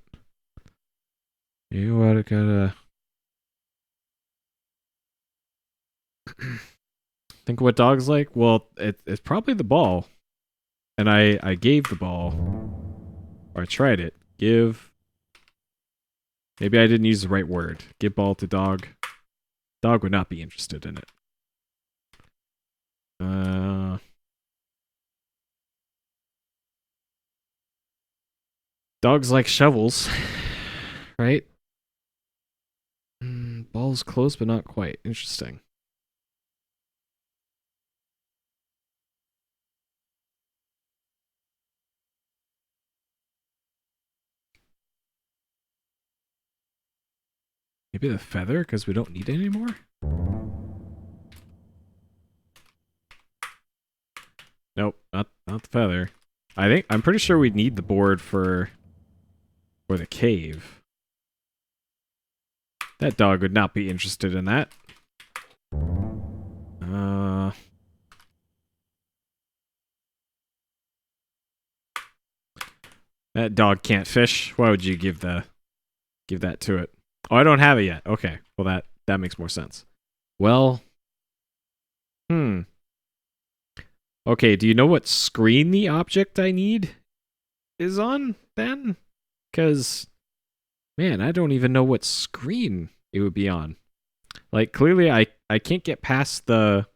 you gotta think of what dogs like. Well, it's probably the ball, and I gave the ball, or I tried it. Give. Maybe I didn't use the right word. Give ball to dog. Dog would not be interested in it. Dogs like shovels, right? Ball's close, but not quite. Interesting. Maybe the feather, because we don't need it anymore? Nope, not the feather. I'm pretty sure we need the board for the cave. That dog would not be interested in that. That dog can't fish. Why would you give that to it? Oh, I don't have it yet. Okay. Well, that makes more sense. Well, okay, do you know what screen the object I need is on then? Because, man, I don't even know what screen it would be on. Like, clearly I can't get past the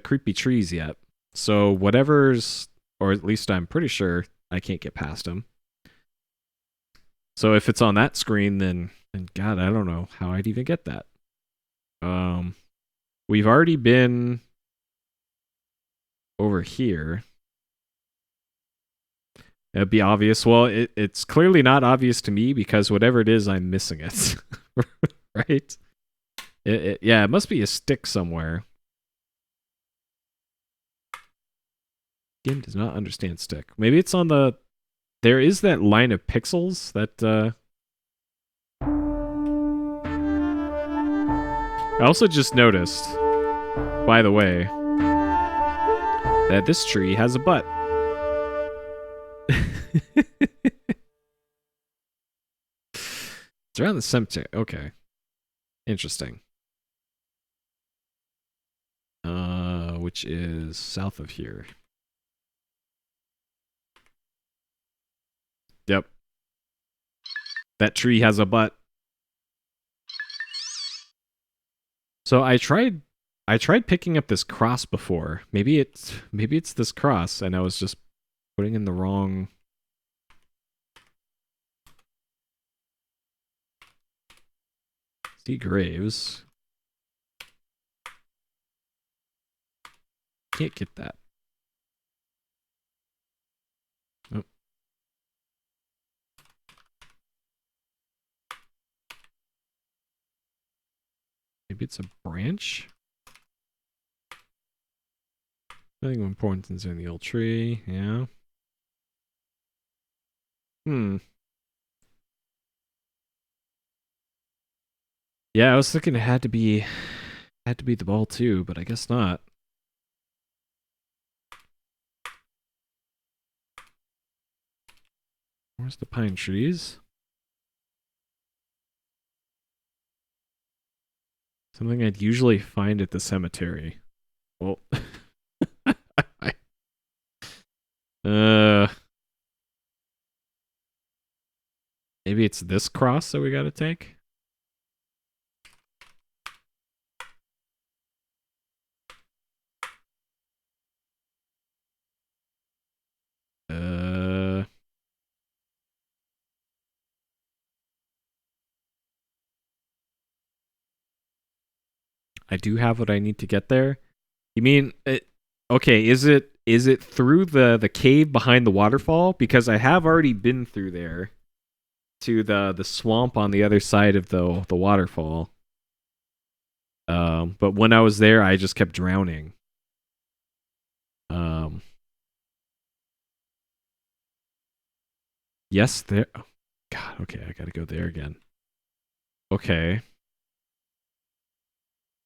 creepy trees yet. So whatever's, or at least I'm pretty sure I can't get past them. So if it's on that screen, then God, I don't know how I'd even get that. We've already been over here. It'd be obvious. Well, it's clearly not obvious to me because whatever it is, I'm missing it. Right? Yeah, it must be a stick somewhere. Game does not understand stick. Maybe it's on the... There is that line of pixels that... I also just noticed, by the way, that this tree has a butt. It's around the cemetery. Okay. Interesting. Which is south of here. Yep. That tree has a butt. So I tried picking up this cross before. Maybe it's this cross and I was just putting in the wrong... See graves. Can't get that. Oh. Maybe it's a branch? Nothing of importance in the old tree, yeah. Yeah, I was thinking it had to be the ball too, but I guess not. Where's the pine trees? Something I'd usually find at the cemetery. Well, maybe it's this cross that we gotta take? I do have what I need to get there. You mean okay, is it through the cave behind the waterfall? Because I have already been through there to the swamp on the other side of the waterfall. But when I was there, I just kept drowning. Yes, there. Oh, God, okay, I gotta go there again. Okay.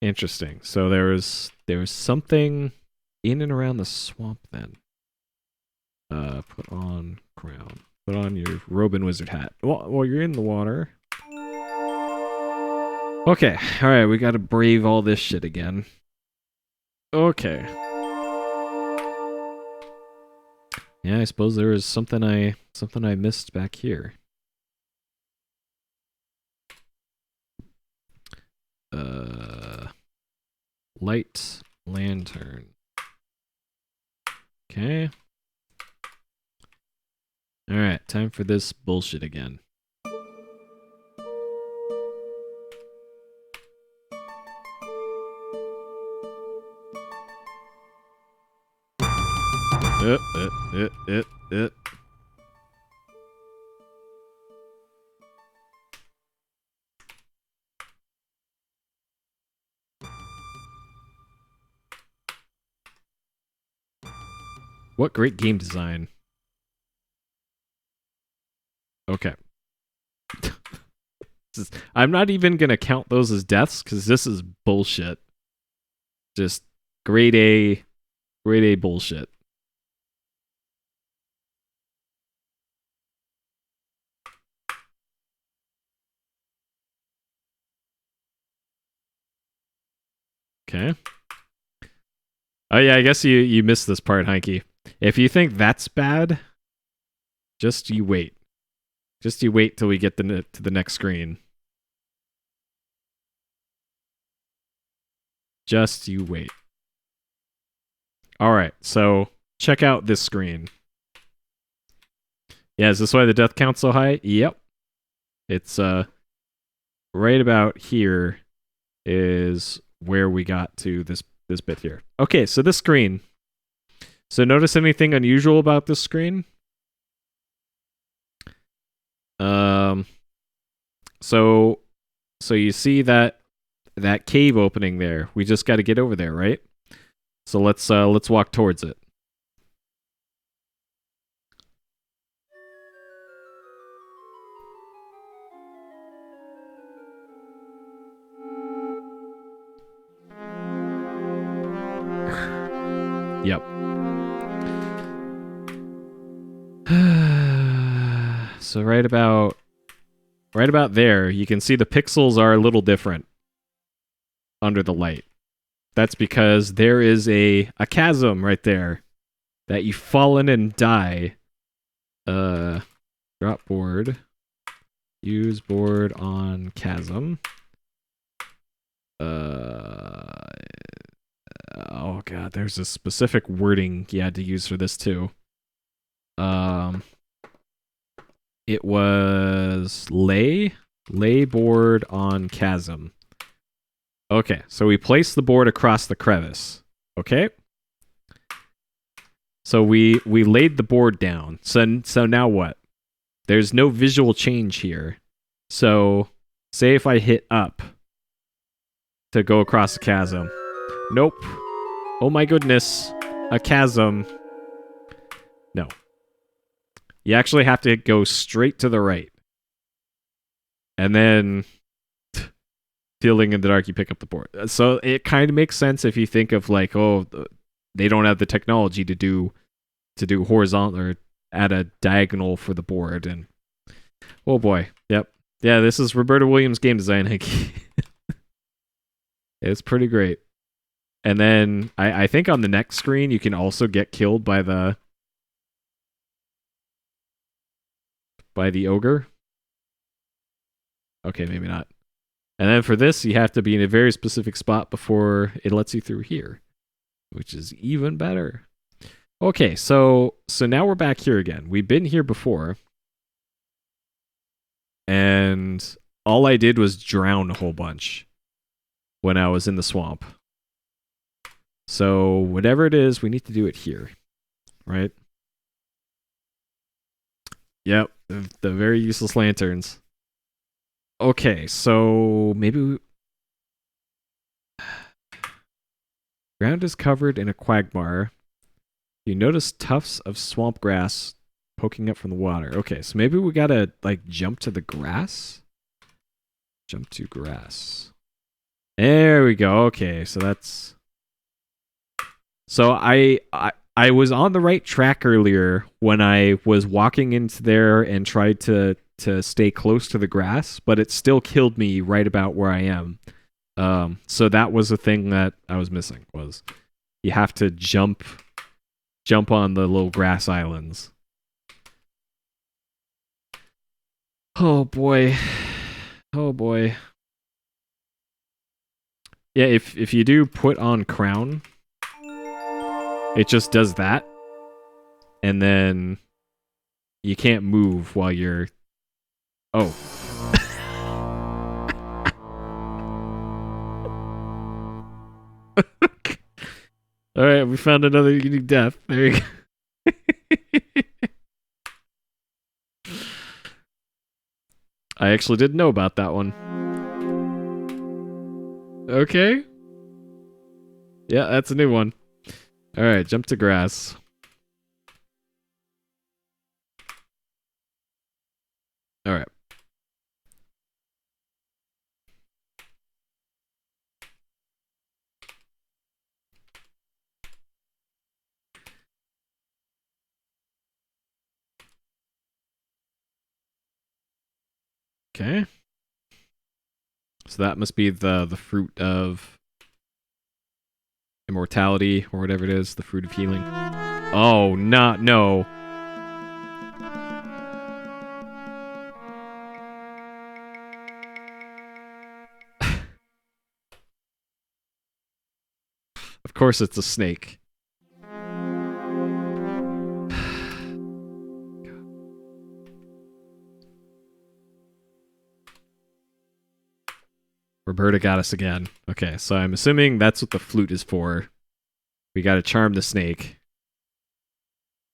Interesting. So there was something in and around the swamp then. Put on crown. Put on your robe and wizard hat. Well, you're in the water. Okay, alright, we gotta brave all this shit again. Okay. Yeah, I suppose there was something I missed back here. Light lantern. Okay. Alright, time for this bullshit again. What great game design. Okay. I'm not even gonna count those as deaths because this is bullshit. Just grade A bullshit. Okay. Oh yeah, I guess you missed this part, Hanky. If you think that's bad, just you wait. Just you wait till we get to the next screen. Just you wait. Alright, so check out this screen. Yeah, is this why the death count's so high? Yep. It's right about here is where we got to this bit here. Okay, so this screen. So notice anything unusual about this screen? So you see that cave opening there. We just got to get over there, right? So let's walk towards it. Yep. So right about there, you can see the pixels are a little different under the light. That's because there is a chasm right there that you fall in and die. Drop board. Use board on chasm. Oh god, there's a specific wording you had to use for this too. It was lay board on chasm. Okay, so we place the board across the crevice. Okay? So we laid the board down. So now what? There's no visual change here. So say if I hit up to go across the chasm. Nope. Oh my goodness. A chasm. No. You actually have to go straight to the right. And then Fielding in the dark, you pick up the board. So it kind of makes sense if you think of like, oh, they don't have the technology to do horizontal or at a diagonal for the board. And oh boy, yep, yeah, this is Roberta Williams game design. It's pretty great. And then I think on the next screen you can also get killed by the ogre. Okay, maybe not. And then for this, you have to be in a very specific spot before it lets you through here, which is even better. Okay, so now we're back here again. We've been here before, and all I did was drown a whole bunch when I was in the swamp. So whatever it is, we need to do it here, right? Yep, the very useless lanterns. Okay, so maybe ground is covered in a quagmire. You notice tufts of swamp grass poking up from the water. Okay, so maybe we gotta like jump to the grass. Jump to grass. There we go. Okay, so that's. So I was on the right track earlier when I was walking into there and tried to stay close to the grass, but it still killed me right about where I am. So that was the thing that I was missing, was you have to jump on the little grass islands. Oh boy. Oh boy. Yeah, if you do put on crown, it just does that. And then you can't move while you're... Oh. Alright, we found another unique death. There you go. I actually didn't know about that one. Okay. Yeah, that's a new one. Alright, jump to grass. Alright. Okay. So that must be the fruit of immortality or whatever it is, the fruit of healing. Oh, no. Of course it's a snake. Roberta got us again. Okay, so I'm assuming that's what the flute is for. We gotta charm the snake.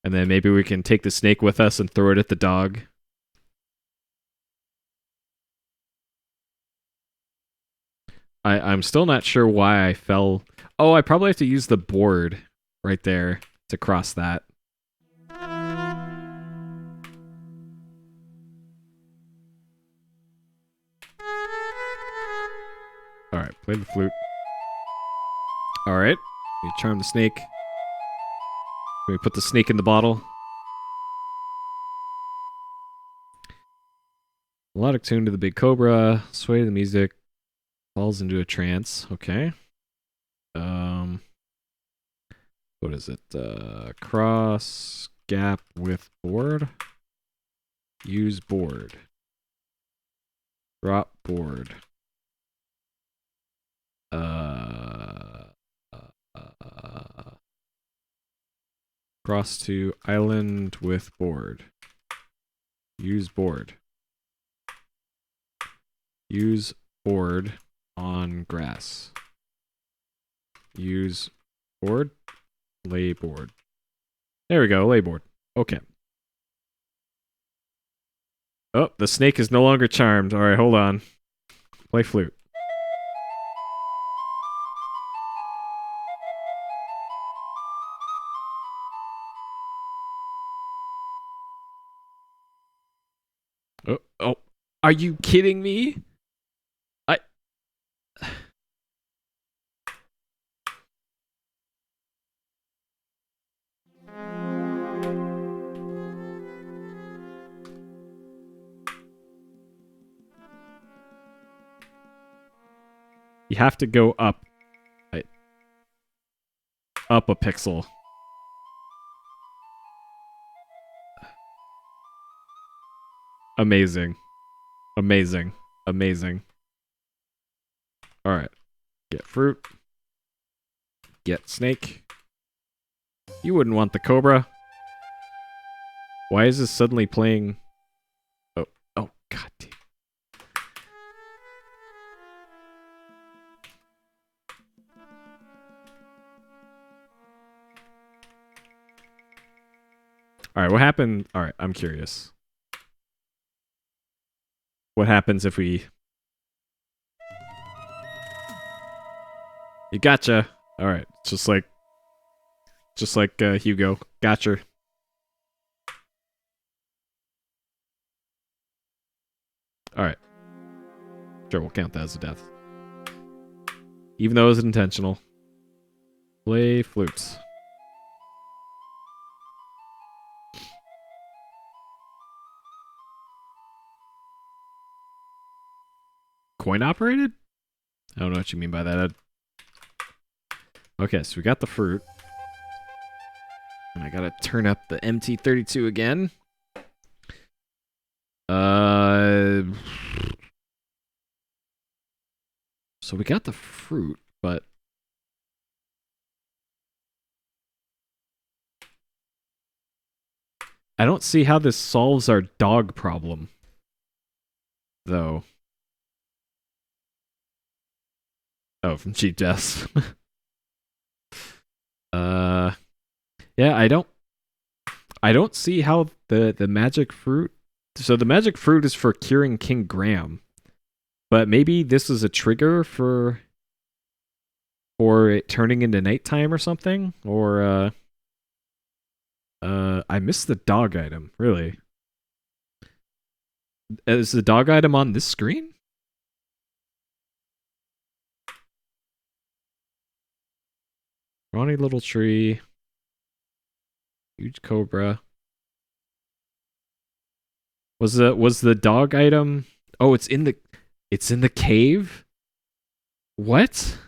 And then maybe we can take the snake with us and throw it at the dog. I'm still not sure why I fell... Oh, I probably have to use the board right there to cross that. Alright, play the flute. Alright, we charm the snake. Can we put the snake in the bottle? Melodic tune to the big cobra, sway to the music, falls into a trance. Okay. What is it? Cross gap with board. Use board. Drop board. Cross to island with board. Use board. Use board on grass. Use board. Lay board. There we go, lay board. Okay. Oh, the snake is no longer charmed. Alright, hold on. Play flute. Oh, are you kidding me? You have to go up. Up a pixel. Amazing. Amazing. Amazing. Alright. Get fruit. Get snake. You wouldn't want the cobra. Why is this suddenly playing... Oh, god damn. Alright, what happened? Alright, I'm curious. What happens if we... You gotcha! Alright, just like Hugo. Gotcha. Alright. Sure, we'll count that as a death. Even though it was intentional. Play flutes. Coin operated? I don't know what you mean by that. Okay, so we got the fruit. And I gotta turn up the MT32 again. So we got the fruit, but... I don't see how this solves our dog problem. Though. Oh, from Cheap Jess. Yeah, I don't see how the magic fruit... So the magic fruit is for curing King Graham. But maybe this is a trigger for it turning into nighttime or something? Or, I missed the dog item, really. Is the dog item on this screen? Ronnie Little Tree. Huge Cobra. Was the dog item... Oh, it's in the cave? What?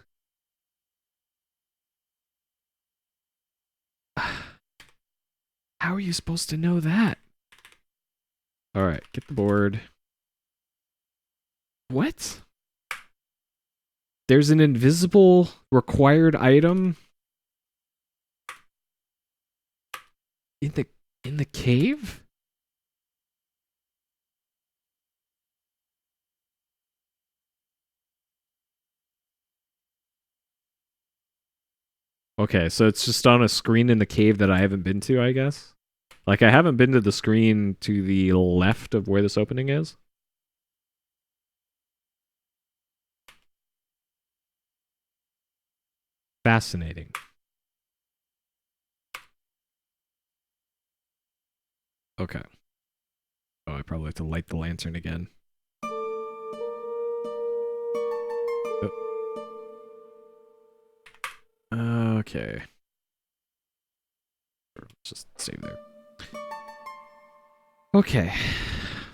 How are you supposed to know that? Alright, get the board. What? There's an invisible required item in the cave? Okay, so it's just on a screen in the cave that I haven't been to, I guess? Like, I haven't been to the screen to the left of where this opening is. Fascinating. Okay. Oh, I probably have to light the lantern again. Okay. Just save there. Okay.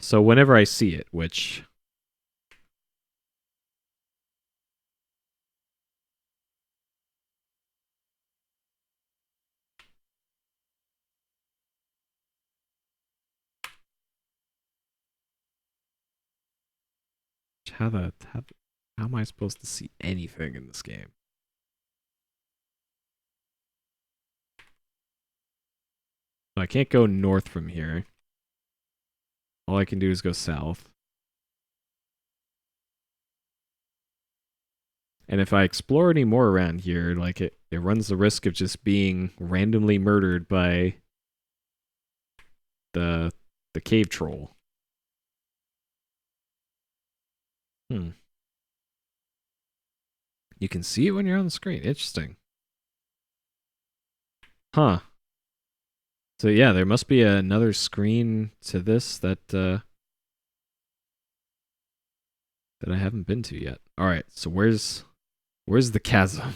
So whenever I see it, which... How am I supposed to see anything in this game? I can't go north from here. All I can do is go south. And if I explore any more around here, like it runs the risk of just being randomly murdered by the cave troll. You can see it when you're on the screen. Interesting. Huh. So yeah, there must be another screen to this that I haven't been to yet. All right, so where's the chasm?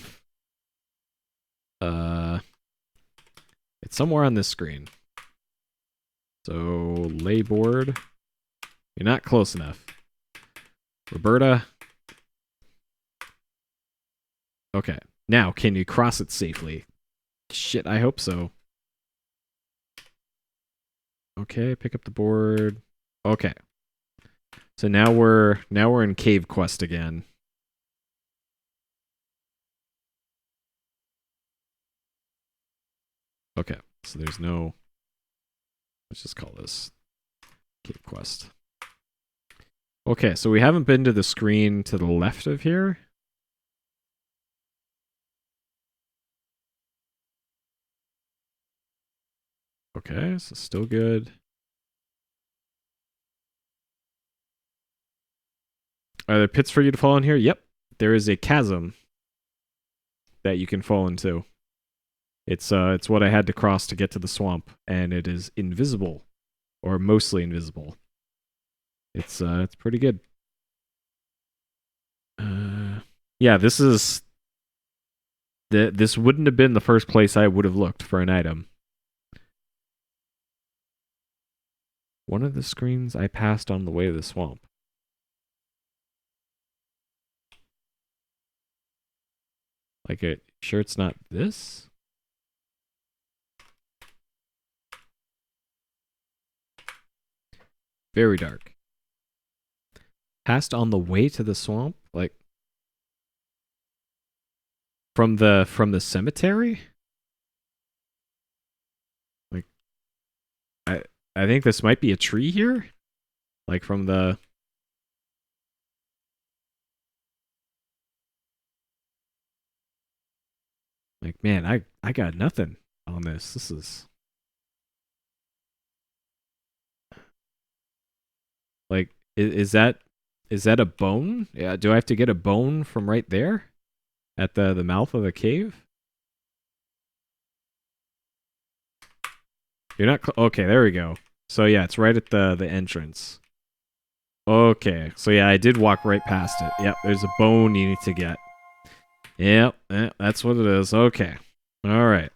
It's somewhere on this screen. So lay board. You're not close enough. Roberta. Okay. Now, can you cross it safely? Shit, I hope so. Okay, pick up the board. Okay. So now we're in Cave Quest again. Okay, so there's no... Let's just call this Cave Quest. Okay, so we haven't been to the screen to the left of here. Okay, so still good. Are there pits for you to fall in here? Yep. There is a chasm that you can fall into. It's what I had to cross to get to the swamp, and it is invisible. Or mostly invisible. It's pretty good. Yeah, this is... This wouldn't have been the first place I would have looked for an item. One of the screens I passed on the way to the swamp. Like, sure it's not this? Very dark. Passed on the way to the swamp? Like, from the cemetery? Like, I think this might be a tree here? Like, from the... Like, man, I got nothing on this. This is... Like, is that a bone? Yeah, do I have to get a bone from right there? At the mouth of the cave? You're not... Okay, there we go. So yeah, it's right at the entrance. Okay, so yeah, I did walk right past it. Yep, there's a bone you need to get. Yep, that's what it is. Okay. Alright.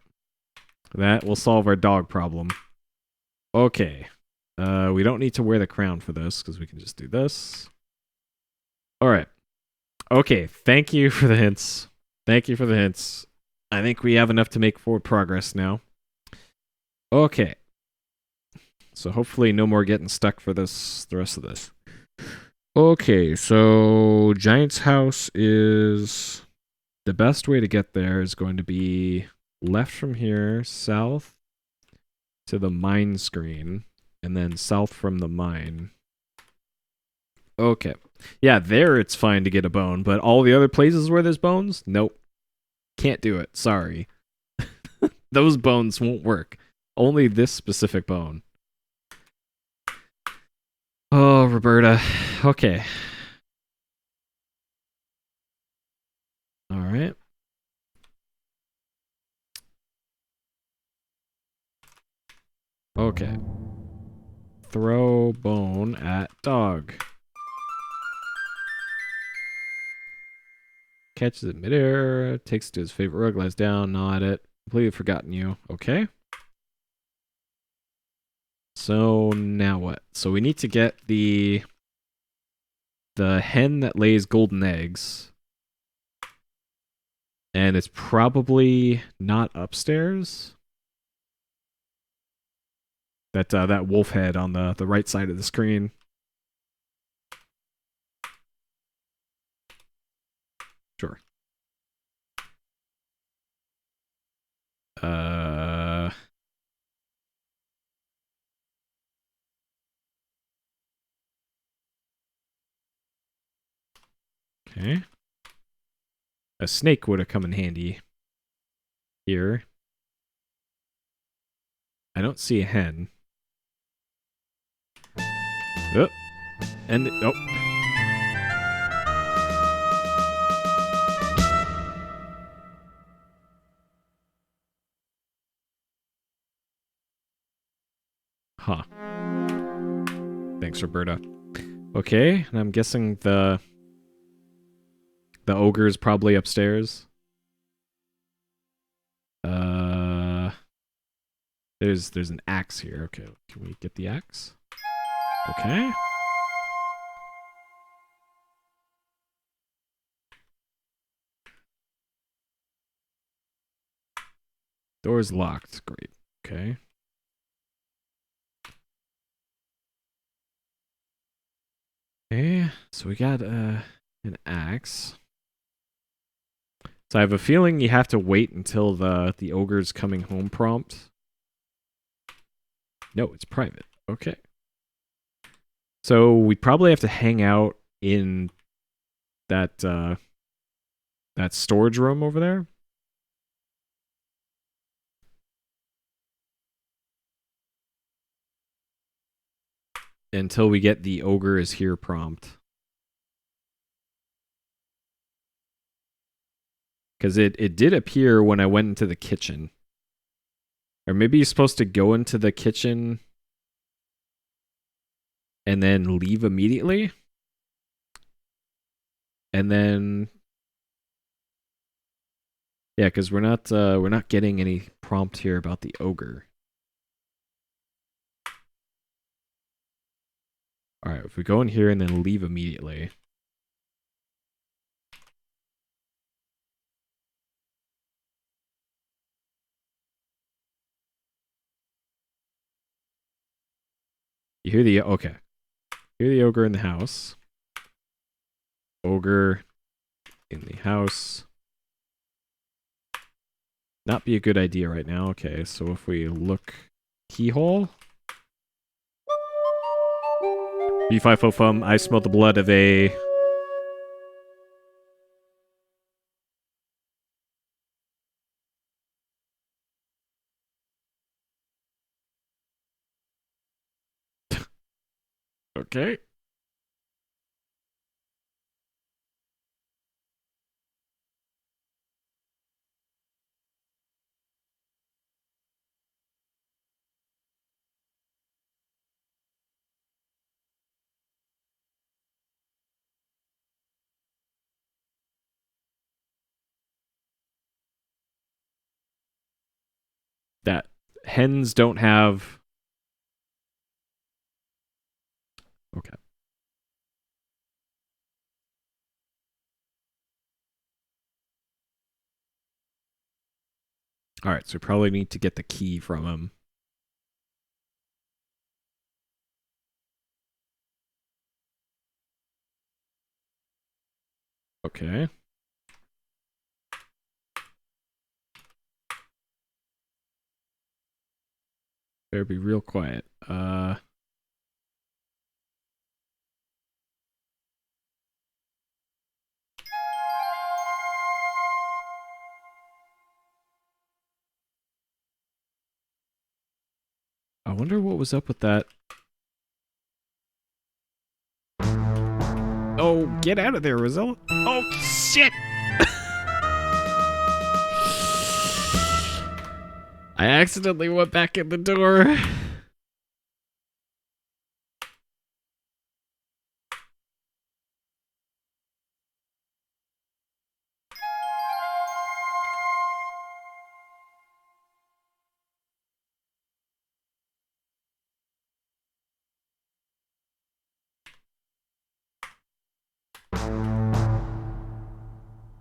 That will solve our dog problem. Okay. We don't need to wear the crown for this, because we can just do this. Alright. Okay, thank you for the hints. Thank you for the hints. I think we have enough to make forward progress now. Okay. So hopefully no more getting stuck for the rest of this. Okay, so Giant's house is... The best way to get there is going to be left from here, south to the mine screen, and then south from the mine. Okay. Yeah, there it's fine to get a bone, but all the other places where there's bones? Nope. Can't do it. Sorry. Those bones won't work. Only this specific bone. Oh, Roberta. Okay. Alright. Okay. Throw bone at dog. Catches it midair, takes it to his favorite rug, lies down, gnaw at it. Completely forgotten you. Okay. So now what? So we need to get the hen that lays golden eggs. And it's probably not upstairs. That wolf head on the right side of the screen. Sure. Okay. A snake would have come in handy here. I don't see a hen. Oh. And oh. Huh. Thanks, Roberta. Okay, and I'm guessing the ogre is probably upstairs. There's an axe here. Okay, can we get the axe? Okay. Door's locked. Great. Okay. Okay, so we got an axe. So I have a feeling you have to wait until the ogre's coming home prompt. No, it's private. Okay. So we probably have to hang out in that that storage room over there. Until we get the ogre is here prompt. Because it did appear when I went into the kitchen. Or maybe you're supposed to go into the kitchen and then leave immediately. And then yeah, because we're not getting any prompt here about the ogre. Alright, if we go in here and then leave immediately. You hear the okay. You hear the ogre in the house. Ogre in the house. Not be a good idea right now. Okay, so if we look keyhole. B505, I smell the blood of a... Okay. That hens don't have... Okay. Alright, so we probably need to get the key from him. Okay. Better be real quiet. I wonder what was up with that. Oh, get out of there, Rosella. Oh, shit! I accidentally went back in the door.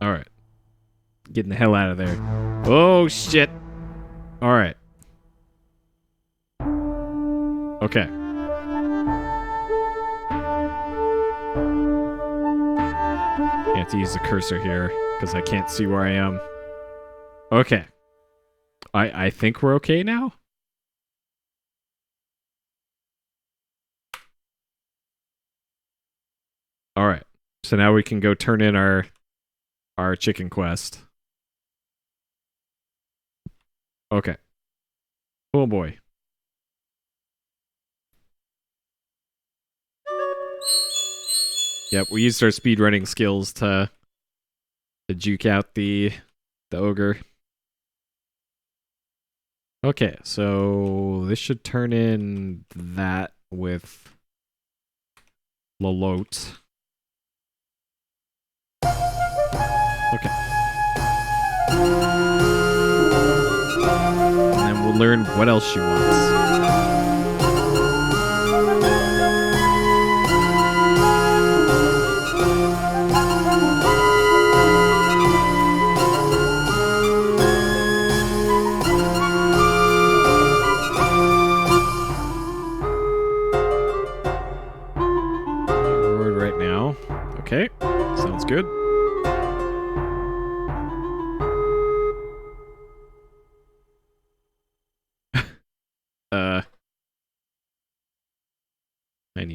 Alright. Getting the hell out of there. Oh, shit. Alright. Okay. I have to use the cursor here, because I can't see where I am. Okay. I think we're okay now? Alright. So now we can go turn in our chicken quest. Okay. Oh boy. Yep, we used our speedrunning skills to juke out the ogre. Okay, so this should turn in that with Lolote. Okay. And then we'll learn what else she wants.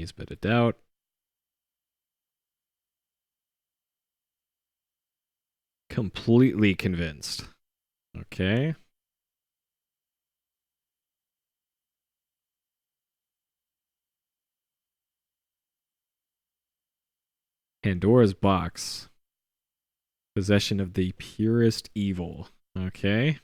Tiniest bit of doubt. Completely convinced. Okay. Pandora's box. Possession of the purest evil. Okay.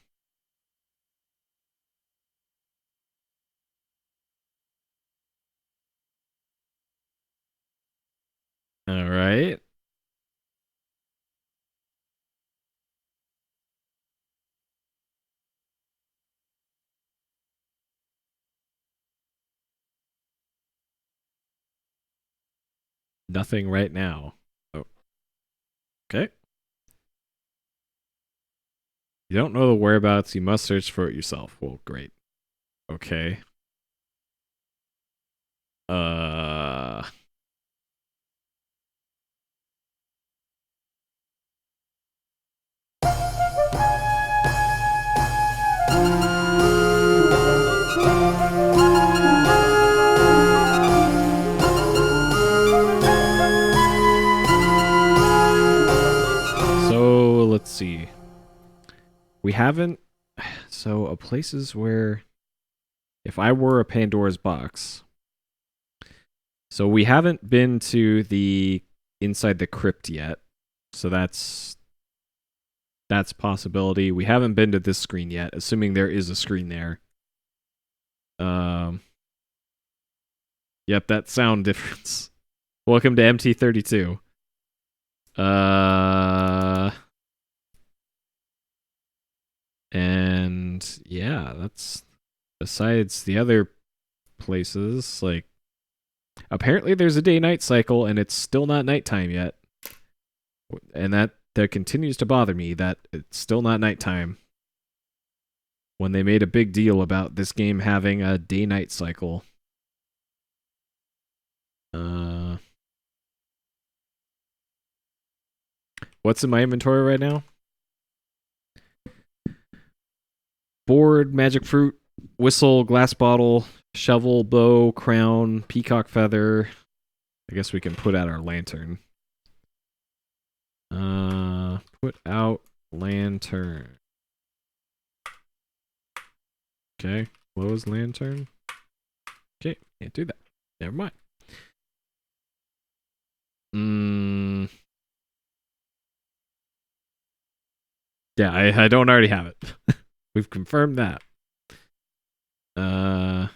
All right. Nothing right now. Oh. Okay. You don't know the whereabouts, you must search for it yourself. Well, great. Okay. So, let's see. We haven't... So, places where... If I were a Pandora's box... So we haven't been to the inside the crypt yet. So that's a possibility. We haven't been to this screen yet, assuming there is a screen there. Yep, that sound difference. Welcome to MT32. And yeah, that's besides the other places, like apparently there's a day-night cycle and it's still not nighttime yet. And that continues to bother me that it's still not nighttime. When they made a big deal about this game having a day-night cycle. What's in my inventory right now? Board, magic fruit, whistle, glass bottle, shovel, bow, crown, peacock feather. I guess we can put out our lantern. Put out lantern. Okay, close lantern. Okay, can't do that. Never mind. Yeah, I don't already have it. We've confirmed that. Yeah,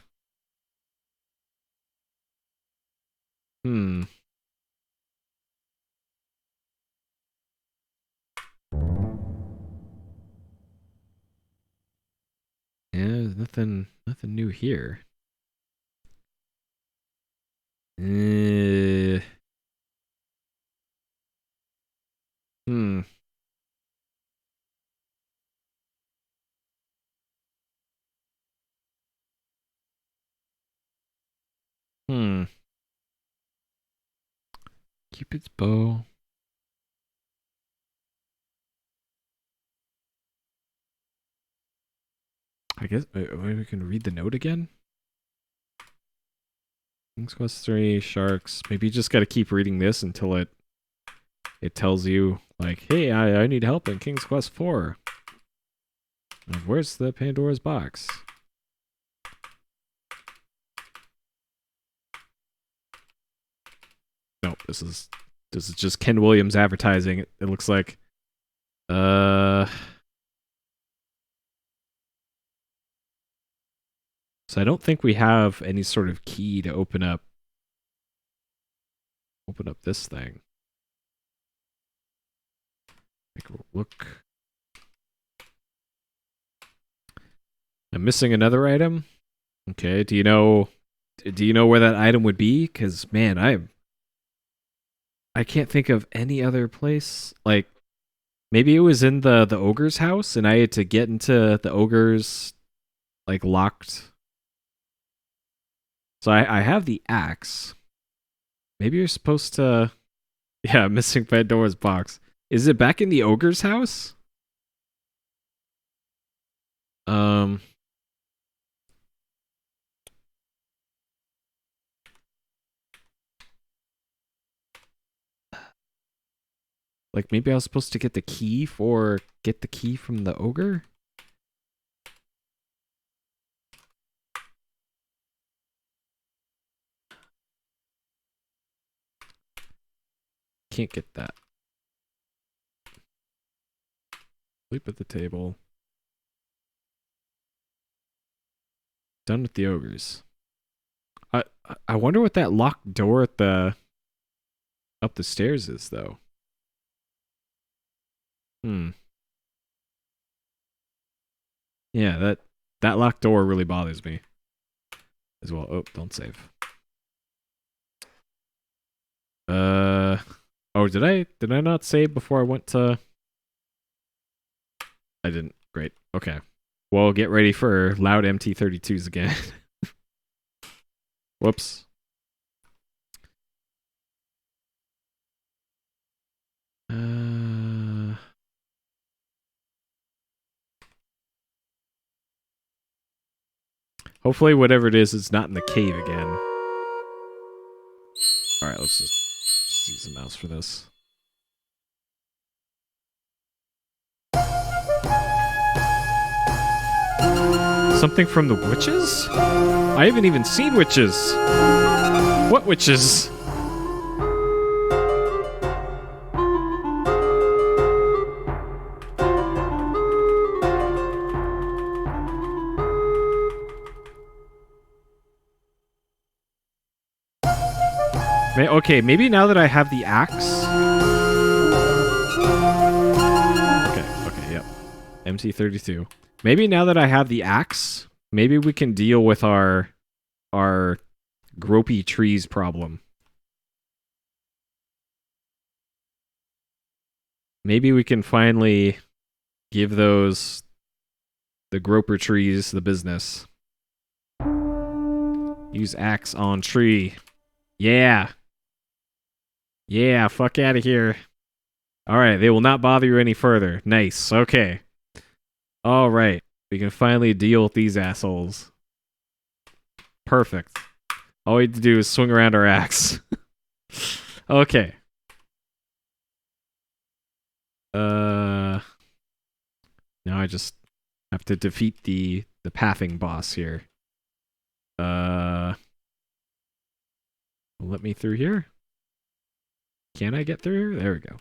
there's nothing new here. Cupid's bow. I guess maybe we can read the note again. King's Quest 3, Sharks. Maybe you just got to keep reading this until it tells you, like, hey, I need help in King's Quest 4. Where's the Pandora's box? No, this is just Ken Williams advertising. It looks like. So I don't think we have any sort of key to open up this thing. Take a look. I'm missing another item. Okay, do you know where that item would be? Because man, I can't think of any other place. Like maybe it was in the ogre's house, and I had to get into the ogre's like locked. So I have the axe. Maybe you're supposed to. Yeah, missing Pandora's box. Is it back in the ogre's house? Like, maybe I was supposed to get the key from the ogre? Can't get that. Sleep at the table. Done with the ogres. I wonder what that locked door at the up the stairs is, though. Yeah, that locked door really bothers me as well. Oh, don't save. Oh, did I not save before I went to? I didn't. Great. Okay. Well, get ready for loud MT32s again. Whoops. Hopefully whatever it is not in the cave again. Alright, let's just use the mouse for this. Something from the witches? I haven't even seen witches. What witches? Okay, maybe now that I have the axe. Okay, yep. MT32. Maybe now that I have the axe, maybe we can deal with our gropey trees problem. Maybe we can finally give the groper trees the business. Use axe on tree. Yeah. Yeah, fuck out of here. Alright, they will not bother you any further. Nice, okay. Alright, we can finally deal with these assholes. Perfect. All we have to do is swing around our axe. Okay. Now I just have to defeat the pathing boss here. Let me through here? Can I get through here? There we go.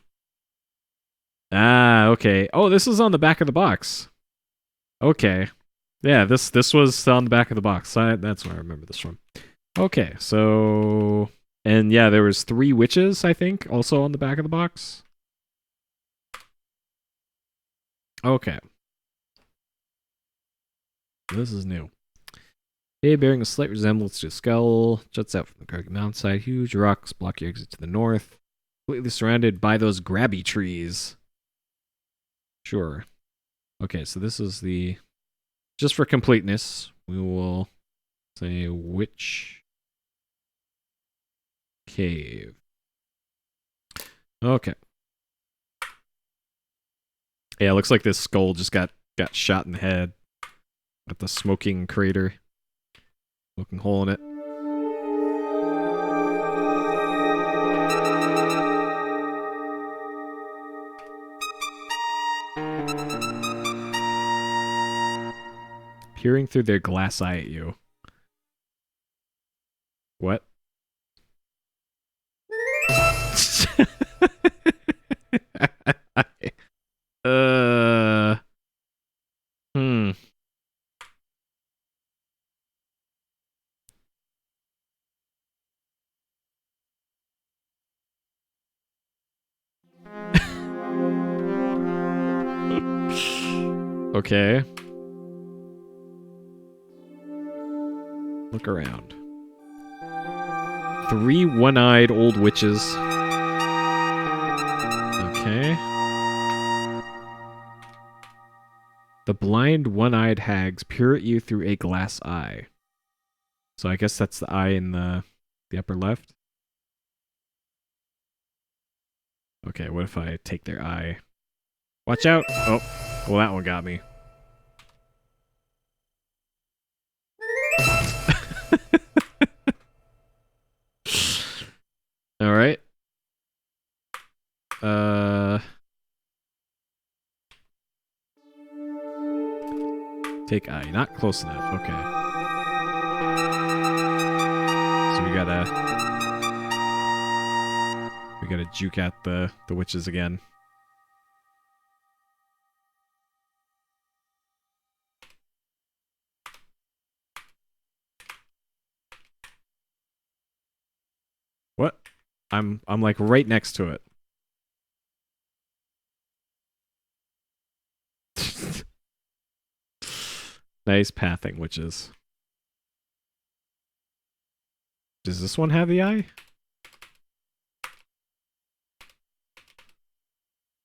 Ah, okay. Oh, this is on the back of the box. Okay. Yeah, this was on the back of the box. That's where I remember this from. Okay, so... And yeah, there was 3 witches, I think, also on the back of the box. Okay. This is new. Cave bearing a slight resemblance to a skull, juts out from the craggy mountainside. Huge rocks block your exit to the north. Completely surrounded by those grabby trees. Sure. Okay, so this is the... Just for completeness, we will say witch cave. Okay. Yeah, it looks like this skull just got shot in the head. With the smoking crater. Smoking hole in it. Peering through their glass eye at you. What? Hmm. Okay. Look around. 3 one-eyed old witches. Okay. The blind one-eyed hags peer at you through a glass eye. So I guess that's the eye in the upper left. Okay, what if I take their eye? Watch out! Oh, well that one got me. Alright. Take eye. Not close enough. Okay. So we gotta juke at the witches again. What? I'm like right next to it. Nice pathing, witches. Does this one have the eye?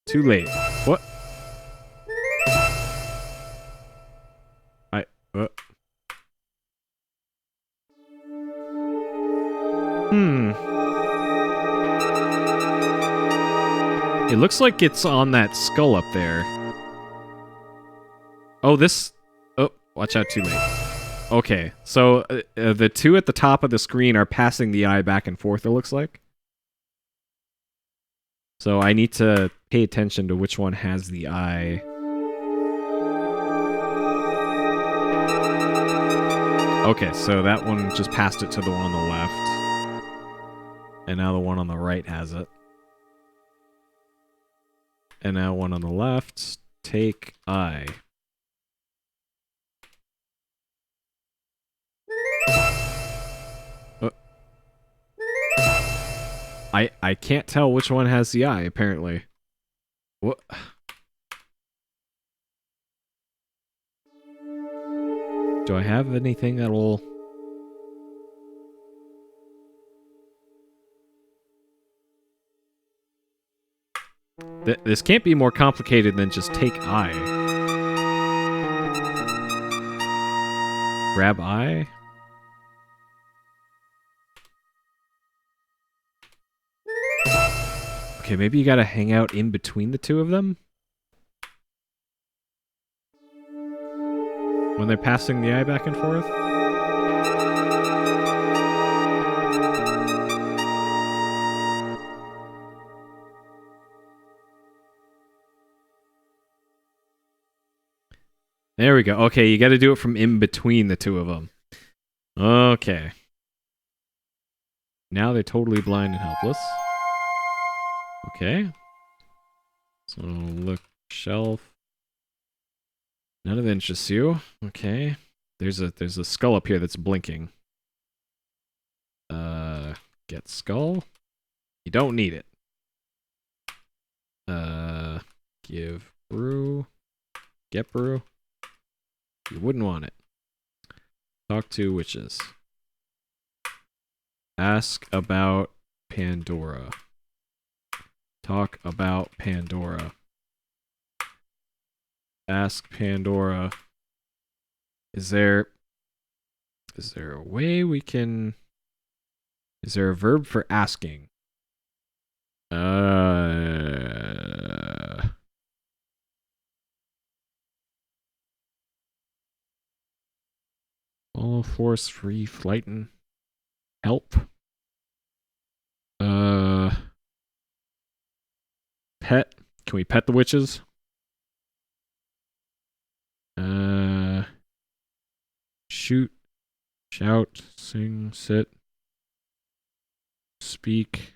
Too late. What? It looks like it's on that skull up there. Oh, this... Oh, watch out, too late. Okay, so the two at the top of the screen are passing the eye back and forth, it looks like. So I need to pay attention to which one has the eye. Okay, so that one just passed it to the one on the left. And now the one on the right has it. And now one on the left. Take eye. I can't tell which one has the eye, apparently. What? Do I have anything that'll... This can't be more complicated than just take eye. Grab eye? Okay, maybe you gotta hang out in between the two of them? When they're passing the eye back and forth? There we go. Okay, you gotta do it from in between the two of them. Okay. Now they're totally blind and helpless. Okay. So look, shelf. None of it interests you. Okay. There's a skull up here that's blinking. Get skull. You don't need it. Give brew. Get brew. You wouldn't want it. Talk to witches. Ask about Pandora. Talk about Pandora. Ask Pandora. Is there a way we can... Is there a verb for asking? All force free flightin'. Help. Pet. Can we pet the witches? Shoot. Shout. Sing. Sit. Speak.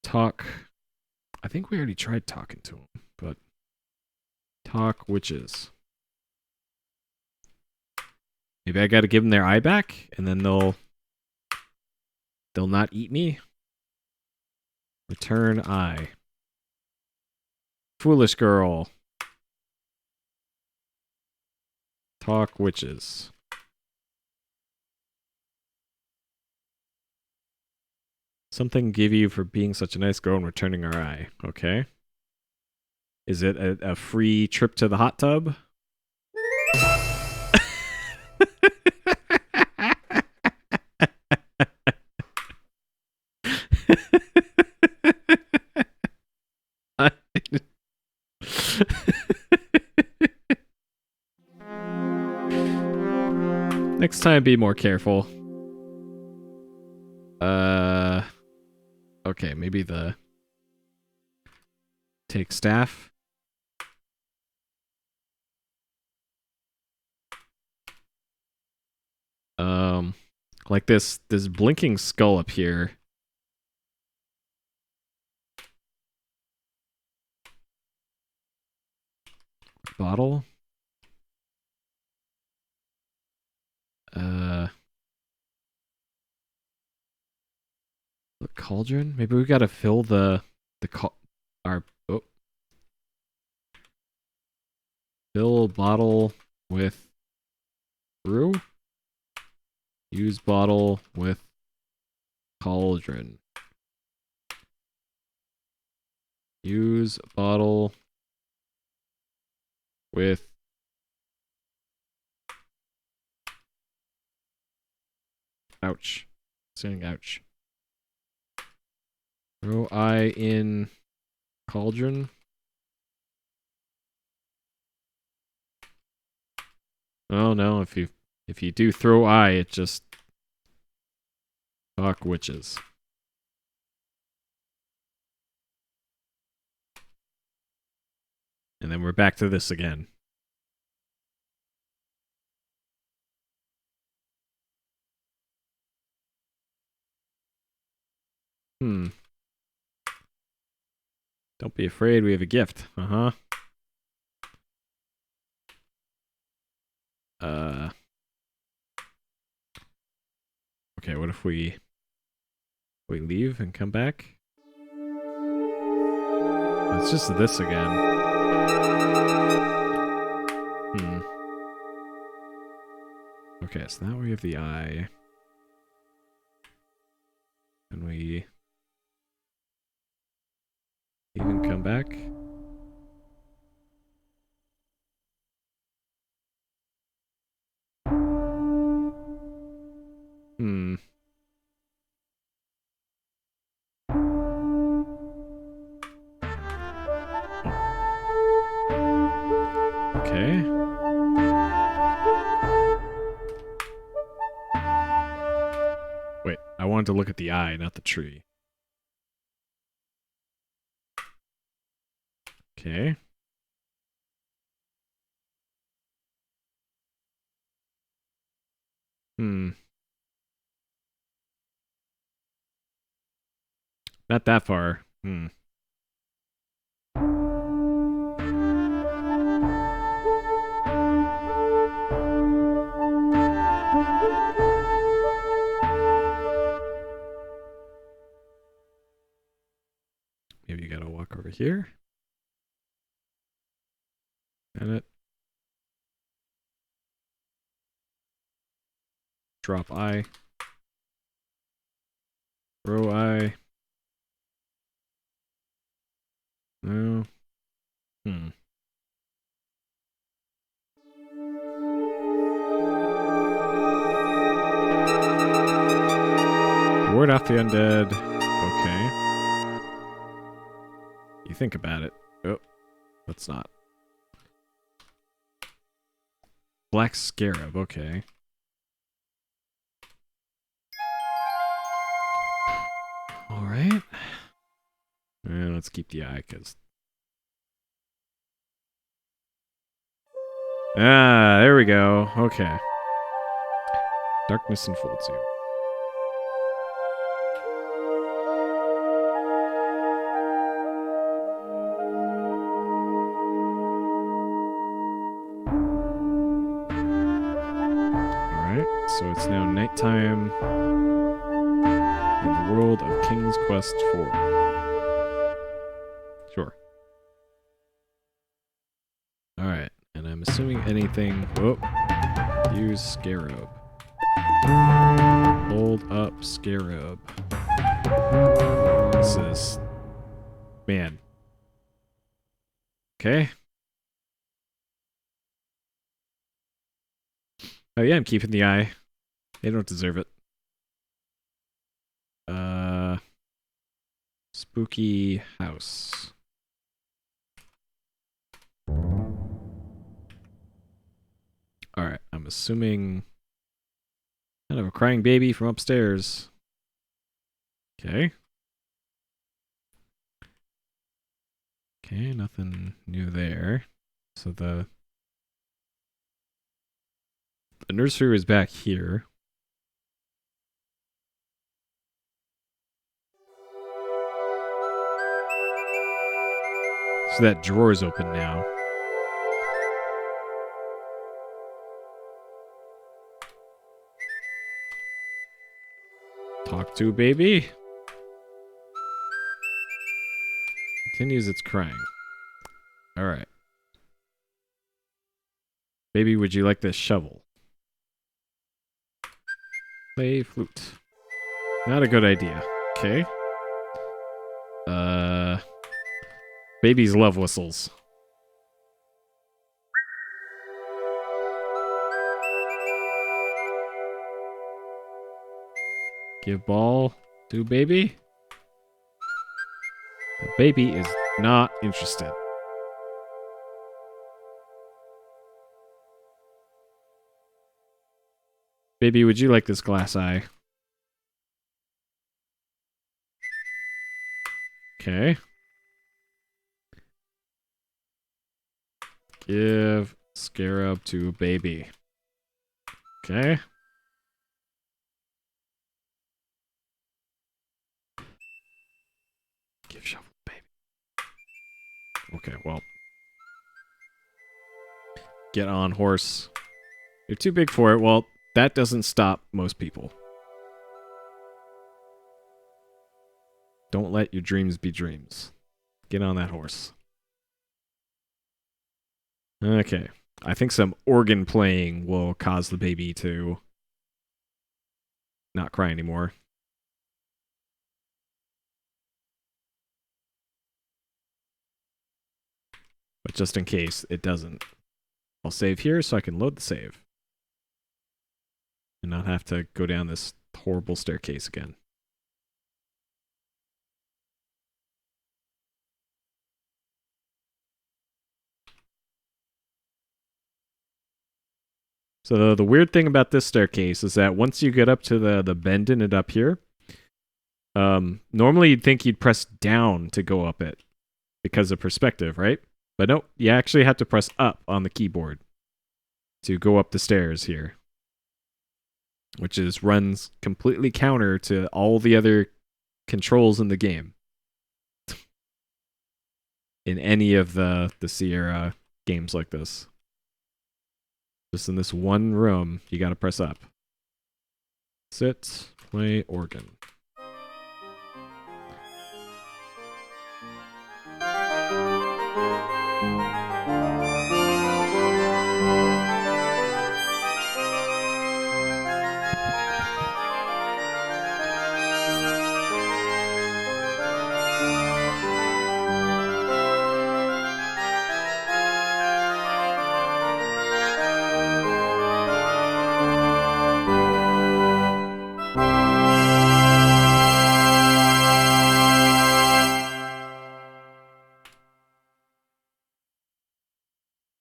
Talk. I think we already tried talking to him, but... Talk witches. Maybe I gotta give them their eye back, and then they'll not eat me? Return eye. Foolish girl. Talk witches. Something give you for being such a nice girl and returning our eye. Okay. Is it a free trip to the hot tub? Next time, be more careful. Okay, maybe the take staff. Like this blinking skull up here. Bottle. The cauldron. Maybe we gotta fill fill bottle with brew. Use bottle with cauldron. Use bottle with ouch. Saying ouch. Throw eye in cauldron. Oh no, if you do throw eye, it just fuck witches. And then we're back to this again. Don't be afraid, we have a gift. Okay, what if we leave and come back? It's just this again. Okay, so now we have the eye. And we even come back? Okay. Wait, I wanted to look at the eye, not the tree. Okay. Not that far. Maybe you gotta walk over here. And it. Drop eye. Throw eye. No. Ward off the undead. Okay. You think about it. Oh, let's not. Black Scarab, okay. Alright. And let's keep the eye, because... Ah, there we go. Okay. Darkness enfolds you. Alright, so it's now nighttime in the world of King's Quest IV. Sure. Alright, and I'm assuming anything... Oh, use Scarab. Hold up Scarab. This is... Man. Okay. Oh yeah, I'm keeping the eye. They don't deserve it. Spooky house. Alright, I'm assuming kind of a crying baby from upstairs. Okay. Okay, nothing new there. So the nursery is back here. So that drawer is open now. Talk to baby. Continues its crying. Alright. Baby, would you like this shovel? Play flute. Not a good idea. Okay. Babies love whistles. Give ball to baby. The baby is not interested. Baby, would you like this glass eye? Okay. Give scarab to baby. Okay. Give shovel baby. Okay, well. Get on, horse. You're too big for it. Well, that doesn't stop most people. Don't let your dreams be dreams. Get on that horse. Okay. I think some organ playing will cause the baby to not cry anymore. But just in case it doesn't, I'll save here so I can load the save. And not have to go down this horrible staircase again. So the weird thing about this staircase is that once you get up to the bend in it up here, normally you'd think you'd press down to go up it because of perspective, right? But no, you actually have to press up on the keyboard to go up the stairs here, which runs completely counter to all the other controls in the game. In any of the Sierra games like this. Just in this one room, you gotta press up. Sit, play organ.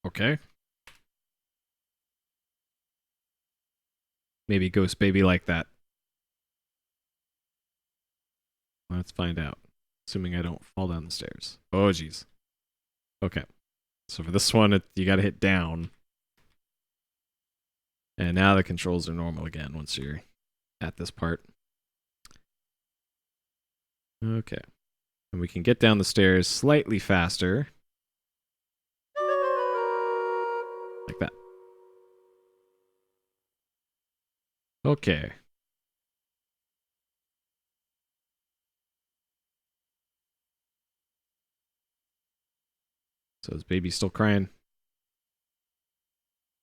Okay. Maybe Ghost Baby like that. Let's find out. Assuming I don't fall down the stairs. Oh, jeez. Okay. So for this one, you gotta hit down. And now the controls are normal again once you're at this part. Okay. And we can get down the stairs slightly faster. Like that. Okay. So is baby still crying?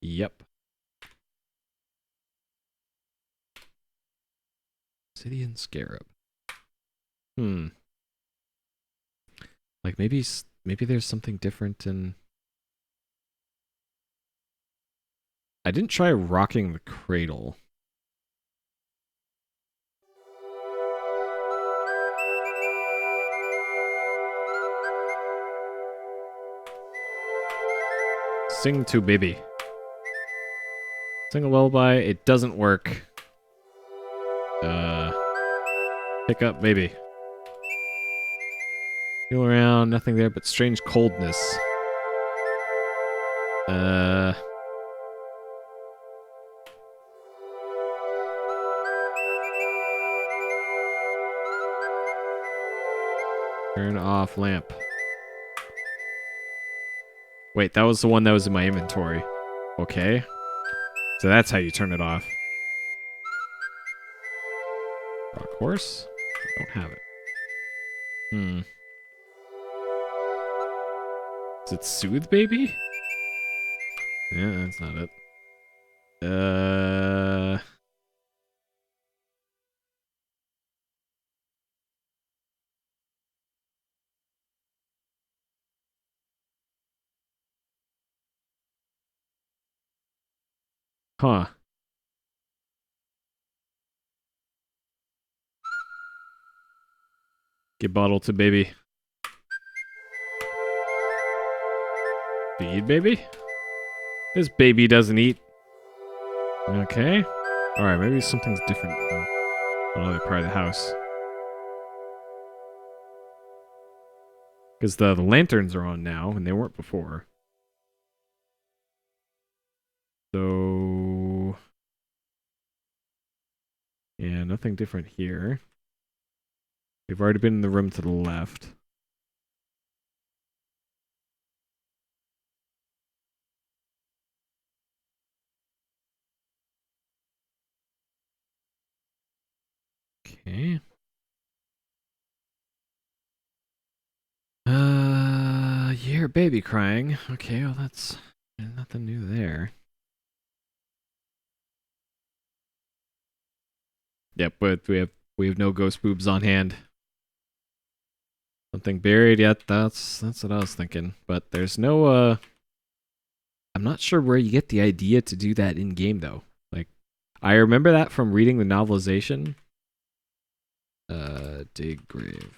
Yep. Obsidian Scarab. Like maybe there's something different in... I didn't try rocking the cradle. Sing to baby. Sing a lullaby. It doesn't work. Pick up baby. Feel around, nothing there but strange coldness. Turn off lamp. Wait, that was the one that was in my inventory. Okay. So that's how you turn it off. Rock horse? I don't have it. Is it soothe baby? Yeah, that's not it. Huh. Give bottle to baby. Feed baby? This baby doesn't eat. Okay. Alright, maybe something's different in another part of the house. Because the lanterns are on now, and they weren't before. So... yeah, nothing different here. We've already been in the room to the left. Okay. You hear a baby crying. Okay, well that's nothing new there. Yep, but we have no ghost boobs on hand. Something buried yet, that's what I was thinking. But there's no I'm not sure where you get the idea to do that in game though. Like I remember that from reading the novelization. Dig grave.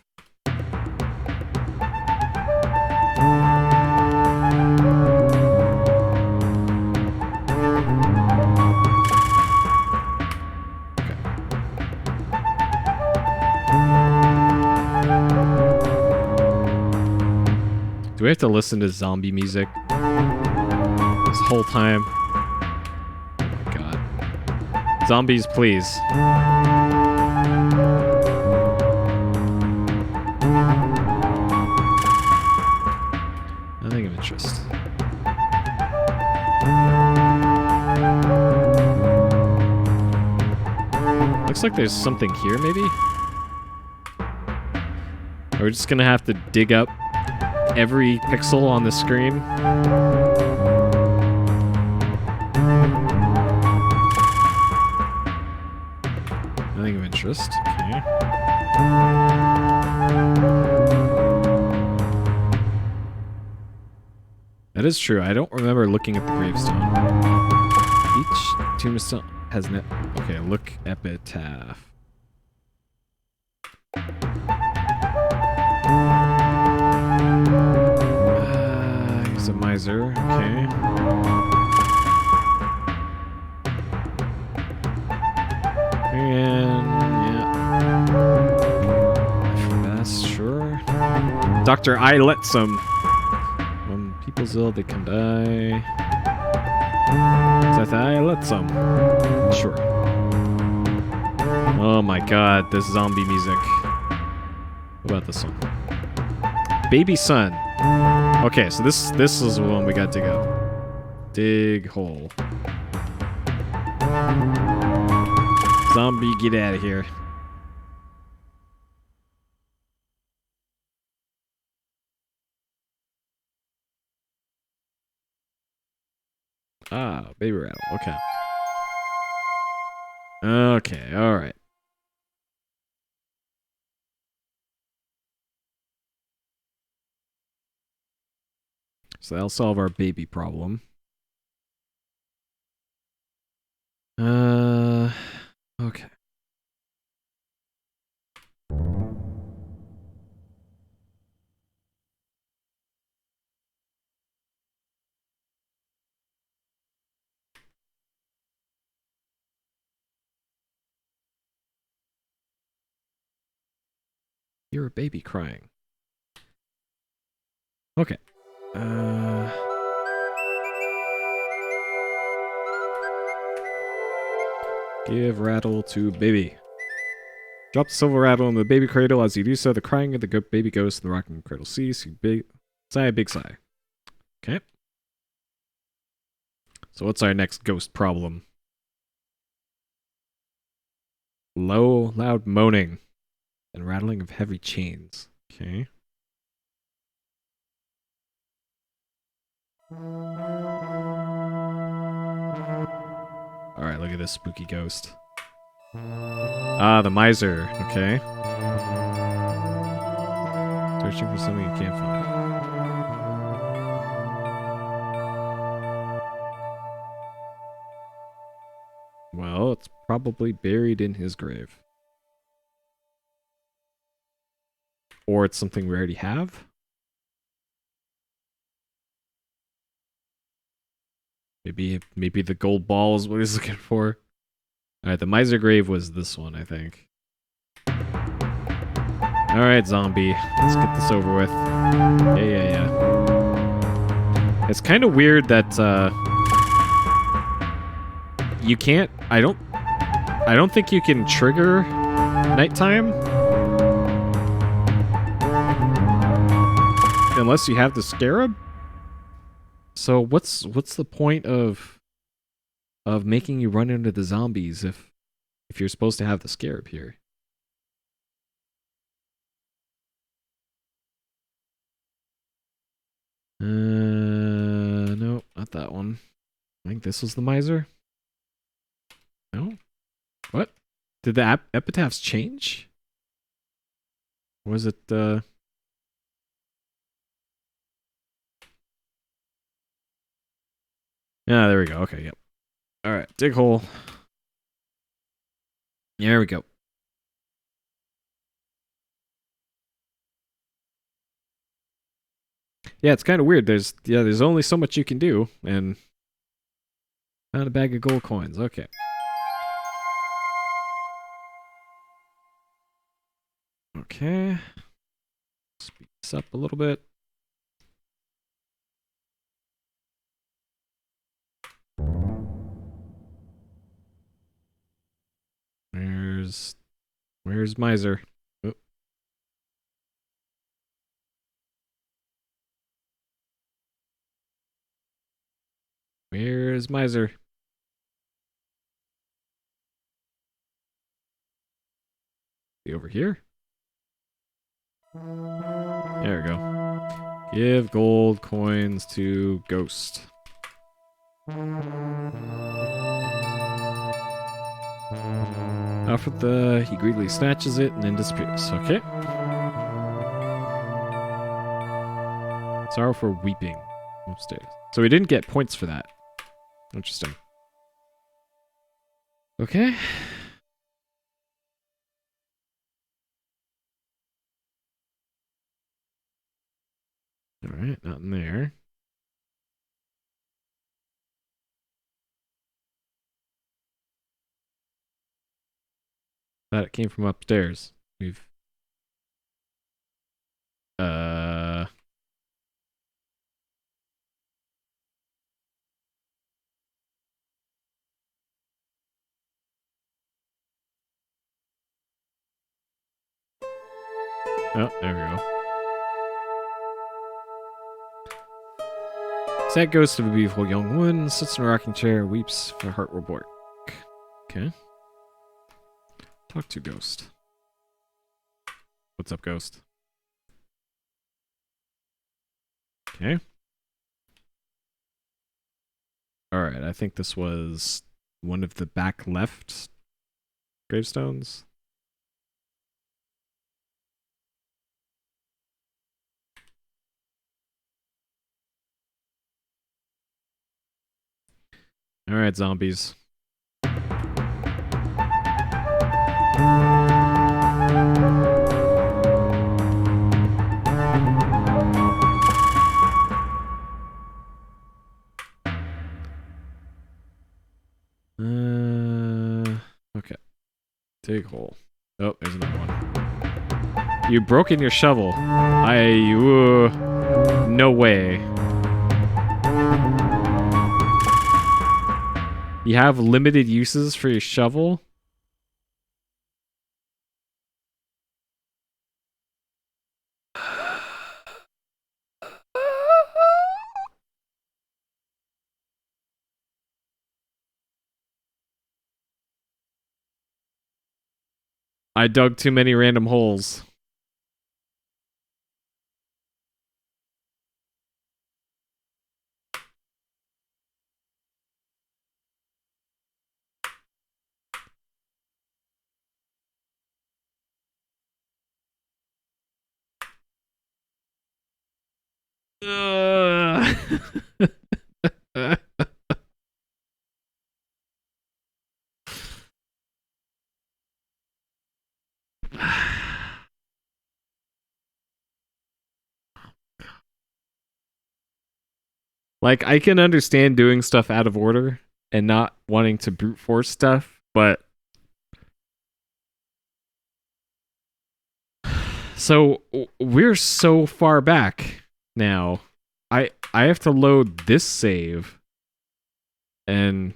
Do we have to listen to zombie music this whole time? Oh my god. Zombies, please. Nothing of interest. Looks like there's something here, maybe? Are we just gonna have to dig up every pixel on the screen? Nothing of interest. Okay. That is true. I don't remember looking at the gravestone. Each tombstone has net. Okay, look epitaph. He's a miser. Okay. And yeah, that's sure. Dr. I let some. When people's ill, they can die. I let some. Sure. Oh my god, this zombie music. What about this one? Baby son. Okay, so this is the one we got to go. Dig hole. Zombie, get out of here. Ah, baby rattle. Okay. Okay, alright. So that'll solve our baby problem. Okay. You're a baby crying. Okay. Give rattle to baby. Drop the silver rattle in the baby cradle. As you do so, the crying of the baby ghost and the rocking cradle cease. You big sigh. Okay. So what's our next ghost problem? Low, loud moaning and rattling of heavy chains. Okay. Alright, look at this spooky ghost. Ah, the miser. Okay. Searching for something you can't find. Well, it's probably buried in his grave. Or it's something we already have? Maybe the gold ball is what he's looking for. Alright, the miser grave was this one, I think. Alright, zombie. Let's get this over with. Yeah. It's kind of weird that, you can't... I don't think you can trigger nighttime. Unless you have the scarab? So what's the point of making you run into the zombies if you're supposed to have the scarab here? No, not that one. I think this was the miser. No? What? Did the epitaphs change? Was it, Yeah, there we go. Okay, yep. Alright, dig hole. There we go. Yeah, it's kind of weird. There's only so much you can do, and found a bag of gold coins. Okay. Okay. Speed this up a little bit. Where's miser? Oh. Where's miser? Be over here? There we go. Give gold coins to ghost. He greedily snatches it and then disappears. Okay. Sorrow for weeping. Upstairs. So we didn't get points for that. Interesting. Okay. Alright, not in there. That it came from upstairs. We've... Oh, there we go. Sad ghost of a beautiful young woman sits in a rocking chair, weeps for heart will break. Okay. Talk to ghost. What's up, ghost? Okay. Alright, I think this was one of the back left gravestones. Alright, zombies. Okay. Dig hole. Oh, there's another one. You broke in your shovel. no way. You have limited uses for your shovel? I dug too many random holes. Like, I can understand doing stuff out of order and not wanting to brute force stuff, but... So, we're so far back now. I have to load this save. And...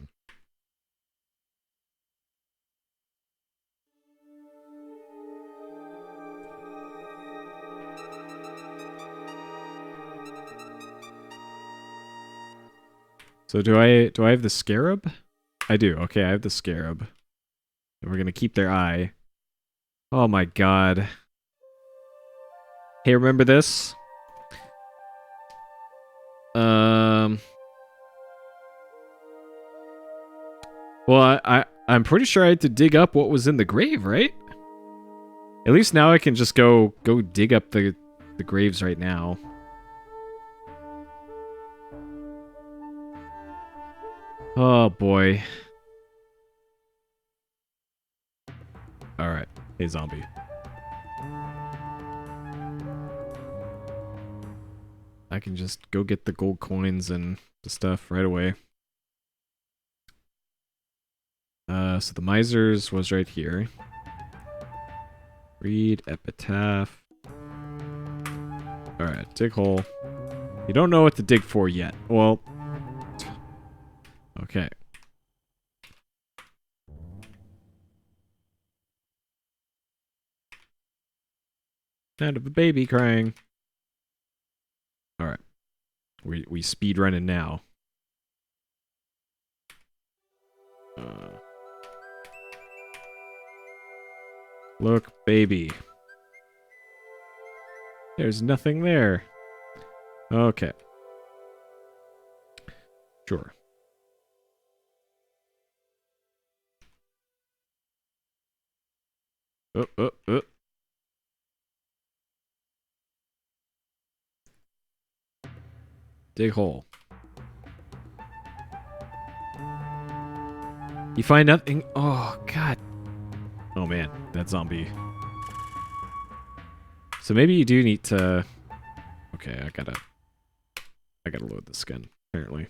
So do I have the scarab? I do. Okay, I have the scarab. And we're gonna keep their eye. Oh my god. Hey, remember this? Well, I'm pretty sure I had to dig up what was in the grave, right? At least now I can just go dig up the graves right now. Oh boy. Alright. Hey, zombie. I can just go get the gold coins and the stuff right away. So the misers was right here. Read epitaph. Alright, dig hole. You don't know what to dig for yet. Well... Okay. Sound of a baby crying. Alright. We speed running now. Look, baby. There's nothing there. Okay. Sure. Oh. Dig hole. You find nothing? Oh, God. Oh, man. That zombie. So maybe you do need to... Okay, I gotta load this gun, apparently.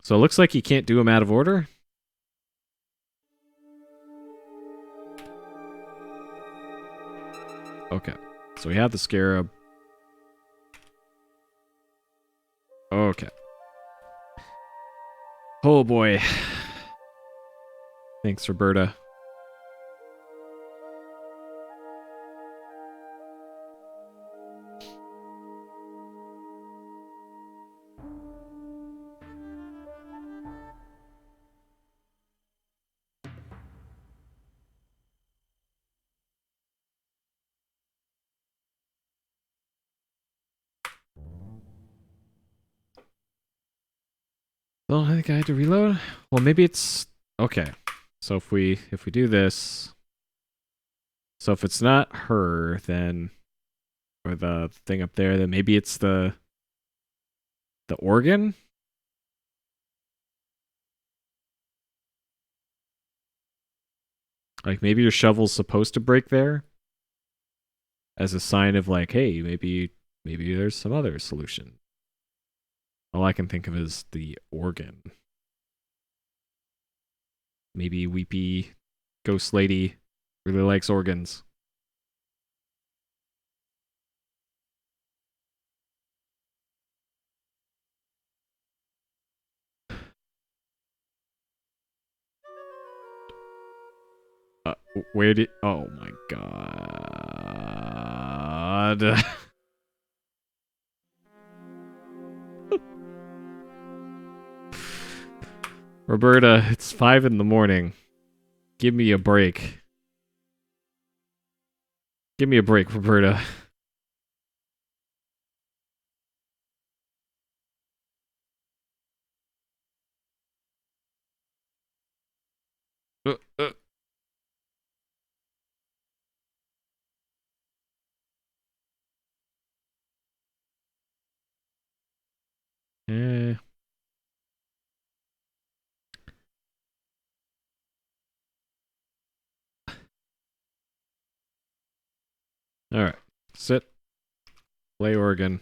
So it looks like you can't do them out of order. Okay. So we have the scarab. Okay. Oh boy. Thanks, Roberta. Well, I think I had to reload. Well, maybe it's okay. So if we do this, so if it's not her, then or the thing up there, then maybe it's the organ. Like maybe your shovel's supposed to break there as a sign of like, hey, maybe there's some other solution. All I can think of is the organ. Maybe weepy ghost lady really likes organs. Where did... Oh my god. Roberta, it's 5 in the morning. Give me a break. Give me a break, Roberta. Uh. Eh. Alright. Sit. Play organ.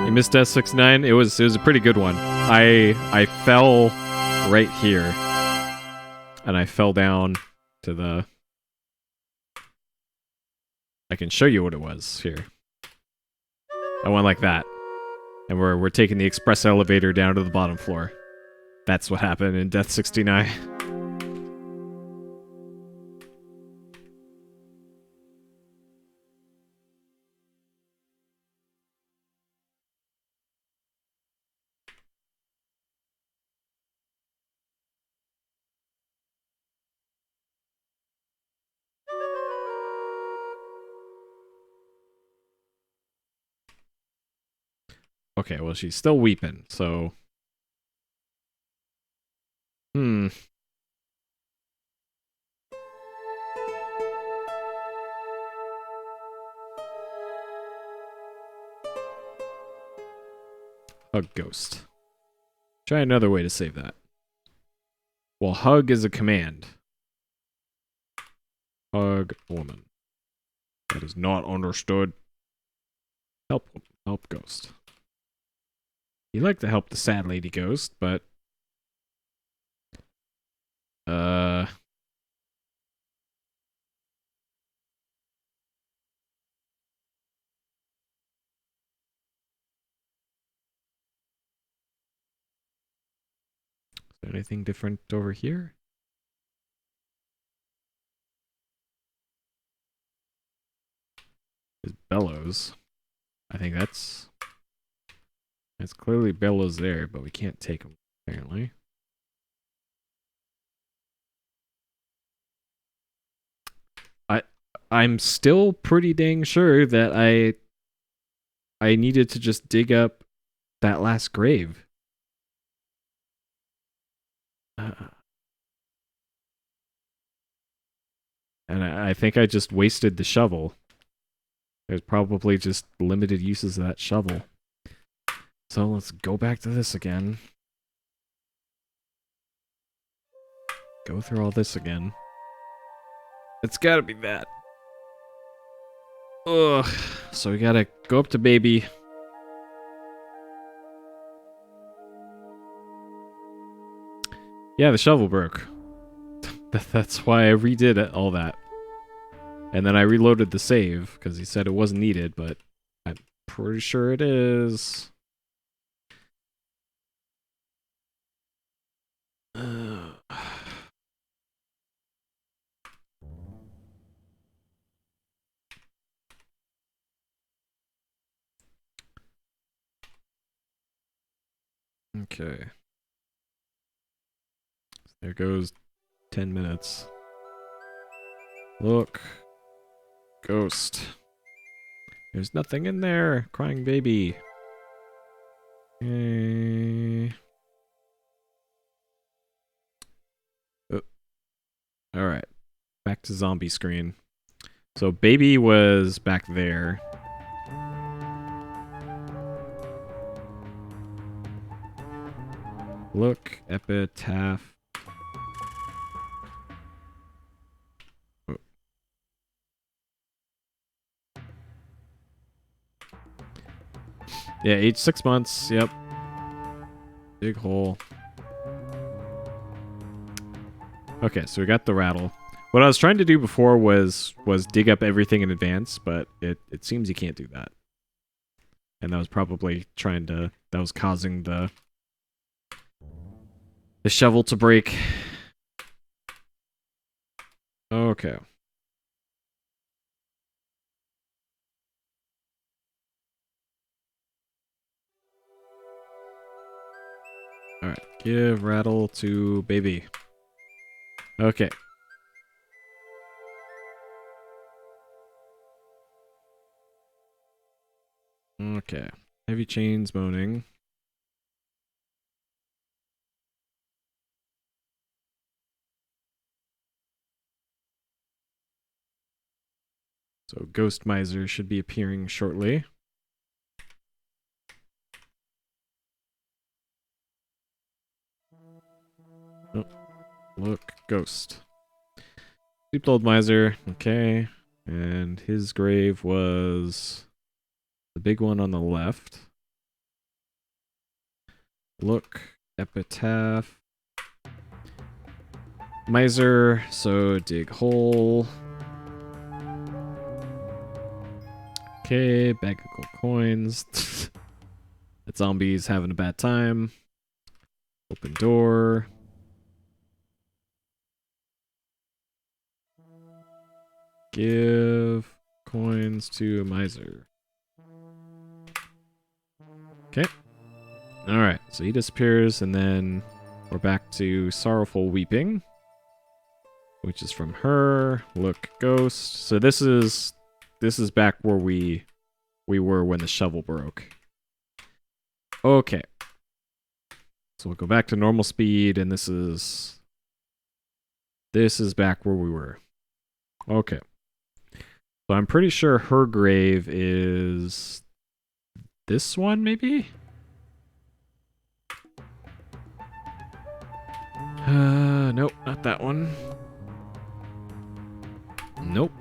You missed S69. It was a pretty good one. I fell right here, and I fell down to the. I can show you what it was here. I went like that, and we're taking the express elevator down to the bottom floor. That's what happened in Death 69. Okay, well, she's still weeping, so... Hug ghost. Try another way to save that. Well, hug is a command. Hug woman. That is not understood. Help ghost. You like to help the sad lady ghost, but... Is there anything different over here? Is bellows. I think that's clearly bellows there, but we can't take them, apparently. I'm still pretty dang sure that I needed to just dig up that last grave. And I think I just wasted the shovel. There's probably just limited uses of that shovel. So let's go back to this again. Go through all this again. It's gotta be that. Ugh. So we gotta go up to baby. Yeah, the shovel broke. That's why I redid all that. And then I reloaded the save, because he said it wasn't needed, but I'm pretty sure it is. Okay. There goes 10 minutes. Look. Ghost. There's nothing in there. Crying baby. Oh. Alright. Back to zombie screen. So baby was back there. Look, epitaph. Yeah, age 6 months. Yep. Big hole. Okay, so we got the rattle. What I was trying to do before was dig up everything in advance, but it seems you can't do that. And that was probably that was causing the shovel to break. Okay. Alright, give rattle to baby. Okay. Okay. Heavy chains moaning. So Ghost Miser should be appearing shortly. Oh, look, Ghost. Sleep Old Miser, okay. And his grave was the big one on the left. Look, Epitaph. Miser, so dig hole. Okay, bag of gold coins. That zombie's having a bad time. Open door. Give coins to Miser. Okay. Alright, so he disappears, and then we're back to Sorrowful Weeping, which is from her. Look, Ghost. So this is back where we were when the shovel broke. Okay. So we'll go back to normal speed, and this is back where we were. Okay. So I'm pretty sure her grave is this one, maybe? Nope, not that one. Nope.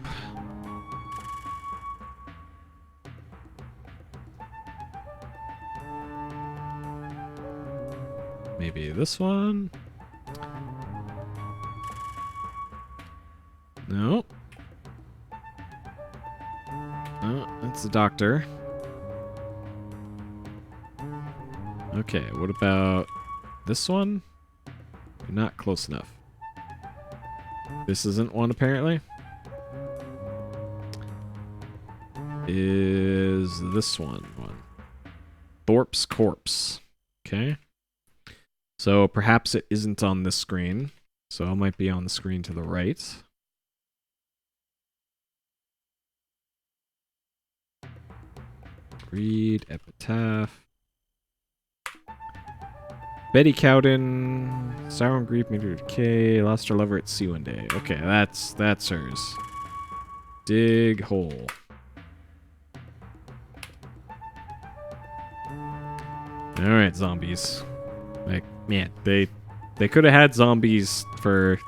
Maybe this one? No. Oh, that's the doctor. Okay, what about this one? Not close enough. This isn't one, apparently. Is this one? Thorpe's corpse. Okay. So perhaps it isn't on this screen. So it might be on the screen to the right. Read Epitaph. Betty Cowden, Sorrow and Grief, Meteor Decay, lost her lover at sea one day. Okay, that's hers. Dig hole. Alright, zombies. Like, man, they could have had zombies for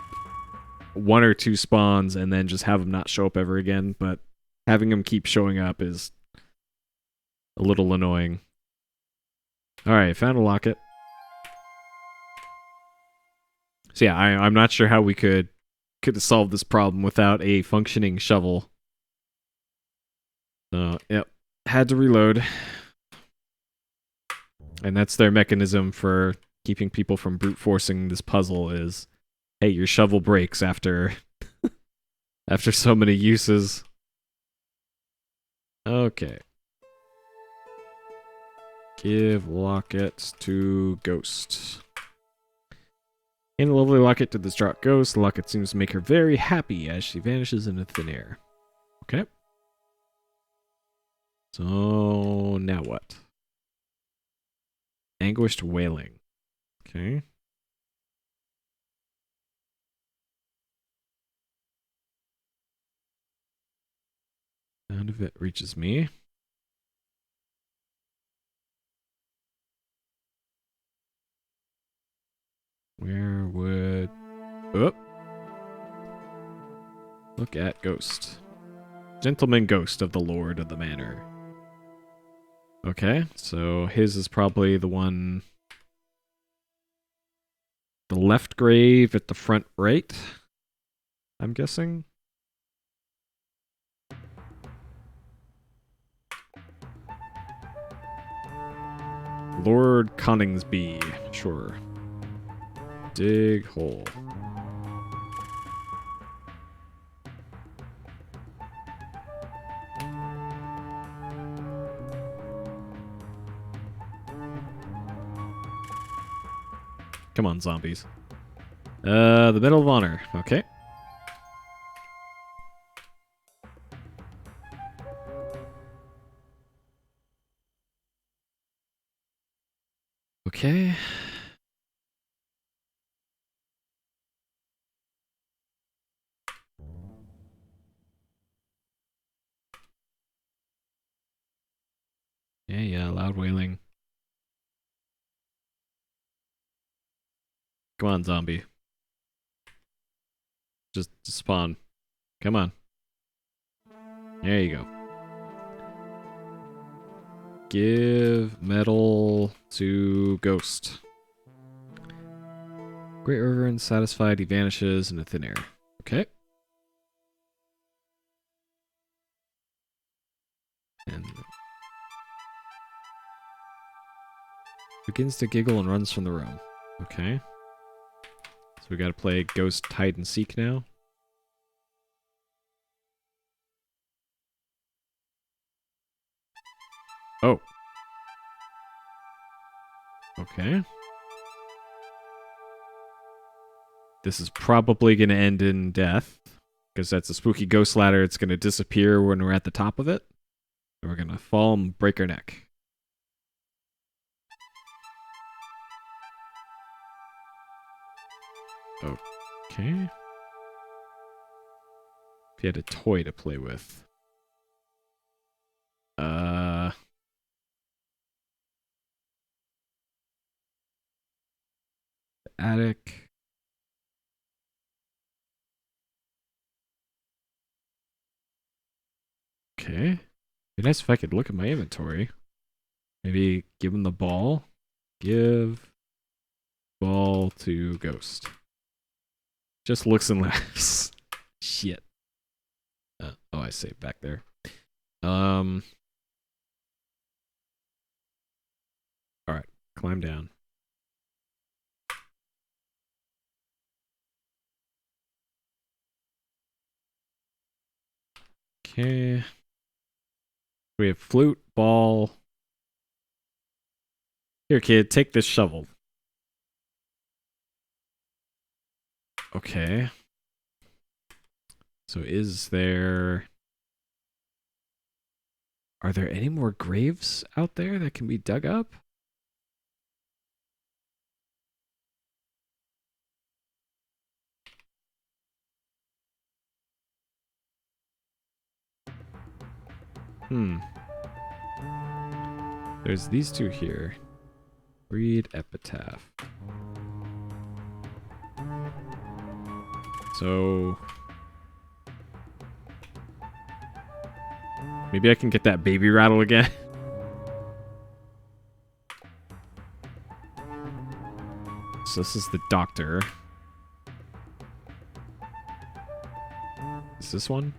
1 or 2 spawns and then just have them not show up ever again, but having them keep showing up is a little annoying. Alright, found a locket. So yeah, I'm not sure how we could have solved this problem without a functioning shovel. So, yep. Had to reload. And that's their mechanism for keeping people from brute forcing this puzzle is, hey, your shovel breaks after after so many uses. Okay. Give locket to Ghost. In a lovely locket to the distraught Ghost, the locket seems to make her very happy as she vanishes into thin air. Okay. So, now what? Anguished wailing. Okay. Sound of it reaches me. Where would... Oh! Look at Ghost. Gentleman Ghost of the Lord of the Manor. Okay, so his is probably the one... The left grave at the front right, I'm guessing. Lord Coningsby, sure. Dig hole. Come on, zombies. The Medal of Honor. Okay. Okay. Yeah, loud wailing. Come on, zombie. Just spawn. Come on. There you go. Give medal to Ghost. Great Reverend satisfied, he vanishes into thin air. Okay. And begins to giggle and runs from the room. Okay. So we gotta play Ghost Hide and Seek now. Oh. Okay. This is probably gonna end in death, because that's a spooky ghost ladder. It's gonna disappear when we're at the top of it. And we're gonna fall and break our neck. Okay. If you had a toy to play with. Attic. Okay. Be nice if I could look at my inventory. Maybe give him the ball. Give ball to Ghost. Just looks and laughs. Shit. Oh, I saved back there. Alright, climb down. Okay. We have flute, ball. Here, kid, take this shovel. Okay. So is there... Are there any more graves out there that can be dug up? There's these two here. Read epitaph. So... Maybe I can get that baby rattle again. So this is the doctor. Is this one?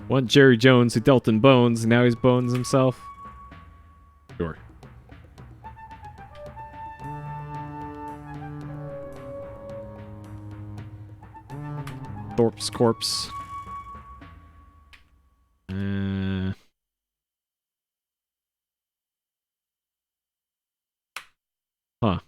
One Jerry Jones who dealt in bones, and now he's bones himself. Sure. Thorpe's corpse. Huh.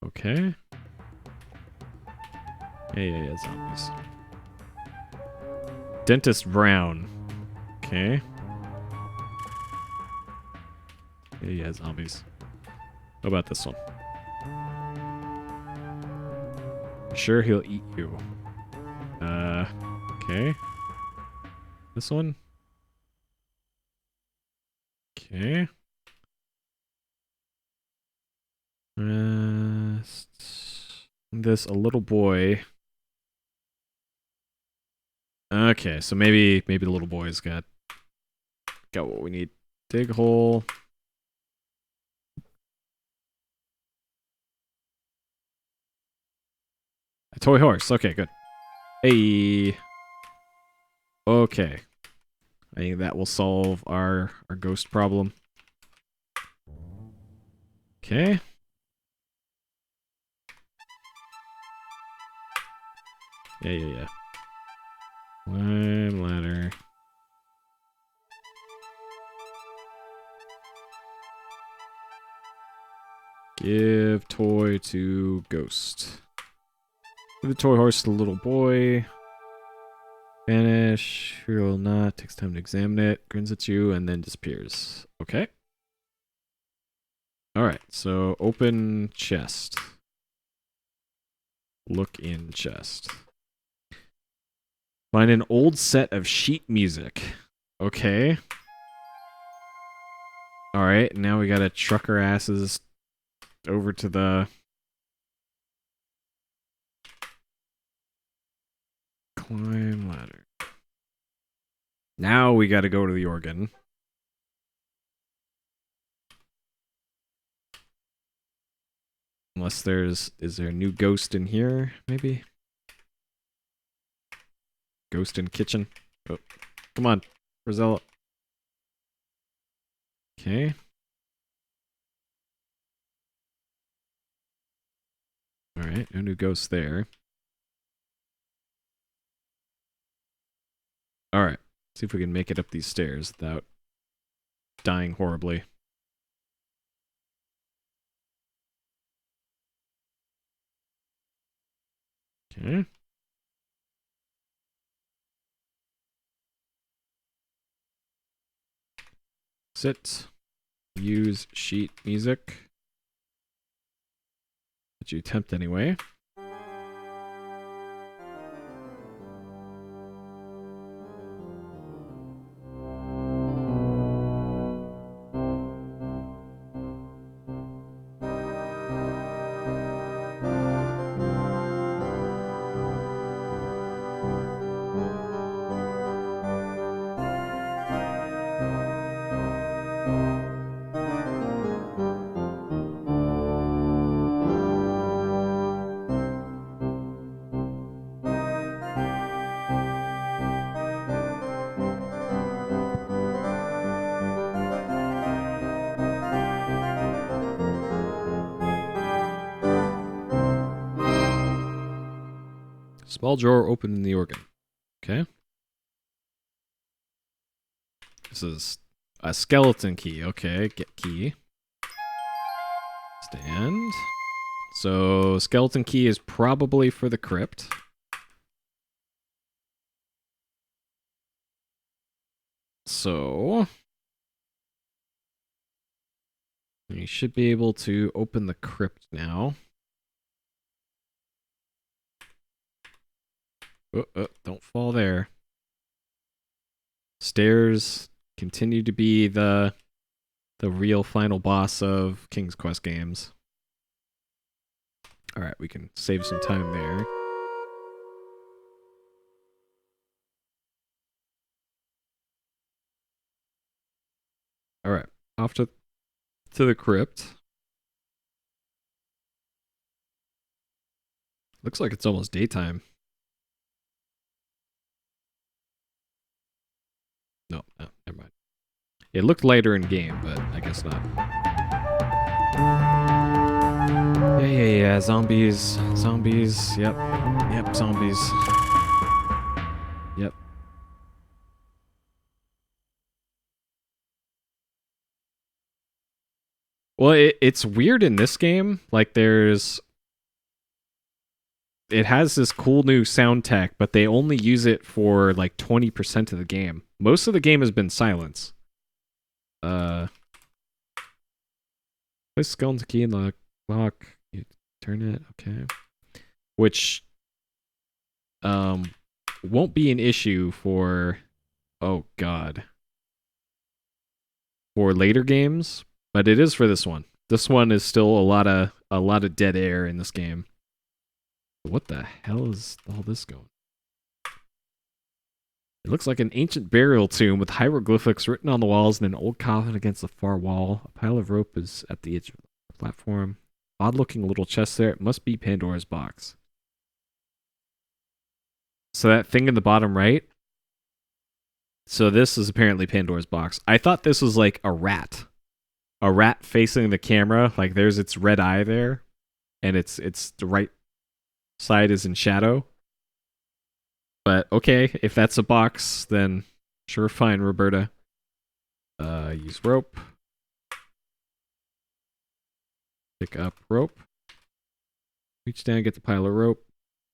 Okay. Yeah, zombies. Dentist Brown. Okay. Yeah, zombies. How about this one? Sure, he'll eat you. Okay. This one? Okay. This a little boy. Okay, so maybe the little boy's got what we need. Dig hole. A toy horse. Okay, good. Hey. Okay. I think that will solve our ghost problem. Okay. Yeah. Climb ladder. Give toy to ghost. Give the toy horse to the little boy. Vanish. He will not. Takes time to examine it. Grins at you and then disappears. Okay. Alright, so open chest. Look in chest. Find an old set of sheet music. Okay. Alright, now we gotta truck our asses over to the... Climb ladder. Now we gotta go to the organ. Unless is there a new ghost in here, maybe? Ghost in kitchen. Oh, come on, Rosella. Okay. Alright, no new ghosts there. Alright, see if we can make it up these stairs without dying horribly. Okay. Sit. Use sheet music. Did you attempt anyway? Small drawer open in the organ. Okay. This is a skeleton key. Okay, get key. Stand. So, skeleton key is probably for the crypt. So, you should be able to open the crypt now. Don't fall there. Stairs continue to be the real final boss of King's Quest games. Alright, we can save some time there. Alright, off to the crypt. Looks like it's almost daytime. No, never mind. It looked lighter in game, but I guess not. Yeah. Zombies. Yep, zombies. Yep. Well, it's weird in this game. Like, it has this cool new sound tech, but they only use it for like 20% of the game. Most of the game has been silence. Place skeleton key in the lock. You turn it, okay. Which won't be an issue for... Oh god. for later games, but it is for this one. This one is still a lot of dead air in this game. What the hell is all this going? It looks like an ancient burial tomb with hieroglyphics written on the walls and an old coffin against the far wall. A pile of rope is at the edge of the platform. Odd-looking little chest there. It must be Pandora's box. So that thing in the bottom right. So this is apparently Pandora's box. I thought this was like a rat. A rat facing the camera. Like there's its red eye there. And it's the right side is in shadow. But okay, if that's a box, then sure, fine, Roberta. Use rope. Pick up rope. Reach down, get the pile of rope.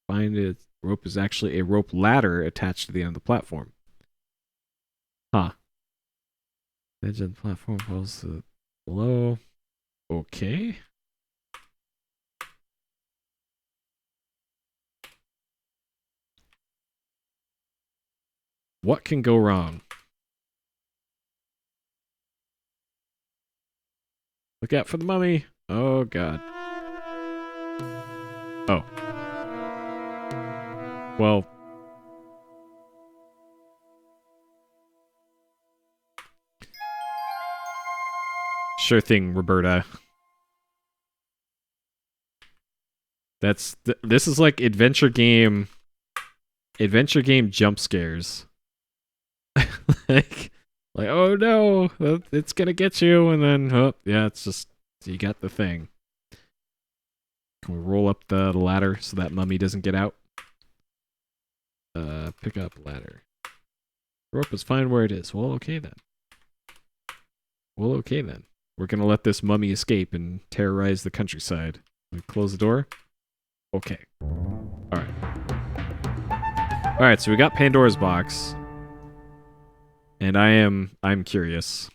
Find it. Rope is actually a rope ladder attached to the end of the platform. Huh. The edge of the platform falls to below. Okay. What can go wrong? Look out for the mummy. Oh, God. Oh. Well. Sure thing, Roberta. This is like adventure game jump scares. like, oh no, it's gonna get you, and then, oh, yeah, it's just, you got the thing. Can we roll up the ladder so that mummy doesn't get out? Pick up ladder. Rope is fine where it is. Well, okay then. We're gonna let this mummy escape and terrorize the countryside. We close the door? Okay. Alright, so we got Pandora's box. And I'm curious.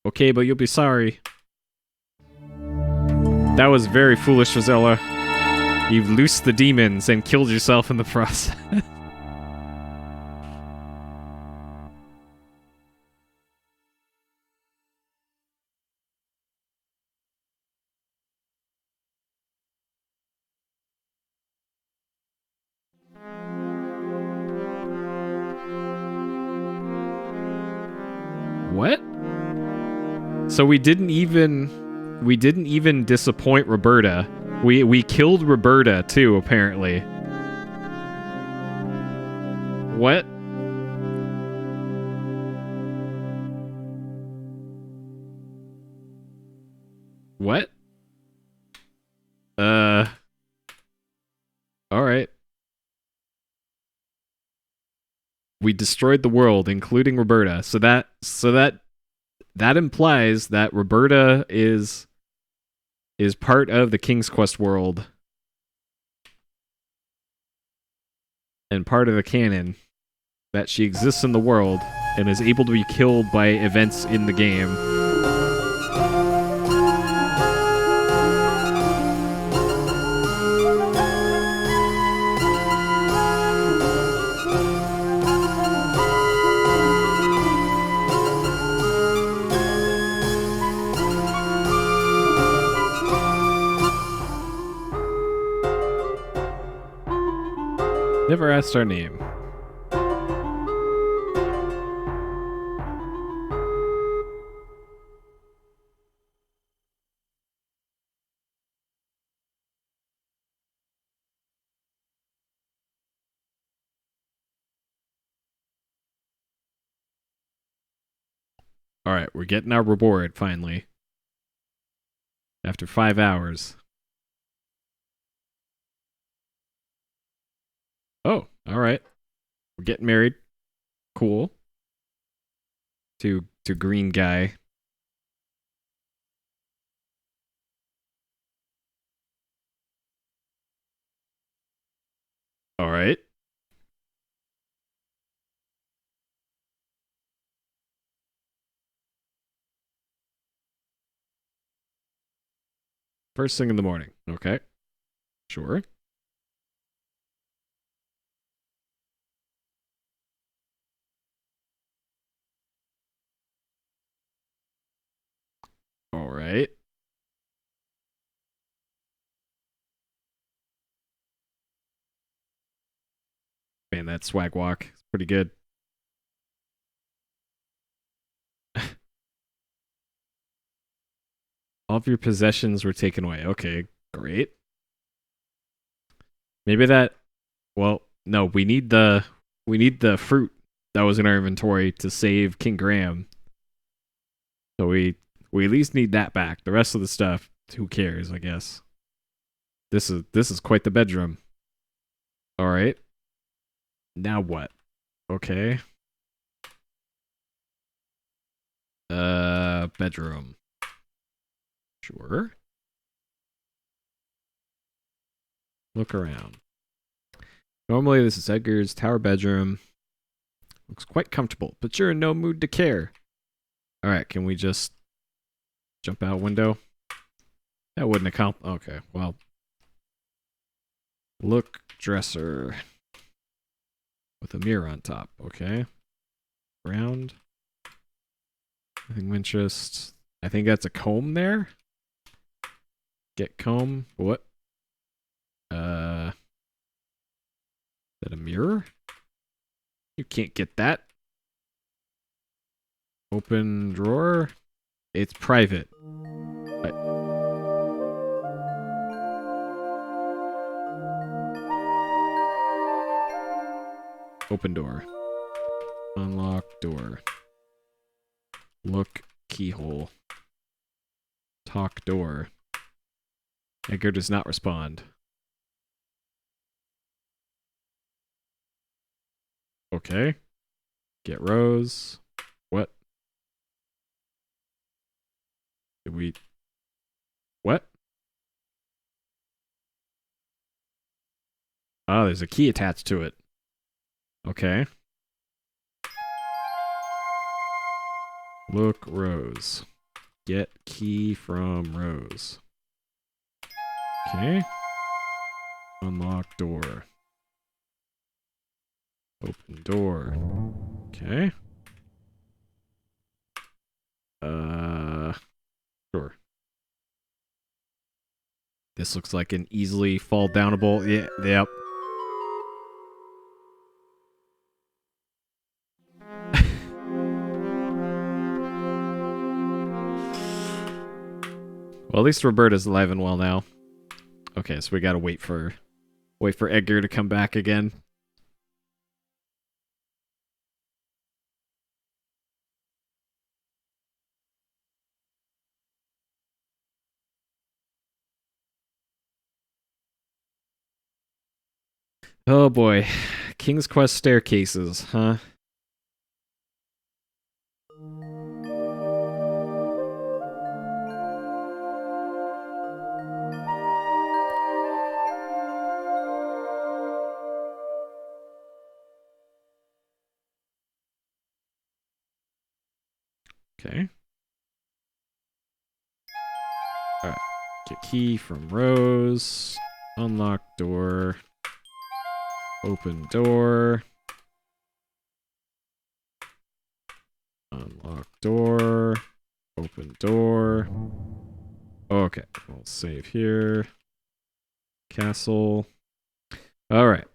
Okay, but you'll be sorry. That was very foolish, Rosella. You've loosed the demons and killed yourself in the process. What? So we didn't even disappoint Roberta. We killed Roberta too, apparently. What? What? All right. We destroyed the world, including Roberta. So that implies that Roberta is part of the King's Quest world and part of the canon, that she exists in the world and is able to be killed by events in the game. Never asked our name. Alright, we're getting our reward finally. After 5 hours. Oh, alright. We're getting married. Cool. To green guy. Alright. First thing in the morning. Okay. Sure. All right. Man, that swag walk is pretty good. All of your possessions were taken away. Okay, great. Maybe that. Well, no, we need the fruit that was in our inventory to save King Graham. So we at least need that back. The rest of the stuff, who cares? I guess. This is quite the bedroom. All right. Now what? Okay. Bedroom. Sure. Look around. Normally this is Edgar's tower bedroom. Looks quite comfortable, but you're in no mood to care. Alright, can we just jump out window? That wouldn't account. Okay, well. Look dresser. With a mirror on top, okay. Round. Nothing of interest. I think that's a comb there. Get comb. What? Is that a mirror? You can't get that. Open drawer. It's private. Open door. Unlock door. Look keyhole. Talk door. Edgar does not respond. Okay. Get Rose. What? Did we... What? Oh, there's a key attached to it. Okay. Look Rose. Get key from Rose. Okay. Unlock door. Open door. Okay. Sure. This looks like an easily fall downable. Yeah, yep. Well, at least Roberta's alive and well now. Okay, so we gotta wait for Edgar to come back again. Oh boy. King's Quest staircases, huh? Okay. Alright. Get key from Rose. Unlock door. Open door. Unlock door. Open door. Okay. We'll save here. Castle. Alright.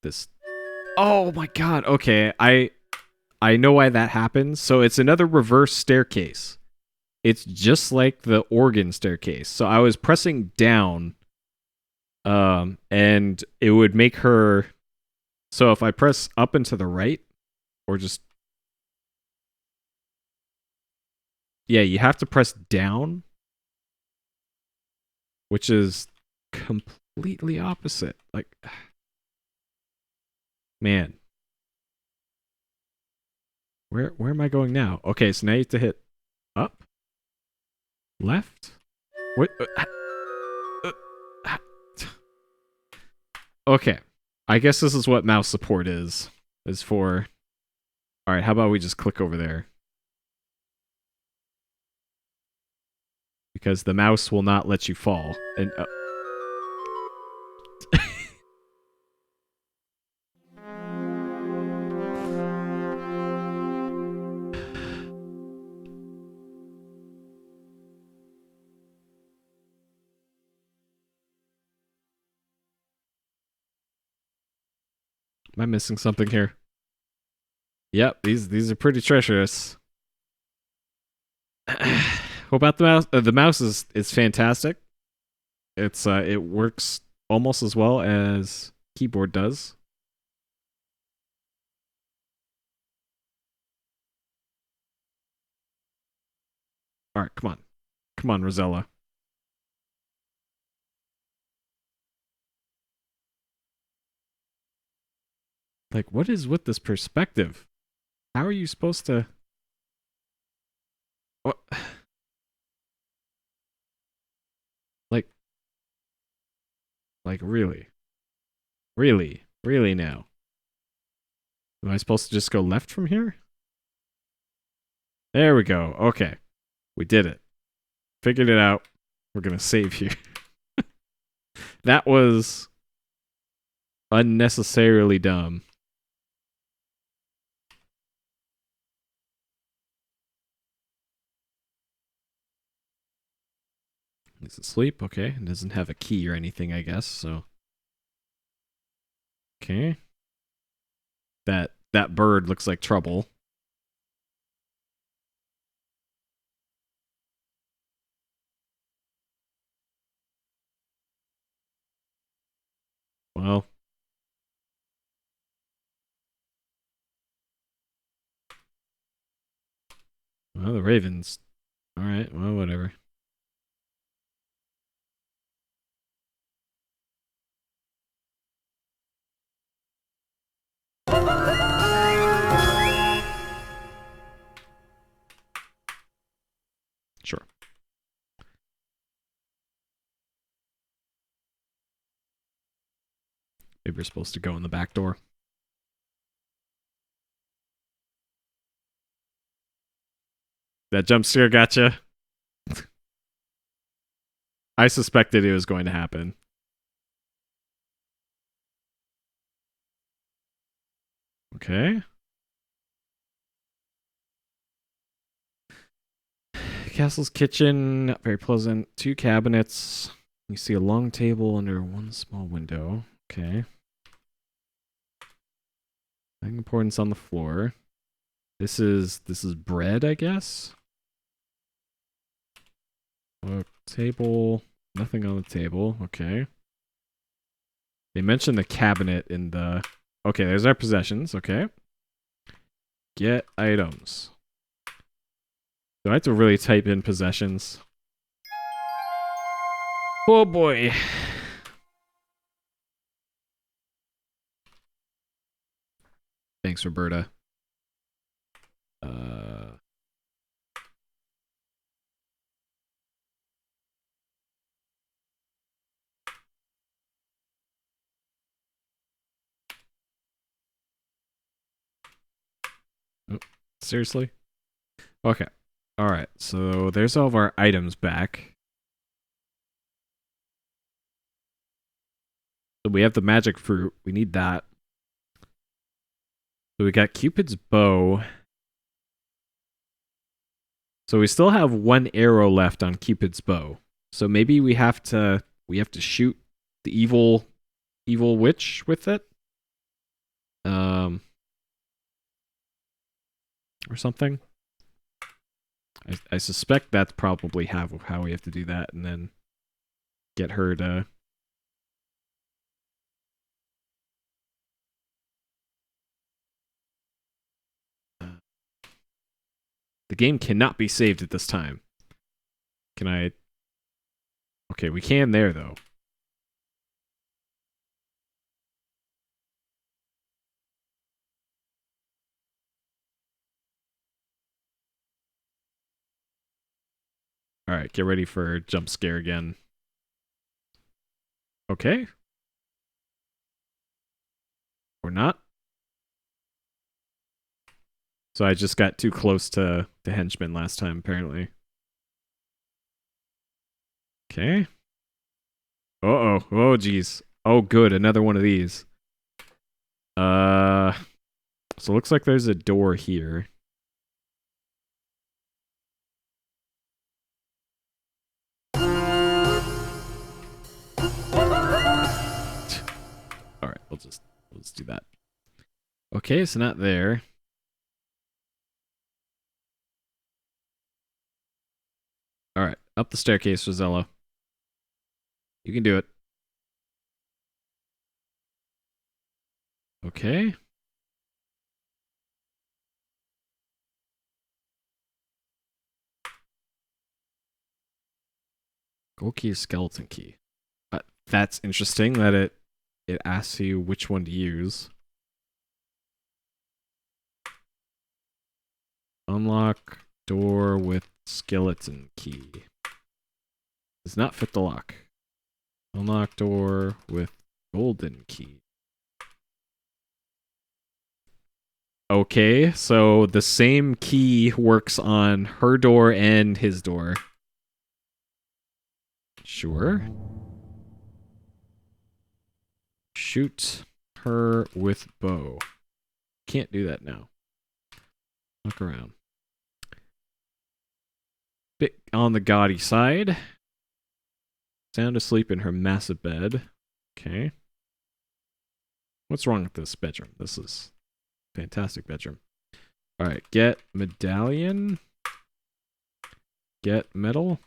This... Oh my god, okay, I know why that happens. So it's another reverse staircase. It's just like the organ staircase. So I was pressing down, and it would make her... So if I press up and to the right, or just... Yeah, you have to press down, which is completely opposite. Like... Man. Where am I going now? Okay, so now you have to hit up? Left? What? Okay. I guess this is what mouse support is for. Alright, how about we just click over there? Because the mouse will not let you fall. And Am I missing something here? Yep, these are pretty treacherous. What about the mouse? The mouse is fantastic. It works almost as well as keyboard does. All right, come on, Rosella. Like, what is with this perspective? How are you supposed to? What? Like really? Really now? Am I supposed to just go left from here? There we go. Okay. We did it. Figured it out. We're gonna save here. That was unnecessarily dumb. He's asleep, okay. It doesn't have a key or anything, I guess, so. Okay. That bird looks like trouble. Well. Well, the Ravens. Alright, well, whatever. Sure. Maybe we're supposed to go in the back door. That jump scare gotcha. I suspected it was going to happen. Okay. Castle's kitchen, not very pleasant. 2 cabinets. You see a long table under one small window. Okay. Nothing importance on the floor. This is bread, I guess. Table. Nothing on the table. Okay. They mentioned the cabinet in the... Okay, there's our possessions. Okay. Get items. Do I have to really type in possessions? Oh boy. Thanks, Roberta. Oh, seriously? Okay. Alright, so there's all of our items back. So we have the magic fruit. We need that. So we got Cupid's bow. So we still have 1 arrow left on Cupid's bow. So maybe we have to shoot the evil witch with it. Or something. I suspect that's probably how we have to do that, and then get her to... The game cannot be saved at this time. Can I... Okay, we can there, though. Alright, get ready for jump scare again. Okay. Or not. So I just got too close to the henchman last time, apparently. Okay. Uh-oh. Oh, geez. Oh, good. Another one of these. So it looks like there's a door here. Alright, we'll just do that. Okay, it's not there. Alright, up the staircase, Rosella. You can do it. Okay. Gold key is skeleton key. That's interesting that it asks you which one to use. Unlock door with skeleton key. Does not fit the lock. Unlock door with golden key. Okay, so the same key works on her door and his door. Sure. Shoot her with bow. Can't do that now. Look around. Bit on the gaudy side. Sound asleep in her massive bed. Okay. What's wrong with this bedroom? This is a fantastic bedroom. Alright, get medallion. Get metal.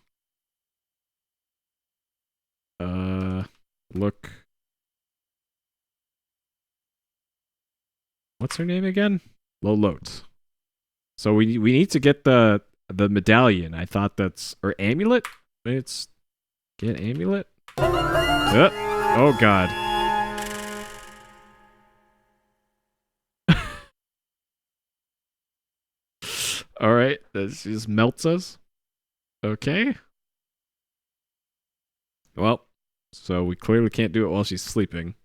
Look. What's her name again? Lolote. So we need to get the medallion. I thought that's, or amulet? It's get amulet. Oh god. All right, this just melts us. Okay. Well, so we clearly can't do it while she's sleeping.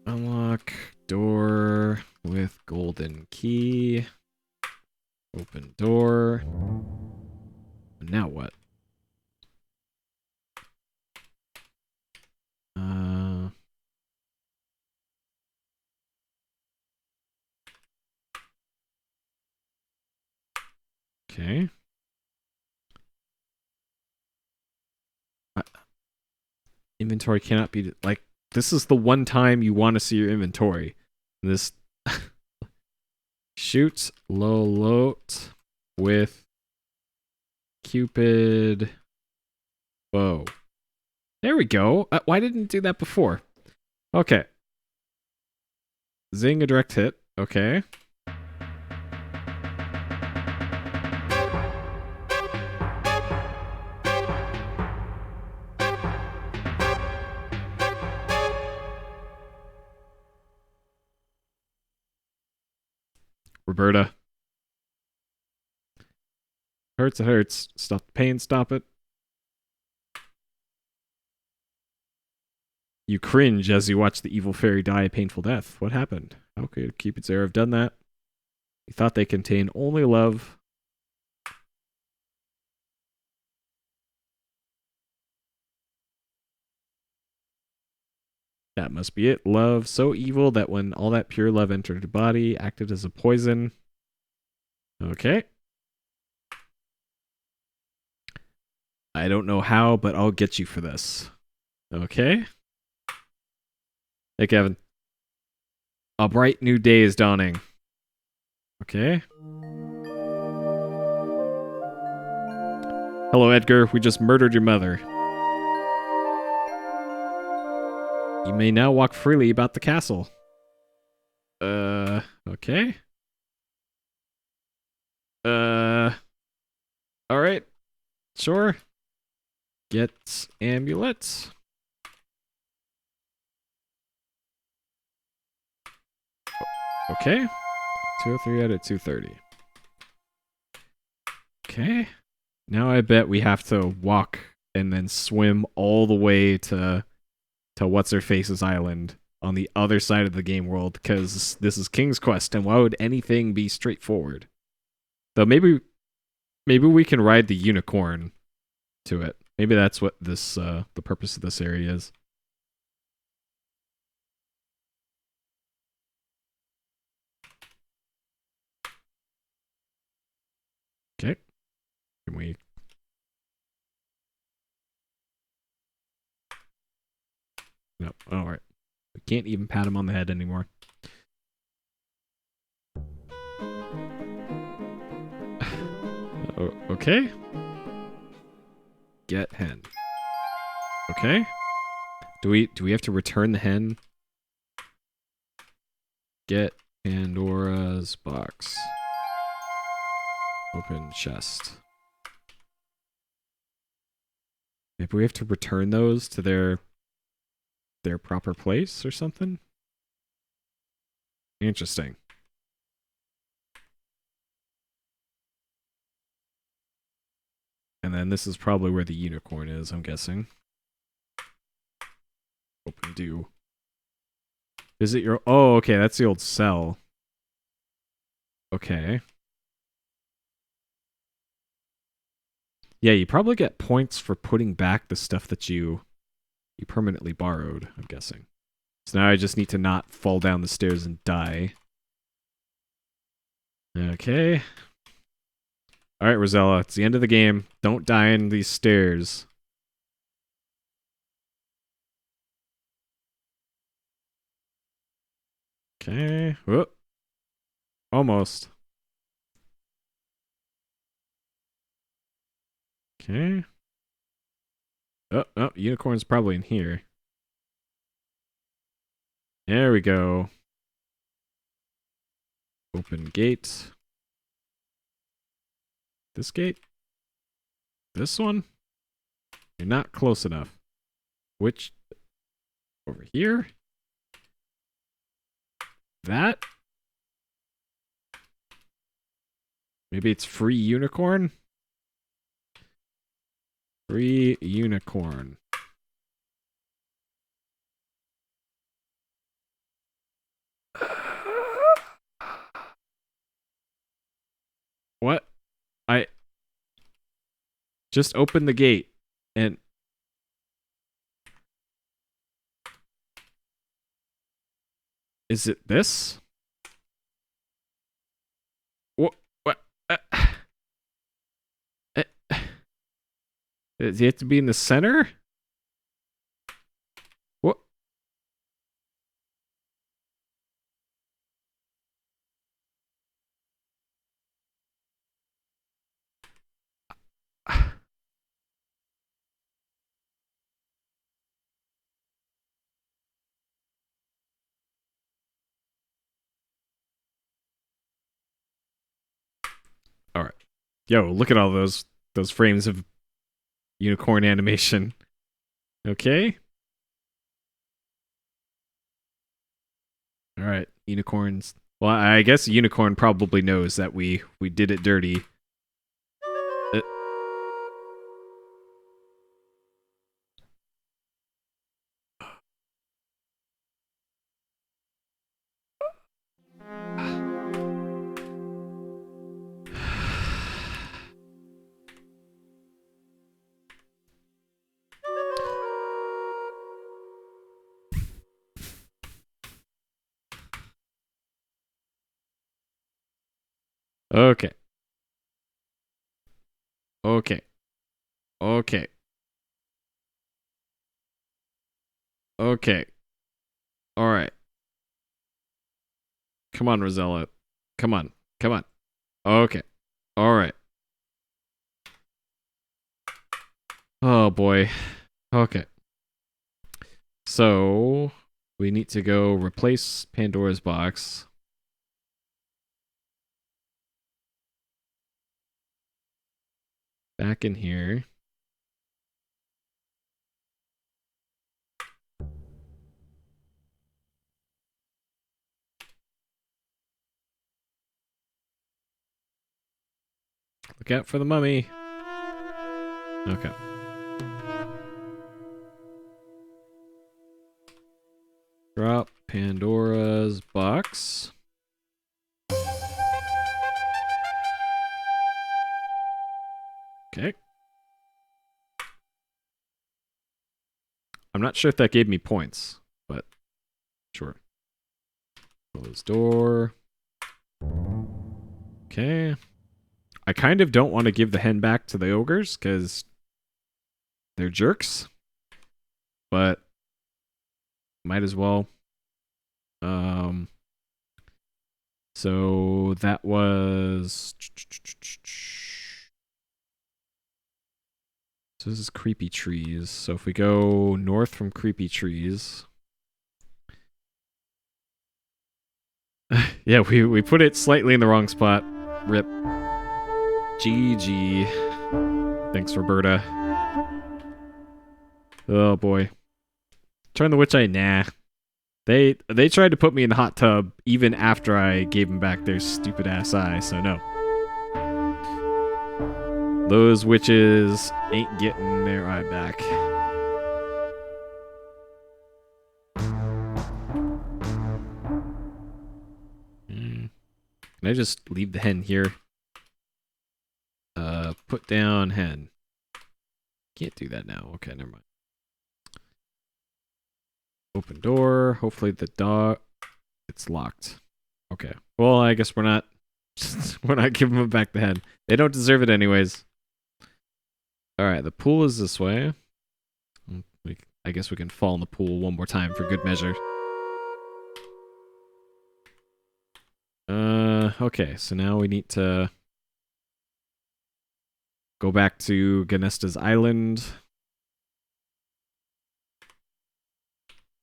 Unlock door with golden key. Open door. Now what? Okay. Inventory cannot be like, this is the one time you want to see your inventory. This shoots Lolote with Cupid bow. There we go. Why didn't it do that before? Okay. Zing, a direct hit. Okay. Roberta. Hurts, it hurts. Stop the pain, stop it. You cringe as you watch the evil fairy die a painful death. What happened? How could Cupid's arrow have done that? You thought they contained only love. That must be it. Love, so evil that when all that pure love entered her body, acted as a poison. Okay. I don't know how, but I'll get you for this. Okay. Hey, Kevin. A bright new day is dawning. Okay. Hello, Edgar. We just murdered your mother. You may now walk freely about the castle. Okay. Alright. Sure. Get amulet. Okay. 203 out of 230. Okay. Now I bet we have to walk and then swim all the way to What's-Her-Face's island on the other side of the game world, because this is King's Quest, and why would anything be straightforward? Though maybe we can ride the unicorn to it. Maybe that's what this the purpose of this area is. Okay. Can we No. All right. We can't even pat him on the head anymore. Okay. Get hen. Okay. Do we have to return the hen? Get Pandora's box. Open chest. Maybe we have to return those to their proper place or something? Interesting. And then this is probably where the unicorn is, I'm guessing. Open do. Visit your... Oh, okay, that's the old cell. Okay. Yeah, you probably get points for putting back the stuff that you permanently borrowed, I'm guessing. So now I just need to not fall down the stairs and die. Okay. Alright, Rosella, it's the end of the game. Don't die in these stairs. Okay. Whoop. Almost. Okay. Oh, unicorn's probably in here. There we go. Open gate. This gate? This one? You're not close enough. Which? Over here? That? Maybe it's free unicorn? Free unicorn. What? I just opened the gate and is it this? What? Does it have to be in the center? What? All right. Yo, look at all those frames of unicorn animation. Okay. All right, unicorns. Well, I guess a unicorn probably knows that we did it dirty. Okay. Okay. Okay. Okay. All right. Come on, Rosella. Come on. Come on. Okay. All right. Oh boy. Okay. So, we need to go replace Pandora's box. Back in here. Look out for the mummy. Okay. Drop Pandora's box. Okay. I'm not sure if that gave me points, but sure. Close door. Okay. I kind of don't want to give the hen back to the ogres because they're jerks. But Might as well. So that was... So this is Creepy Trees. So if we go north from Creepy Trees... yeah, we put it slightly in the wrong spot. Rip. GG. Thanks, Roberta. Oh boy. Turn the witch eye, nah. They tried to put me in the hot tub even after I gave them back their stupid ass eye, so no. Those witches ain't getting their eye back. Can I just leave the hen here? Put down hen. Can't do that now. Okay, never mind. Open door. Hopefully the dog... It's locked. Okay. Well, I guess we're not... we're not giving them back the hen. They don't deserve it anyways. Alright, the pool is this way. I guess we can fall in the pool one more time for good measure. Okay, so now we need to... go back to Ganesta's Island.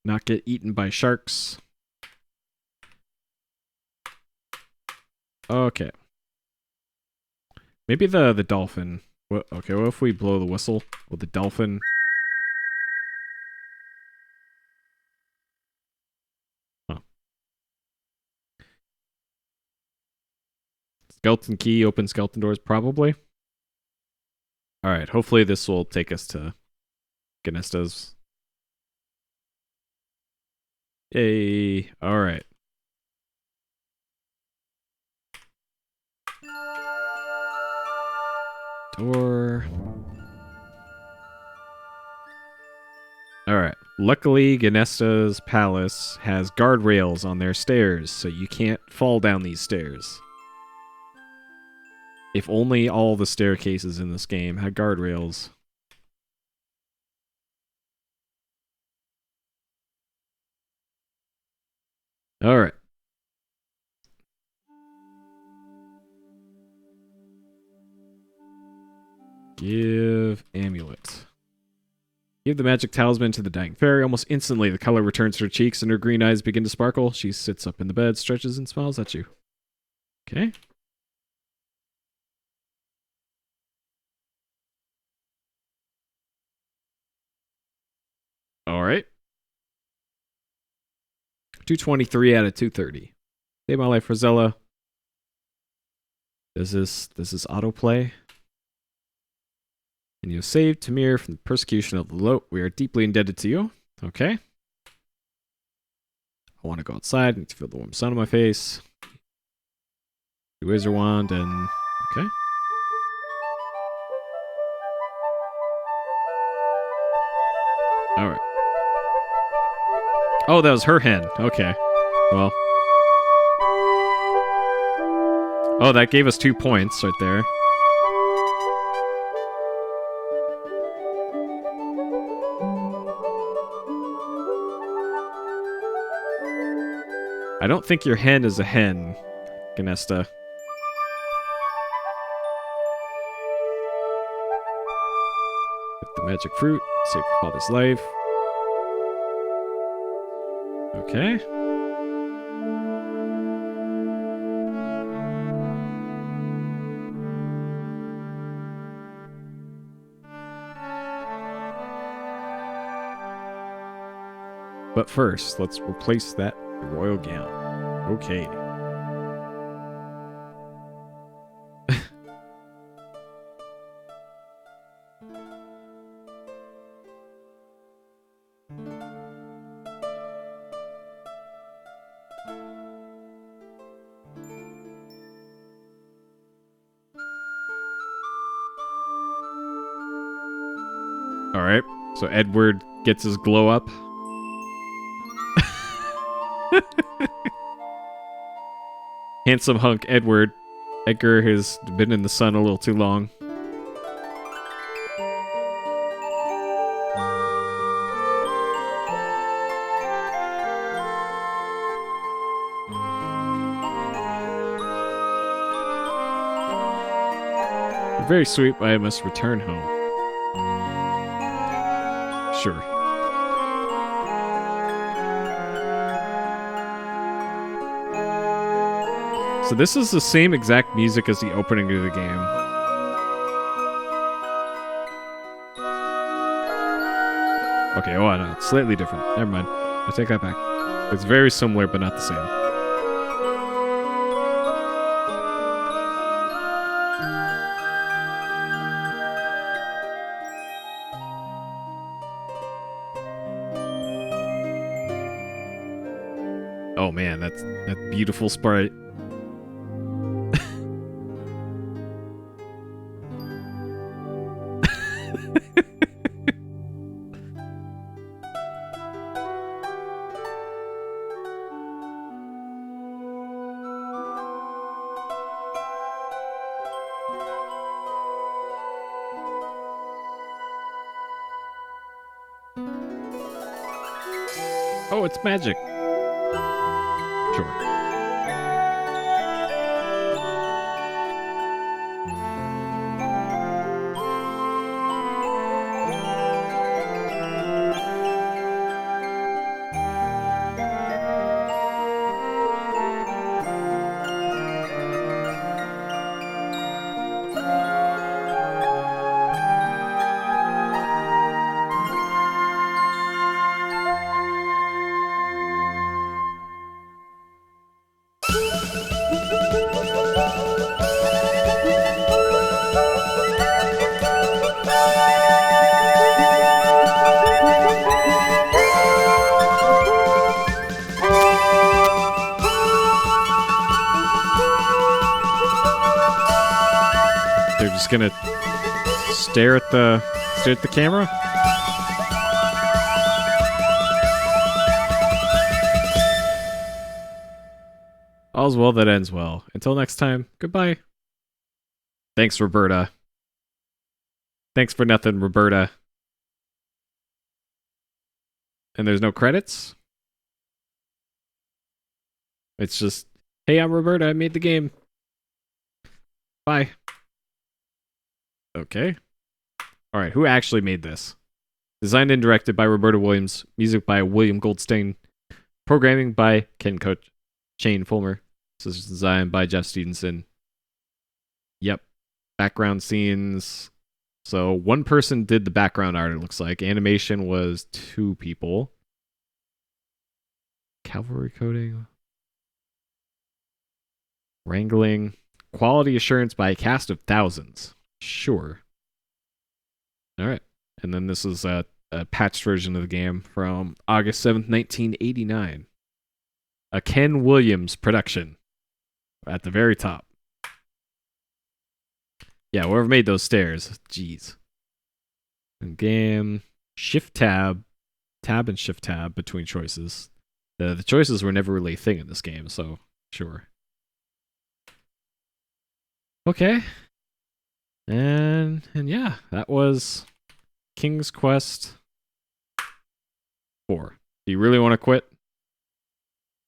Not get eaten by sharks. Okay. Maybe the dolphin. What? Okay, what if we blow the whistle? Will the dolphin... Huh. Skeleton key, open skeleton doors, probably. Alright, hopefully this will take us to Ganesta's. Yay. Alright. Door. Alright. Luckily, Ganesta's palace has guardrails on their stairs, so you can't fall down these stairs. If only all the staircases in this game had guardrails. Alright. Give amulet. Give the magic talisman to the dying fairy. Almost instantly, the color returns to her cheeks and her green eyes begin to sparkle. She sits up in the bed, stretches, and smiles at you. Okay. Alright. 223 out of 230. Save my life, Rosella. Does this autoplay? And you saved Tamir from the persecution of the Lote. We are deeply indebted to you. Okay. I want to go outside. I need to feel the warm sun on my face. The wizard wand and... Okay. Alright. Oh, that was her hen. Okay. Well. Oh, that gave us 2 points right there. I don't think your hen is a hen, Ganesta. Get the magic fruit. Save your father's life. Okay. But first, let's replace that royal gown. Okay. Alright, so Edward gets his glow up. Handsome hunk Edward. Edgar has been in the sun a little too long. Very sweet, but I must return home. Sure. So this is the same exact music as the opening of the game. Okay, oh no, it's slightly different. Never mind. I take that back. It's very similar, but not the same. Oh man, that beautiful sprite. Oh, it's magic. Sure. They're just gonna stare at the camera. All's well that ends well. Until next time, goodbye. Thanks, Roberta. Thanks for nothing, Roberta. And there's no credits? It's just, hey, I'm Roberta, I made the game. Bye. Okay. Alright, who actually made this? Designed and directed by Roberta Williams. Music by William Goldstein. Programming by Ken Coach. Shane Fulmer. This is designed by Jeff Stevenson. Yep. Background scenes. So one person did the background art, it looks like. Animation was 2 people. Cavalry coding. Wrangling. Quality assurance by a cast of thousands. Sure. Alright. And then this is a patched version of the game from August 7th, 1989. A Ken Williams production. At the very top. Yeah, whoever made those stairs. Jeez. And game. Shift tab. Tab and shift tab between choices. The choices were never really a thing in this game, so sure. Okay. And yeah, that was King's Quest 4. Do you really want to quit?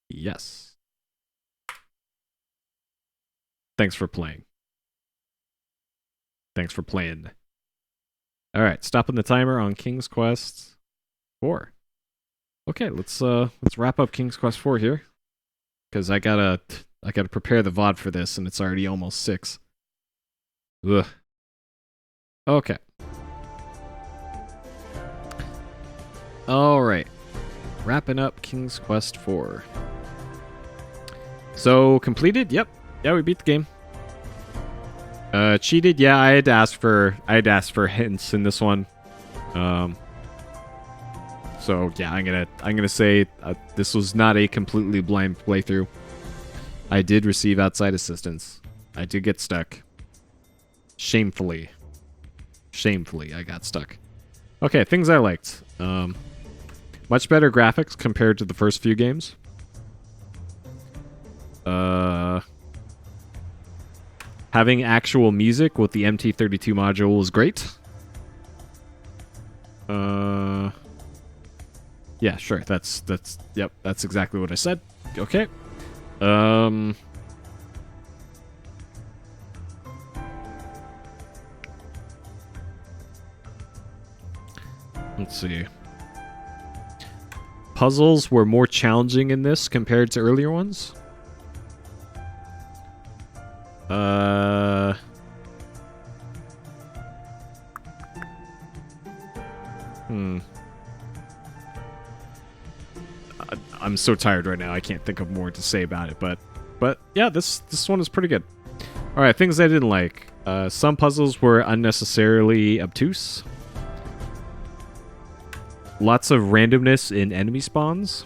Yes. Thanks for playing. Thanks for playing. Alright, stopping the timer on King's Quest 4. Okay, let's wrap up King's Quest 4 here. Because I gotta prepare the VOD for this, and it's already almost 6. Ugh. Okay. Alright. Wrapping up King's Quest 4. So, completed? Yep. Yeah, we beat the game. Cheated? Yeah, I had asked for hints in this one. So yeah, I'm gonna say this was not a completely blind playthrough. I did receive outside assistance. I did get stuck. Shamefully, I got stuck. Okay, things I liked. Much better graphics compared to the first few games. Having actual music with the MT32 module was great. Yeah, sure. That's exactly what I said. Okay. Let's see. Puzzles were more challenging in this compared to earlier ones. I'm so tired right now. I can't think of more to say about it, but yeah, this one is pretty good. All right, things I didn't like. Some puzzles were unnecessarily obtuse. Lots of randomness in enemy spawns.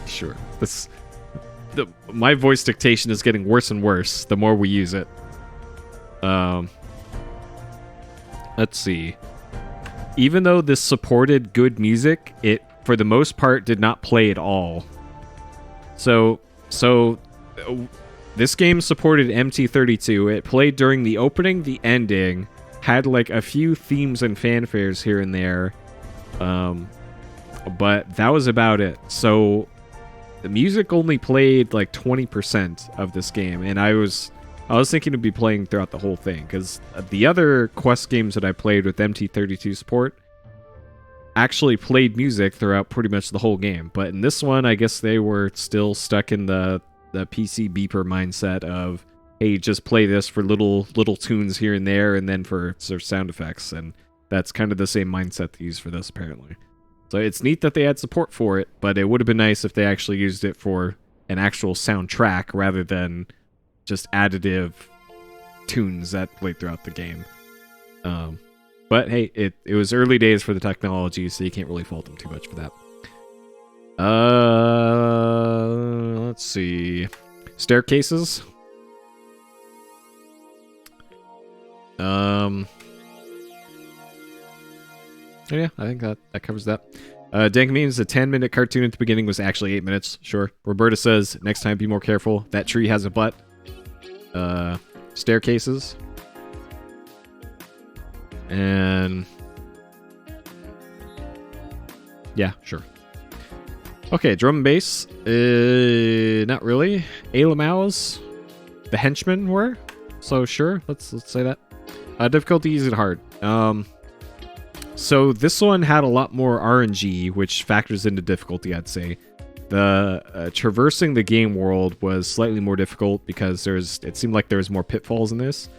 Sure. My voice dictation is getting worse and worse the more we use it. Let's see. Even though this supported good music, it, for the most part, did not play at all. So this game supported MT32. It played during the opening, the ending, had like a few themes and fanfares here and there, but that was about it. So the music only played like 20% of this game, and I was thinking to be playing throughout the whole thing, because the other Quest games that I played with MT32 support actually played music throughout pretty much the whole game. But in this one, I guess they were still stuck in the PC beeper mindset of, hey, just play this for little tunes here and there, and then for sound effects, and that's kind of the same mindset they use for this, apparently. So it's neat that they had support for it, but it would have been nice if they actually used it for an actual soundtrack rather than just additive tunes that played throughout the game. But hey, it was early days for the technology, so you can't really fault them too much for that. Let's see. Staircases. Yeah, I think that covers that. Dank means the 10-minute cartoon at the beginning was actually 8 minutes. Sure. Roberta says, next time be more careful. That tree has a butt. Staircases. And yeah, sure. Okay, drum and bass. Not really. Ailamaus, the henchmen were. So sure, let's say that. Difficulty easy to hard. So this one had a lot more RNG, which factors into difficulty, I'd say. The traversing the game world was slightly more difficult because it seemed like there was more pitfalls in this.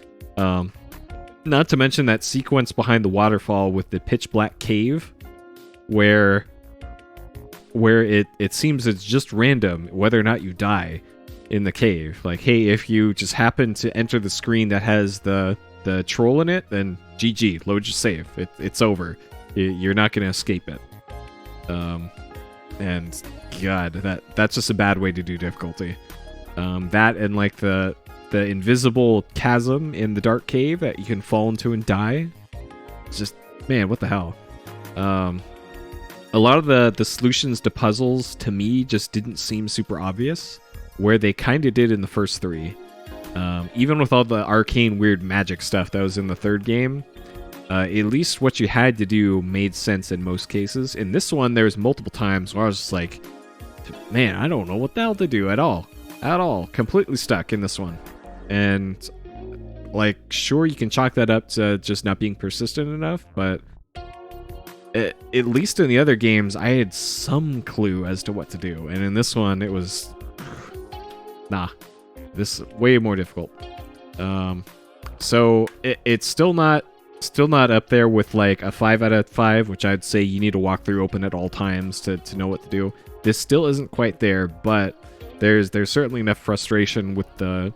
Not to mention that sequence behind the waterfall with the pitch black cave, where it seems it's just random whether or not you die in the cave. Like, hey, if you just happen to enter the screen that has the troll in it, then GG, load your save. It's over. You're not going to escape it. And God, that's just a bad way to do difficulty. That and like the invisible chasm in the dark cave that you can fall into and die. It's just, man, what the hell? A lot of the solutions to puzzles to me just didn't seem super obvious, where they kind of did in the first three. Even with all the arcane weird magic stuff that was in the third game, at least what you had to do made sense in most cases. In this one, there was multiple times where I was just like, man, I don't know what the hell to do at all. Completely stuck in this one. And like, sure, you can chalk that up to just not being persistent enough, but at least in the other games, I had some clue as to what to do. And in this one, it was, this is way more difficult. So it's still not up there with like a 5 out of 5, which I'd say you need a walkthrough open at all times to know what to do. This still isn't quite there, but there's certainly enough frustration with the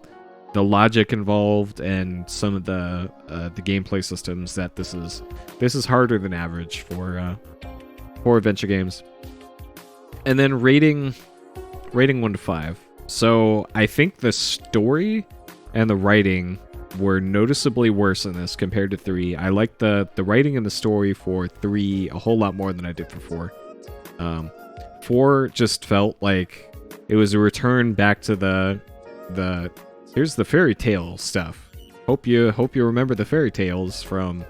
logic involved and some of the gameplay systems that this is harder than average for adventure games. And then rating 1 to 5. So I think the story and the writing were noticeably worse in this compared to 3. I like the writing and the story for 3 a whole lot more than I did for 4. 4 just felt like it was a return back to the here's the fairy tale stuff. Hope you remember the fairy tales from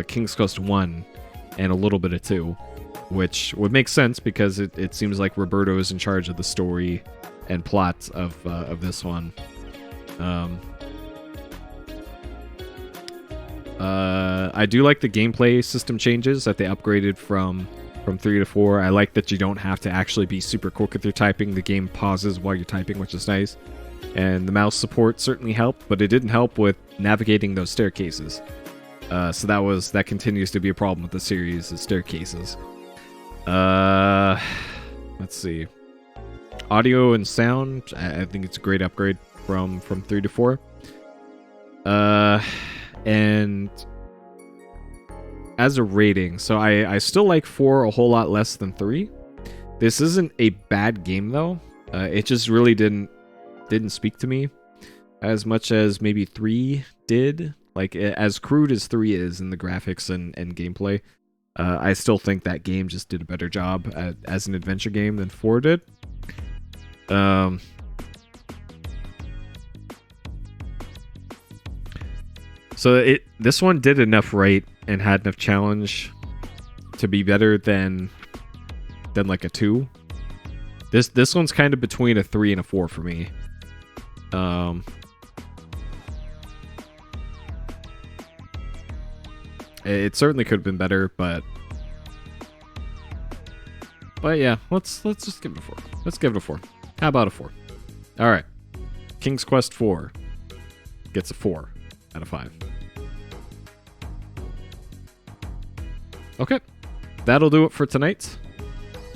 King's Quest 1 and a little bit of 2, which would make sense because it seems like Roberto is in charge of the story and plot of this one. I do like the gameplay system changes that they upgraded from 3 to 4. I like that you don't have to actually be super quick with your typing. The game pauses while you're typing, which is nice. And the mouse support certainly helped, but it didn't help with navigating those staircases. So that continues to be a problem with the series, is staircases. Let's see. Audio and sound, I think it's a great upgrade from 3 to 4. And as a rating, so I still like 4 a whole lot less than 3. This isn't a bad game though. It just really didn't speak to me as much as maybe 3 did. Like, as crude as 3 is in the graphics and gameplay, I still think that game just did a better job as an adventure game than 4 did. So this one did enough right and had enough challenge to be better than like a 2. This one's kind of between a 3 and a 4 for me. It certainly could have been better, but yeah, let's just give it a 4. Let's give it a 4. How about a 4? All right, King's Quest 4 gets a 4 out of 5. Okay, that'll do it for tonight.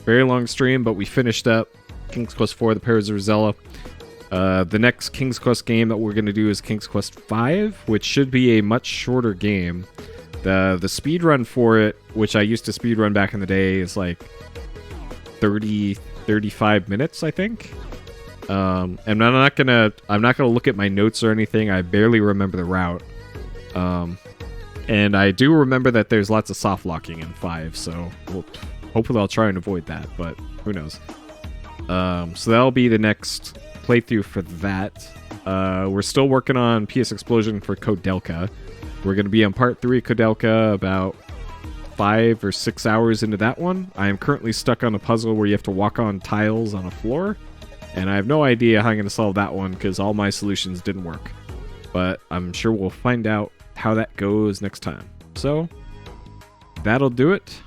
Very long stream, but we finished up King's Quest 4, The Perils of Rosella. The next King's Quest game that we're going to do is King's Quest 5, which should be a much shorter game. The speedrun for it, which I used to speedrun back in the day, is like 35 minutes, I think. And I'm not gonna look at my notes or anything. I barely remember the route. And I do remember that there's lots of soft locking in 5, so hopefully I'll try and avoid that, but who knows. So that'll be the next playthrough for that. We're still working on PS Explosion for Koudelka. We're going to be on part 3 of Koudelka about 5 or 6 hours into that one. I am currently stuck on a puzzle where you have to walk on tiles on a floor, and I have no idea how I'm going to solve that one because all my solutions didn't work. But I'm sure we'll find out how that goes next time. So, that'll do it.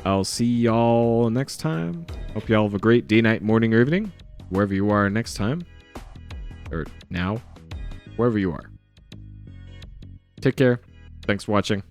I'll see y'all next time. Hope y'all have a great day, night, morning, or evening, wherever you are next time. Or now, wherever you are. Take care. Thanks for watching.